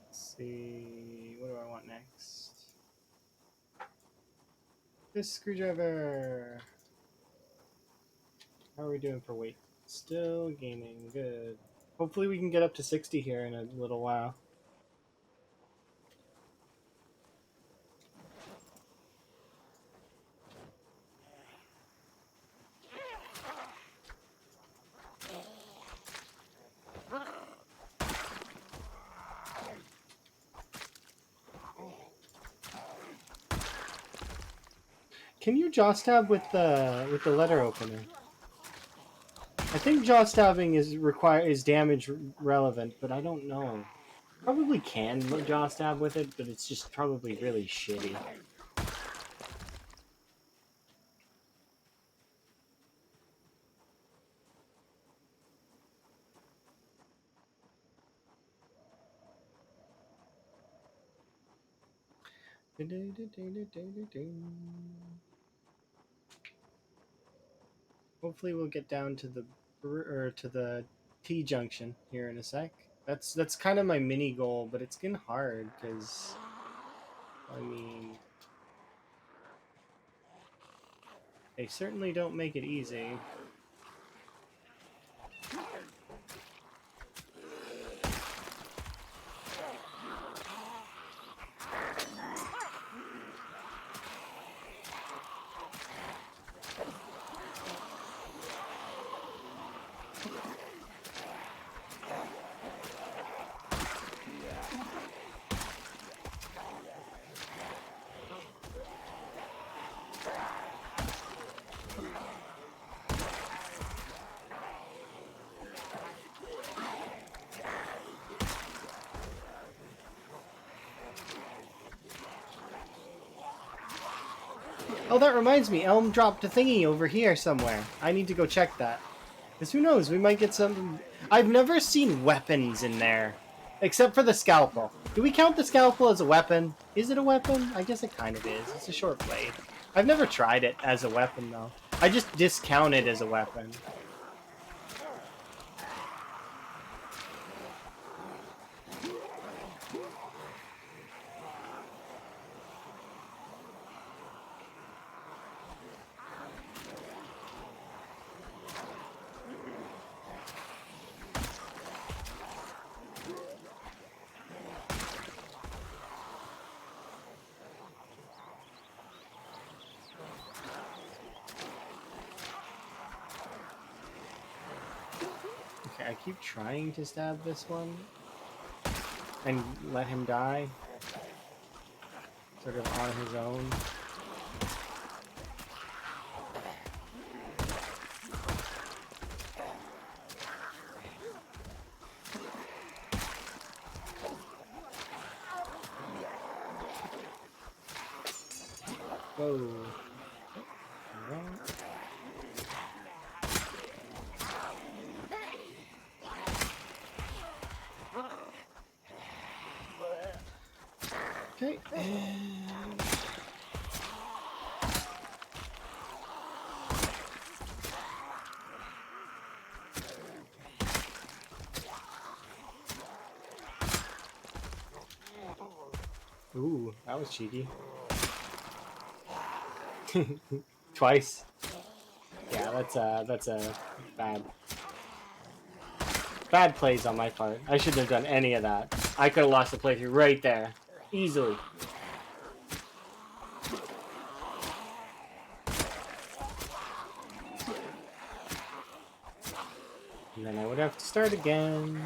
Let's see. What do I want next? This screwdriver. How are we doing for weight? Still gaining. Good. Hopefully we can get up to 60 here in a little while. Can you jaw stab with the letter opener? I think jaw stabbing is damage relevant, but I don't know. Probably can jaw stab with it, but it's just probably really shitty. Hopefully we'll get down to the T junction here in a sec. That's kind of my mini goal, but it's getting hard because I mean they certainly don't make it easy. Oh, that reminds me. Elm dropped a thingy over here somewhere. I need to go check that. Because who knows? We might get some... I've never seen weapons in there. Except for the scalpel. Do we count the scalpel as a weapon? Is it a weapon? I guess it kind of is. It's a short blade. I've never tried it as a weapon, though. I just discount it as a weapon. I keep trying to stab this one and let him die, sort of on his own. Whoa. Okay. Ooh, that was cheeky. Twice. Yeah, that's a bad plays on my part. I shouldn't have done any of that. I could have lost the playthrough right there, easily. And then I would have to start again.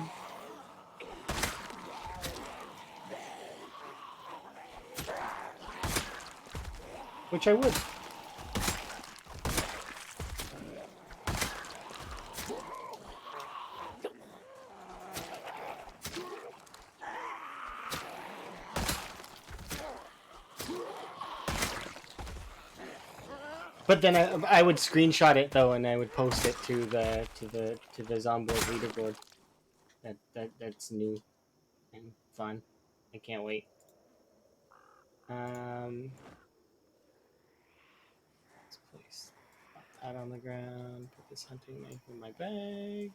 Which I would. But then I would screenshot it though, and I would post it to the Zomboid leaderboard. That's new and fun. I can't wait. Let's place that on the ground. Put this hunting knife in my bag.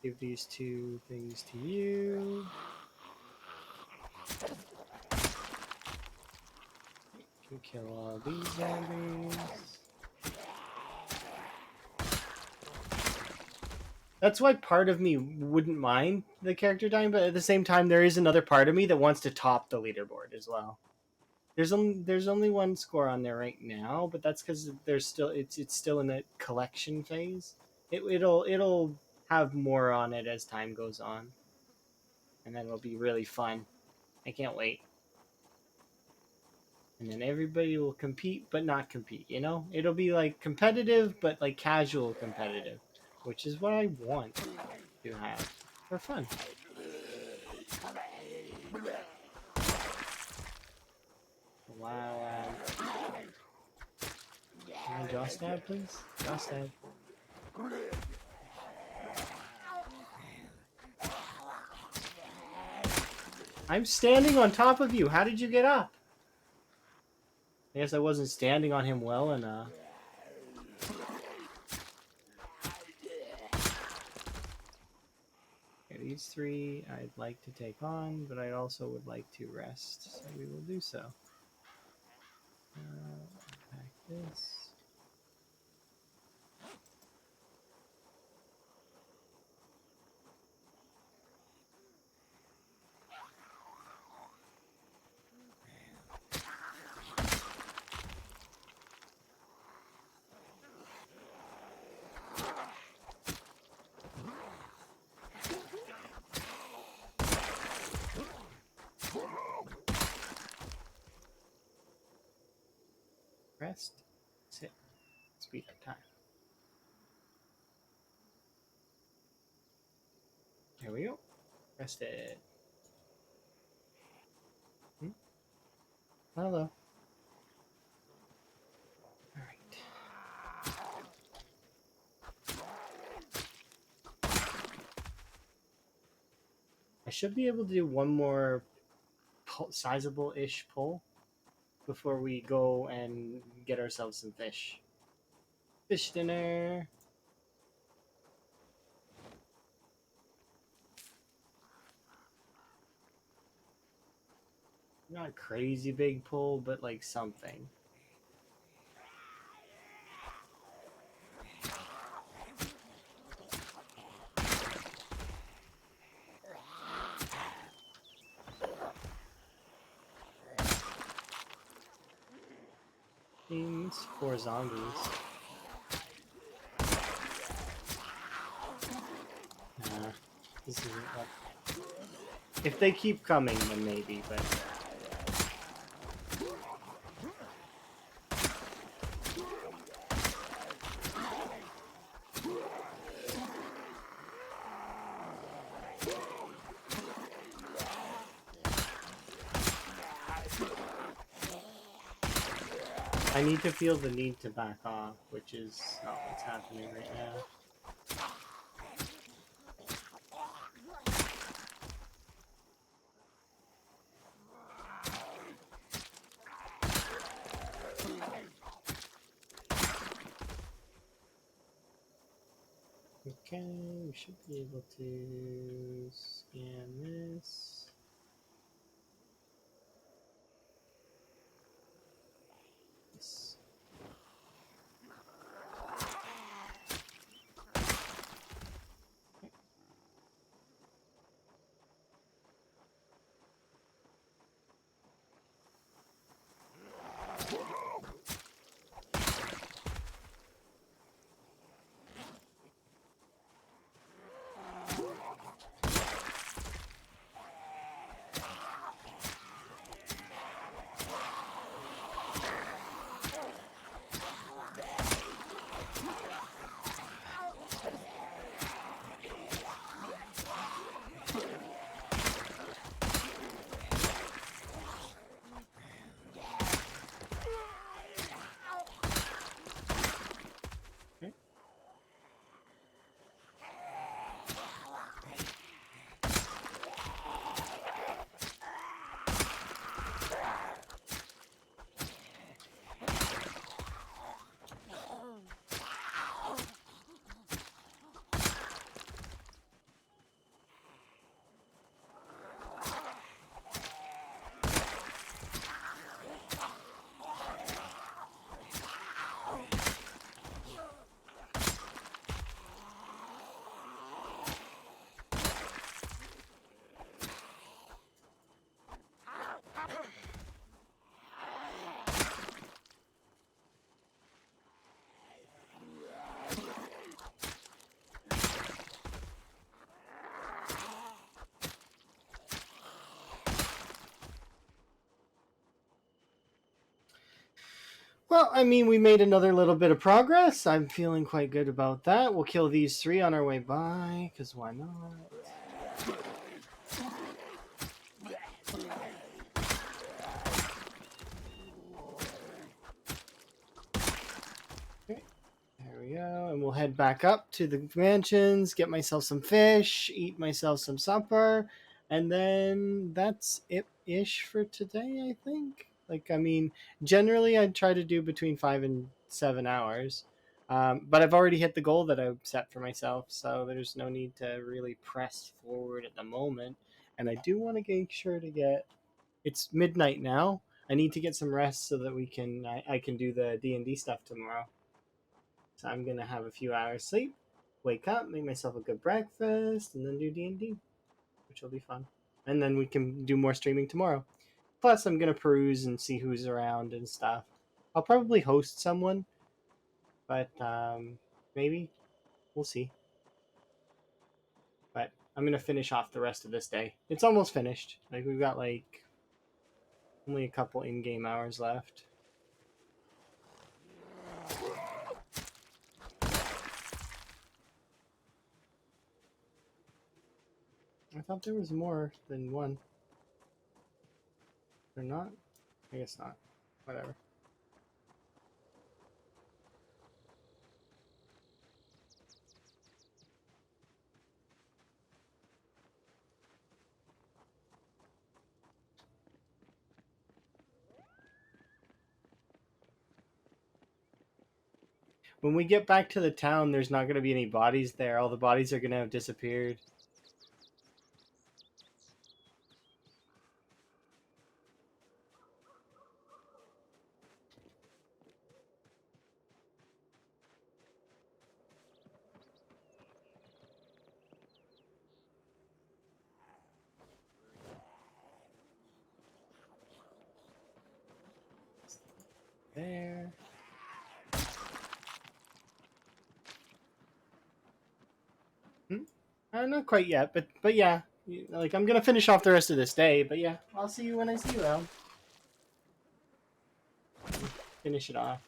Give these two things to you. Can kill all these zombies. That's why part of me wouldn't mind the character dying, but at the same time, there is another part of me that wants to top the leaderboard as well. There's only one score on there right now, but that's because there's still it's still in a collection phase. It'll have more on it as time goes on, and then it'll be really fun. I can't wait. And then everybody will compete, but not compete. You know, it'll be like competitive, but like casual competitive, which is what I want to have for fun. Wow. Can I jaw stab, please? Jaw stab. I'm standing on top of you. How did you get up? I guess I wasn't standing on him well enough. Okay, these three I'd like to take on, but I also would like to rest, so we will do so. Pack this. Rest, sit, speed up time. There we go. Rested. Hello. should be able to do one more sizable-ish pull before we go and get ourselves some fish. Fish dinner. Not a crazy big pull, but like something. Means 4 zombies. Nah, this isn't what. If they keep coming, then maybe, but. I need to feel the need to back off, which is not what's happening right now. Okay, we should be able to scan this. Yes. Well, I mean, we made another little bit of progress. I'm feeling quite good about that. We'll kill these 3 on our way by, because why not? Okay, there we go. And we'll head back up to the mansions, get myself some fish, eat myself some supper, and then that's it-ish for today, I think. Like, I mean, generally I'd try to do between 5 and 7 hours. But I've already hit the goal that I've set for myself, so there's no need to really press forward at the moment. And I do want to make sure to get. It's midnight now. I need to get some rest so that I can do the D&D stuff tomorrow. So I'm gonna have a few hours sleep, wake up, make myself a good breakfast, and then do D&D, which will be fun. And then we can do more streaming tomorrow. Plus, I'm gonna peruse and see who's around and stuff. I'll probably host someone, but maybe we'll see. But I'm gonna finish off the rest of this day. It's almost finished. Like we've got like only a couple in-game hours left. I thought there was more than one. Or not? I guess not. Whatever. When we get back to the town, there's not going to be any bodies there. All the bodies are going to have disappeared. There. Not quite yet, but yeah. Like, I'm gonna finish off the rest of this day, but yeah, I'll see you when I see you around. Finish it off.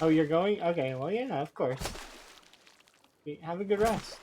Oh, you're going? Okay, well, yeah, of course. Have a good rest.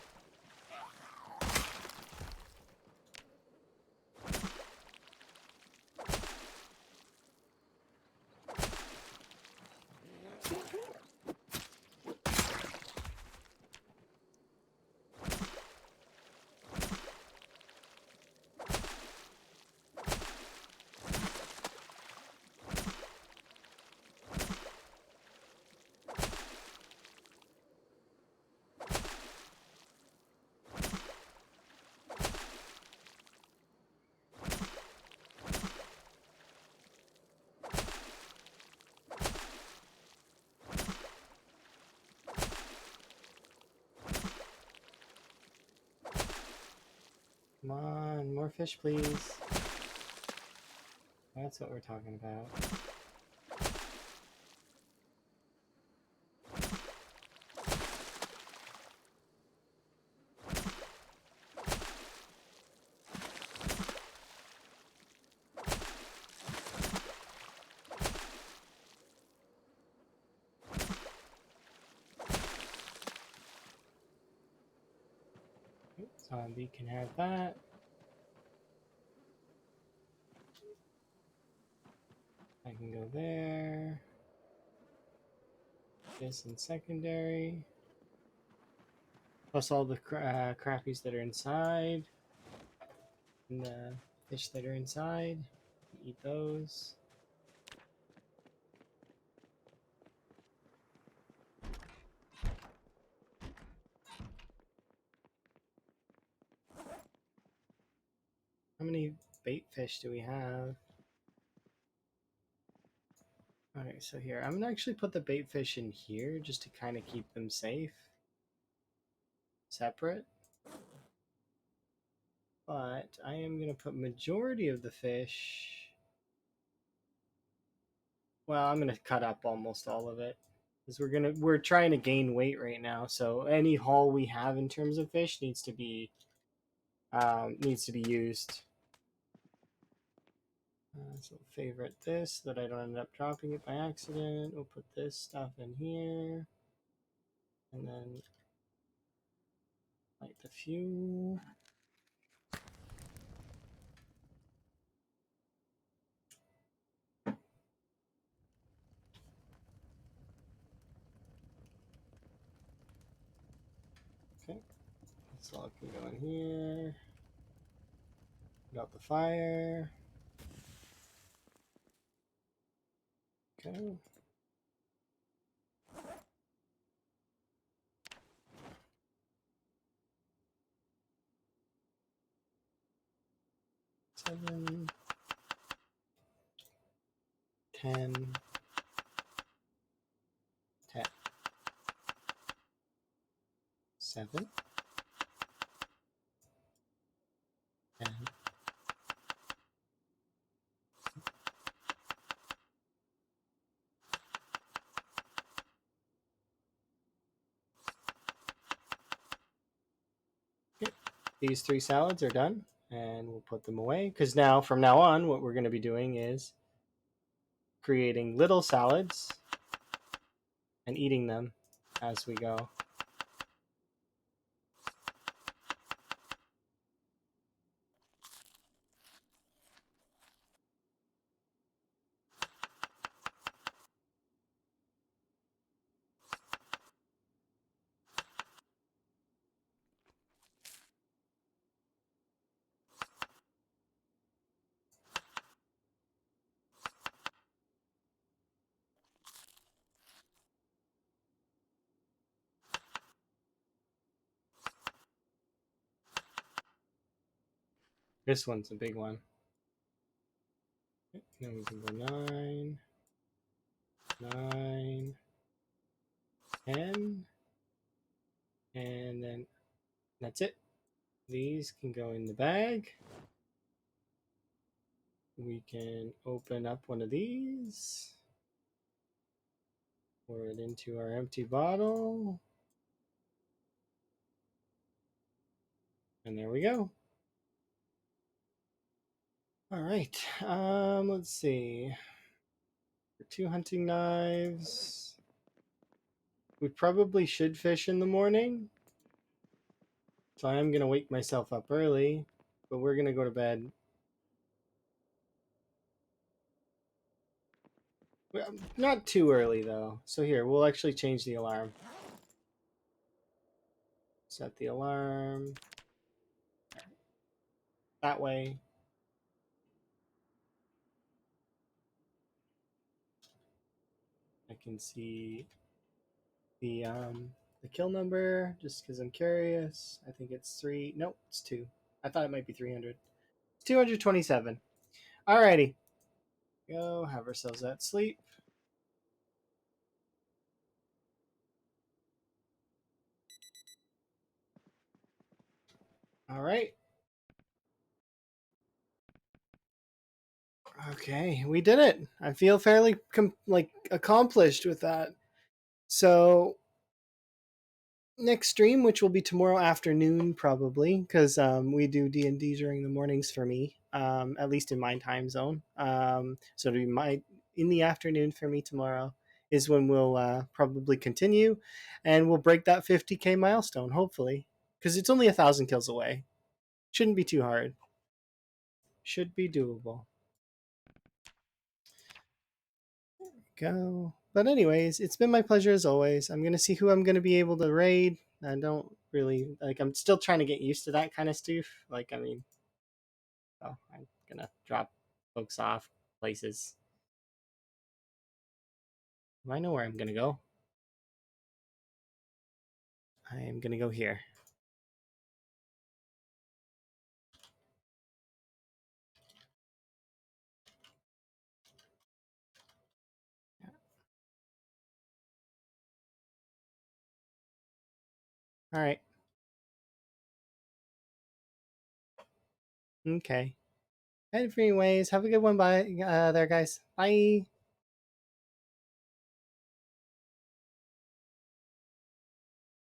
Come on, more fish, please. That's what we're talking about. Zombie can have that. I can go there. This in secondary. Plus all the crappies that are inside. And the fish that are inside. Eat those. How many bait fish do we have? Alright, so here, I'm gonna actually put the bait fish in here just to kind of keep them safe. Separate. But I am gonna put majority of the fish. Well, I'm gonna cut up almost all of it. Because we're trying to gain weight right now, so any haul we have in terms of fish needs to be used. So favorite this, so that I don't end up dropping it by accident. We'll put this stuff in here. And then light the fuel. Okay. So I can go in here. Got the fire. Okay. Seven. 10. 10. 7. 10. Okay. These 3 salads are done, and we'll put them away. Because now, from now on, what we're going to be doing is creating little salads and eating them as we go. This one's a big one. Then we can go 9, 9, 10, and then that's it. These can go in the bag. We can open up one of these, pour it into our empty bottle, and there we go. All right, let's see. For 2 hunting knives, we probably should fish in the morning, so I am gonna wake myself up early, but we're gonna go to bed. Well, not too early though. So here, we'll actually change the alarm. Set the alarm that way. I can see the kill number just because I'm curious. I think it's 3. Nope, it's 2. I thought it might be 300. It's 227. Alrighty. Go have ourselves that sleep. All right. Okay, we did it. I feel fairly accomplished with that. So next stream, which will be tomorrow afternoon probably, because we do D&D during the mornings for me, at least in my time zone. So it'll be in the afternoon for me tomorrow is when we'll probably continue, and we'll break that 50K milestone hopefully, because it's only 1,000 kills away. Shouldn't be too hard. Should be doable. Go. But anyways, it's been my pleasure as always. I'm gonna see who I'm gonna be able to raid. I don't really I'm still trying to get used to that kind of stuff. So I'm gonna drop folks off places. I know where I'm gonna go. I am gonna go here. All right. Okay. Anyways, have a good one. Bye, there, guys. Bye.